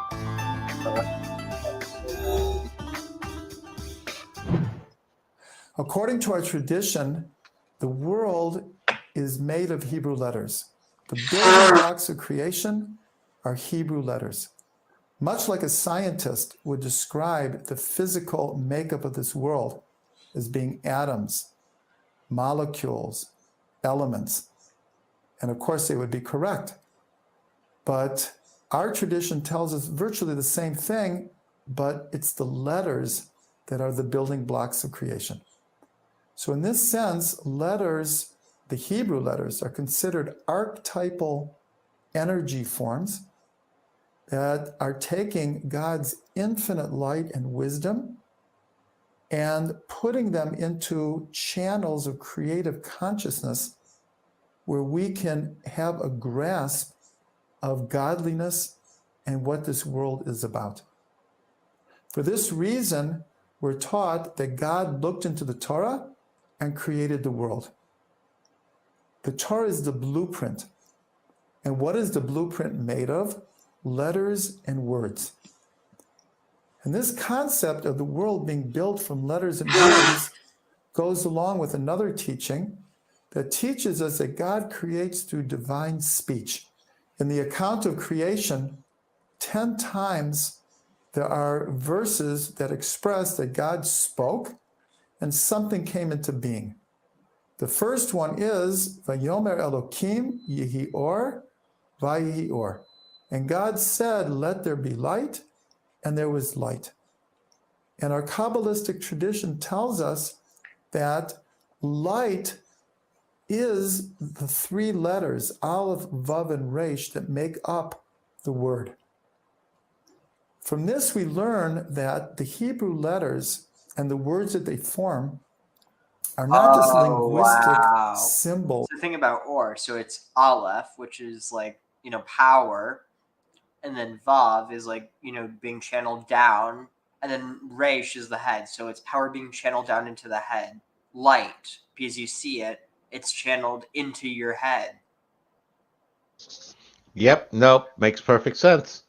According to our tradition, the world is made of Hebrew letters. The building blocks of creation are Hebrew letters. Much like a scientist would describe the physical makeup of this world as being atoms, molecules, elements. And of course, they would be correct. But our tradition tells us virtually the same thing, but it's the letters that are the building blocks of creation. So in this sense, letters, the Hebrew letters, are considered archetypal energy forms that are taking God's infinite light and wisdom and putting them into channels of creative consciousness where we can have a grasp of godliness and what this world is about. For this reason, we're taught that God looked into the Torah and created the world. The Torah is the blueprint. And what is the blueprint made of? Letters and words. And this concept of the world being built from letters and words goes along with another teaching that teaches us that God creates through divine speech. In the account of creation, 10 times there are verses that express that God spoke and something came into being. The first one is, Vayomer Elokim Yehi Or, Vayehi Or. And God said, let there be light, and there was light. And our Kabbalistic tradition tells us that light is the three letters, Aleph, Vav, and Resh, that make up the word. From this, we learn that the Hebrew letters and the words that they form are not just linguistic symbols. So think about or. So it's Aleph, which is like, power. And then Vav is like, being channeled down. And then Resh is the head. So it's power being channeled down into the head. Light, because you see it, it's channeled into your head. Yep, nope, makes perfect sense.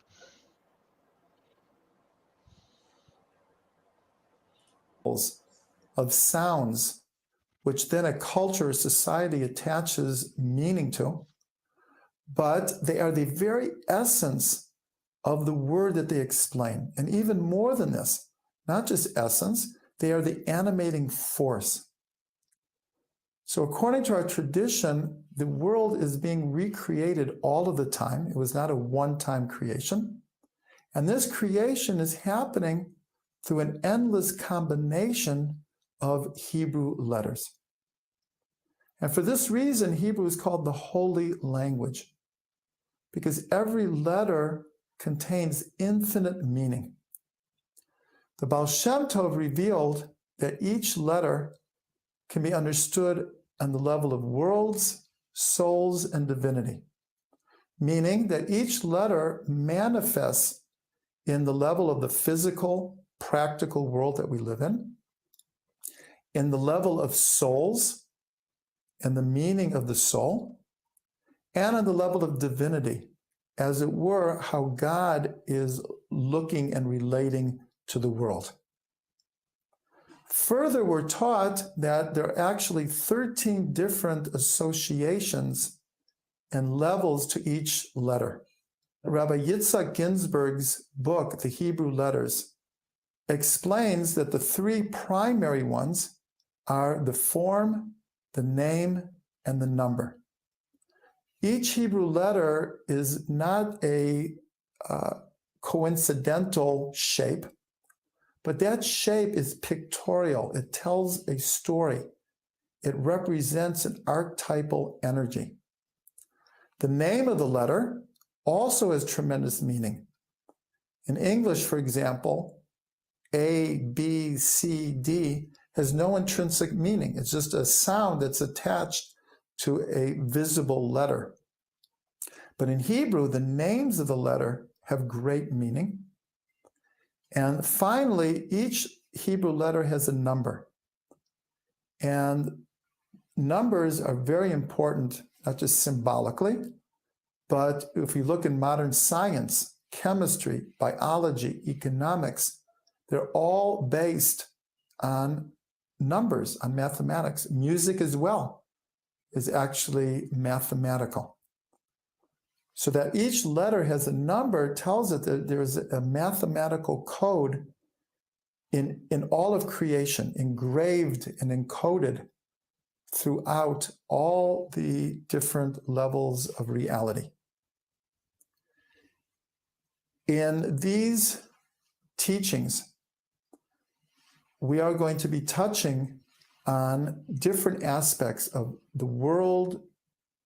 Of sounds, which then a culture or society attaches meaning to, but they are the very essence of the word that they explain. And even more than this, not just essence, they are the animating force. So according to our tradition, the world is being recreated all of the time. It was not a one-time creation. And this creation is happening through an endless combination of Hebrew letters. And for this reason, Hebrew is called the holy language, because every letter contains infinite meaning. The Baal Shem Tov revealed that each letter can be understood on the level of worlds, souls, and divinity, meaning that each letter manifests in the level of the physical, practical world that we live in the level of souls and the meaning of the soul, and on the level of divinity, as it were, how God is looking and relating to the world. Further, we're taught that there are actually 13 different associations and levels to each letter. Rabbi Yitzhak Ginsburg's book, The Hebrew Letters, explains that the three primary ones are the form, the name, and the number. Each Hebrew letter is not a coincidental shape, but that shape is pictorial. It tells a story. It represents an archetypal energy. The name of the letter also has tremendous meaning. In English, for example, A, B, C, D has no intrinsic meaning. It's just a sound that's attached to a visible letter. But in Hebrew, the names of the letter have great meaning. And finally, each Hebrew letter has a number. And numbers are very important, not just symbolically, but if you look in modern science, chemistry, biology, economics, they're all based on numbers, on mathematics. Music as well is actually mathematical. So that each letter has a number tells it that there's a mathematical code in all of creation, engraved and encoded throughout all the different levels of reality. In these teachings, we are going to be touching on different aspects of the world,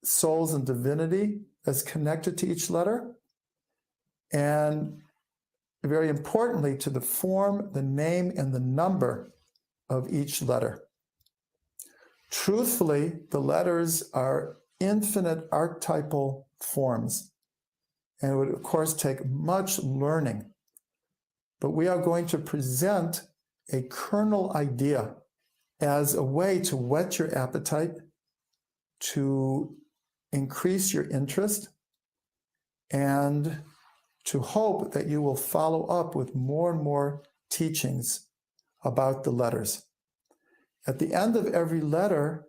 souls, and divinity as connected to each letter, and very importantly, to the form, the name, and the number of each letter. Truthfully, the letters are infinite archetypal forms, and it would, of course, take much learning. But we are going to present a kernel idea as a way to whet your appetite, to increase your interest, and to hope that you will follow up with more and more teachings about the letters. At the end of every letter,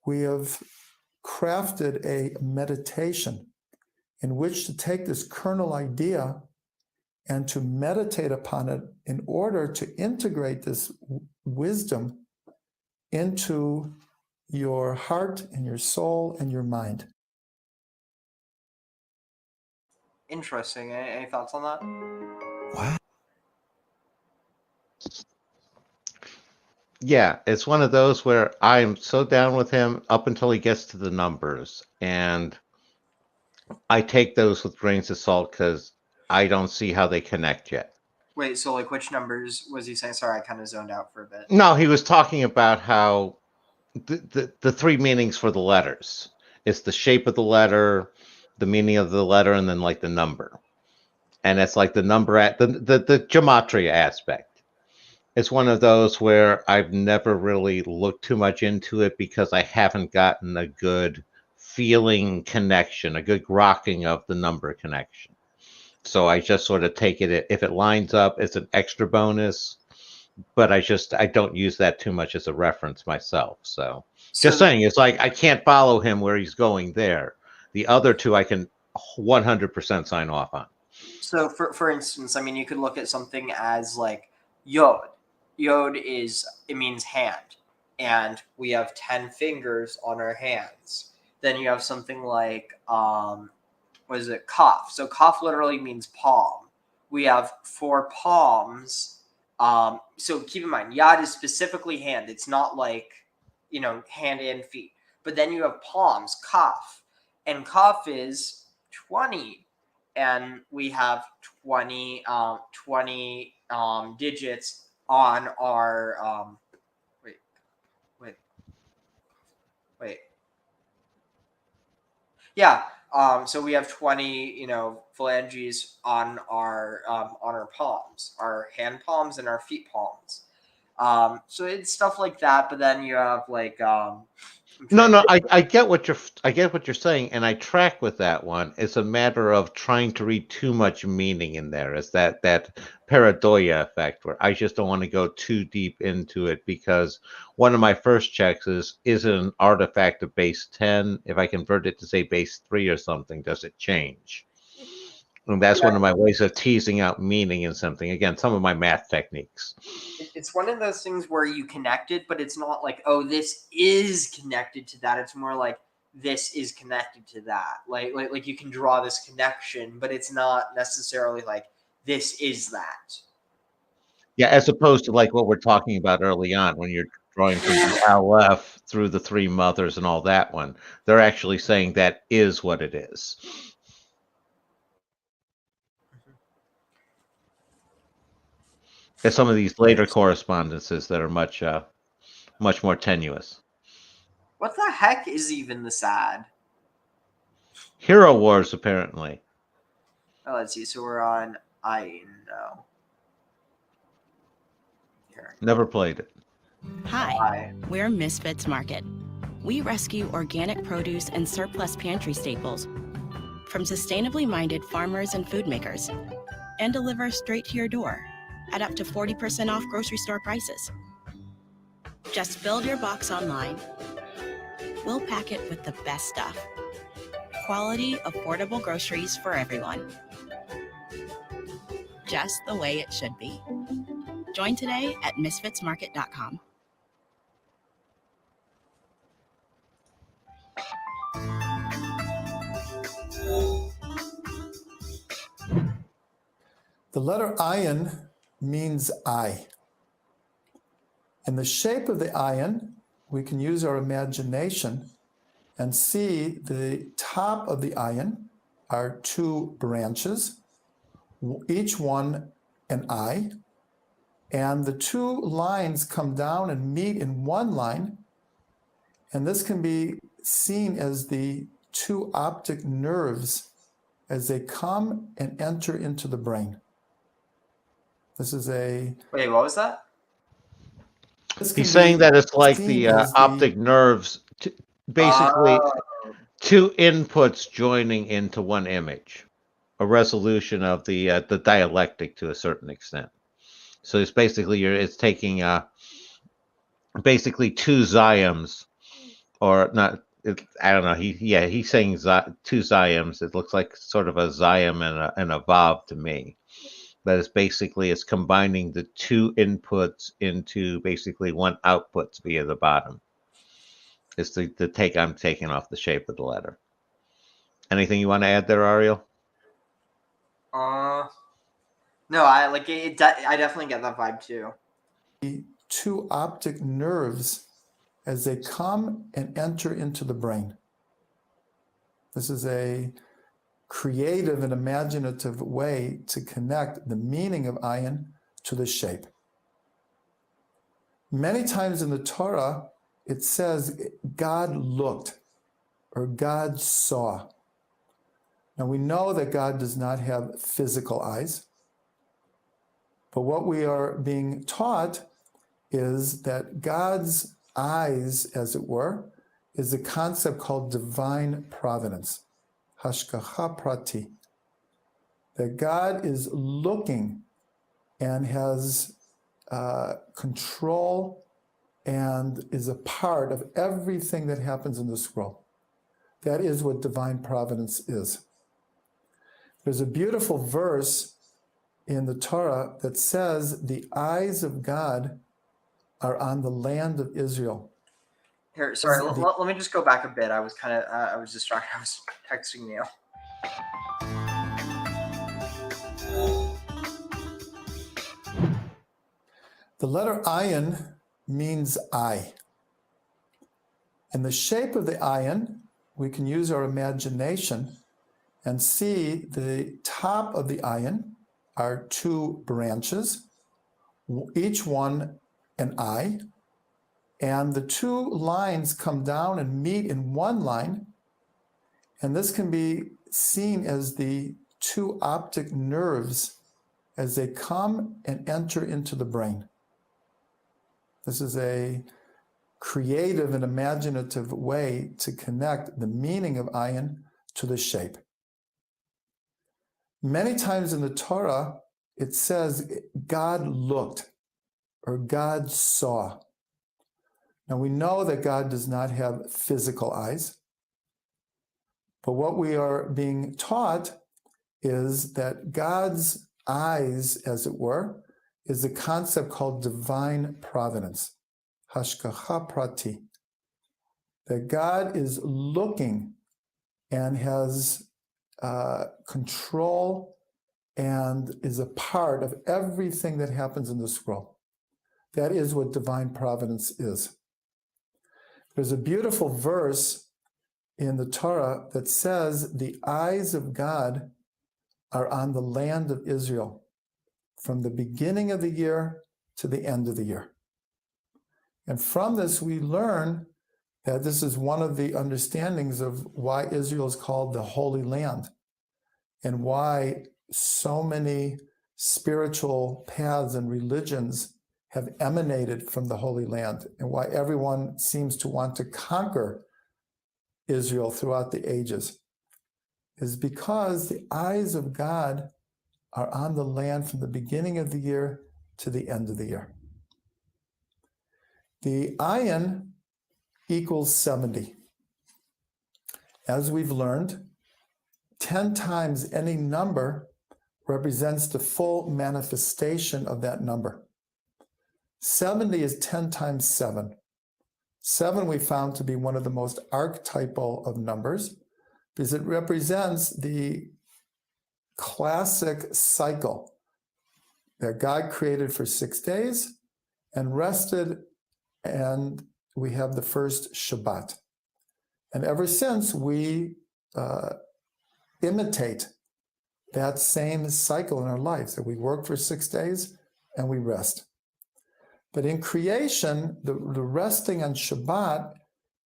we have crafted a meditation in which to take this kernel idea and to meditate upon it in order to integrate this wisdom into your heart and your soul and your mind. Interesting. Any thoughts on that? Wow. Yeah, it's one of those where I'm so down with him up until he gets to the numbers. And I take those with grains of salt because I don't see how they connect yet. Wait, so like which numbers was he saying? Sorry, I kind of zoned out for a bit. No, he was talking about how the three meanings for the letters. It's the shape of the letter, the meaning of the letter, and then like the number. And it's like the number at the gematria aspect. It's one of those where I've never really looked too much into it because I haven't gotten a good feeling connection, a good grokking of the number connection. So I just sort of take it, if it lines up, it's an extra bonus, but I don't use that too much as a reference myself. So just saying, it's like I can't follow him where he's going there. The other two I can 100% sign off on. So for instance, I mean, you could look at something as like Yod. Yod it means hand, and we have 10 fingers on our hands. Then you have something like what is it? Kaf. So Kaf literally means palm. We have 4 palms. So keep in mind, Yad is specifically hand. It's not like, hand and feet. But then you have palms, Kaf, and Kaf is 20. And we have 20 digits on our wait. Yeah. So we have 20, phalanges on our palms, our hand palms and our feet palms. So it's stuff like that. But then you have like No, I get what you're saying, and I track with that one. It's a matter of trying to read too much meaning in there. It's that paradoia effect where I just don't want to go too deep into it, because one of my first checks is it an artifact of base 10? If I convert it to say base 3 or something, does it change? And that's one of my ways of teasing out meaning in something. Again, some of my math techniques. It's one of those things where you connect it, but it's not like, oh, this is connected to that. It's more like this is connected to that. Like you can draw this connection, but it's not necessarily like this is that. Yeah, as opposed to like what we're talking about early on when you're drawing from the Aleph through the three mothers and all that one. They're actually saying that is what it is. There's some of these later correspondences that are much more tenuous. What the heck is even the sad? Hero Wars, apparently. Oh, let's see. So we're on Ayin now. Here. Never played it. Hi, we're Misfits Market. We rescue organic produce and surplus pantry staples from sustainably minded farmers and food makers and deliver straight to your door at up to 40% off grocery store prices. Just build your box online. We'll pack it with the best stuff. Quality, affordable groceries for everyone. Just the way it should be. Join today at misfitsmarket.com. The letter ayin means eye. In the shape of the ayin, we can use our imagination and see the top of the ayin are two branches, each one an eye, and the two lines come down and meet in one line, and this can be seen as the two optic nerves as they come and enter into the brain. This is a... Wait, what was that? He's saying that it's like the optic nerves, basically two inputs joining into one image, a resolution of the dialectic to a certain extent. So it's basically it's taking basically two zymes, or not. I don't know. He's saying two zymes. It looks like sort of a zym and a vav to me. But it's combining the two inputs into basically one output via the bottom. It's the take I'm taking off the shape of the letter. Anything you want to add there, Ariel? No, I like it. I definitely get that vibe too. The two optic nerves as they come and enter into the brain. This is a creative and imaginative way to connect the meaning of ayin to the shape. Many times in the Torah, it says God looked or God saw. Now we know that God does not have physical eyes, but what we are being taught is that God's eyes, as it were, is a concept called divine providence. Hashgacha prati, that God is looking and has control and is a part of everything that happens in this world. That is what divine providence is. There's a beautiful verse in the Torah that says the eyes of God are on the land of Israel. Here, sorry, let me just go back a bit. I was kind of, I was distracted. I was texting you. The letter ayin means eye. In the shape of the ayin, we can use our imagination and see the top of the ayin are two branches, each one an eye, and the two lines come down and meet in one line, and this can be seen as the two optic nerves as they come and enter into the brain. This is a creative and imaginative way to connect the meaning of ayin to the shape. Many times in the Torah, it says God looked or God saw. Now we know that God does not have physical eyes, but what we are being taught is that God's eyes, as it were, is a concept called divine providence, hashgacha prati, that God is looking and has control and is a part of everything that happens in this world. That is what divine providence is. There's a beautiful verse in the Torah that says the eyes of God are on the land of Israel from the beginning of the year to the end of the year. And from this, we learn that this is one of the understandings of why Israel is called the Holy Land and why so many spiritual paths and religions have emanated from the Holy Land and why everyone seems to want to conquer Israel throughout the ages, is because the eyes of God are on the land from the beginning of the year to the end of the year. The ayin equals 70. As we've learned, 10 times any number represents the full manifestation of that number. 70 is 10 times 7. 7 we found to be one of the most archetypal of numbers because it represents the classic cycle that God created for 6 days and rested, and we have the first Shabbat. And ever since, we imitate that same cycle in our lives, that we work for 6 days and we rest. But in creation, the resting on Shabbat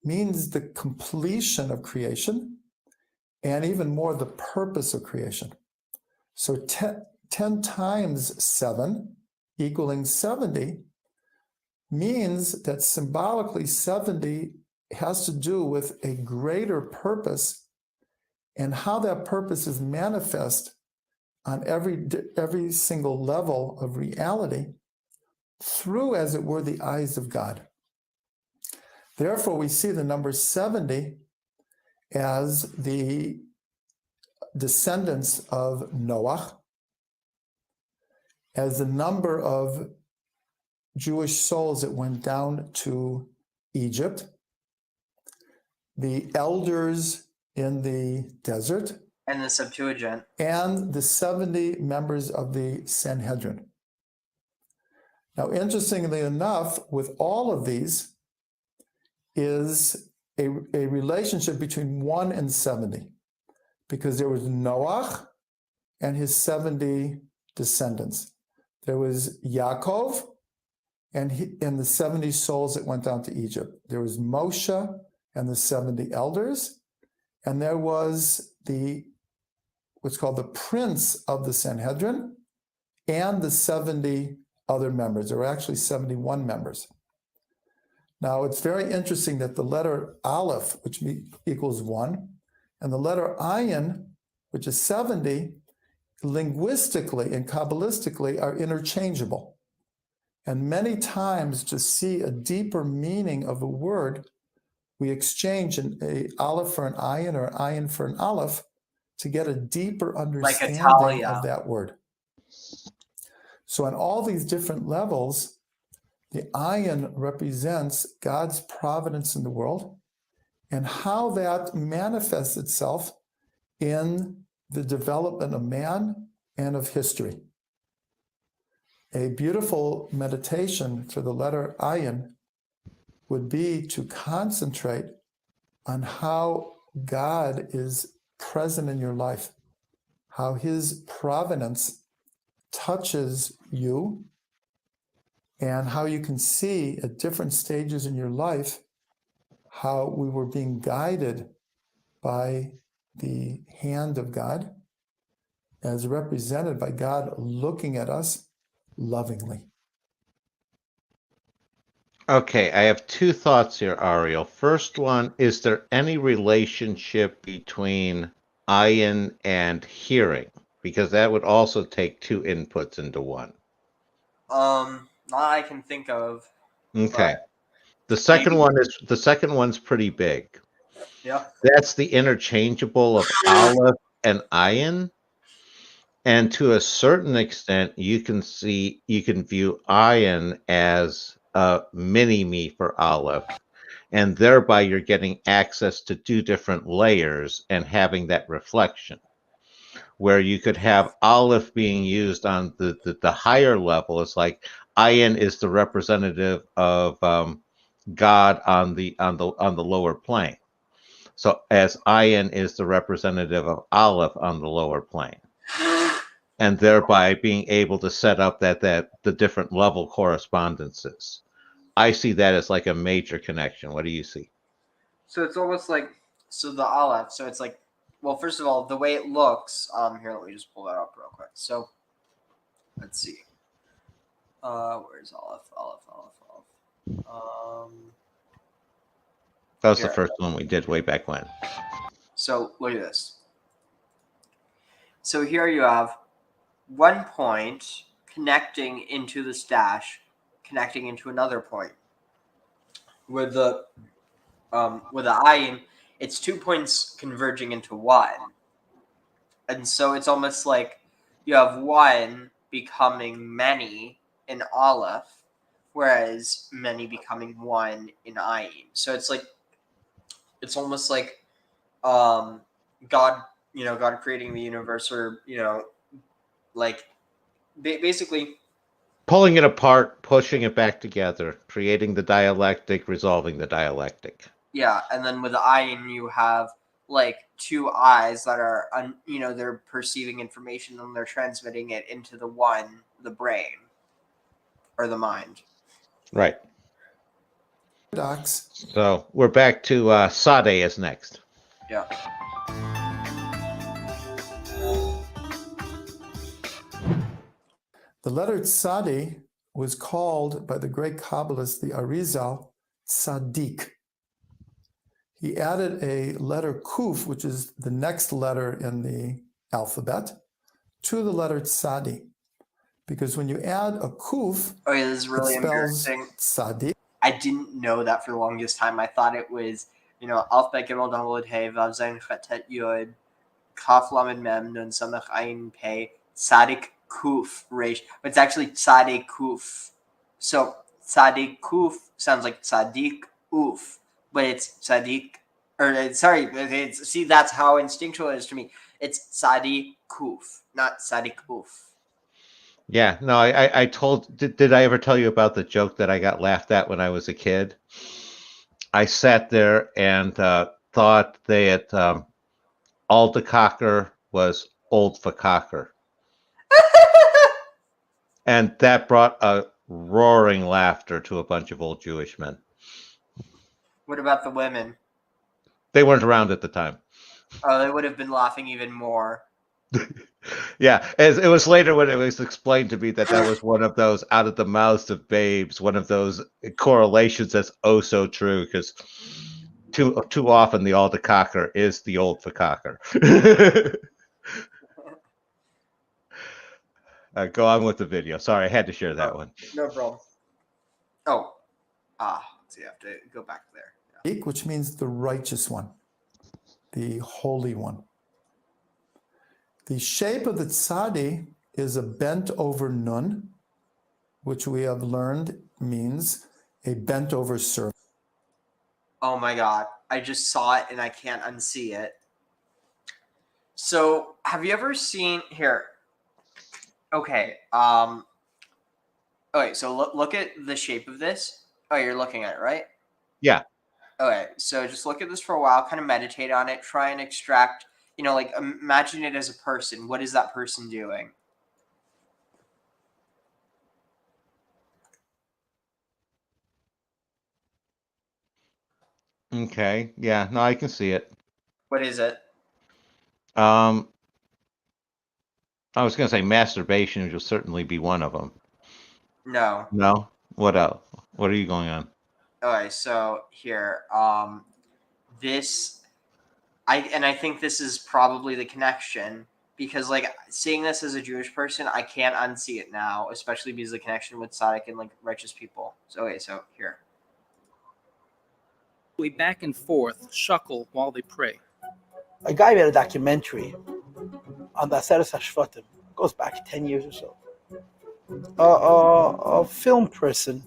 means the completion of creation and even more the purpose of creation. So 10 times 7 equaling 70 means that symbolically 70 has to do with a greater purpose and how that purpose is manifest on every single level of reality through, as it were, the eyes of God. Therefore, we see the number 70 as the descendants of Noah, as the number of Jewish souls that went down to Egypt, the elders in the desert, and the Septuagint, and the 70 members of the Sanhedrin. Now, interestingly enough, with all of these is a relationship between 1 and 70, because there was Noah and his 70 descendants. There was Yaakov and the 70 souls that went down to Egypt. There was Moshe and the 70 elders, and there was what's called the prince of the Sanhedrin and the 70 other members. There were actually 71 members. Now, it's very interesting that the letter Aleph, which equals 1, and the letter Ayin, which is 70, linguistically and Kabbalistically are interchangeable. And many times, to see a deeper meaning of a word, we exchange an Aleph for an Ayin or an Ayin for an Aleph to get a deeper understanding of that word. So on all these different levels, the ayin represents God's providence in the world and how that manifests itself in the development of man and of history. A beautiful meditation for the letter ayin would be to concentrate on how God is present in your life, how his providence touches you, and how you can see at different stages in your life how we were being guided by the hand of God, as represented by God looking at us lovingly. Okay, I have two thoughts here, Ariel. First one, is there any relationship between ayin and hearing? Because that would also take two inputs into one. Not I can think of. Okay. But The second maybe. one's pretty big. Yeah. That's the interchangeable of aleph and ayin. And to a certain extent, you can view ayin as a mini me for aleph. And thereby you're getting access to two different layers and having that reflection. Where you could have aleph being used on the higher level. It's like ayin is the representative of God on the lower plane. So as ayin is the representative of aleph on the lower plane. And thereby being able to set up that the different level correspondences. I see that as like a major connection. What do you see? So it's almost like the aleph. So it's like, well, first of all, the way it looks. Here, let me just pull that up real quick. So let's see. Where's aleph? That was Here. the first one we did way back when. So look at this. So here you have one point connecting into this dash, connecting into another point. With the ayin, it's 2 points converging into one. And so it's almost like you have one becoming many in aleph, whereas many becoming one in ayin. So it's like, it's almost like God, God creating the universe, or like basically Pulling it apart, pushing it back together, creating the dialectic, resolving the dialectic. Yeah, and then with the ayin, you have like two eyes that are, they're perceiving information and they're transmitting it into the brain, or the mind. Right. Docs. So we're back to Sade is next. Yeah. The letter Tzadi was called by the great Kabbalist, the Arizal, Tzaddik. He added a letter Kuf, which is the next letter in the alphabet, to the letter Tzadi. Because when you add a Kuf, Oh yeah, this is really it spells embarrassing. Tzadi. I didn't know that for the longest time. I thought it was, alphabet gimel daled hey vav zayin chet tet yud kaf lamed mem nun samach ayin pei tzadik kuf resh, but it's actually tzadik kuf. So tzadik kuf sounds like tzadik uf, but it's tzadik, or sorry, it's, see, that's how instinctual it is to me. It's tzadik kuf, not tzadik uf. Yeah, no, I told, did I ever tell you about the joke that I got laughed at when I was a kid? I sat there and thought that Aldecocker was old for cocker. And that brought a roaring laughter to a bunch of old Jewish men. What about the women? They weren't around at the time. Oh, they would have been laughing even more. Yeah, as it was later when it was explained to me that was one of those out of the mouths of babes, one of those correlations that's oh so true, because too often the aldecocker is the old facocker. Go on with the video. Sorry, I had to share that one. No problem. Oh, let's see, I have to go back there. Yeah. Which means the righteous one, the holy one. The shape of the tzadi is a bent over nun, which we have learned means a bent over servant. Oh my God, I just saw it and I can't unsee it. So, have you ever seen here? Okay, okay, so look at the shape of this. Oh, you're looking at it, right? Yeah. Okay, so just look at this for a while, kind of meditate on it, try and extract, like imagine it as a person. What is that person doing? Okay. Yeah. No, I can see it. What is it? I was going to say masturbation will certainly be one of them. No. No? What else? What are you going on? Okay, so here, this, I think this is probably the connection, because like seeing this as a Jewish person, I can't unsee it now, especially because of the connection with tzaddik and like righteous people. So okay, so here. Back and forth, shuckle while they pray. A guy made a documentary on the Aseret HaShvatim. Goes back 10 years or so. A film person,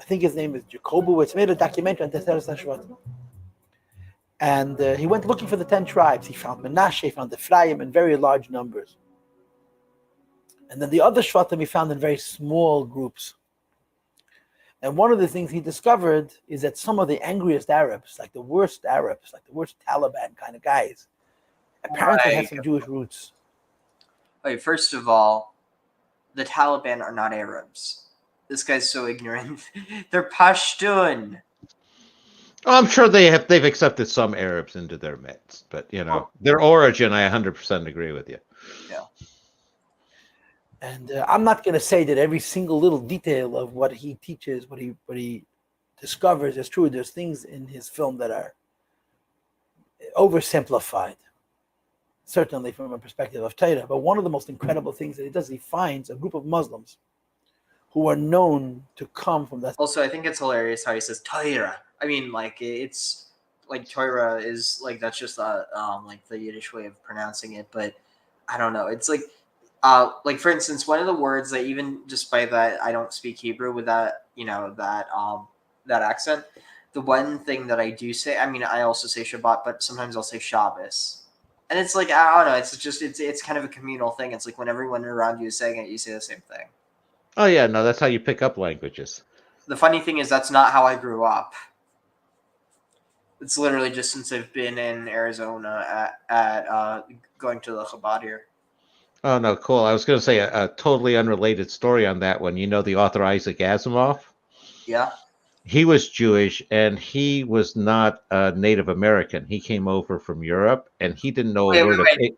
I think his name is Jacobowitz, made a documentary on the Aseret HaShvatim. And he went looking for the 10 tribes. He found Menashe, he found Ephraim in very large numbers. And then the other Shvatim he found in very small groups. And one of the things he discovered is that some of the angriest Arabs, like the worst Taliban kind of guys, apparently have some Jewish roots. Wait, first of all, the Taliban are not Arabs. This guy's so ignorant. They're Pashtun. I'm sure they've accepted some Arabs into their midst, but their origin, I 100% agree with you. Yeah. And I'm not going to say that every single little detail of what he teaches, what he discovers is true. There's things in his film that are oversimplified, certainly from a perspective of Torah. But one of the most incredible things that he does, he finds a group of Muslims who are known to come from that. Also, I think it's hilarious how he says Torah. I mean, like it's like Torah is like that's just like the Yiddish way of pronouncing it, but I don't know. It's like for instance, one of the words that even despite that I don't speak Hebrew with that that accent, the one thing that I do say, I mean, I also say Shabbat, but sometimes I'll say Shabbos. And it's like, I don't know, it's kind of a communal thing. It's like when everyone around you is saying it, you say the same thing. Oh yeah, no, that's how you pick up languages. The funny thing is that's not how I grew up. It's literally just since I've been in Arizona at going to the Chabad here. Oh no, cool. I was going to say a totally unrelated story on that one. You know the author Isaac Asimov? Yeah. He was Jewish, and he was not a Native American. He came over from Europe, and he didn't know a word of it.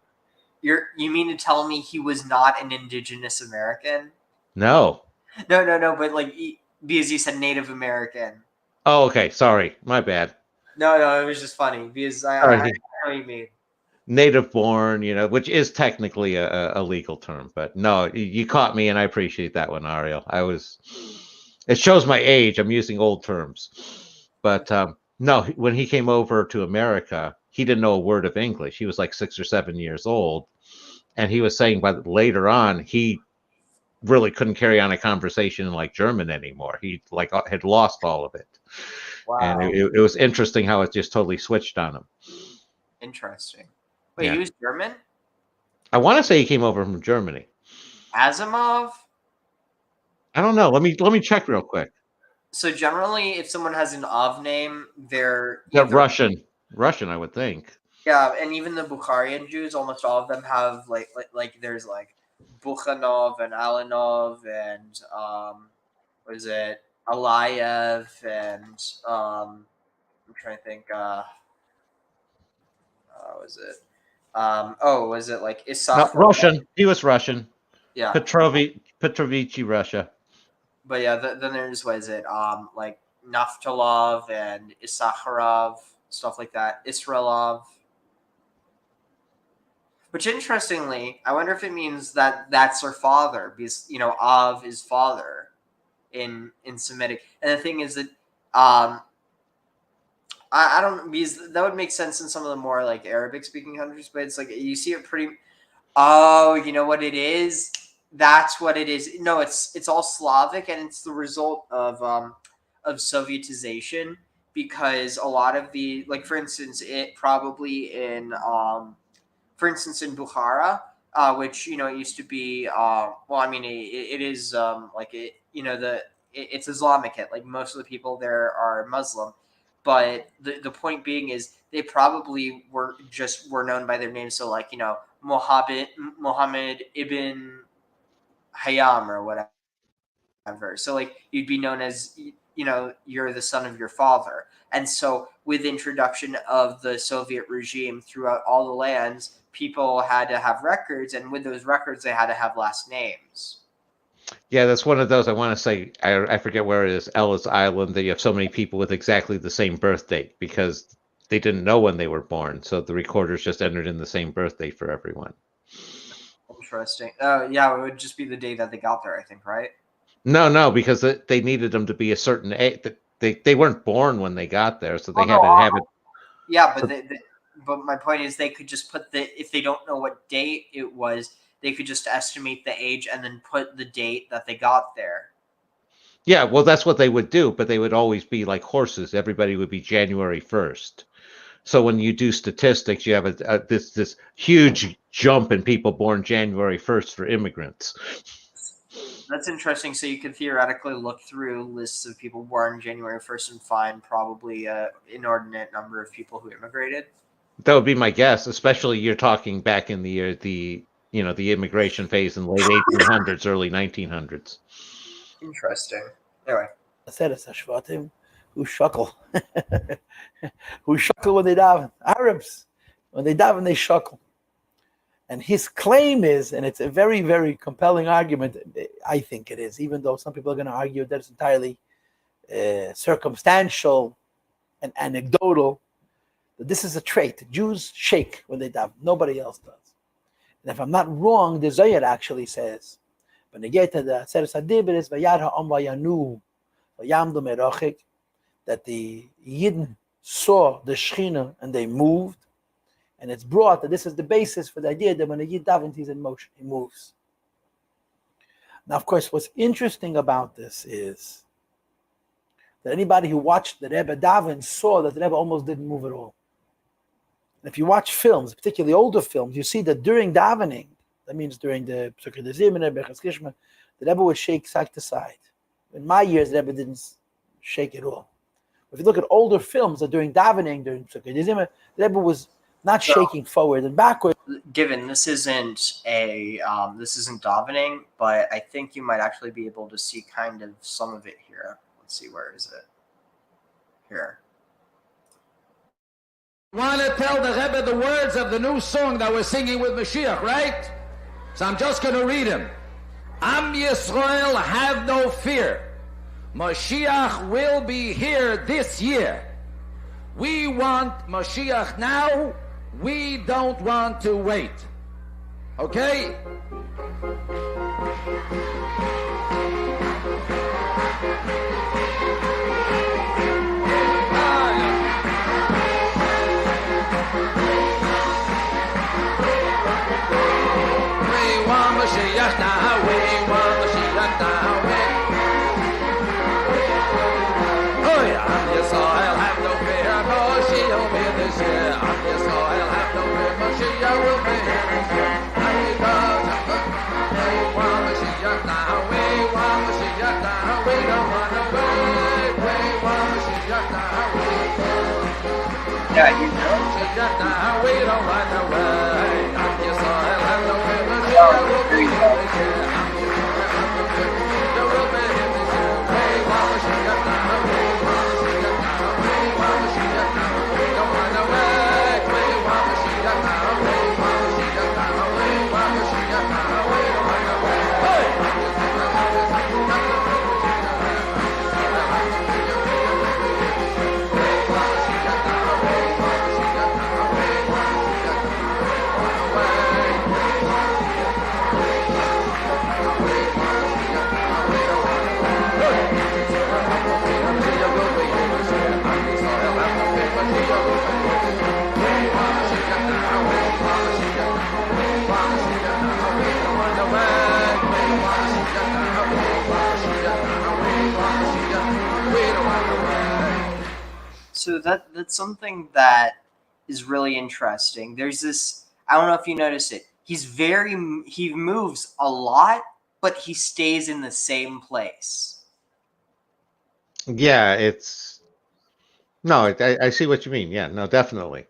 You mean to tell me he was not an indigenous American? No. No, but like because you said Native American. Oh, okay. Sorry, my bad. No, it was just funny because I know what you mean. Native born, which is technically a legal term, but no, you caught me, and I appreciate that one, Ariel. It shows my age. I'm using old terms, but no, when he came over to America, he didn't know a word of English. He was like 6 or 7 years old, and he was saying, but later on, he really couldn't carry on a conversation in like German anymore. He like had lost all of it. Wow. And it was interesting how it just totally switched on him. Interesting. Wait, Yeah. He was German? I want to say he came over from Germany. Asimov? I don't know. Let me check real quick. So generally, if someone has an Av name, they're Russian, I would think. Yeah, and even the Bukharian Jews, almost all of them have like there's like Bukhanov and Alanov and what is it, Alayev and I'm trying to think was it was it like Issac? No, Russian. He was Russian. Yeah. Petrovici, Russia. But yeah, then there's what is it like Naftalov and Issaharov, stuff like that. Israelov. Which interestingly, I wonder if it means that that's her father, because Av is father in Semitic. And the thing is that I don't, because that would make sense in some of the more like Arabic speaking countries, but it's like you see it pretty. Oh, you know what it is? That's what it is. No, it's all Slavic, and it's the result of Sovietization, because a lot of the, like for instance, it probably in for instance, in Bukhara, which it used to be, it is like it, it's Islamic. Like most of the people there are Muslim, but the point being is they probably were known by their names. So like Muhammad ibn Hayam or whatever. So like you'd be known as you're the son of your father. And so with introduction of the Soviet regime throughout all the lands, people had to have records, and with those records, they had to have last names. Yeah, that's one of those. I want to say, I forget where it is, Ellis Island, that you have so many people with exactly the same birth date because they didn't know when they were born. So the recorders just entered in the same birth date for everyone. Interesting. Yeah, it would just be the day that they got there, I think, right? No, because they needed them to be a certain age. They weren't born when they got there, so they Oh, had to have it. Yeah, but but my point is they could just put if they don't know what date it was, they could just estimate the age and then put the date that they got there. Yeah, well, that's what they would do, but they would always be like horses. Everybody would be January 1st. So when you do statistics, you have this huge jump in people born January 1st for immigrants. That's interesting. So you could theoretically look through lists of people born January 1st and find probably an inordinate number of people who immigrated. That would be my guess, especially you're talking back in the immigration phase in late 1800s, early 1900s. Interesting. Anyway. Aseres Hashvatim, who shuckle. Who shuckle when they daven. Arabs, when they daven, they shuckle. And his claim is, and it's a very, very compelling argument, I think it is, even though some people are going to argue that it's entirely circumstantial and anecdotal, that this is a trait. Jews shake when they daven. Nobody else does. And if I'm not wrong, the Zohar actually says, when they get to the Seres HaDibros, Vayar ha'am vayanu, vayamdu merachik, that the Yidden saw the Shechina and they moved. And it's brought that this is the basis for the idea that when a Yid davens, he's in motion, he moves. Now, of course, what's interesting about this is that anybody who watched the Rebbe daven saw that the Rebbe almost didn't move at all. And if you watch films, particularly older films, you see that during davening, that means during the Sefer Yetzirah, the Rebbe would shake side to side. In my years, the Rebbe didn't shake at all. If you look at older films that during davening, during Sefer Yetzirah, the Rebbe was not shaking forward and backward. Given this isn't davening, but I think you might actually be able to see kind of some of it here. Let's see, where is it? Here. Want to tell the Rebbe the words of the new song that we're singing with Mashiach, right? So I'm just going to read him. Am Yisrael, have no fear. Mashiach will be here this year. We want Mashiach now. We don't want to wait. Okay? We want Mashiach now. We want Mashiach now. Oh yeah, Am Yisrael, have no fear. Mashiach will be this year. Am Yisrael, have no fear. Mashiach will be here this year. We want Mashiach now. We want Mashiach now. We don't want to wait. We want Mashiach now. Yeah, you know. Mashiach now. We don't want to wait. Am Yisrael, have no fear. Mashiach will be here this year. Am Yisrael, have no fear. Mashiach will be here this year. We want Mashiach now. We want Mashiach now. We want Mashiach now. We don't want to wait. We want Mashiach now. We want Mashiach now. We want Mashiach now. We don't want to wait. Hey! So that's something that is really interesting. There's this, I don't know if you noticed it. He moves a lot, but he stays in the same place. Yeah, I see what you mean. Yeah, no, definitely.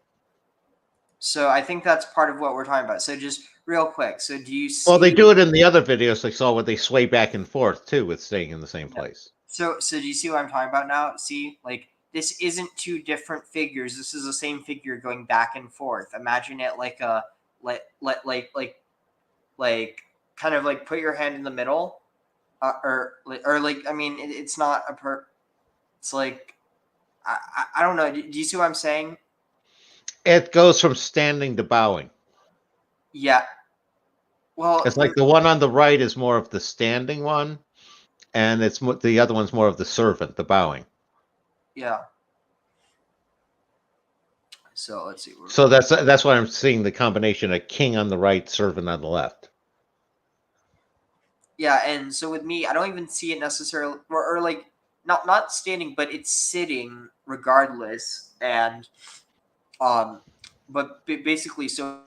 So I think that's part of what we're talking about. So just real quick. So do you see? Well, they do it in the other videos I saw where they sway back and forth too with staying in the same place. So do you see what I'm talking about now? See, like, this isn't two different figures. This is the same figure going back and forth. Imagine it like a like kind of like put your hand in the middle or like I mean it's not a it's like I don't know. Do you see what I'm saying? It goes from standing to bowing. Yeah. Well, It's like the one on the right is more of the standing one, and the other one's more of the servant, the bowing. Yeah. So let's see. So that's why I'm seeing the combination of king on the right, servant on the left. Yeah, and so with me, I don't even see it necessarily, or like not standing, but it's sitting regardless, and but basically, so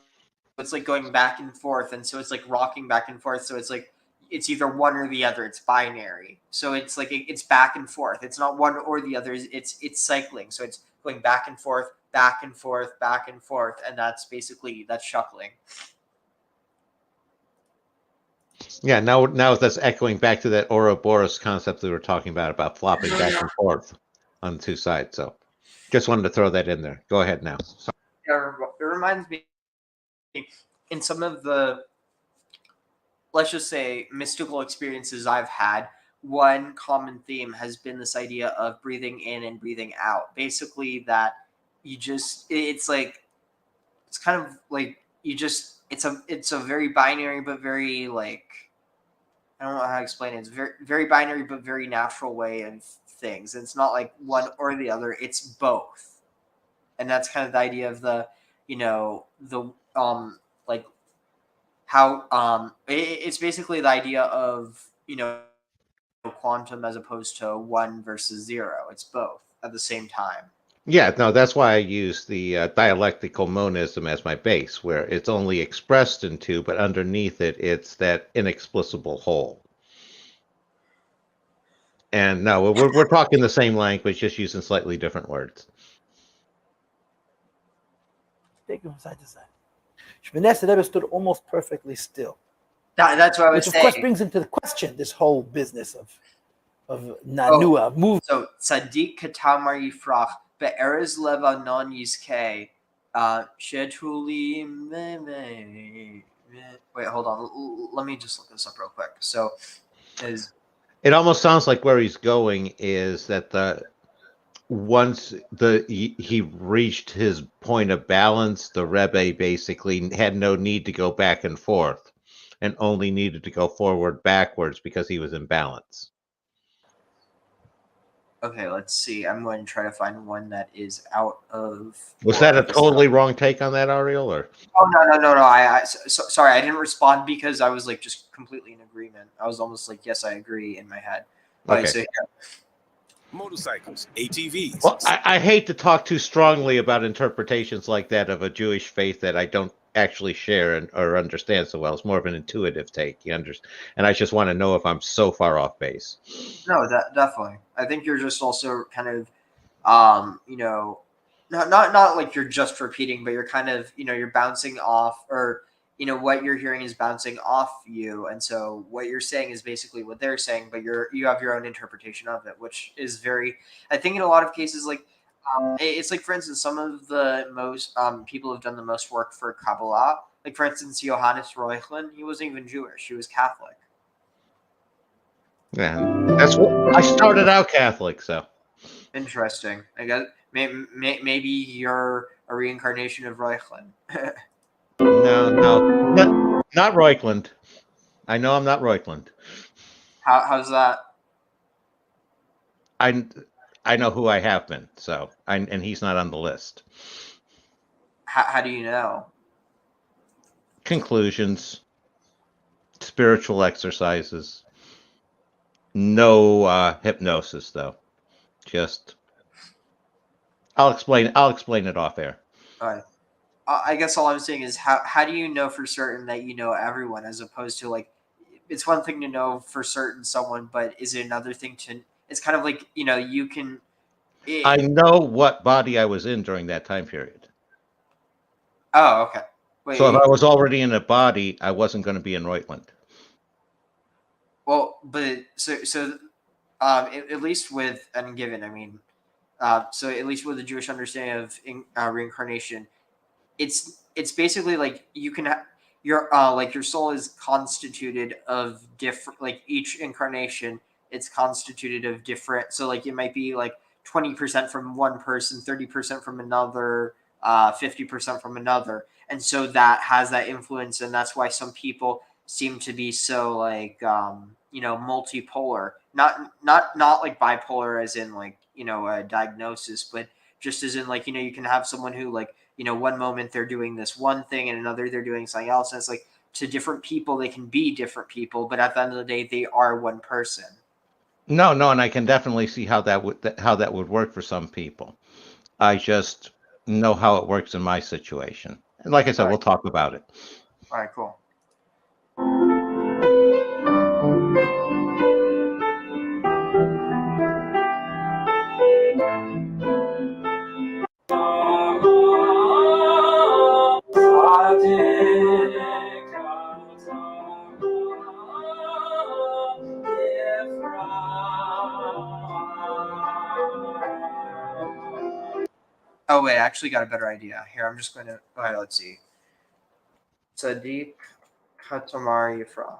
it's like going back and forth, and so it's like rocking back and forth. So it's like it's either one or the other. It's binary. So it's like it's back and forth. It's not one or the other. It's cycling. So it's going back and forth, back and forth, back and forth, and that's shuckling. Yeah, now that's echoing back to that Ouroboros concept we were talking about flopping back and forth on the two sides. So just wanted to throw that in there. Go ahead now. Sorry. It reminds me in some of the, let's just say, mystical experiences I've had, one common theme has been this idea of breathing in and breathing out. Basically, that it's like, it's kind of like it's a very binary, but very like, I don't know how to explain it. It's very, very binary, but very natural way of things. It's not like one or the other, it's both. And that's kind of the idea of the, the, like, how it's basically the idea of quantum as opposed to 1 versus 0. It's both at the same time. Yeah, no, that's why I use the dialectical monism as my base, where it's only expressed in two, but underneath it, it's that inexplicable whole. And no, we're talking the same language, just using slightly different words. Take it from side to side. Shmoneh Rebbe stood almost perfectly still. That's what I was Which, of saying. course, brings into the question this whole business of nanua, move. So Tzaddik Katamar Yifrach Be'erez Levanon Yizkei Shetuli. Wait, hold on. Let me just look this up real quick. So it almost sounds like where he's going is that once he reached his point of balance, the Rebbe basically had no need to go back and forth, and only needed to go forward backwards because he was in balance. Okay, let's see. I'm going to try to find one that is out of. Was that a totally wrong take on that, Ariel? Or Oh no! Sorry, I didn't respond because I was like just completely in agreement. I was almost like, yes, I agree in my head. Okay. So, yeah. Motorcycles, ATVs. Well, I hate to talk too strongly about interpretations like that of a Jewish faith that I don't actually share or understand so well. It's more of an intuitive take, and I just want to know if I'm so far off base. No, definitely. I think you're just also kind of, not like you're just repeating, but you're kind of, you're bouncing off, or what you're hearing is bouncing off you, and so what you're saying is basically what they're saying, but you have your own interpretation of it, which is very, I think in a lot of cases, like it's like, for instance, some of the most people have done the most work for Kabbalah, like for instance Johannes Reuchlin. He wasn't even Jewish, he was Catholic. Yeah, that's what I started out Catholic, so interesting. I guess maybe you're a reincarnation of Reuchlin. No, not Reuchlin. I know I'm not Reuchlin. How's that? I know who I have been, so and he's not on the list. How do you know? Conclusions, spiritual exercises, no hypnosis though. Just I'll explain it off air. All right. I guess all I'm saying is how do you know for certain that you know everyone, as opposed to like, it's one thing to know for certain someone, but is it another thing to, it's kind of like, you can. I know what body I was in during that time period. Oh, okay. Wait, so if I was already in a body, I wasn't going to be in Reuchlin. Well, but so at least with, and given, I mean, so at least with the Jewish understanding of reincarnation, it's basically like you can your your soul is constituted of different, like each incarnation it's constituted of different, so like it might be like 20% from one person, 30% from another, 50% from another, and so that has that influence, and that's why some people seem to be so like multipolar, not like bipolar as in like a diagnosis, but just as in like you can have someone who like one moment they're doing this one thing and another they're doing something else, and it's like to different people they can be different people, but at the end of the day they are one person. No, no, and I can definitely see how that would work for some people. I just know how it works in my situation. And like I said, All we'll right. talk about it. All right, cool. Oh wait, I actually got a better idea. Here, I'm just going to. All right, let's see. Sadiq Katamar Yifrach.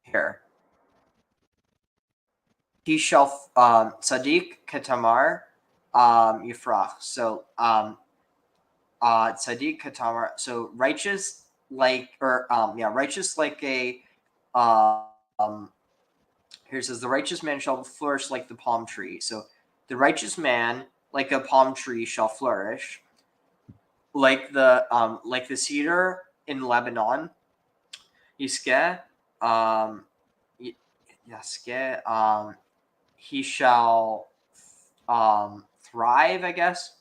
Here. He shall Sadiq Katamar Yifrach. So Sadiq Katamar. So righteous like righteous like a here it says the righteous man shall flourish like the palm tree. So the righteous man like a palm tree shall flourish, like the cedar in Lebanon. Yiske, Yaske, he shall thrive, I guess.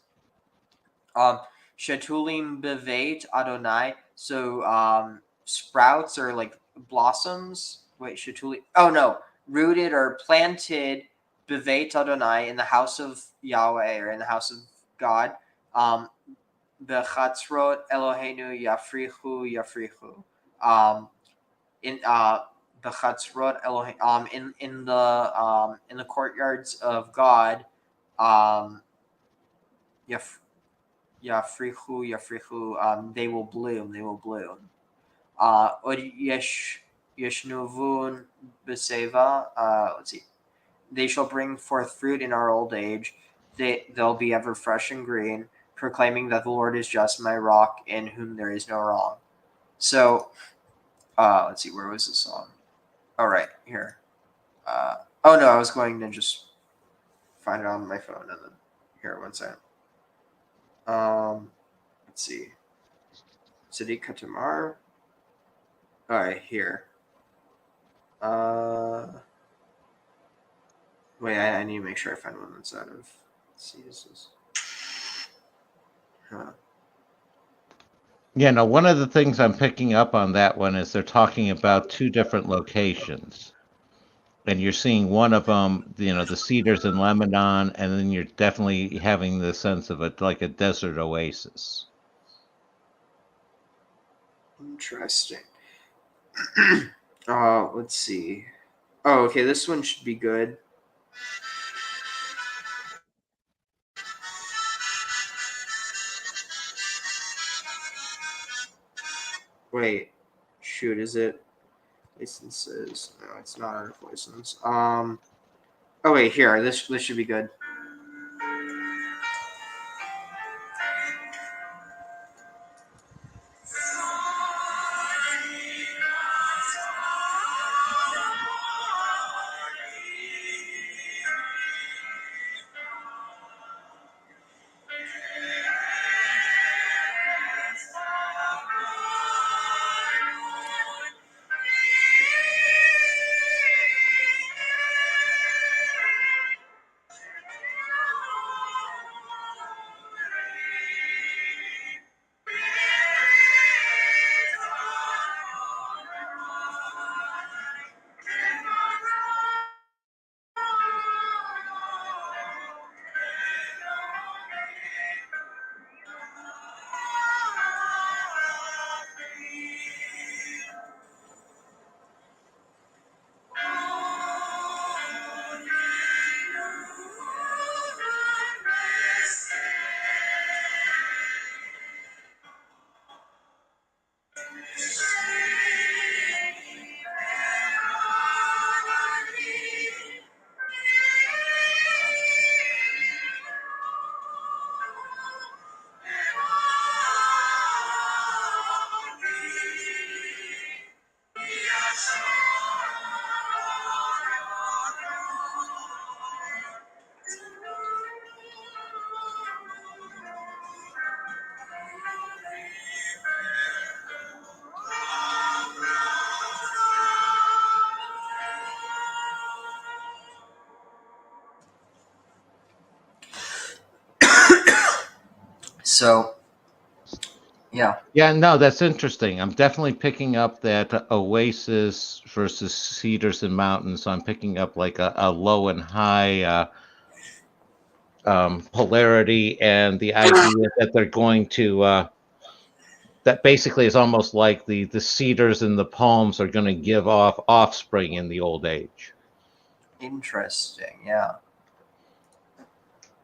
Shatulim bevet Adonai. So sprouts or like blossoms. Wait, Shatulim. Oh no, rooted or planted bevet Adonai in the house of Yahweh or in the house of God. The chatzrot Eloheinu yafrichu yafrichu. In the chatzrot Elohim in the courtyards of God, yafrichu yafrichu, they will bloom, they will bloom. Od yeshnuvun beseva, let's see, they shall bring forth fruit in our old age, they'll be ever fresh and green, proclaiming that the Lord is just, my rock, in whom there is no wrong. So let's see, where was the song? All right, here. Oh no, I was going to just find it on my phone and then here, one second. Let's see. Sadiq Katamar. All right, here. Wait, I need to make sure I find one that's out of. Let's see, this is. Huh. Yeah, no, one of the things I'm picking up on that one is they're talking about two different locations. And you're seeing one of them, the cedars in Lebanon, and then you're definitely having the sense of it like a desert oasis. Interesting. Let's see. Oh, okay, this one should be good. Wait, shoot, is it licenses? No, it's not out of license. Oh wait, here, this should be good. So, yeah. Yeah, no, that's interesting. I'm definitely picking up that oasis versus cedars and mountains. So I'm picking up like a low and high polarity, and the idea that they're going to that basically is almost like the cedars and the palms are going to give off offspring in the old age. Interesting. Yeah.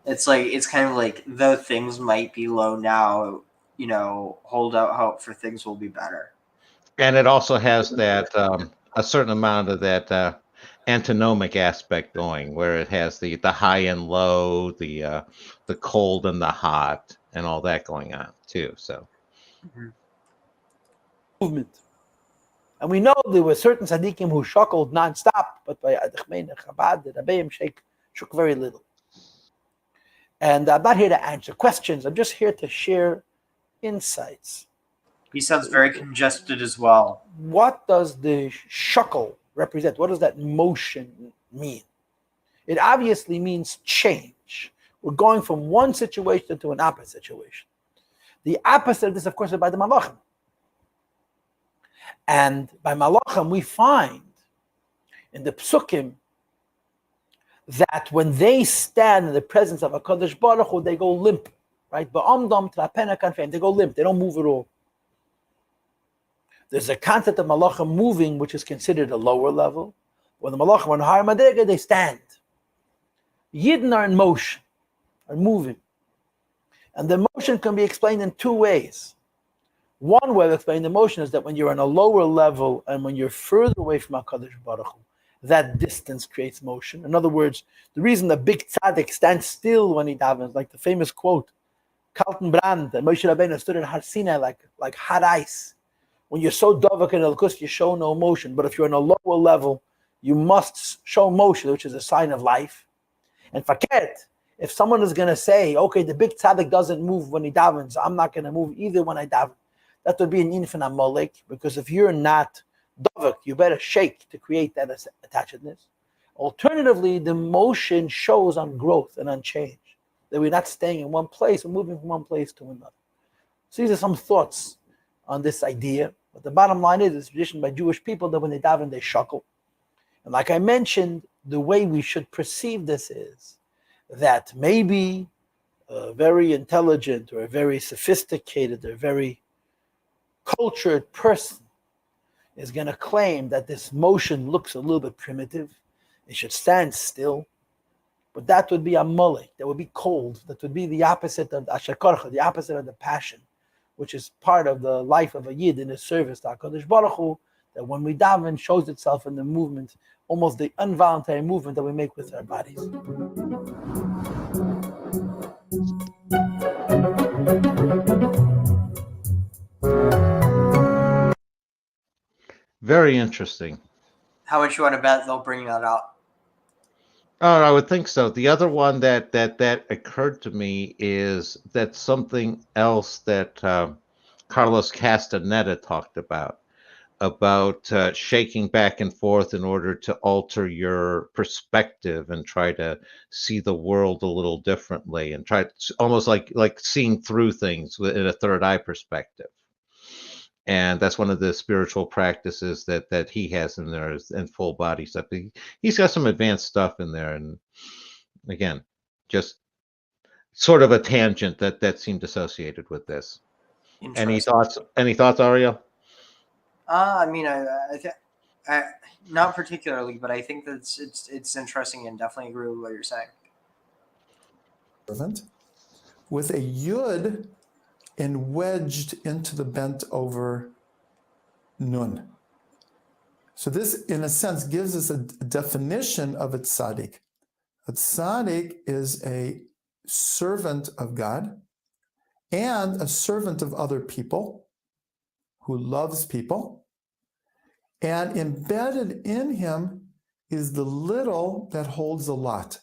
It's like, it's kind of like, though things might be low now, hold out hope for things will be better. And it also has that a certain amount of that antinomic aspect going, where it has the high and low, the cold and the hot, and all that going on too. So movement. And we know there were certain tzaddikim who shuckled nonstop, but by Chabad, the Rebbeim shook very little. And I'm not here to answer questions. I'm just here to share insights. He sounds very congested as well. What does the shuckle represent? What does that motion mean? It obviously means change. We're going from one situation to an opposite situation. The opposite of this, of course, is by the malachim. And by malachim, we find in the psukim that when they stand in the presence of a Kadosh Baruch Hu, they go limp, right? They go limp. They don't move at all. There's a concept of malachim moving, which is considered a lower level. When the malachim are in higher madrega, they stand. Yidden are in motion, are moving. And the motion can be explained in two ways. One way of explaining the motion is that when you're on a lower level and when you're further away from HaKadosh Baruch Hu, that distance creates motion. In other words, the reason the big tzaddik stands still when he davens, like the famous quote, Kalten Brand, and Moshe Rabbeinu stood in Har Sinai like hot ice. When you're so dovak in Elkus, you show no motion. But if you're on a lower level, you must show motion, which is a sign of life. And forget, if someone is going to say, okay, the big tzaddik doesn't move when he davens, I'm not going to move either when I daven. That would be an infinite molek, because if you're not dovak, you better shake to create that attachedness. Alternatively, the motion shows on growth and on change, that we're not staying in one place, we're moving from one place to another. So these are some thoughts on this idea. But the bottom line is, it's tradition by Jewish people that when they daven, they shuckle. And like I mentioned, the way we should perceive this is that maybe a very intelligent or a very sophisticated or very cultured person is going to claim that this motion looks a little bit primitive. It should stand still. But that would be a mulek, that would be cold. That would be the opposite of the ashakarcha, the opposite of the passion, which is part of the life of a yid in his service to HaKadosh Baruch Hu, that when we daven shows itself in the movement, almost the involuntary movement that we make with our bodies. very interesting. How much you want to bet they'll bring that out? Oh, I would think so. The other one that occurred to me is that something else that Carlos Castaneda talked about shaking back and forth in order to alter your perspective and try to see the world a little differently, and try almost like seeing through things in a third eye perspective. And that's one of the spiritual practices that he has in there, and full body stuff. He's got some advanced stuff in there, and again, just sort of a tangent that seemed associated with this. Any thoughts, Ariel? I mean, I not particularly, but I think that it's interesting, and definitely agree with what you're saying. With a yud and wedged into the bent over nun. So this, in a sense, gives us a definition of a tzaddik. A tzaddik is a servant of God and a servant of other people who loves people. And embedded in him is the little that holds a lot.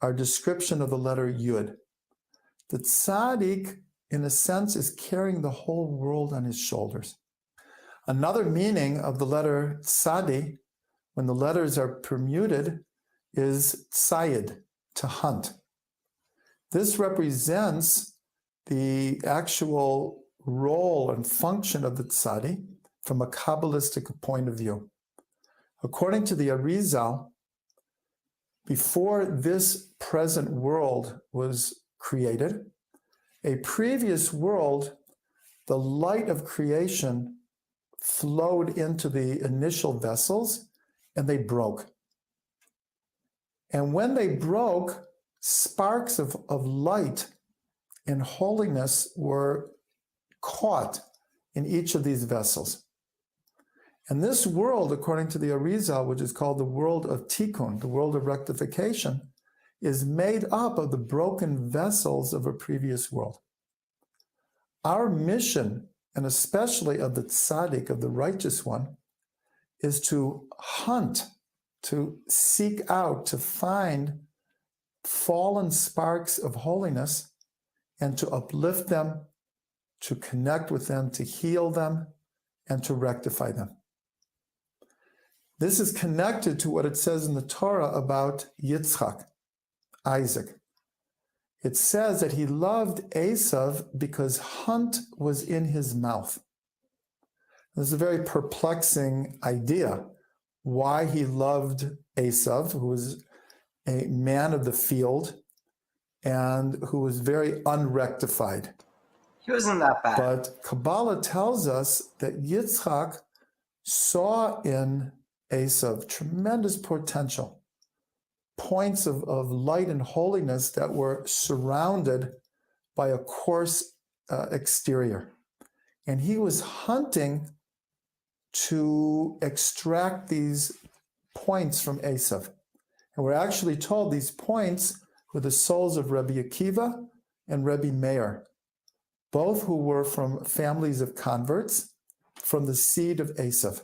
Our description of the letter yud. The tzaddik, in a sense, is carrying the whole world on his shoulders. Another meaning of the letter tzadi, when the letters are permuted, is tzayid, to hunt. This represents the actual role and function of the tzaddik from a Kabbalistic point of view. According to the Arizal, before this present world was created, a previous world, the light of creation flowed into the initial vessels and they broke. And when they broke, sparks of light and holiness were caught in each of these vessels. And this world, according to the Arizal, which is called the world of tikkun, the world of rectification, is made up of the broken vessels of a previous world. Our mission, and especially of the tzaddik, of the righteous one, is to hunt, to seek out, to find fallen sparks of holiness and to uplift them, to connect with them, to heal them, and to rectify them. This is connected to what it says in the Torah about Yitzchak, Isaac. It says that he loved Esav because hunt was in his mouth. This is a very perplexing idea, why he loved Esav, who was a man of the field and who was very unrectified. He wasn't that bad. But Kabbalah tells us that Yitzchak saw in Esav tremendous potential, points of light and holiness that were surrounded by a coarse exterior. And he was hunting to extract these points from Esav. And we're actually told these points were the souls of Rabbi Akiva and Rabbi Meir, both who were from families of converts from the seed of Esav.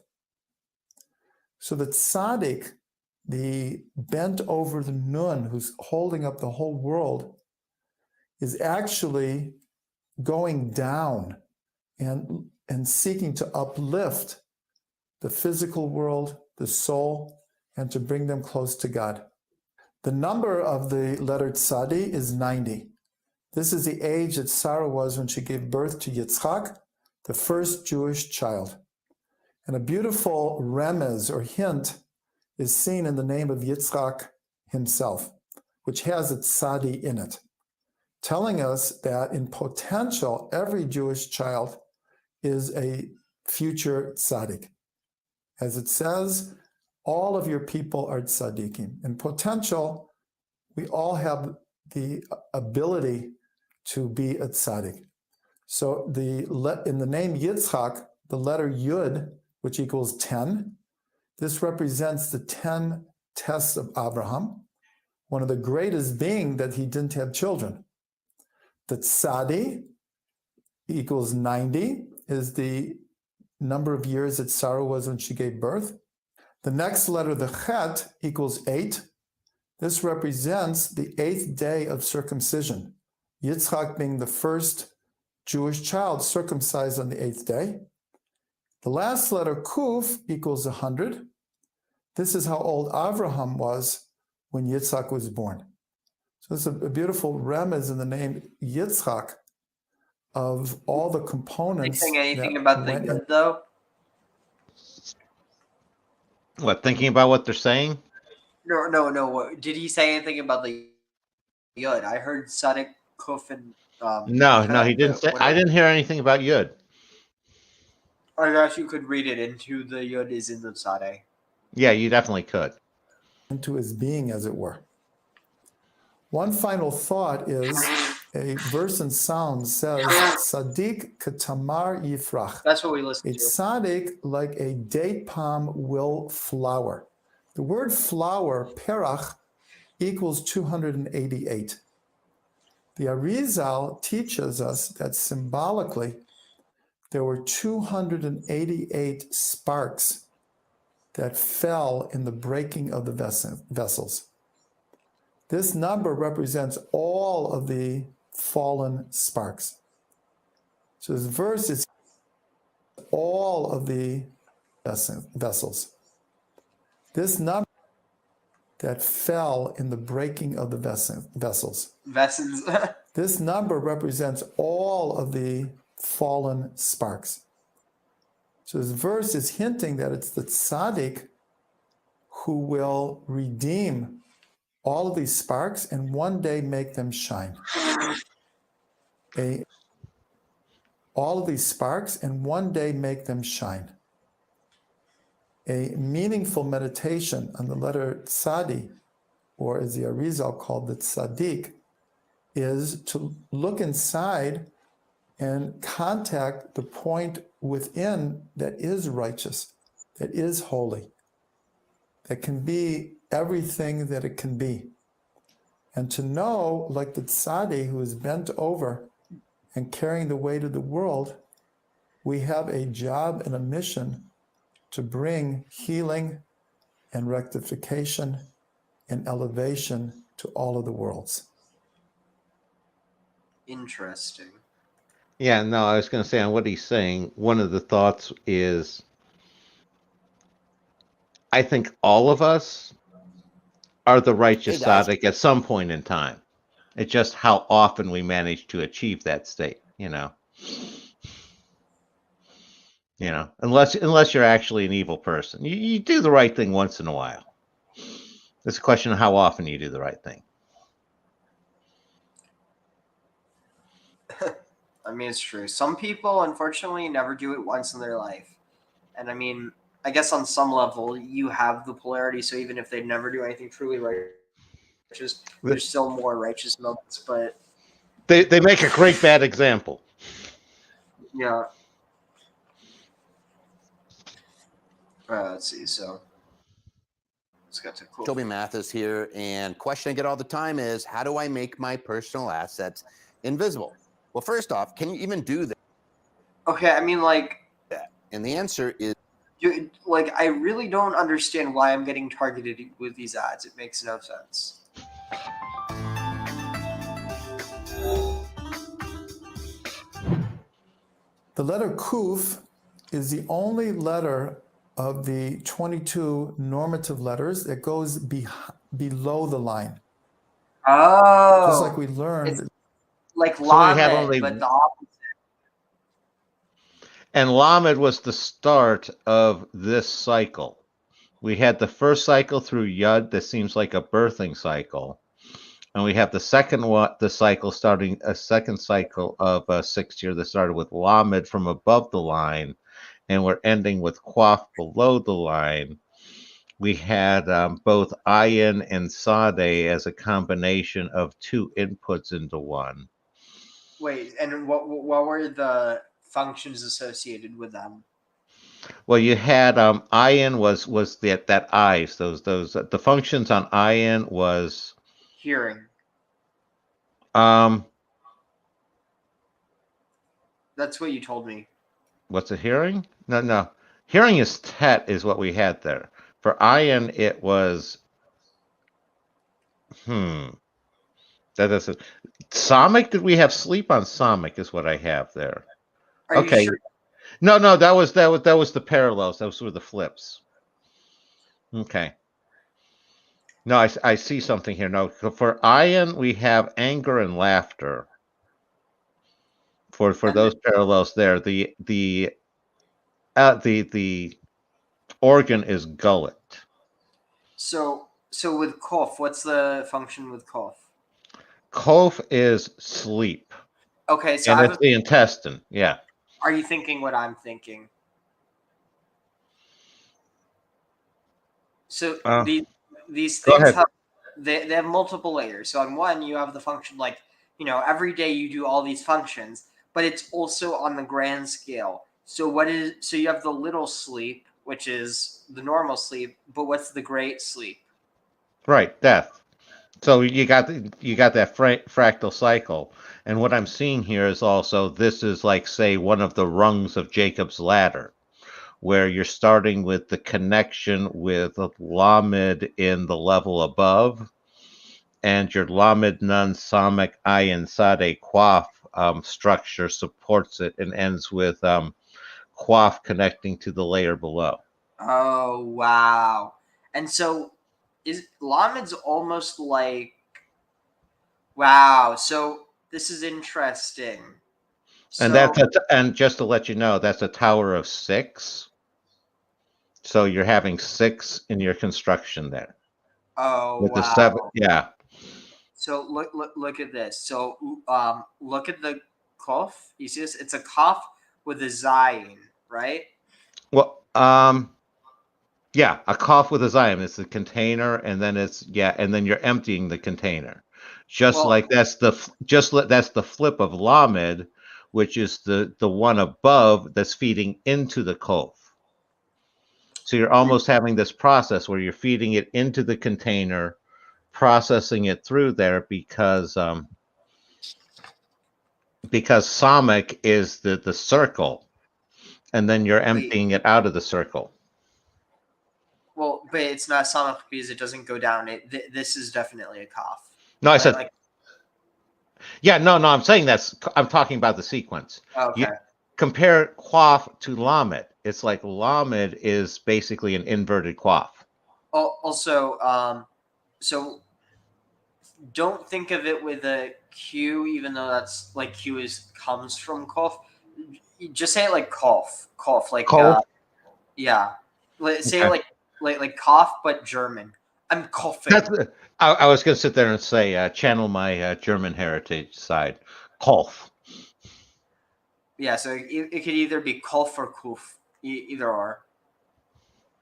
So the tzaddik, the bent over the nun who's holding up the whole world, is actually going down and seeking to uplift the physical world, the soul, and to bring them close to God. The number of the letter tzadi is 90. This is the age that Sarah was when she gave birth to Yitzchak, the first Jewish child. And a beautiful remez or hint is seen in the name of Yitzchak himself, which has a tzadi in it, telling us that in potential, every Jewish child is a future tzaddik. As it says, all of your people are tzaddikim. In potential, we all have the ability to be a tzaddik. So in the name Yitzchak, the letter Yud, which equals 10, this represents the 10 tests of Abraham, one of the greatest being that he didn't have children. The tzadi equals 90, is the number of years that Sarah was when she gave birth. The next letter, the chet, equals 8. This represents the 8th day of circumcision, Yitzchak being the first Jewish child circumcised on the 8th day. The last letter, kuf, equals 100. This is how old Avraham was when Yitzchak was born. So it's a beautiful remez in the name Yitzchak of all the components. Are you saying anything about the Yud, though? What, thinking about what they're saying? No. Did he say anything about the Yud? I heard Sadik, Kuf, and No, he didn't say. I didn't hear anything about Yud. I guess you could read it into the Yud is in the Tzadeh. Yeah, you definitely could. Into his being, as it were. One final thought is a verse in Psalms says, Sadiq katamar yifrach. That's what we listen to. A tzaddik, like a date palm, will flower. The word flower, perach, equals 288. The Arizal teaches us that symbolically there were 288 sparks that fell in the breaking of the vessels. This number represents all of the fallen sparks. So this verse is all of the vessels. This that fell in the breaking of the vessels. Vessels. This number represents all of the fallen sparks. So this verse is hinting that it's the tzaddik who will redeem all of these sparks and one day make them shine. All of these sparks and one day make them shine. A meaningful meditation on the letter tzadi, or as the Arizal called the tzaddik, is to look inside and contact the point within that is righteous, that is holy, that can be everything that it can be. And to know, like the tzaddik who is bent over and carrying the weight of the world, we have a job and a mission to bring healing and rectification and elevation to all of the worlds. Interesting. Yeah, no, I was going to say on what he's saying, one of the thoughts is I think all of us are the righteous Hey, guys. tzaddik at some point in time. It's just how often we manage to achieve that state, you know. You know, unless you're actually an evil person. You do the right thing once in a while. It's a question of how often you do the right thing. I mean, it's true. Some people, unfortunately, never do it once in their life. And I mean, I guess on some level, you have the polarity. So even if they never do anything truly righteous, there's still more righteous moments. But they make a great bad example. yeah. Let's see. So let's get to cool. Toby Mathis here, and question I get all the time is, how do I make my personal assets invisible? Well, first off, can you even do that? Okay, I mean, like, and the answer is, like, I really don't understand why I'm getting targeted with these ads. It makes no sense. The letter Kuf is the only letter of the 22 normative letters that goes below the line. Oh. Just like we learned. It's like So we had Lamed, only- but the opposite. And Lamed was the start of this cycle. We had the first cycle through Yud that seems like a birthing cycle. And we have the second one, the cycle starting a second cycle of 6 year that started with Lamed from above the line. And we're ending with Quaf below the line. We had both Ayin and Sade as a combination of two inputs into one. Wait, and what were the functions associated with them? Well, you had Ayin was that eyes, those the functions on Ayin was Hearing. That's what you told me. What's a hearing? No. Hearing is tet is what we had there. For Ayin, it was that doesn't Samic. Did we have sleep on Samic? Is what I have there. Are Okay. you sure? No, that was the parallels. Those were the flips. Okay. No, I see something here. No, for Ayin, we have anger and laughter. For those parallels there, the organ is gullet. So with Kof, what's the function with Kof? Kof is sleep. Okay, so and it's the intestine. Yeah. Are you thinking what I'm thinking? So these things have they have multiple layers. So on one, you have the function like, every day you do all these functions, but it's also on the grand scale. So you have the little sleep, which is the normal sleep, but what's the great sleep? Right, death. So you got that fractal cycle. And what I'm seeing here is also, this is like, say, one of the rungs of Jacob's ladder, where you're starting with the connection with Lamed in the level above, and your Lamed Nun Samic Ayin Sade Quaf structure supports it and ends with Quaf connecting to the layer below. Oh, wow. And so is Lamed's almost like, wow. So this is interesting. And and just to let you know, that's a tower of 6. So you're having 6 in your construction there. Oh, With the wow. 7, yeah. So look at this. So look at the kaf. You see this? It's a kaf with a zayin, right? Well, yeah, a kaf with a zayin. It's a container, and then and then you're emptying the container. That's the flip of lamed, which is the one above that's feeding into the kaf. So you're almost having this process where you're feeding it into the container, processing it through there because Samak is the circle, and then you're emptying it out of the circle. Well, but it's not samach because it doesn't go down. This is definitely a kaf. No, I Right? said, no, I'm saying I'm talking about the sequence. Okay. Compare quaf to lamed. It's like lamed is basically an inverted quaf. Also, so don't think of it with a Q, even though that's like Q comes from cough. Just say it like cough, like Cough? yeah. Say Okay. it like cough, but German. I'm coughing. I was going to sit there and say, channel my German heritage side. Cough. Yeah, so it could either be cough or kuf, either or.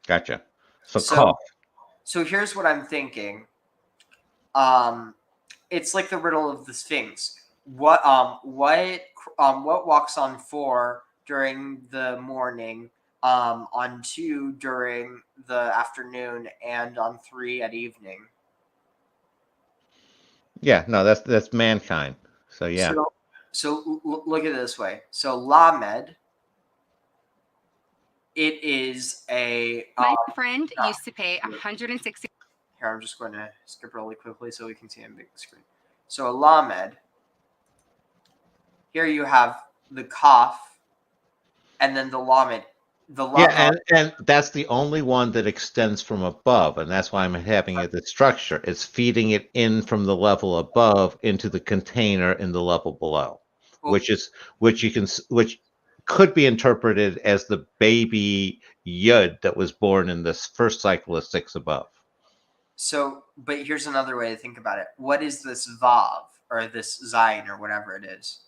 Gotcha. So cough. So here's what I'm thinking. It's like the riddle of the Sphinx. What walks on 4 during the morning, on 2 during the afternoon, and on 3 at evening? Yeah, no, that's mankind. So yeah. So look at it this way. So Lamed, it is a. My friend used to pay 160. Here, I'm just going to skip really quickly so we can see on big screen. So a Lamed. Here you have the Kaf, and then the Lamed. And that's the only one that extends from above, and that's why I'm having it the structure. It's feeding it in from the level above into the container in the level below, which could be interpreted as the baby Yud that was born in this first cycle of 6 above. So, but here's another way to think about it. What is this Vav or this Zayin or whatever it is?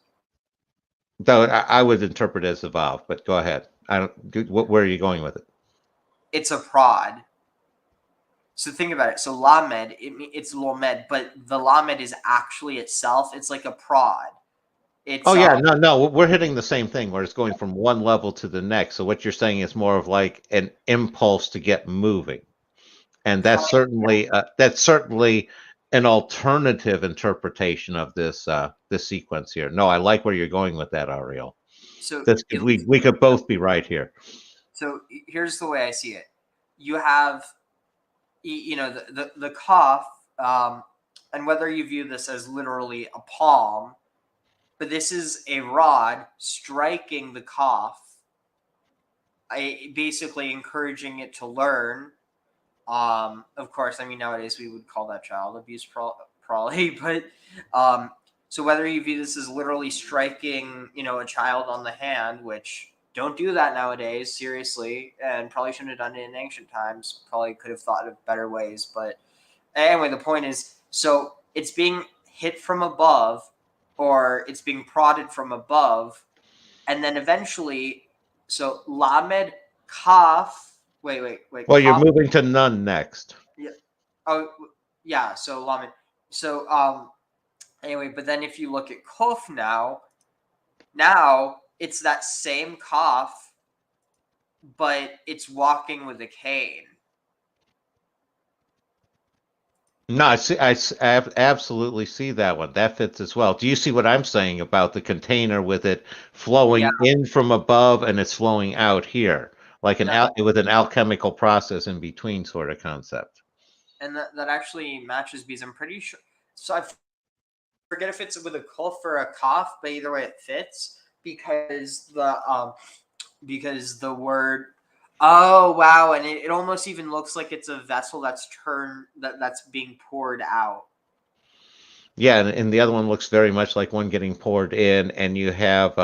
Though I would interpret it as a Vav, but go ahead. Where are you going with it? It's a prod. So think about it. So Lamed, it's Lomed, but the Lamed is actually itself. It's like a prod. No, we're hitting the same thing where it's going from one level to the next. So what you're saying is more of like an impulse to get moving, and that's certainly an alternative interpretation of this sequence here. No, I like where you're going with that, Ariel. So we could both be right here. So here's the way I see it. You have, the Kaf, and whether you view this as literally a palm, but this is a rod striking the Kaf, basically encouraging it to learn. Of course, I mean, nowadays we would call that child abuse probably, but so whether you view this as literally striking, a child on the hand, which don't do that nowadays, seriously, and probably shouldn't have done it in ancient times, probably could have thought of better ways. But anyway, the point is, so it's being hit from above, or it's being prodded from above, and then eventually, so Lamed Kaf. Wait. Well, you're moving to Nun next. Yeah. Oh, yeah. So Lamed. So anyway, but then if you look at Kof now it's that same Kof, but it's walking with a cane. No, I absolutely see that one. That fits as well. Do you see what I'm saying about the container with it flowing in from above and it's flowing out here, like with an alchemical process in between sort of concept? And that actually matches because I'm pretty sure. So I forget if it's with a Kof or a Kof, but either way it fits because the word. Oh wow, and it almost even looks like it's a vessel that's that's being poured out. Yeah, and the other one looks very much like one getting poured in, and you have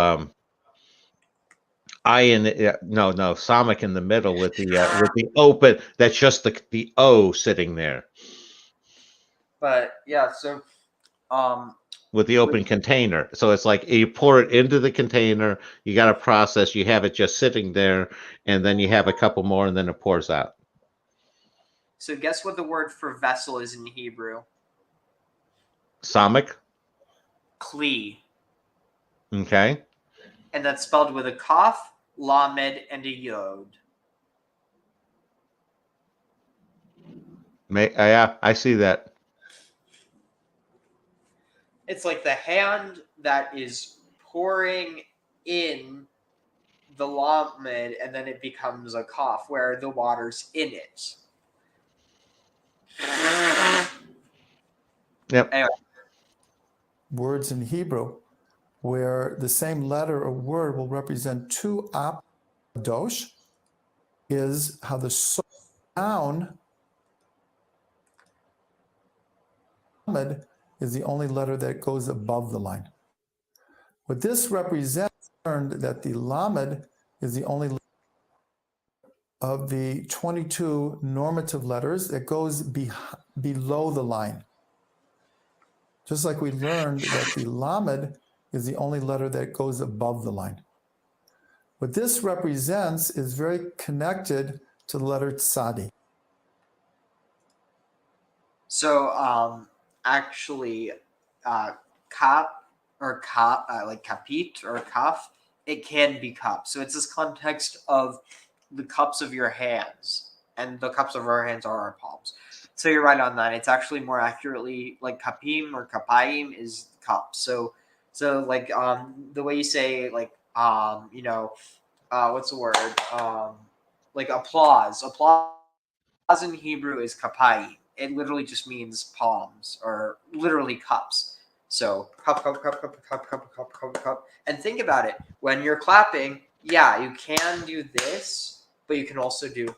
Samik in the middle with the open. That's just the O sitting there But yeah, so with the open container. So it's like you pour it into the container. You got a process. You have it just sitting there, and then you have a couple more, and then it pours out. So guess what the word for vessel is in Hebrew? Samik. Kli. Okay. And that's spelled with a kaf, lamed, and a yod. Yeah, I see that. It's like the hand that is pouring in the lamed, and then it becomes a kaf where the water's in it. Yep. Anyway. Words in Hebrew where the same letter or word will represent two kadosh is how the sound lamed is the only letter that goes above the line. What this represents is that the lamed is the only of the 22 normative letters that goes below the line. Just like we learned that the lamed is the only letter that goes above the line. What this represents is very connected to the letter tzadi. So actually, kap or kap, like kapit or kaf, it can be cup. So it's this context of the cups of your hands, and the cups of our hands are our palms. So you're right on that. It's actually more accurately like kapim or kapayim is cup. So like the way you say like what's the word like applause in Hebrew is kapayim. It literally just means palms or literally cups. So cup, cup, cup, cup, cup, cup, cup, cup, cup. And think about it. When you're clapping, yeah, you can do this, but you can also do.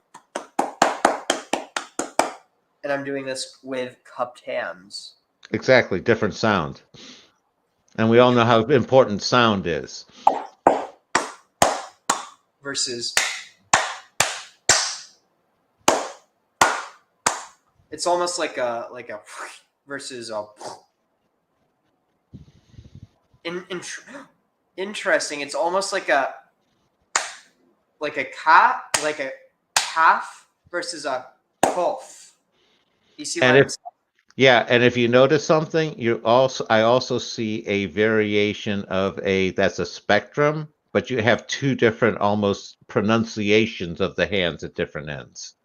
And I'm doing this with cupped hands. Exactly, different sound. And we all know how important sound is. Versus. It's almost like a versus a. Interesting. It's almost like a calf versus a kof. You see what I'm saying? Yeah, and if you notice something, I also see a variation of that's a spectrum, but you have two different almost pronunciations of the hands at different ends.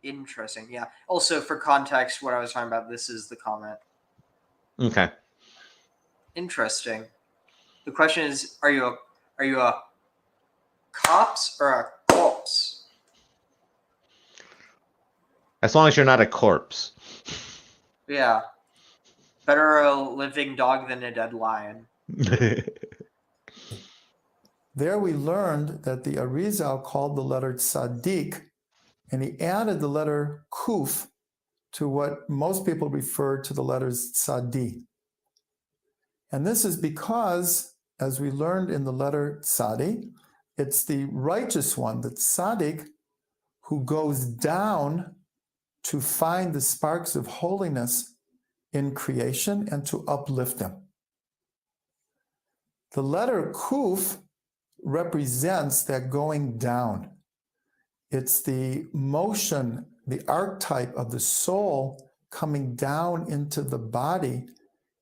Interesting. Yeah. Also, for context, what I was talking about, this is the comment. Okay. Interesting. The question is, are you a cops or a corpse? As long as you're not a corpse. Yeah. Better a living dog than a dead lion. There we learned that the Arizal called the letter tzaddik, and he added the letter kuf to what most people refer to the letters tzadi. And this is because, as we learned in the letter tzadi, it's the righteous one, the tzaddik, who goes down to find the sparks of holiness in creation and to uplift them. The letter kuf represents that going down. It's the motion, the archetype of the soul coming down into the body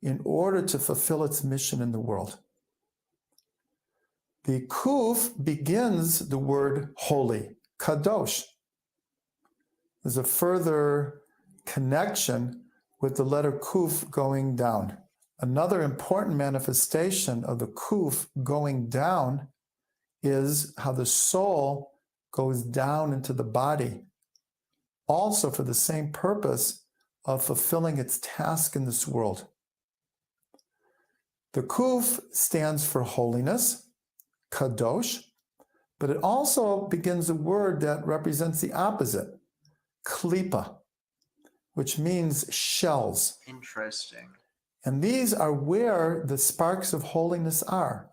in order to fulfill its mission in the world. The kuf begins the word holy, kadosh. There's a further connection with the letter kuf going down. Another important manifestation of the kuf going down is how the soul goes down into the body, also for the same purpose of fulfilling its task in this world. The kuf stands for holiness, kadosh, But it also begins a word that represents the opposite, klipa, which means shells. Interesting. And these are where the sparks of holiness are.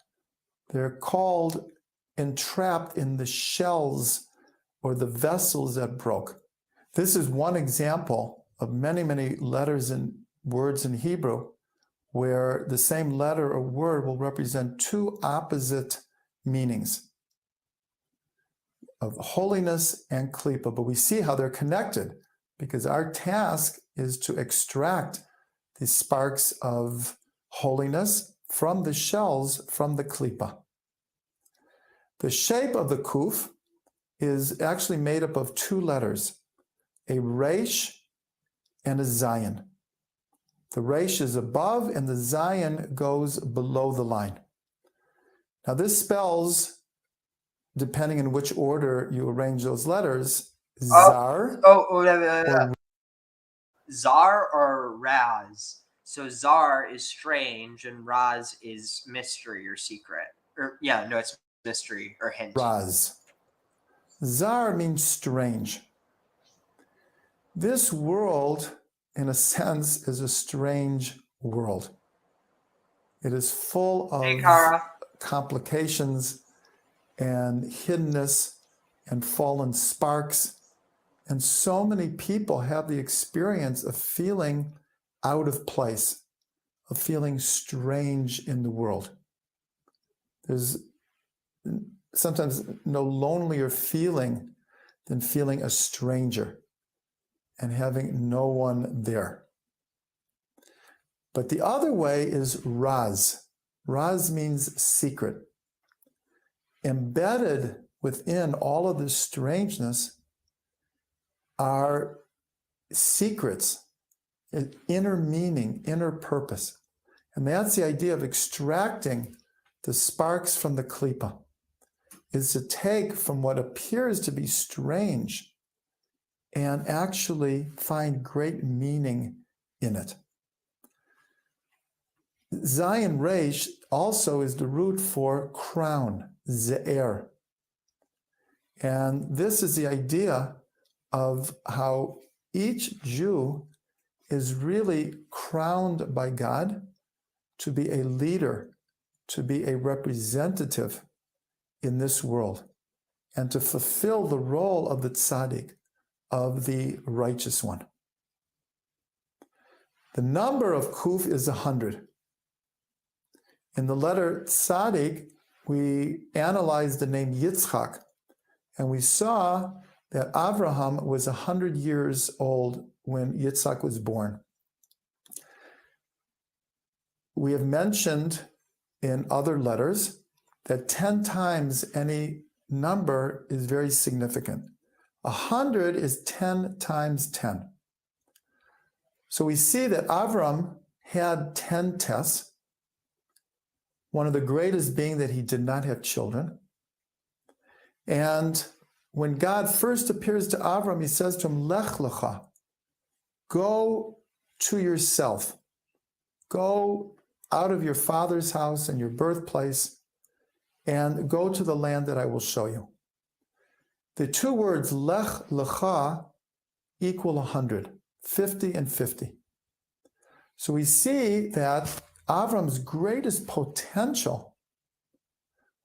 They're called entrapped in the shells or the vessels that broke. This is one example of many, many letters and words in Hebrew where the same letter or word will represent two opposite meanings of holiness and klipa. But we see how they're connected because our task is to extract the sparks of holiness from the shells from the klipa. The shape of the kuf is actually made up of two letters, a resh and a zayin. The resh is above and the zayin goes below the line. Now this spells, depending on which order you arrange those letters, zar or Zar or Raz. So Zar is strange and Raz is mystery or secret. Or yeah, no, it's mystery or hint. raz. Zar means strange. This world, in a sense, is a strange world. It is full of complications and hiddenness and fallen sparks. And so many people have the experience of feeling out of place, of feeling strange in the world. There's sometimes no lonelier feeling than feeling a stranger and having no one there. But the other way is raz. Raz means secret. Embedded within all of this strangeness are secrets, inner meaning, inner purpose. And that's the idea of extracting the sparks from the klipa, is to take from what appears to be strange and actually find great meaning in it. Zayin Resh also is the root for crown, ze'er. And this is the idea of how each Jew is really crowned by God to be a leader, to be a representative in this world, and to fulfill the role of the tzaddik, of the righteous one. The number of kuf is 100. In the letter tzaddik, we analyzed the name Yitzchak, and we saw that Avraham was 100 years old when Yitzchak was born. We have mentioned in other letters that 10 times any number is very significant. 100 is 10 times 10. So we see that Avram had 10 tests, one of the greatest being that he did not have children. And when God first appears to Avram, he says to him, Lech lecha, go to yourself. Go out of your father's house and your birthplace and go to the land that I will show you. The two words Lech lecha equal 100, 50 and 50. So we see that Avram's greatest potential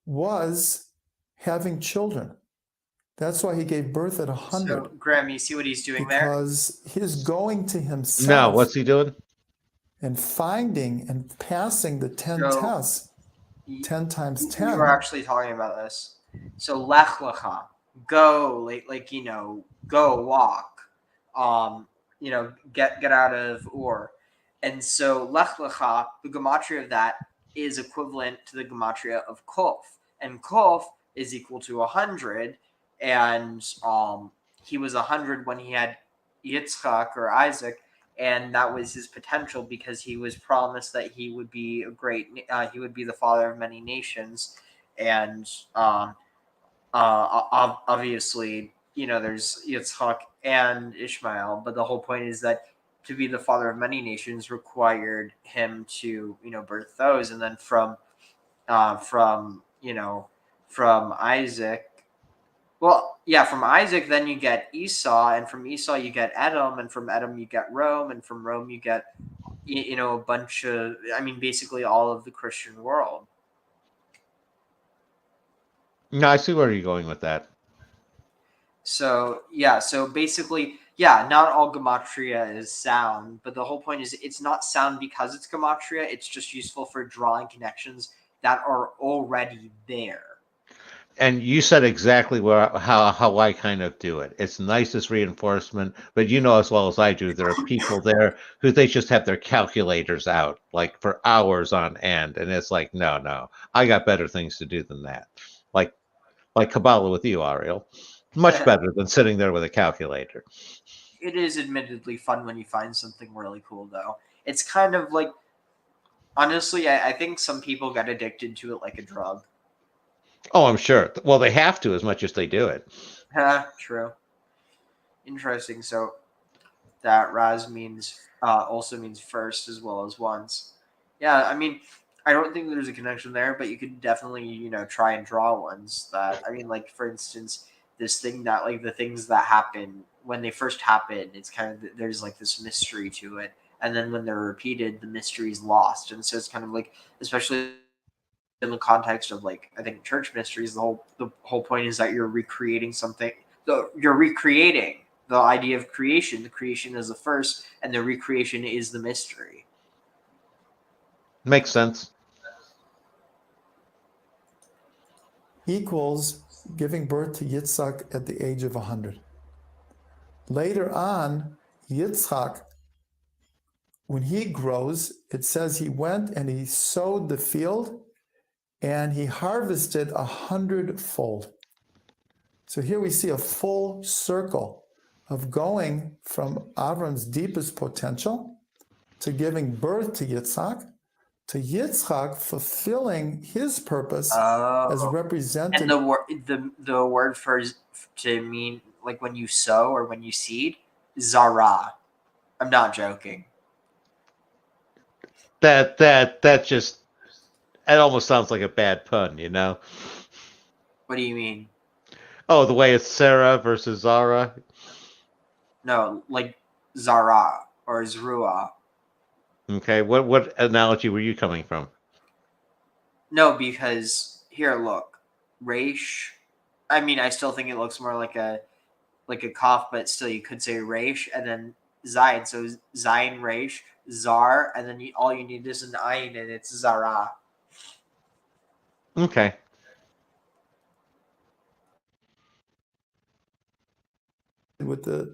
was having children. That's why he gave birth at 100. So, Graham, you see what he's doing there? Because he's going to himself. No, what's he doing? And finding and passing the 10 tests, 10 times 10. We were actually talking about this. So, Lech Lecha, go, go walk. Get out of Ur. And so, Lech Lecha, the gematria of that is equivalent to the gematria of Kof. And Kof is equal to 100. And he was 100 when he had Yitzchak or Isaac, and that was his potential because he was promised that he would be he would be the father of many nations, and obviously, there's Yitzchak and Ishmael, but the whole point is that to be the father of many nations required him to birth those, and then from from Isaac. Well, yeah, from Isaac, then you get Esau, and from Esau you get Edom, and from Edom you get Rome, and from Rome you get, a bunch of, basically all of the Christian world. No, I see where you're going with that. So basically, not all gematria is sound, but the whole point is it's not sound because it's gematria. It's just useful for drawing connections that are already there. And you said exactly how I kind of do it. It's nice as reinforcement, but you know as well as I do, there are people there who they just have their calculators out like for hours on end, and it's like, no, I got better things to do than that. Like Kabbalah with you, Ariel, much better than sitting there with a calculator. It is admittedly fun when you find something really cool, though. It's kind of like, honestly, I think some people get addicted to it like a drug. Oh, I'm sure. Well, they have to as much as they do it. True. Interesting. So that Raz means also means first as well as once. Yeah, I don't think there's a connection there, but you could definitely, try and draw ones that, like, for instance, this thing that, like, the things that happen when they first happen, it's kind of, there's like this mystery to it. And then when they're repeated, the mystery is lost. And so it's kind of like, especially in the context of, like, I think church mysteries, the whole point is that you're recreating something. You're recreating the idea of creation. The creation is the first, and the recreation is the mystery. Makes sense. Equals giving birth to Yitzhak at the age of 100. Later on, Yitzhak, when he grows, it says he went and he sowed the field and he harvested 100-fold. So here we see a full circle of going from Avram's deepest potential to giving birth to Yitzhak fulfilling his purpose as represented. And the word for to mean, like, when you sow or when you seed, zara. I'm not joking. That just, it almost sounds like a bad pun, you know? What do you mean? Oh, the way it's Sarah versus Zara? No, like Zara or Zrua. Okay, what analogy were you coming from? No, because here, look, Raish. I still think it looks more like a cough, but still, you could say Raish and then Zayin. So Zayin, Raish, Zar, and then all you need is an Ayin, and it's Zara. Okay. With the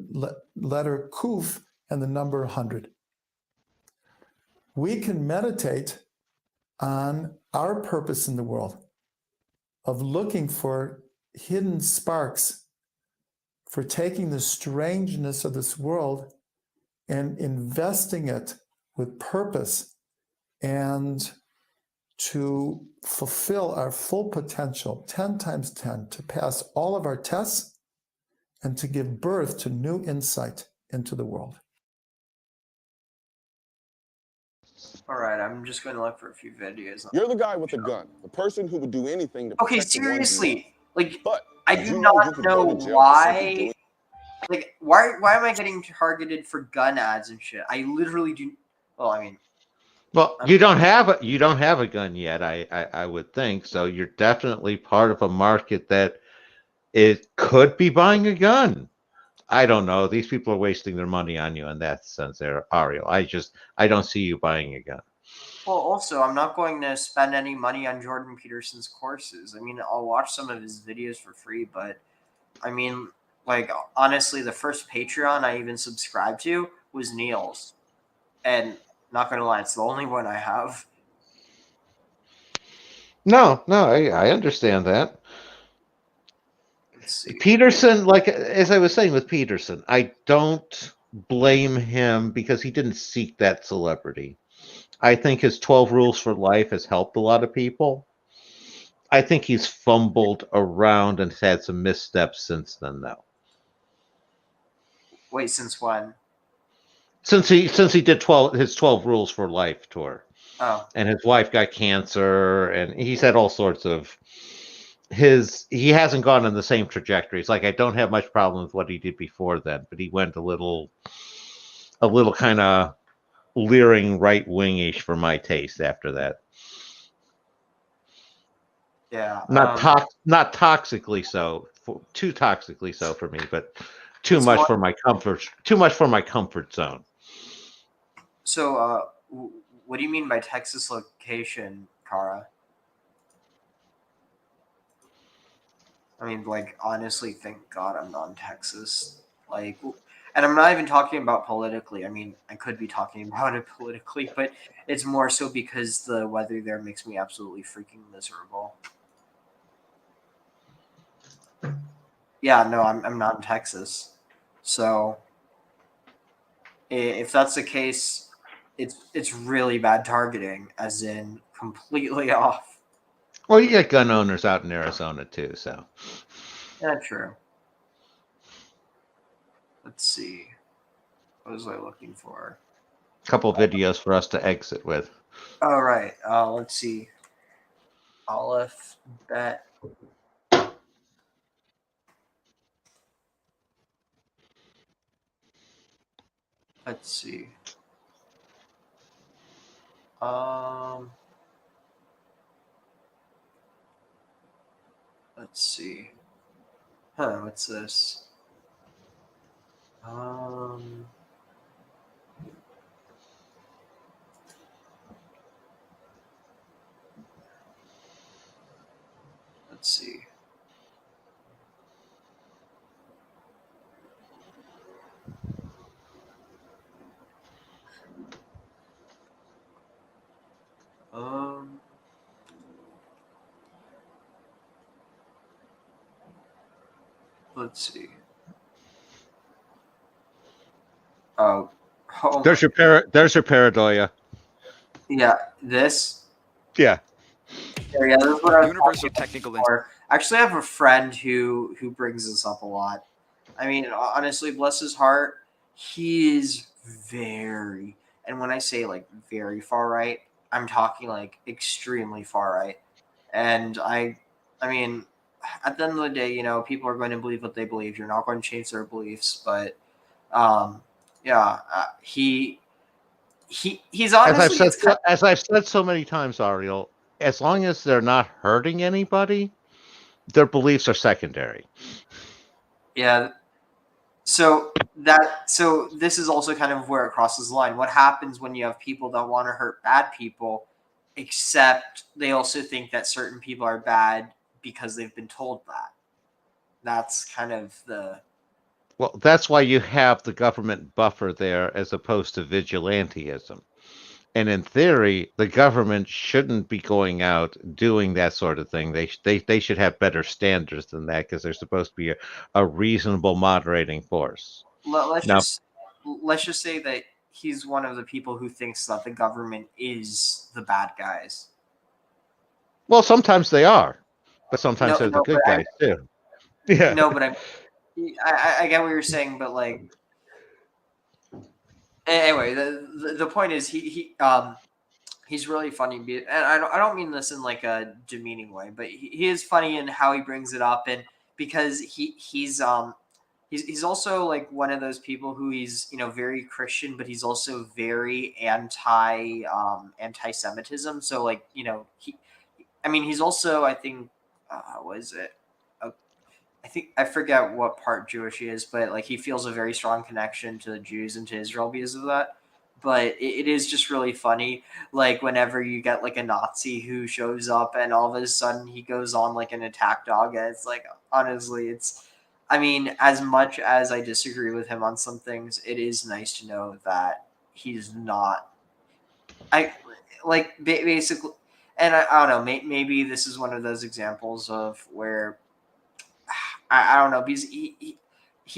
letter Kuf and the number 100. We can meditate on our purpose in the world of looking for hidden sparks, for taking the strangeness of this world and investing it with purpose and to fulfill our full potential, 10 times 10, to pass all of our tests and to give birth to new insight into the world. All right, I'm just going to look for a few videos. You're the guy with the gun, the person who would do anything to Okay, protect the ones you love. seriously, like, But I did do you know you not could know go to jail for simply why. doing- Like, why am I getting targeted for gun ads and shit? I literally do. Well, Well, you don't have a gun yet, I would think. So you're definitely part of a market that it could be buying a gun. I don't know. These people are wasting their money on you in that sense there, Ariel. I don't see you buying a gun. Well, also, I'm not going to spend any money on Jordan Peterson's courses. I'll watch some of his videos for free, but like, honestly, the first Patreon I even subscribed to was Neil's. And not going to lie, it's the only one I have. No, I understand that. Let's see. Peterson, like as I was saying with Peterson, I don't blame him because he didn't seek that celebrity. I think his 12 Rules for Life has helped a lot of people. I think he's fumbled around and had some missteps since then, though. Wait, since when? Since he did his 12 Rules for Life tour. Oh. And his wife got cancer, and he's had all sorts of he hasn't gone on the same trajectory. It's like I don't have much problem with what he did before then, but he went a little kind of leering right wingish for my taste after that. Yeah. Not toxically so, too toxically so for me, but too It's much more- for my comfort. Too much for my comfort zone. So, what do you mean by Texas location, Kara? I mean, like, honestly, thank God I'm not in Texas. Like, and I'm not even talking about politically. I mean, I could be talking about it politically, but it's more so because the weather there makes me absolutely freaking miserable. Yeah, no, I'm not in Texas. So, if that's the case, it's really bad targeting, as in completely off. Well, you get gun owners out in Arizona too, so. Yeah, true. Let's see. What was I looking for? A couple videos for us to exit with. All right. Let's see. Aleph Bet. Let's see. Let's see. What's this? Let's see. Let's see. Oh, There's your pareidoia. Yeah, this. Yeah. Yeah, this is what I was Universal talking technical about before. Actually, I have a friend who brings this up a lot. I mean, honestly, bless his heart, he is very, and when I say like very far right, I'm talking like extremely far right. And I mean, at the end of the day, people are going to believe what they believe. You're not going to change their beliefs, but yeah, he's honestly As I've said so many times, Ariel, as long as they're not hurting anybody, their beliefs are secondary. Yeah. So this is also kind of where it crosses the line. What happens when you have people that want to hurt bad people, except they also think that certain people are bad because they've been told that? That's kind of the... Well, that's why you have the government buffer there as opposed to vigilantism. And in theory, the government shouldn't be going out doing that sort of thing. They should have better standards than that because they're supposed to be a reasonable moderating force. Let's Now, just say that he's one of the people who thinks that the government is the bad guys. well, sometimes they are, but sometimes they're the good guys too. Yeah. No, but I get what you're saying, but like, anyway, the point is he's really funny, and I don't mean this in like a demeaning way, but he is funny in how he brings it up, and because he's also like one of those people who he's very Christian, but he's also very anti-Semitism. So like he's also, I think, was it? I think I forget what part Jewish he is, but like he feels a very strong connection to the Jews and to Israel because of that. But it is just really funny, like whenever you get like a Nazi who shows up and all of a sudden he goes on like an attack dog, and it's like, honestly, I mean, as much as I disagree with him on some things, it is nice to know that he's not. Basically, and I don't know. Maybe this is one of those examples of where I don't know, because he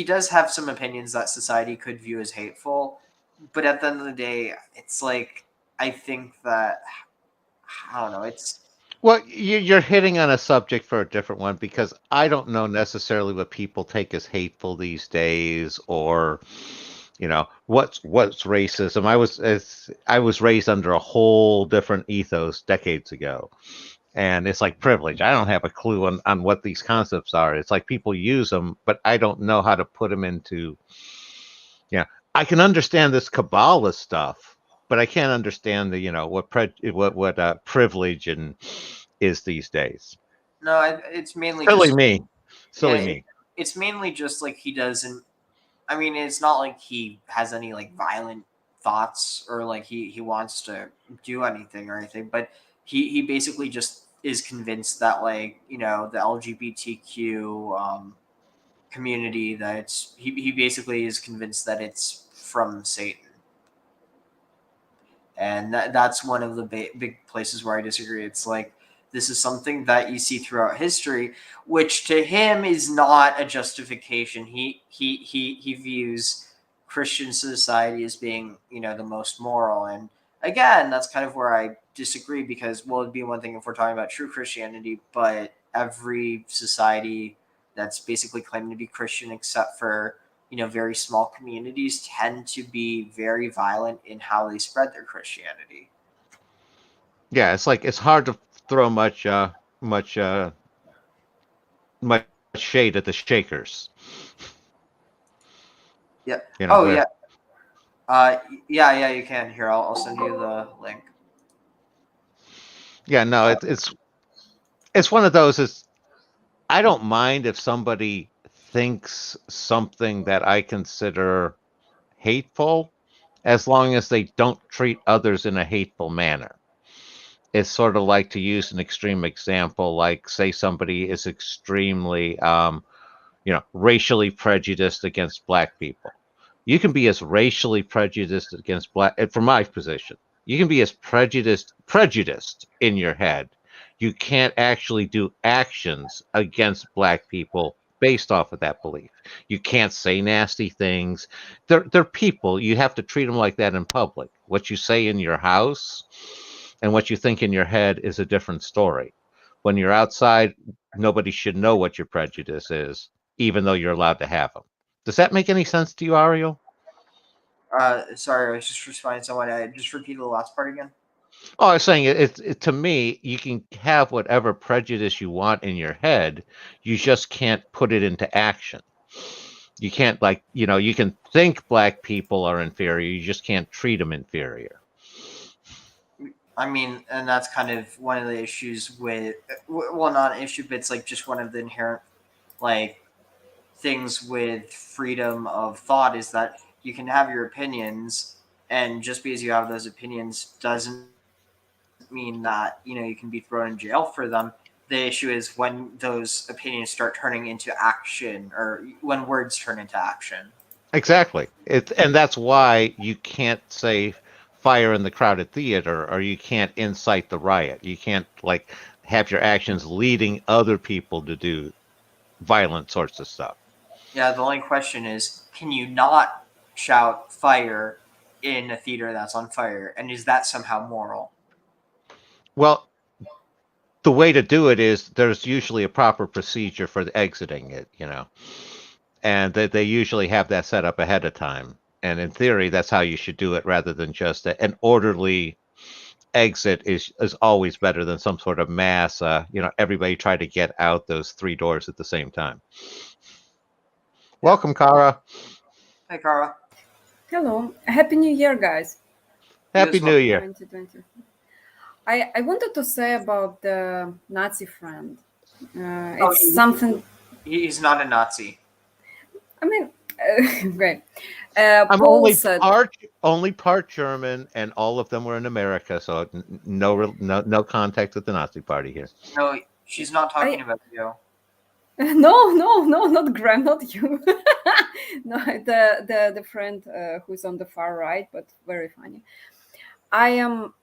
does have some opinions that society could view as hateful, but at the end of the day, it's like, I think that, I don't know, it's... Well, you're hitting on a subject for a different one, because I don't know necessarily what people take as hateful these days, or what's racism. I was raised under a whole different ethos decades ago, And it's like privilege. I don't have a clue on what these concepts are. It's like people use them, but I don't know how to put them into. Yeah, I can understand this Kabbalah stuff, but I can't understand the what privilege and is these days. No, it's mainly Silly just me, silly yeah, me. it's mainly just like he doesn't. I mean, it's not like he has any like violent thoughts or like he wants to do anything or anything, but he basically just is convinced that like the LGBTQ community that he basically is convinced that it's from Satan, and that's one of the big places where I disagree. It's like this is something that you see throughout history, which to him is not a justification. He views Christian society as being the most moral, and again, that's kind of where I disagree because it'd be one thing if we're talking about true Christianity, but every society that's basically claiming to be Christian, except for very small communities, tend to be very violent in how they spread their Christianity. Yeah, it's like it's hard to throw much much shade at the Shakers. Yeah. You know, Oh where yeah. Yeah. You can. Here, I'll send you the link. yeah, no, it's one of those. Is I don't mind if somebody thinks something that I consider hateful, as long as they don't treat others in a hateful manner. It's sort of like, to use an extreme example, like say somebody is extremely racially prejudiced against black people. You can be as racially prejudiced against black, from my position, you can be as prejudiced in your head. You can't actually do actions against black people based off of that belief. You can't say nasty things. They're people. You have to treat them like that in public. What you say in your house and what you think in your head is a different story. When you're outside, nobody should know what your prejudice is, even though you're allowed to have them. Does that make any sense to you, Ariel? Sorry, I was just responding to someone. I just repeat the last part again. Oh, I was saying to me, you can have whatever prejudice you want in your head. You just can't put it into action. You can't you can think black people are inferior. You just can't treat them inferior. I mean, and that's kind of one of the issues with, well, not an issue, but it's like just one of the inherent like things with freedom of thought is that you can have your opinions, and just because you have those opinions doesn't mean that you can be thrown in jail for them. The issue is when those opinions start turning into action, or when words turn into action. Exactly. And that's why you can't say fire in the crowded theater, or you can't incite the riot. You can't have your actions leading other people to do violent sorts of stuff. Yeah, the only question is, can you not shout fire in a theater that's on fire, and is that somehow moral? Well, the way to do it is there's usually a proper procedure for exiting it, and they usually have that set up ahead of time. And in theory, that's how you should do it, rather than just an orderly exit is always better than some sort of mass, everybody try to get out those 3 doors at the same time. Welcome, Kara. Hey, Kara. Hello. Happy New Year, guys. Happy New Year. 2020. I wanted to say about the Nazi friend. It's something. He's not a Nazi. I mean, great. I'm Paul only said, part German, and all of them were in America, so no contact with the Nazi Party here. No, she's not talking about you. No, not Graham, not you. No, the friend who's on the far right, but very funny. I am.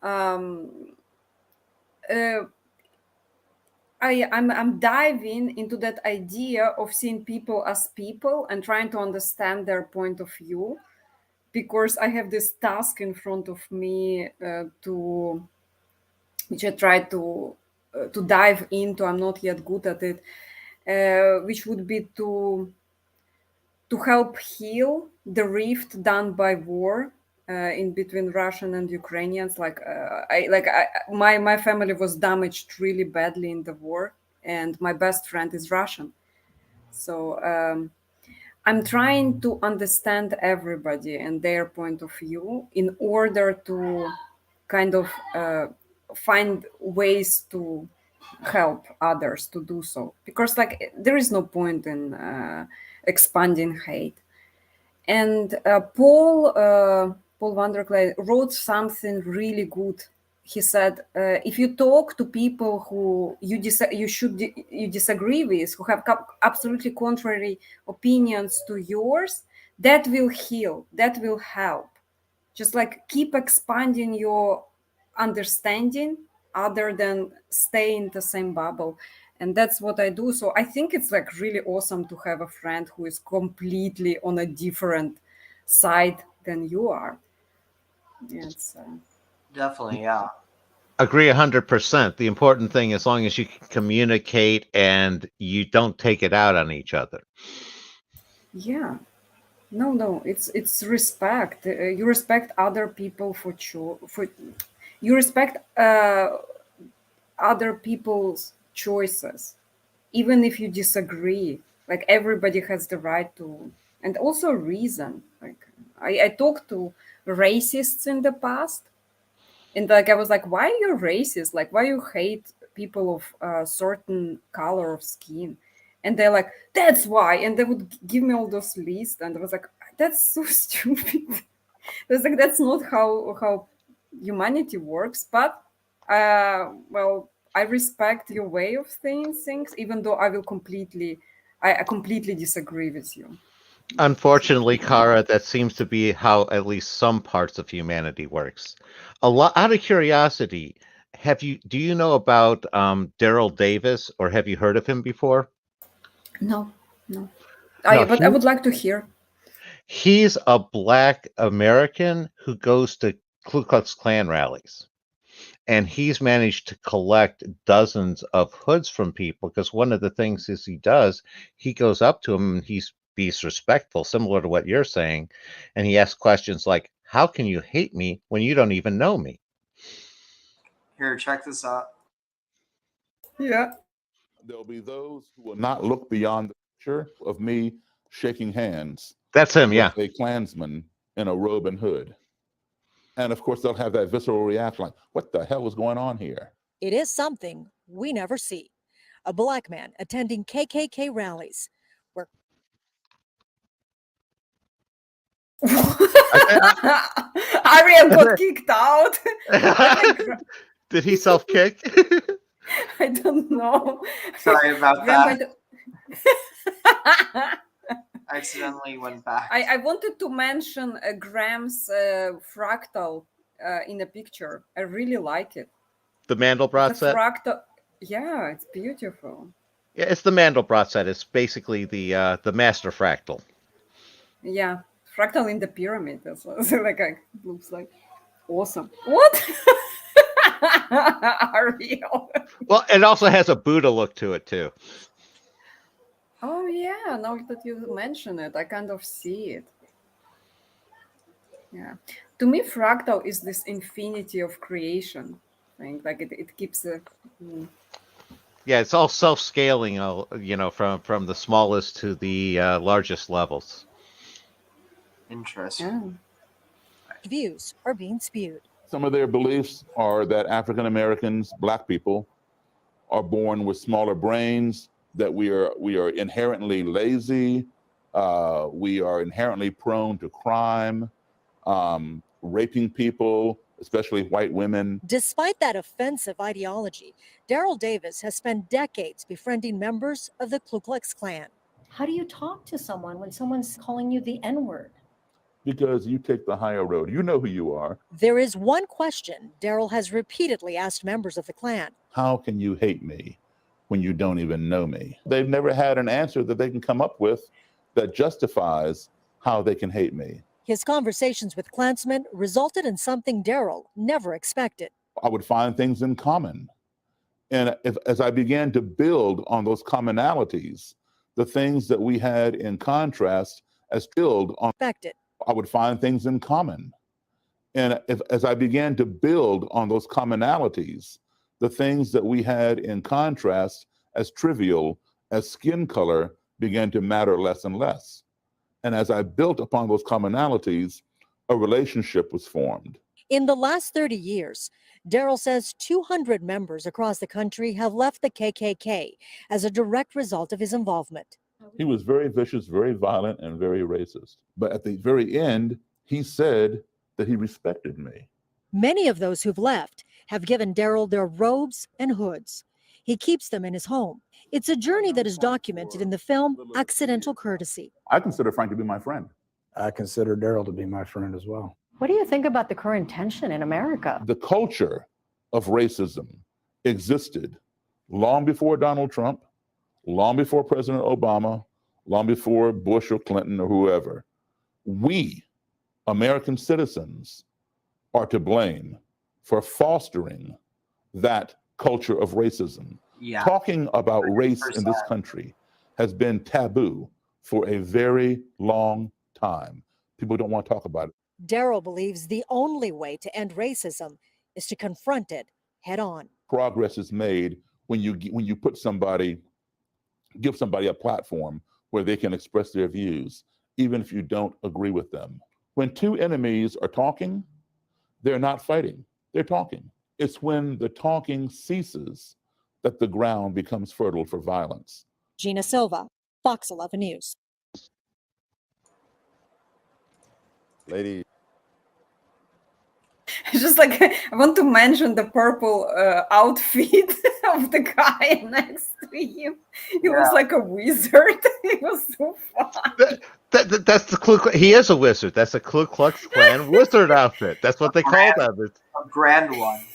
I'm diving into that idea of seeing people as people and trying to understand their point of view, because I have this task in front of me which I try to dive into. I'm not yet good at it, which would be to help heal the rift done by war in between Russian and Ukrainians. My family was damaged really badly in the war, and my best friend is Russian. So I'm trying to understand everybody and their point of view in order to kind of find ways to help others to do so, because there is no point in expanding hate. And Paul van der Kley wrote something really good. He said, if you talk to people who you disagree with, who have absolutely contrary opinions to yours, that will heal, that will help. Just keep expanding your understanding other than stay in the same bubble. And that's what I do. So I think it's really awesome to have a friend who is completely on a different side than you are. Yeah, it's Definitely, yeah. Agree 100%. The important thing, as long as you can communicate and you don't take it out on each other. Yeah. No, it's respect. You respect other people for you respect other people's choices, even if you disagree. Everybody has the right to, and also reason. I talked to racists in the past, and I was like, why are you racist? Why you hate people of a certain color of skin? And they're like, that's why. And they would give me all those lists, and I was like, that's so stupid. I was like, that's not how humanity works. But well, I respect your way of saying things, even though I completely disagree with you. Unfortunately, Kara, that seems to be how at least some parts of humanity works. Out of curiosity, do you know about Daryl Davis, or have you heard of him before? No. But I would like to hear. He's a Black American who goes to Ku Klux Klan rallies. And he's managed to collect dozens of hoods from people, because one of the things is he goes up to them and he's respectful, similar to what you're saying. And he asks questions like, how can you hate me when you don't even know me? Here, check this out. Yeah. There'll be those who will not look beyond the picture of me shaking hands. That's him, with a Klansman in a robe and hood. And of course, they'll have that visceral reaction like, what the hell is going on here? It is something we never see. A Black man attending KKK rallies where Arya got kicked out. Did he self-kick? I don't know. Sorry about that. I accidentally went back. I wanted to mention Graham's fractal in a picture. I really like it. The Mandelbrot set? Fractal. Yeah, it's beautiful. Yeah, it's the Mandelbrot set. It's basically the master fractal. Yeah, fractal in the pyramid. That's what it looks like. Awesome. What? Ariel. Well, it also has a Buddha look to it too. Oh yeah, now that you mention it, I kind of see it. Yeah. To me, fractal is this infinity of creation thing. It keeps the Yeah, it's all self-scaling, from the smallest to the largest levels. Interesting. views are being spewed. Some of their beliefs are that African Americans, Black people, are born with smaller brains, that we are inherently lazy, we are inherently prone to crime, raping people, especially white women. Despite that offensive ideology, Daryl Davis has spent decades befriending members of the Ku Klux Klan. How do you talk to someone when someone's calling you the N-word? Because you take the higher road. You know who you are. There is one question Daryl has repeatedly asked members of the Klan. How can you hate me when you don't even know me? They've never had an answer that they can come up with that justifies how they can hate me. His conversations with Klansmen resulted in something Daryl never expected. I would find things in common. And as I began to build on those commonalities, the things that we had in contrast as build on, I would find things in common. And as I began to build on those commonalities, the things that we had in contrast as trivial as skin color began to matter less and less. And as I built upon those commonalities, a relationship was formed. In the last 30 years, Daryl says 200 members across the country have left the KKK as a direct result of his involvement. He was very vicious, very violent, and very racist. But at the very end, he said that he respected me. Many of those who've left have given Daryl their robes and hoods. He keeps them in his home. It's a journey that is documented in the film Accidental Courtesy. I consider Frank to be my friend. I consider Daryl to be my friend as well. What do you think about the current tension in America? The culture of racism existed long before Donald Trump, long before President Obama, long before Bush or Clinton or whoever. We, American citizens, are to blame for fostering that culture of racism. Yeah. Talking about race in this country has been taboo for a very long time. People don't want to talk about it. Daryl believes the only way to end racism is to confront it head on. Progress is made when you give somebody a platform where they can express their views, even if you don't agree with them. When two enemies are talking, they're not fighting, they're talking. It's when the talking ceases that the ground becomes fertile for violence. Gina Silva, Fox 11 News. Lady. It's just like I want to mention the purple outfit of the guy next to him. He was like a wizard. It was so fun. That's the Ku Klux. He is a wizard. That's a Ku Klux Klan wizard outfit. That's what they call them. A grand one.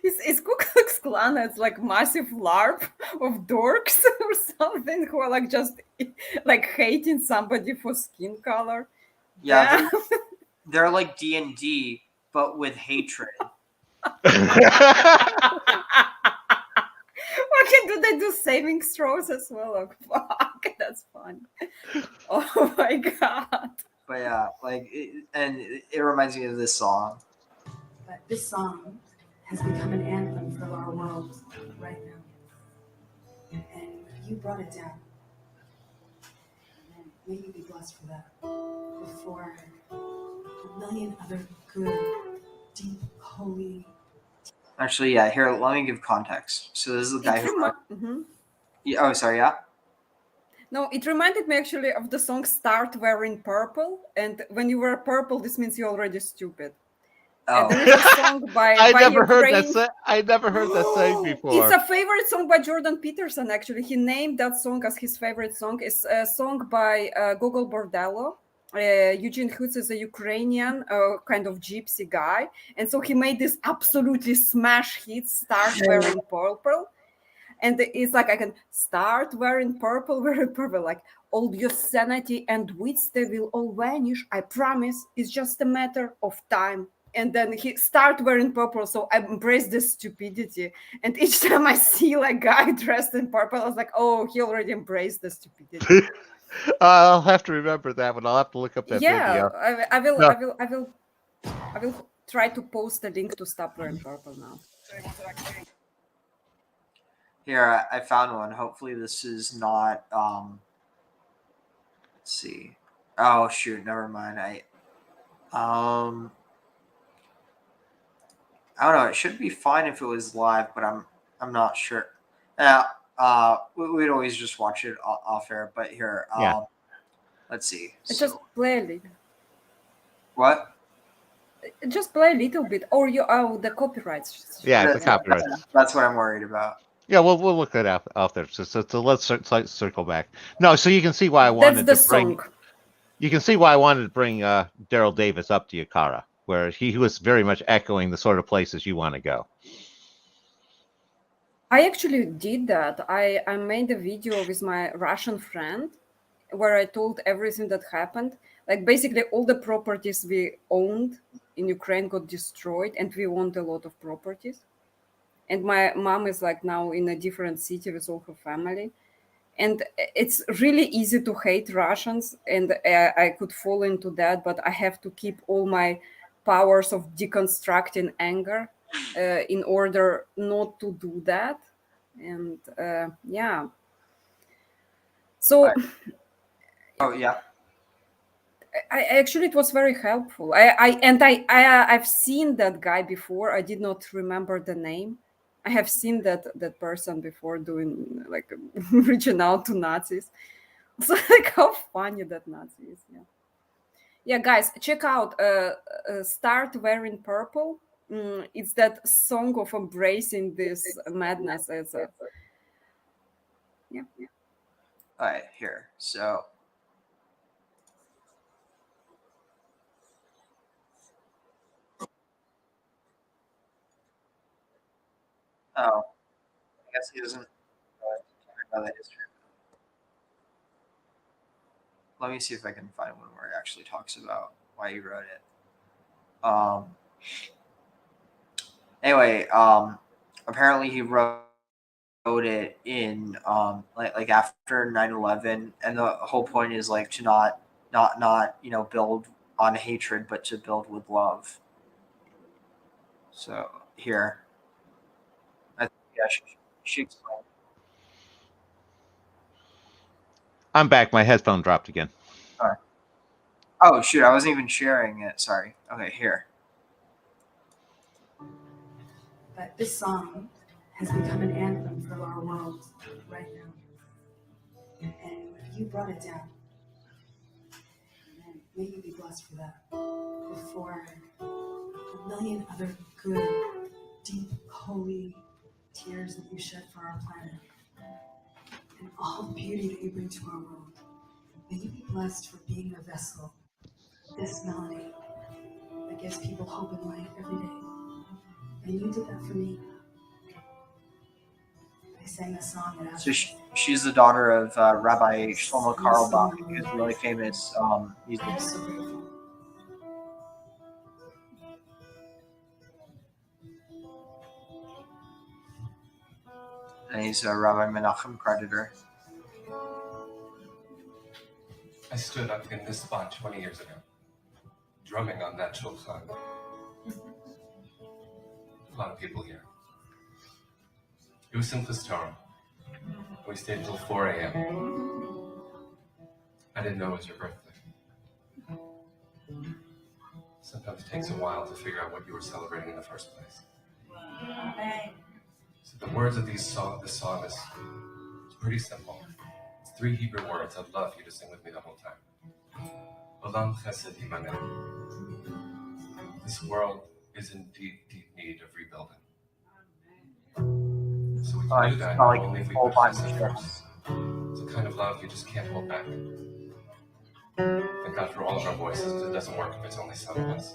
It's Ku Klux Klan. It's like massive LARP of dorks or something who are like just like hating somebody for skin color. Yeah, they're like D&D, but with hatred. Okay, do they do saving throws as well? Oh, fuck, that's fun. Oh my god. But yeah, it reminds me of this song. But this song has become an anthem for our world right now. And you brought it down. And may you be blessed for that. Before a million other good, deep, holy. Actually, yeah, here, let me give context. So this is the guy who... Mm-hmm. Yeah, oh, sorry, yeah? No, it reminded me actually of the song Start Wearing Purple. And when you wear purple, this means you're already stupid. Oh. There is a song by I by never heard Ukraine. that. I never heard that saying before. It's a favorite song by Jordan Peterson. Actually, he named that song as his favorite song. It's a song by Gogol Bordello. Eugene Hutz is a Ukrainian kind of gypsy guy, and so he made this absolutely smash hit, "Start Wearing Purple," and it's like I can start wearing purple, like all your sanity and wits, they will all vanish. I promise. It's just a matter of time. And then he start wearing purple, so I embrace this stupidity. And each time I see like guy dressed in purple, I was like, oh, he already embraced the stupidity. I'll have to remember that one. I'll have to look up that video. I will try to post a link to Stop Wearing Purple now. Here, I found one. Hopefully this is not, let's see. Oh, shoot, never mind. I don't know. It should be fine if it was live, but I'm not sure. We'd always just watch it off air, but here, let's see. Just play a little. What? Just play a little bit, or the copyrights. Yeah, the copyrights. That's what I'm worried about. Yeah, we'll look it up out there. So let's circle back. No, so you can see why I wanted to bring. Song. You can see why I wanted to bring Daryl Davis up to Yakara, where he was very much echoing the sort of places you want to go. I actually did that. I made a video with my Russian friend where I told everything that happened. Like basically all the properties we owned in Ukraine got destroyed, and we owned a lot of properties. And my mom is like now in a different city with all her family. And it's really easy to hate Russians, and I could fall into that, but I have to keep all my powers of deconstructing anger in order not to do that. And yeah. So Oh yeah. I actually, it was very helpful. I've seen that guy before. I did not remember the name. I have seen that person before doing like reaching out to Nazis. So like how funny that Nazi is. Yeah. Yeah, guys, check out Start Wearing Purple. It's that song of embracing this madness as a yeah. All right, here. So oh, I guess he doesn't know the history. Let me see if I can find one where it actually talks about why he wrote it. Anyway, apparently he wrote it in like after 9/11, and the whole point is like to not build on hatred, but to build with love. So here, I think she explained. I'm back. My headphone dropped again. Sorry. Oh shoot, I wasn't even sharing it. Sorry. Okay, here. But this song has become an anthem for our world right now. And you brought it down. And may you be blessed for that. Before a million other good, deep, holy tears that you shed for our planet. And all the beauty that you bring to our world. May you be blessed for being a vessel. This melody that gives people hope and light every day. And you did that for me. I sang a song and asked. So she's the daughter of Rabbi Shlomo Carlebach, who's a really famous musician. And he's a Rabbi Menachem creditor. I stood up in this spot 20 years ago, drumming on that shulchan. A lot of people here. It was Simchas Torah. We stayed until 4 a.m. I didn't know it was your birthday. Sometimes it takes a while to figure out what you were celebrating in the first place. So the words of this song is pretty simple. It's 3 Hebrew words. I'd love you to sing with me the whole time. Olam Chesed Yimaneh. This world is in deep, deep need of rebuilding. So we can do that only if we put chesed first. It's a kind of love you just can't hold back. Thank God for all of our voices. It doesn't work if it's only some of us.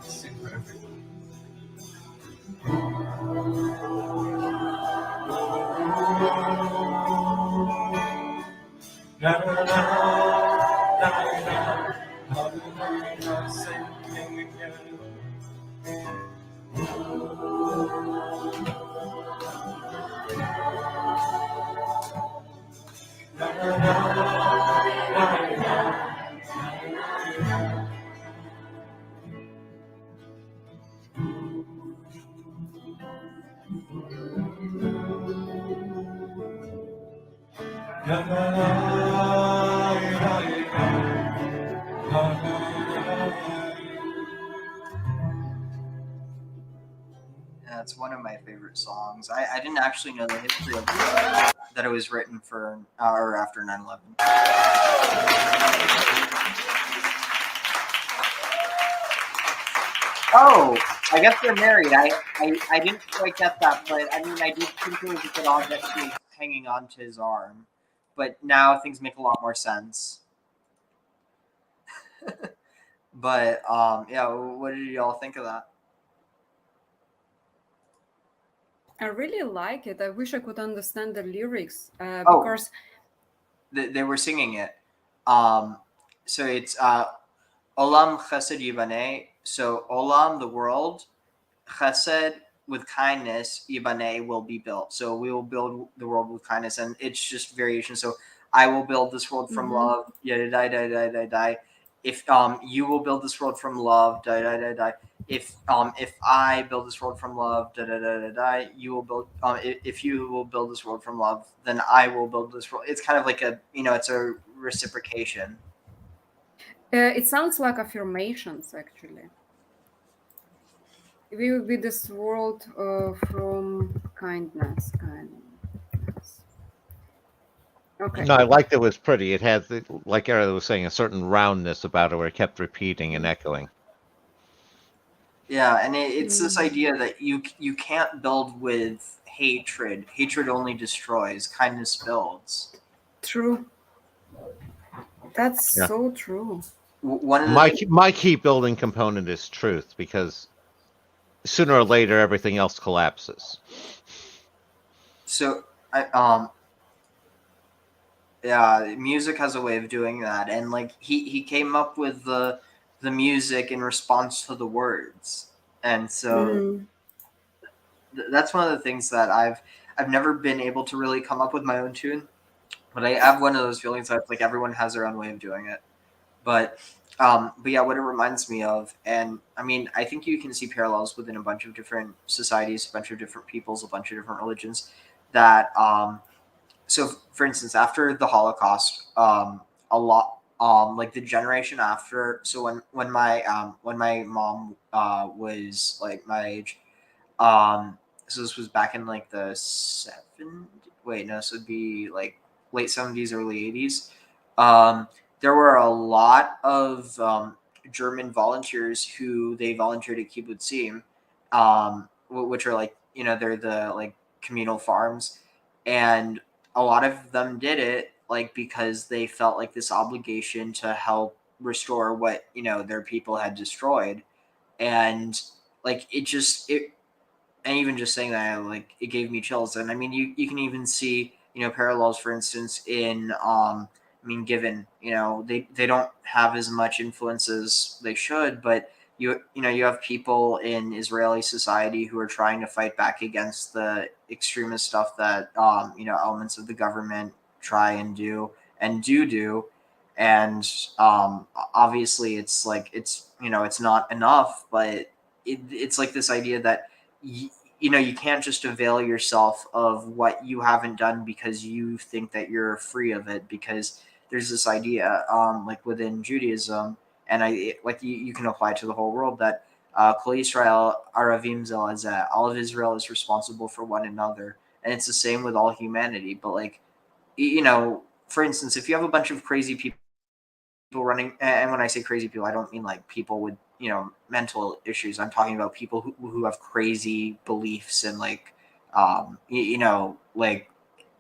Sing for everyone. Sing again. Yeah, it's one of my favorite songs. I didn't actually know the history of it, that it was written for or after 9/11. Oh, I guess they're married. I didn't quite get that, but I mean, I did think it was a good object he was hanging onto his arm. But now things make a lot more sense. But yeah, what did y'all think of that? I really like it. I wish I could understand the lyrics Oh. because They were singing it. So it's Olam Chesed Yibaneh. So Olam, the world, Chesed with kindness, Yibaneh will be built. So we will build the world with kindness, and it's just variation. So I will build this world from love. Yada die die die die die. If you will build this world from love, die die die die. If I build this world from love, da da da da da, you will build. If you will build this world from love, then I will build this world. It's kind of like it's a reciprocation. it sounds like affirmations, actually. We will be this world from kindness. Okay. No, I liked it was pretty. It had, like Ariel was saying, a certain roundness about it where it kept repeating and echoing. Yeah, and it's this idea that you can't build with hatred. Hatred only destroys. Kindness builds. True. That's Yeah. so true. One of My key building component is truth, because sooner or later everything else collapses. So music has a way of doing that, and like he came up with the music in response to the words, and so that's one of the things that I've never been able to really come up with my own tune, but I have one of those feelings that like everyone has their own way of doing it. But yeah, what it reminds me of, and I mean, I think you can see parallels within a bunch of different societies, a bunch of different peoples, a bunch of different religions. That so, for instance, after the Holocaust, a lot like the generation after. So when my mom was like my age, so this was back in like the wait, no, this would be like late 70s, early 80s. There were a lot of German volunteers who they volunteered at kibbutzim, which are like, they're the like communal farms, and a lot of them did it like because they felt like this obligation to help restore what their people had destroyed, and like it and even just saying that, like, it gave me chills. And I mean, you can even see parallels, for instance, in I mean, given they don't have as much influence as they should, but you have people in Israeli society who are trying to fight back against the extremist stuff that elements of the government try and do and do. And obviously it's like it's not enough, but it's like this idea that you can't just avail yourself of what you haven't done because you think that you're free of it, because there's this idea like within Judaism, and you can apply it to the whole world, that Kol Yisrael Aravim Zel Hazeh, all of Israel is responsible for one another, and it's the same with all humanity. But like for instance, if you have a bunch of crazy people running, and when I say crazy people, I don't mean like people with mental issues. I'm talking about people who have crazy beliefs and like like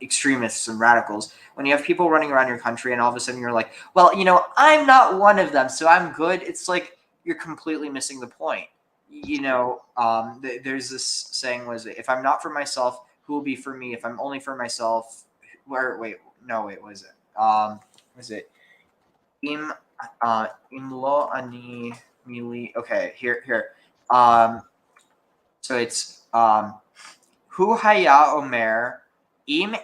extremists and radicals. When you have people running around your country and all of a sudden you're like, well, I'm not one of them, so I'm good, it's like you're completely missing the point. There's this saying, was it, if I'm not for myself, who will be for me? If I'm only for myself, was it Im imlo ani mili. Okay, here. So it's hu haya omer im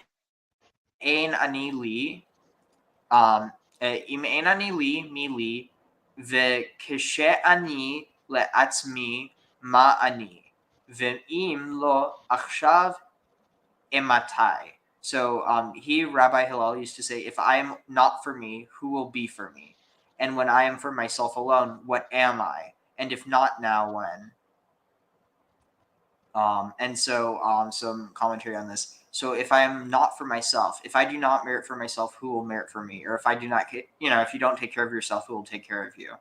ein ani li im ein ani li mili וכשה אני לעצמי מה אני ואם לא עכשיו imatai. So Rabbi Hillel used to say, if I am not for me, who will be for me? And when I am for myself alone, what am I? And if not now, when? And so some commentary on this. So if I am not for myself, if I do not merit for myself, who will merit for me? Or if I do not, if you don't take care of yourself, who will take care of you?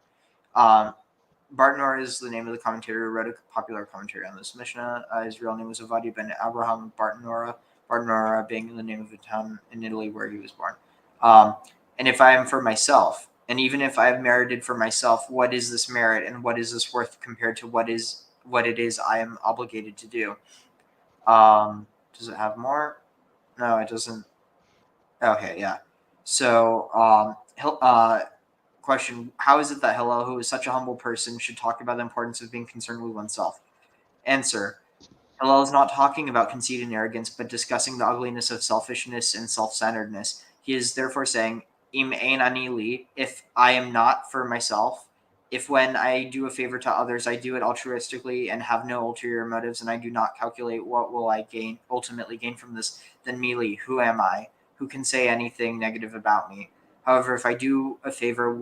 Bartenura is the name of the commentator who wrote a popular commentary on this Mishnah. His real name was Avadi ben Abraham Bartenura. Bartenura being the name of a town in Italy where he was born. And if I am for myself, and even if I have merited for myself, what is this merit and what is this worth compared to what it is I am obligated to do? Does it have more? No, it doesn't. Okay, yeah. So, question: how is it that Hillel, who is such a humble person, should talk about the importance of being concerned with oneself? Answer: Hillel is not talking about conceit and arrogance, but discussing the ugliness of selfishness and self-centeredness. He is therefore saying, Im ein ani li, if I am not for myself, if when I do a favor to others, I do it altruistically and have no ulterior motives, and I do not calculate what will I ultimately gain from this, then mili, who am I? Who can say anything negative about me? However, if I do a favor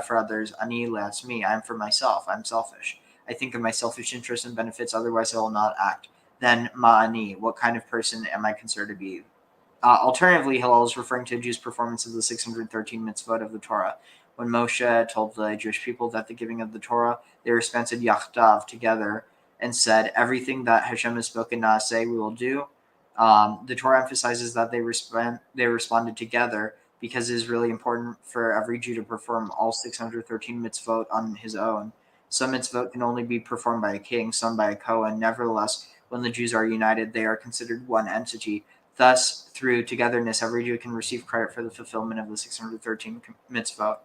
for others, ani, that's me. I'm for myself. I'm selfish. I think of my selfish interests and benefits, otherwise I will not act. Then ma'ani, what kind of person am I considered to be? Alternatively, Hillel is referring to a Jew's performance of the 613 mitzvot of the Torah. When Moshe told the Jewish people that the giving of the Torah, they responded yachdav, together, and said, everything that Hashem has spoken, naaseh, we will do. The Torah emphasizes that they responded together because it is really important for every Jew to perform all 613 mitzvot on his own. Some mitzvot can only be performed by a king, some by a Kohen. Nevertheless, when the Jews are united, they are considered one entity. Thus, through togetherness, every Jew can receive credit for the fulfillment of the 613 mitzvot.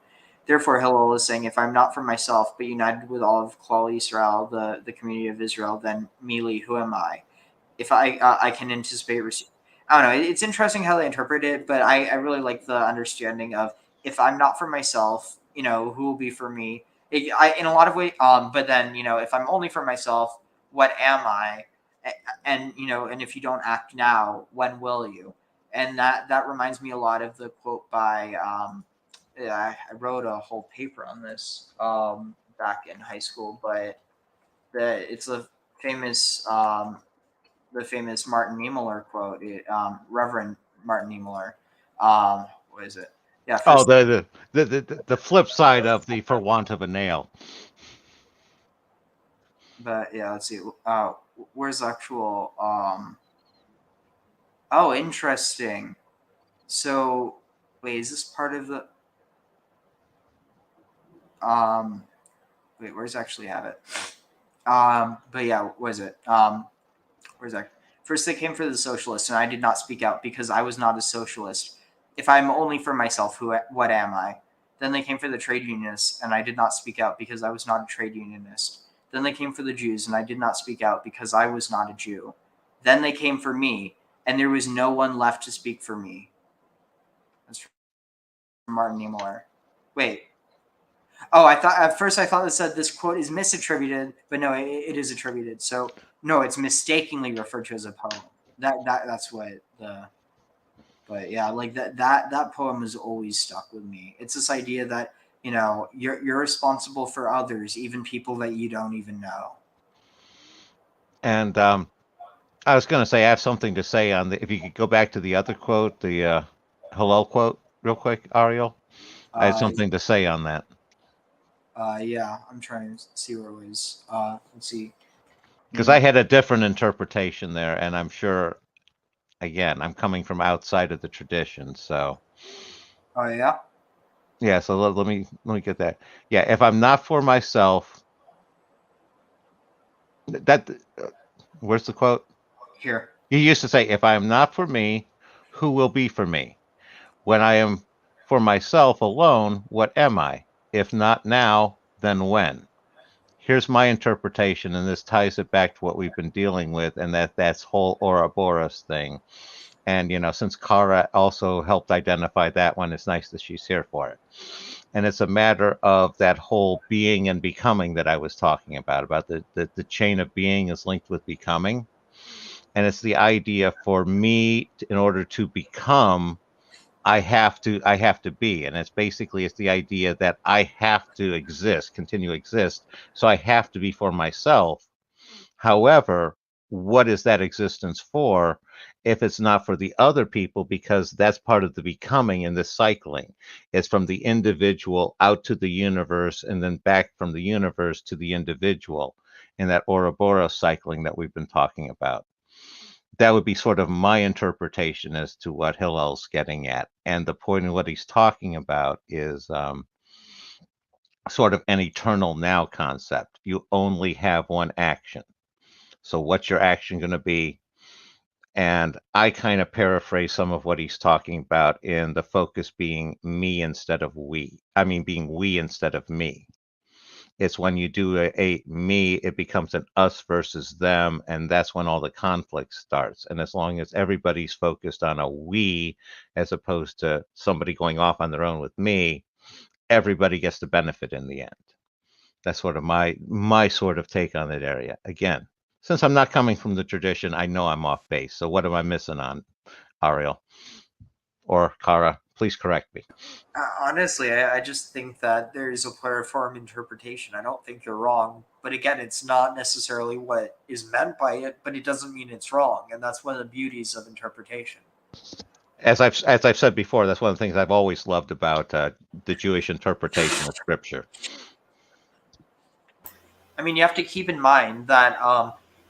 Therefore, Hillel is saying, if I'm not for myself, but united with all of Klal Yisrael, the community of Israel, then Mili, who am I? If I can anticipate I don't know. It's interesting how they interpret it, but I really like the understanding of, if I'm not for myself, who will be for me? In a lot of ways, but then, if I'm only for myself, what am I? And and if you don't act now, when will you? And that reminds me a lot of the quote by I wrote a whole paper on this back in high school, but it's a famous the famous Martin Niemöller quote, Reverend Martin Niemöller. What is it? Yeah. Oh, the flip side of the for want of a nail. But yeah, let's see. Where's the actual? Oh, interesting. So, wait, is this part of the? Wait, where's actually have it? But yeah, what is it? Where's that? First, they came for the socialists, and I did not speak out because I was not a socialist. If I'm only for myself, what am I? Then they came for the trade unionists, and I did not speak out because I was not a trade unionist. Then they came for the Jews, and I did not speak out because I was not a Jew. Then they came for me, and there was no one left to speak for me. That's from Martin Niemöller. Wait. Oh, at first I thought it said this quote is misattributed, but no, it is attributed. So no, it's mistakenly referred to as a poem. That's what the. But yeah, like that poem has always stuck with me. It's this idea that you're responsible for others, even people that you don't even know. And I was going to say, I have something to say on if you could go back to the other quote, the Hillel quote, real quick, Ariel. I had something to say on that. Yeah, I'm trying to see where it was. Let's see. Because I had a different interpretation there, and I'm sure, again, I'm coming from outside of the tradition, so. Oh yeah. Yeah, so let me get that. Yeah, if I'm not for myself, where's the quote? Here. You used to say, if I am not for me, who will be for me? When I am for myself alone, what am I? If not now, then when? Here's my interpretation, and this ties it back to what we've been dealing with, and that's whole Ouroboros thing. And since Kara also helped identify that one, it's nice that she's here for it. And it's a matter of that whole being and becoming that I was talking about the chain of being is linked with becoming. And it's the idea for me, in order to become, I have to be. And it's the idea that I have to exist, continue to exist. So I have to be for myself. However, what is that existence for if it's not for the other people? Because that's part of the becoming in this cycling. It's from the individual out to the universe, and then back from the universe to the individual in that Ouroboros cycling that we've been talking about. That would be sort of my interpretation as to what Hillel's getting at. And the point of what he's talking about is sort of an eternal now concept. You only have one action. So what's your action going to be? And I kind of paraphrase some of what he's talking about in the focus being me instead of we. I mean, being we instead of me. It's when you do a me, it becomes an us versus them, and that's when all the conflict starts. And as long as everybody's focused on a we, as opposed to somebody going off on their own with me, everybody gets the benefit in the end. That's sort of my sort of take on that area. Again, since I'm not coming from the tradition, I know I'm off base. So what am I missing on, Ariel? Or Kara, please correct me. Honestly, I just think that there's a pluriform interpretation. I don't think you're wrong. But again, it's not necessarily what is meant by it, but it doesn't mean it's wrong. And that's one of the beauties of interpretation. As I've said before, that's one of the things I've always loved about the Jewish interpretation of Scripture. I mean, you have to keep in mind that,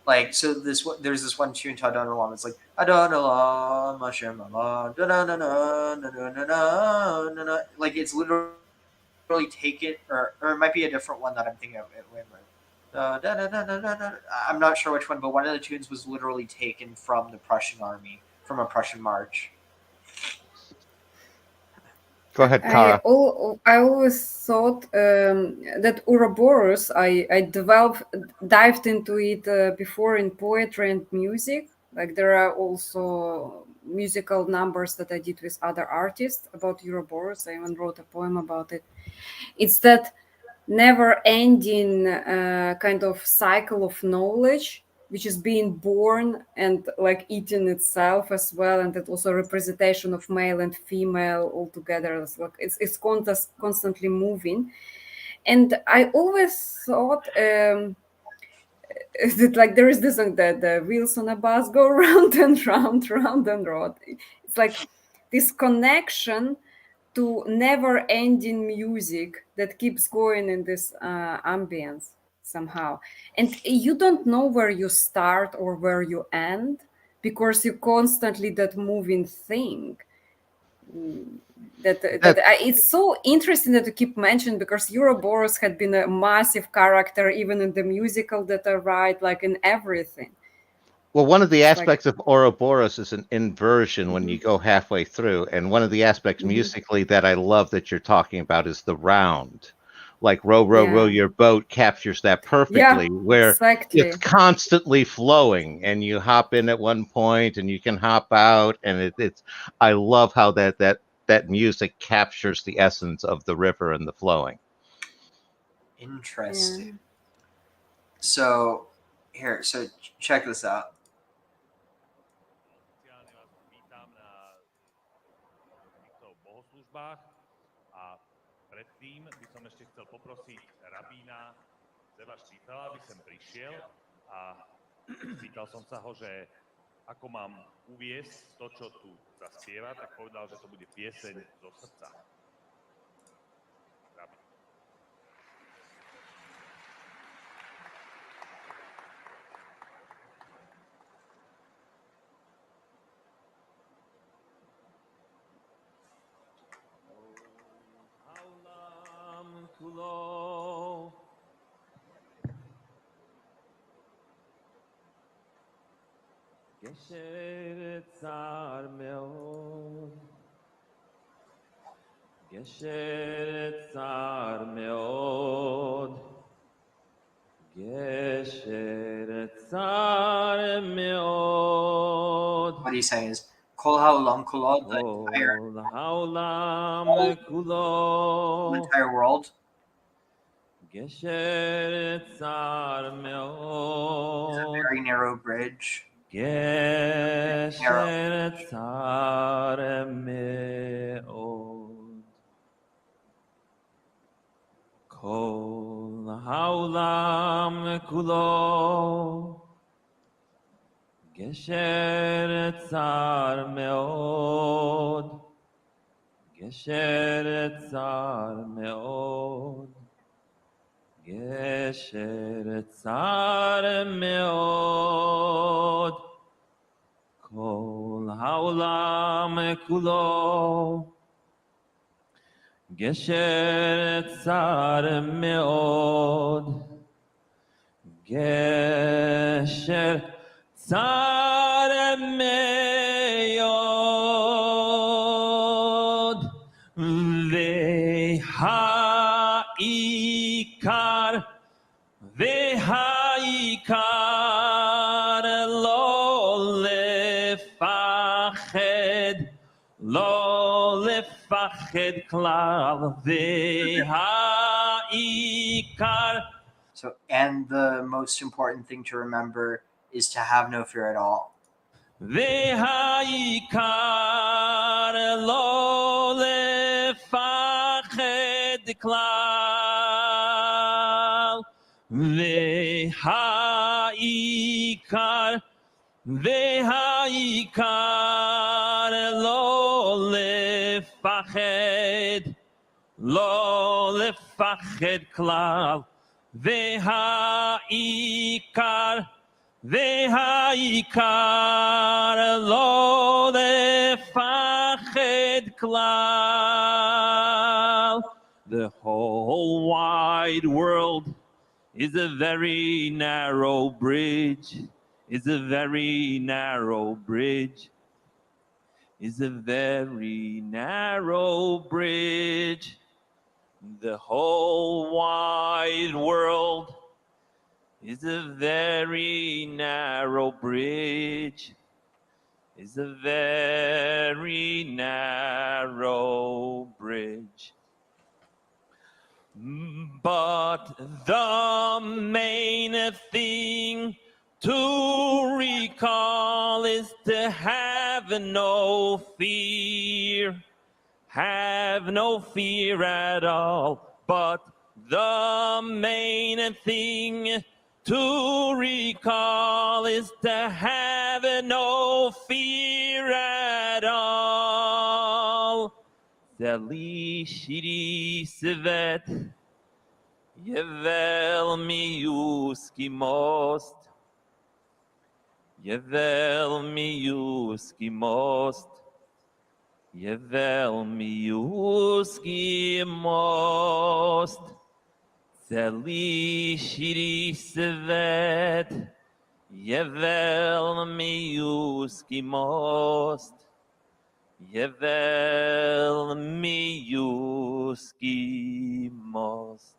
Like, so there's this one tune to Adon Olam. It's like Adon Olam, Hashem Allah, da da da da da da da. Like, it's literally taken, or it might be a different one that I'm thinking of. I'm not sure which one, but one of the tunes was literally taken from the Prussian army, from a Prussian march. Go ahead, Kara. I always thought that Ouroboros, I dived into it before in poetry and music. Like, there are also musical numbers that I did with other artists about Ouroboros. I even wrote a poem about it. It's that never-ending kind of cycle of knowledge, which is being born and like eating itself as well, and that also representation of male and female all together. It's constantly moving, and I always thought that, like, there is this the wheels on a bus go round and round, round and round. It's like this connection to never-ending music that keeps going in this ambience somehow, and you don't know where you start or where you end, because you constantly that moving thing. It's so interesting that you keep mentioning, because Ouroboros had been a massive character even in the musical that I write, like in everything. Well, one of the aspects of Ouroboros is an inversion when you go halfway through. And one of the aspects musically that I love that you're talking about is the round. Like Row, Row, Row Your Boat captures that perfectly, where it's constantly flowing and you hop in at one point and you can hop out. And I love how that music captures the essence of the river and the flowing. Interesting. So check this out. A predtým by som ešte chcel poprosiť rabína Zeva Štífela, aby sem prišiel, a pýtal som sa ho, že ako mám uviesť to, čo tu zaspieva, tak povedal, že to bude pieseň zo srdca. Rabín. כולו גשר צר מאוד, גשר צר מאוד, גשר צר מאוד. What he's saying is Kol Haolam Kulo, the entire world. It's a very narrow bridge. Kol haolam kulo gesher tzar meod, gesher tzar meod, gesher tzar meod. Kol haolam kulo gesher tzar meod, gesher tzar meod, v'ha'ikar lo lefached klal, v'ha'ikar. So, and the most important thing to remember is to have no fear at all. V'ha'ikar lo lefached klal, v'ha'ikar lo lefached klal, v'ha'ikar והעיקר לא לפחד כלל. The whole wide world is a very narrow bridge, is a very narrow bridge, is a very narrow bridge. The whole wide world is a very narrow bridge, is a very narrow bridge. But the main thing to recall is to have no fear. Have no fear at all. But the main thing to recall is to have no fear at all. Zeli shiri svet, yevel miuski most, yevel miuski most, yevel miuski most. Zeli shiri svet, yevel miuski most. Yevel miuski most.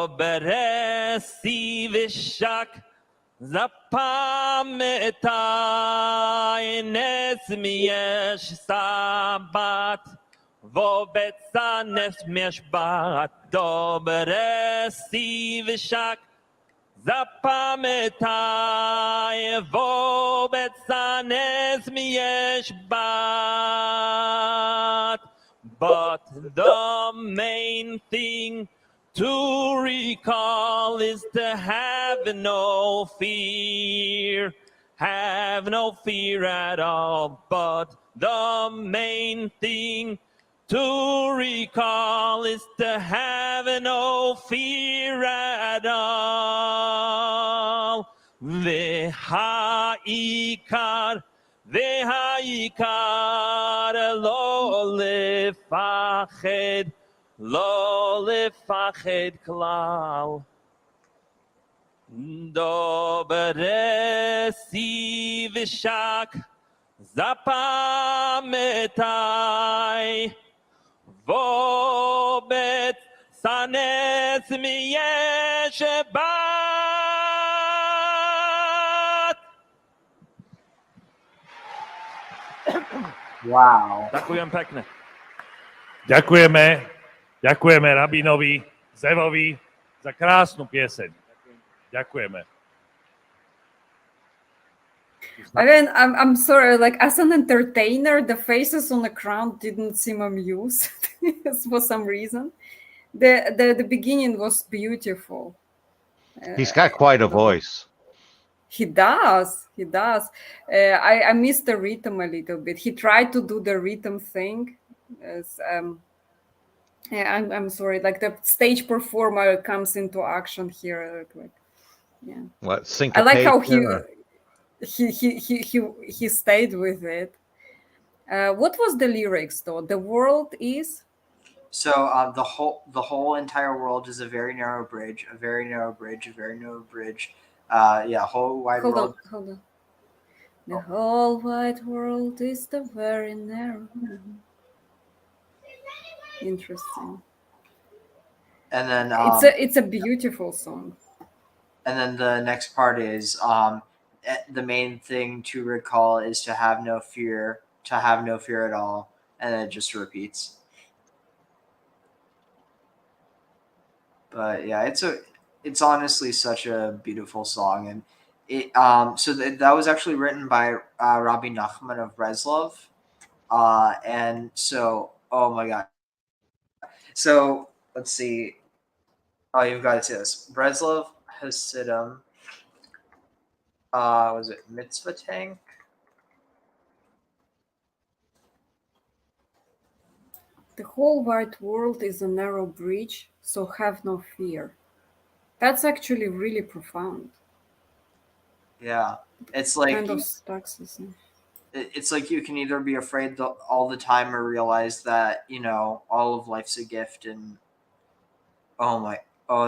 Dobresi vishak zapametai nes miesh sabat vobetza nes meshbat. Dobresi vishak zapametai vobetzanes miyeshbat. But the main thing to recall is to have no fear. Have no fear at all. But the main thing to recall is to have no fear at all. V'ha'ikar lo lefached klal. Dobresi v'shak zapametai vobet sanes miyeshbat. Wow. Ďakujem pekne. Ďakujeme rabínovi Zevovi za krásnu pieseň. Ďakujeme. Again, I'm sorry, like as an entertainer, the faces on the crowd didn't seem amused for some reason. The beginning was beautiful. He's got quite a voice. He does. I missed the rhythm a little bit. He tried to do the rhythm thing. Yeah, I'm sorry. Like the stage performer comes into action here. Like, yeah. What, I like how syncopation? he stayed with it. What was the lyrics though? The world is. So the whole entire world is a very narrow bridge, a very narrow bridge, a very narrow bridge. Yeah, whole wide world. Hold on. The whole wide world is the very narrow. Interesting. And then it's a beautiful song. And then the next part is the main thing to recall is to have no fear at all, and then it just repeats. But yeah, it's honestly such a beautiful song, and it that was actually written by Rabbi Nachman of Breslov, and so oh my god, so let's see, oh you've got to see this Breslov Hasidim, was it Mitzvah Tank? The whole wide world is a narrow bridge, so have no fear. That's actually really profound. Yeah, it's like kind of taxes. it's like you can either be afraid all the time or realize that all of life's a gift. And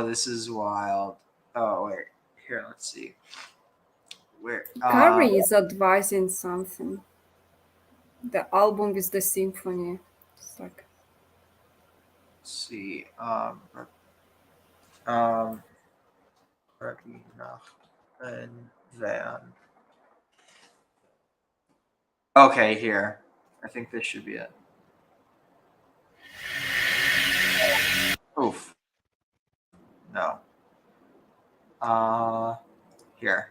this is wild. Oh wait, here, let's see where Carrie is advising something. The album with the symphony. It's like, let's see Rabbi Nachman Van. Okay, here. I think this should be it. Oof. No. Here.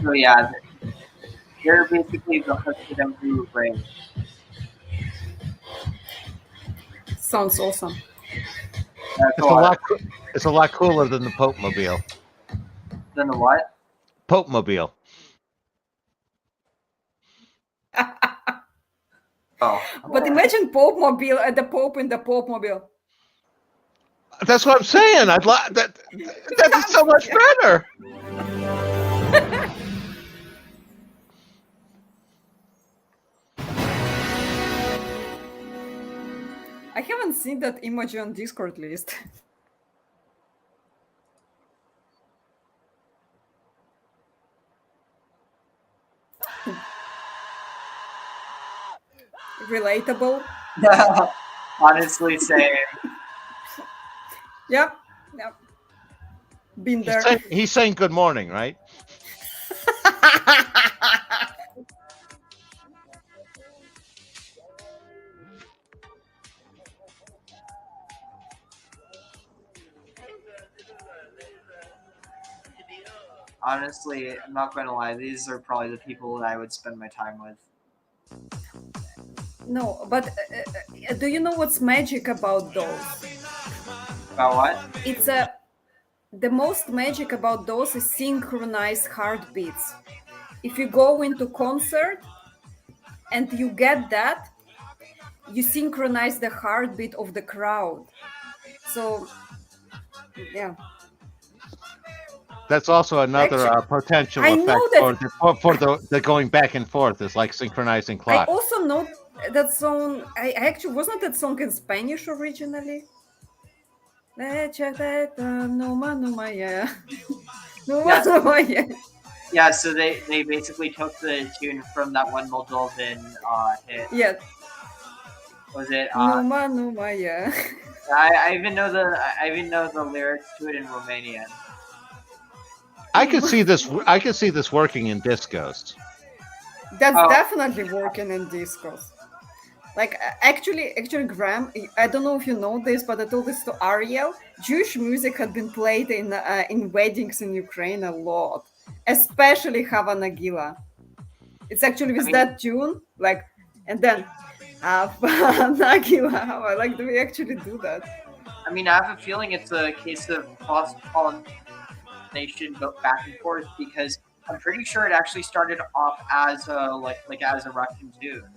So yeah, they're basically the Hasidim who bring. sounds awesome. It's a lot cooler than the Pope Mobile. Than the what? Pope Mobile. Oh. But imagine Pope Mobile and the Pope in the Pope Mobile. That's what I'm saying. I'd like that. That's so much better. I haven't seen that emoji on Discord list. Relatable. Honestly, same. Yep. Been there. He's saying good morning, right? Honestly, I'm not going to lie. These are probably the people that I would spend my time with. No, but do you know what's magic about those? About what? It's the most magic about those is synchronized heartbeats. If you go into concert and you get that, you synchronize the heartbeat of the crowd. So, yeah. That's also another potential I effect know for the going back and forth. Is like synchronizing I clocks. also know that song. I actually wasn't that song in Spanish originally. Check that. Yeah. Yeah, so they basically took the tune from that one Moldovan hit. Yeah. Was it? Numa, yeah. I even know the lyrics to it in Romanian. I could see this working in discos. That's definitely working in discos. Like actually, Graham, I don't know if you know this, but I told this to Ariel. Jewish music had been played in weddings in Ukraine a lot, especially Hava Nagila. It's actually with that tune, like, and then Hava Nagila. Like, do we actually do that? I mean, I have a feeling it's a case of cross-pollination back and forth, because I'm pretty sure it actually started off as a as a Russian tune.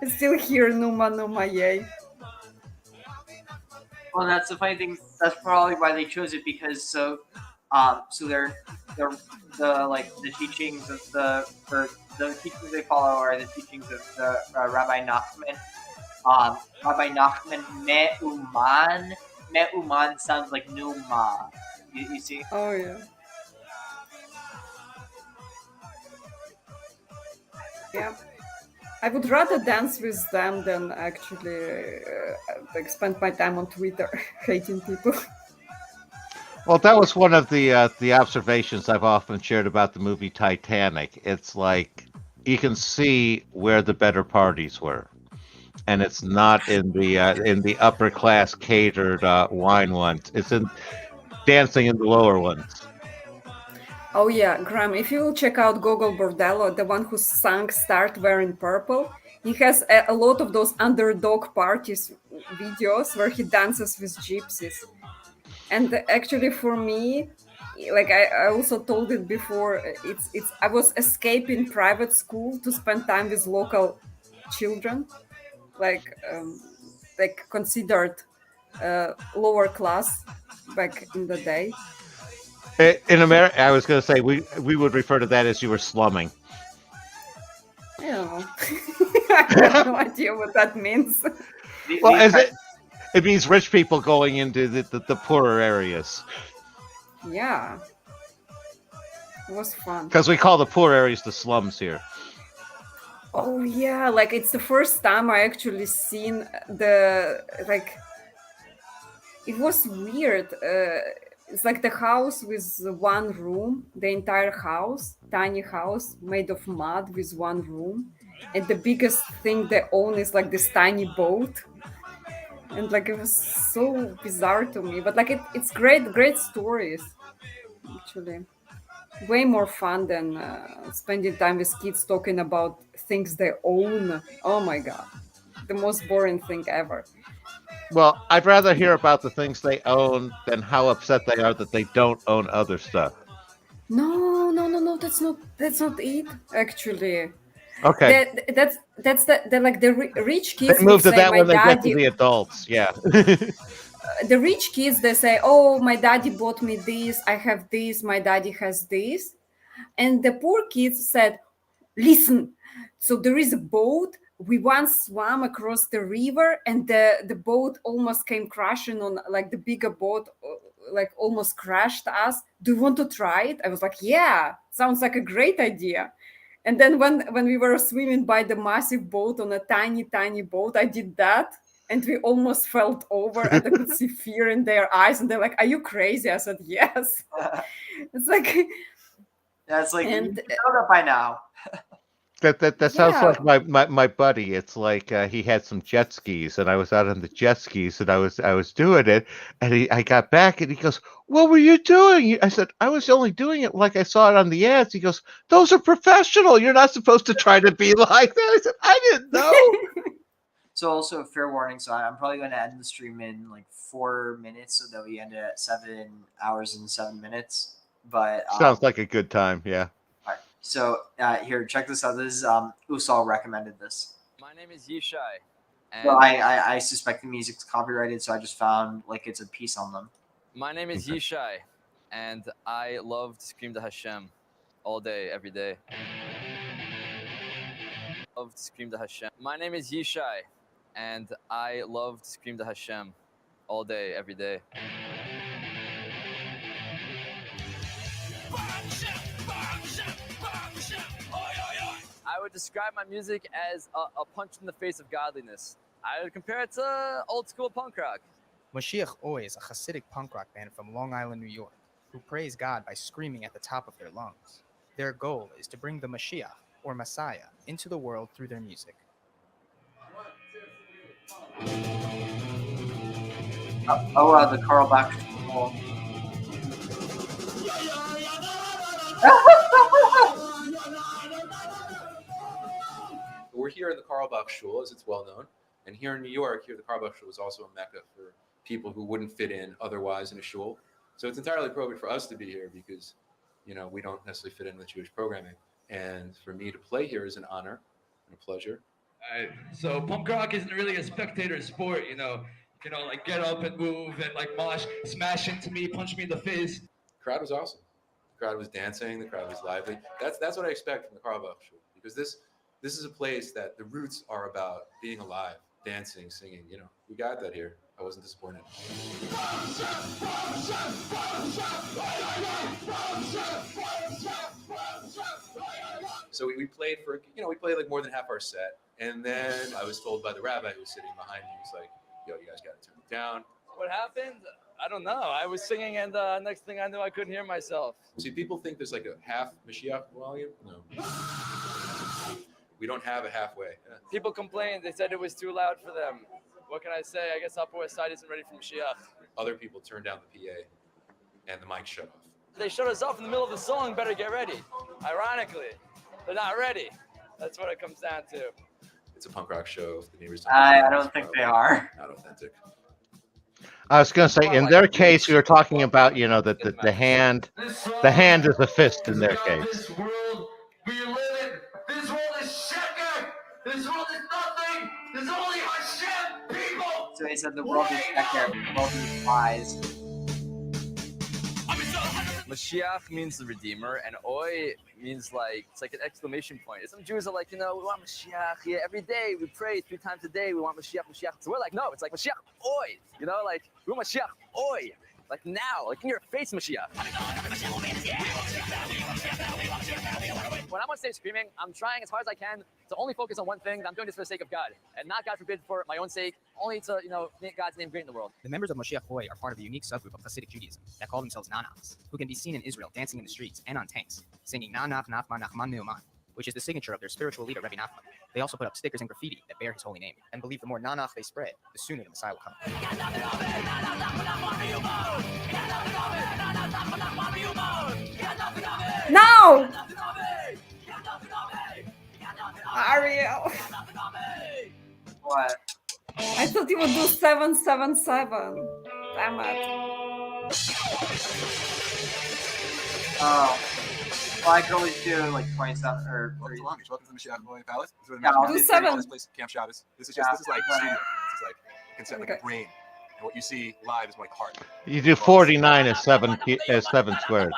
I still hear Numa, yay. Well, that's the funny thing. That's probably why they chose it, because so they're the teachings of the teachings they follow are the teachings of the Rabbi Nachman. Rabbi Nachman Me'uman sounds like Numa. You see? Oh yeah. Yeah. I would rather dance with them than actually spend my time on Twitter hating people. Well, that was one of the observations I've often shared about the movie Titanic. It's like you can see where the better parties were, and it's not in the upper class catered wine ones. It's in dancing in the lower ones. Oh yeah, Graham, if you check out Gogol Bordello, the one who sang Start Wearing Purple, He has a lot of those underdog parties videos where he dances with gypsies. And actually, for me, like I also told it before, it's I was escaping private school to spend time with local children, like considered lower class back in the day. In America, I was going to say we would refer to that as you were slumming. I don't know. I have no idea what that means. Well, it means rich people going into the poorer areas. Yeah, it was fun. Because we call the poor areas the slums here. Oh yeah, like it's the first time I actually seen it was weird. It's like the house with one room, the entire house, tiny house made of mud with one room. And the biggest thing they own is like this tiny boat. And like it was so bizarre to me. But like it's great stories, actually. Way more fun than spending time with kids talking about things they own. Oh my god. The most boring thing ever. Well, I'd rather hear about the things they own than how upset they are that they don't own other stuff. No, that's not it. Actually, Okay. that's the like the rich kids They would move to say that my when they get daddy. to the adults. Yeah. The rich kids, they say, "Oh, my daddy bought me this. I have this. My daddy has this," and the poor kids said, "Listen, so there is a boat. We once swam across the river, and the boat almost came crashing on, like the bigger boat, like almost crashed us. Do you want to try it?" I was like, "Yeah, sounds like a great idea." And then when we were swimming by the massive boat on a tiny boat, I did that. And we almost fell over, and I could see fear in their eyes. And they're like, "Are you crazy?" I said, "Yes." It's like, That's like, and you know that by now. That sounds Yeah. like my buddy. It's like he had some jet skis, and I was out on the jet skis, and I was doing it, and I got back, and he goes, "What were you doing?" I said, "I was only doing it like I saw it on the ads." He goes, "Those are professional. You're not supposed to try to be like that." I said, "I didn't know." So also fair warning. So I'm probably going to end the stream in like 4 minutes, so that we end it at 7 hours and 7 minutes. But Sounds like a good time. Yeah. all right. So here, check this out. This is Usal recommended this. My name is Yishai. So I suspect the music's copyrighted, so I just found like it's a piece on them. My name is Yishai, and I love to scream to Hashem all day, every day. Love to scream to Hashem. My name is Yishai, and I love to scream to Hashem all day, every day. I would describe my music as a punch in the face of godliness. I would compare it to old school punk rock. Mashiach Oi is a Hasidic punk rock band from Long Island, New York, who praise God by screaming at the top of their lungs. Their goal is to bring the Mashiach, or Messiah, into the world through their music. The Carl Bach. We're here in the Carlbach Shul, as it's well known. And here in New York, the Carlbach Shul is also a mecca for people who wouldn't fit in otherwise in a shul. So it's entirely appropriate for us to be here because, we don't necessarily fit in with Jewish programming. And for me to play here is an honor and a pleasure. So punk rock isn't really a spectator sport, like get up and move and like mosh, smash into me, punch me in the face. The crowd was awesome. The crowd was dancing. The crowd was lively. That's what I expect from the Carlbach Shul, because this is a place that the roots are about being alive, dancing, singing. We got that here. I wasn't disappointed. So we played for, we played like more than half our set. And then I was told by the rabbi who was sitting behind me, he's like, "Yo, you guys got to turn it down." What happened? I don't know. I was singing, and next thing I knew, I couldn't hear myself. See, people think there's like a half Mashiach volume. No. We don't have a halfway. People complained. They said it was too loud for them. What can I say? I guess Upper West Side isn't ready for Mashiach. Other people turned down the PA, and the mic shut off. They shut us off in the middle of the song. Better get ready. Ironically, they're not ready. That's what it comes down to. it's a punk rock show. If the neighbors I know, don't it's think they probably are. not authentic. I was going to say, in their case, we were talking about, you know, that the hand is a fist in their case. This world we live in. This world is sheker. This world is nothing. There's only Hashem, people. So he said the world is sheker, the world is lies. Mashiach means the Redeemer, and Oi means like, it's like an exclamation point. Some Jews are like, you know, we want Mashiach. Yeah, every day we pray 3 times a day. We want Mashiach, Mashiach. So we're like, no, it's like Mashiach, Oi. You know, like, we want Mashiach, Oi. Like now, like in your face, Mashiach. When I'm on stage screaming, I'm trying as hard as I can to only focus on one thing. I'm doing this for the sake of God, and not, God forbid, for my own sake, only to, you know, make God's name great in the world. The members of Moshiach Hoy are part of a unique subgroup of Hasidic Judaism that call themselves Nanachs, who can be seen in Israel dancing in the streets and on tanks, singing Nanach Nachman Nachman Neuman, which is the signature of their spiritual leader, Rabbi Nachman. They also put up stickers and graffiti that bear his holy name, and believe the more Nanach they spread, the sooner the Messiah will come. No! Ariel. What? I thought you would do 777. Damn it. Oh. Well, I could always do like 27 or 30. Welcome to the Mashiach Hoy Palace. This is where the Yeah, Mashiach I'll do is. 7. This place, Camp Shabbos. This is just this is like Yeah. studio. This is like you can set like a brain, and what you see live is like heart. You do 49 as 7 squared.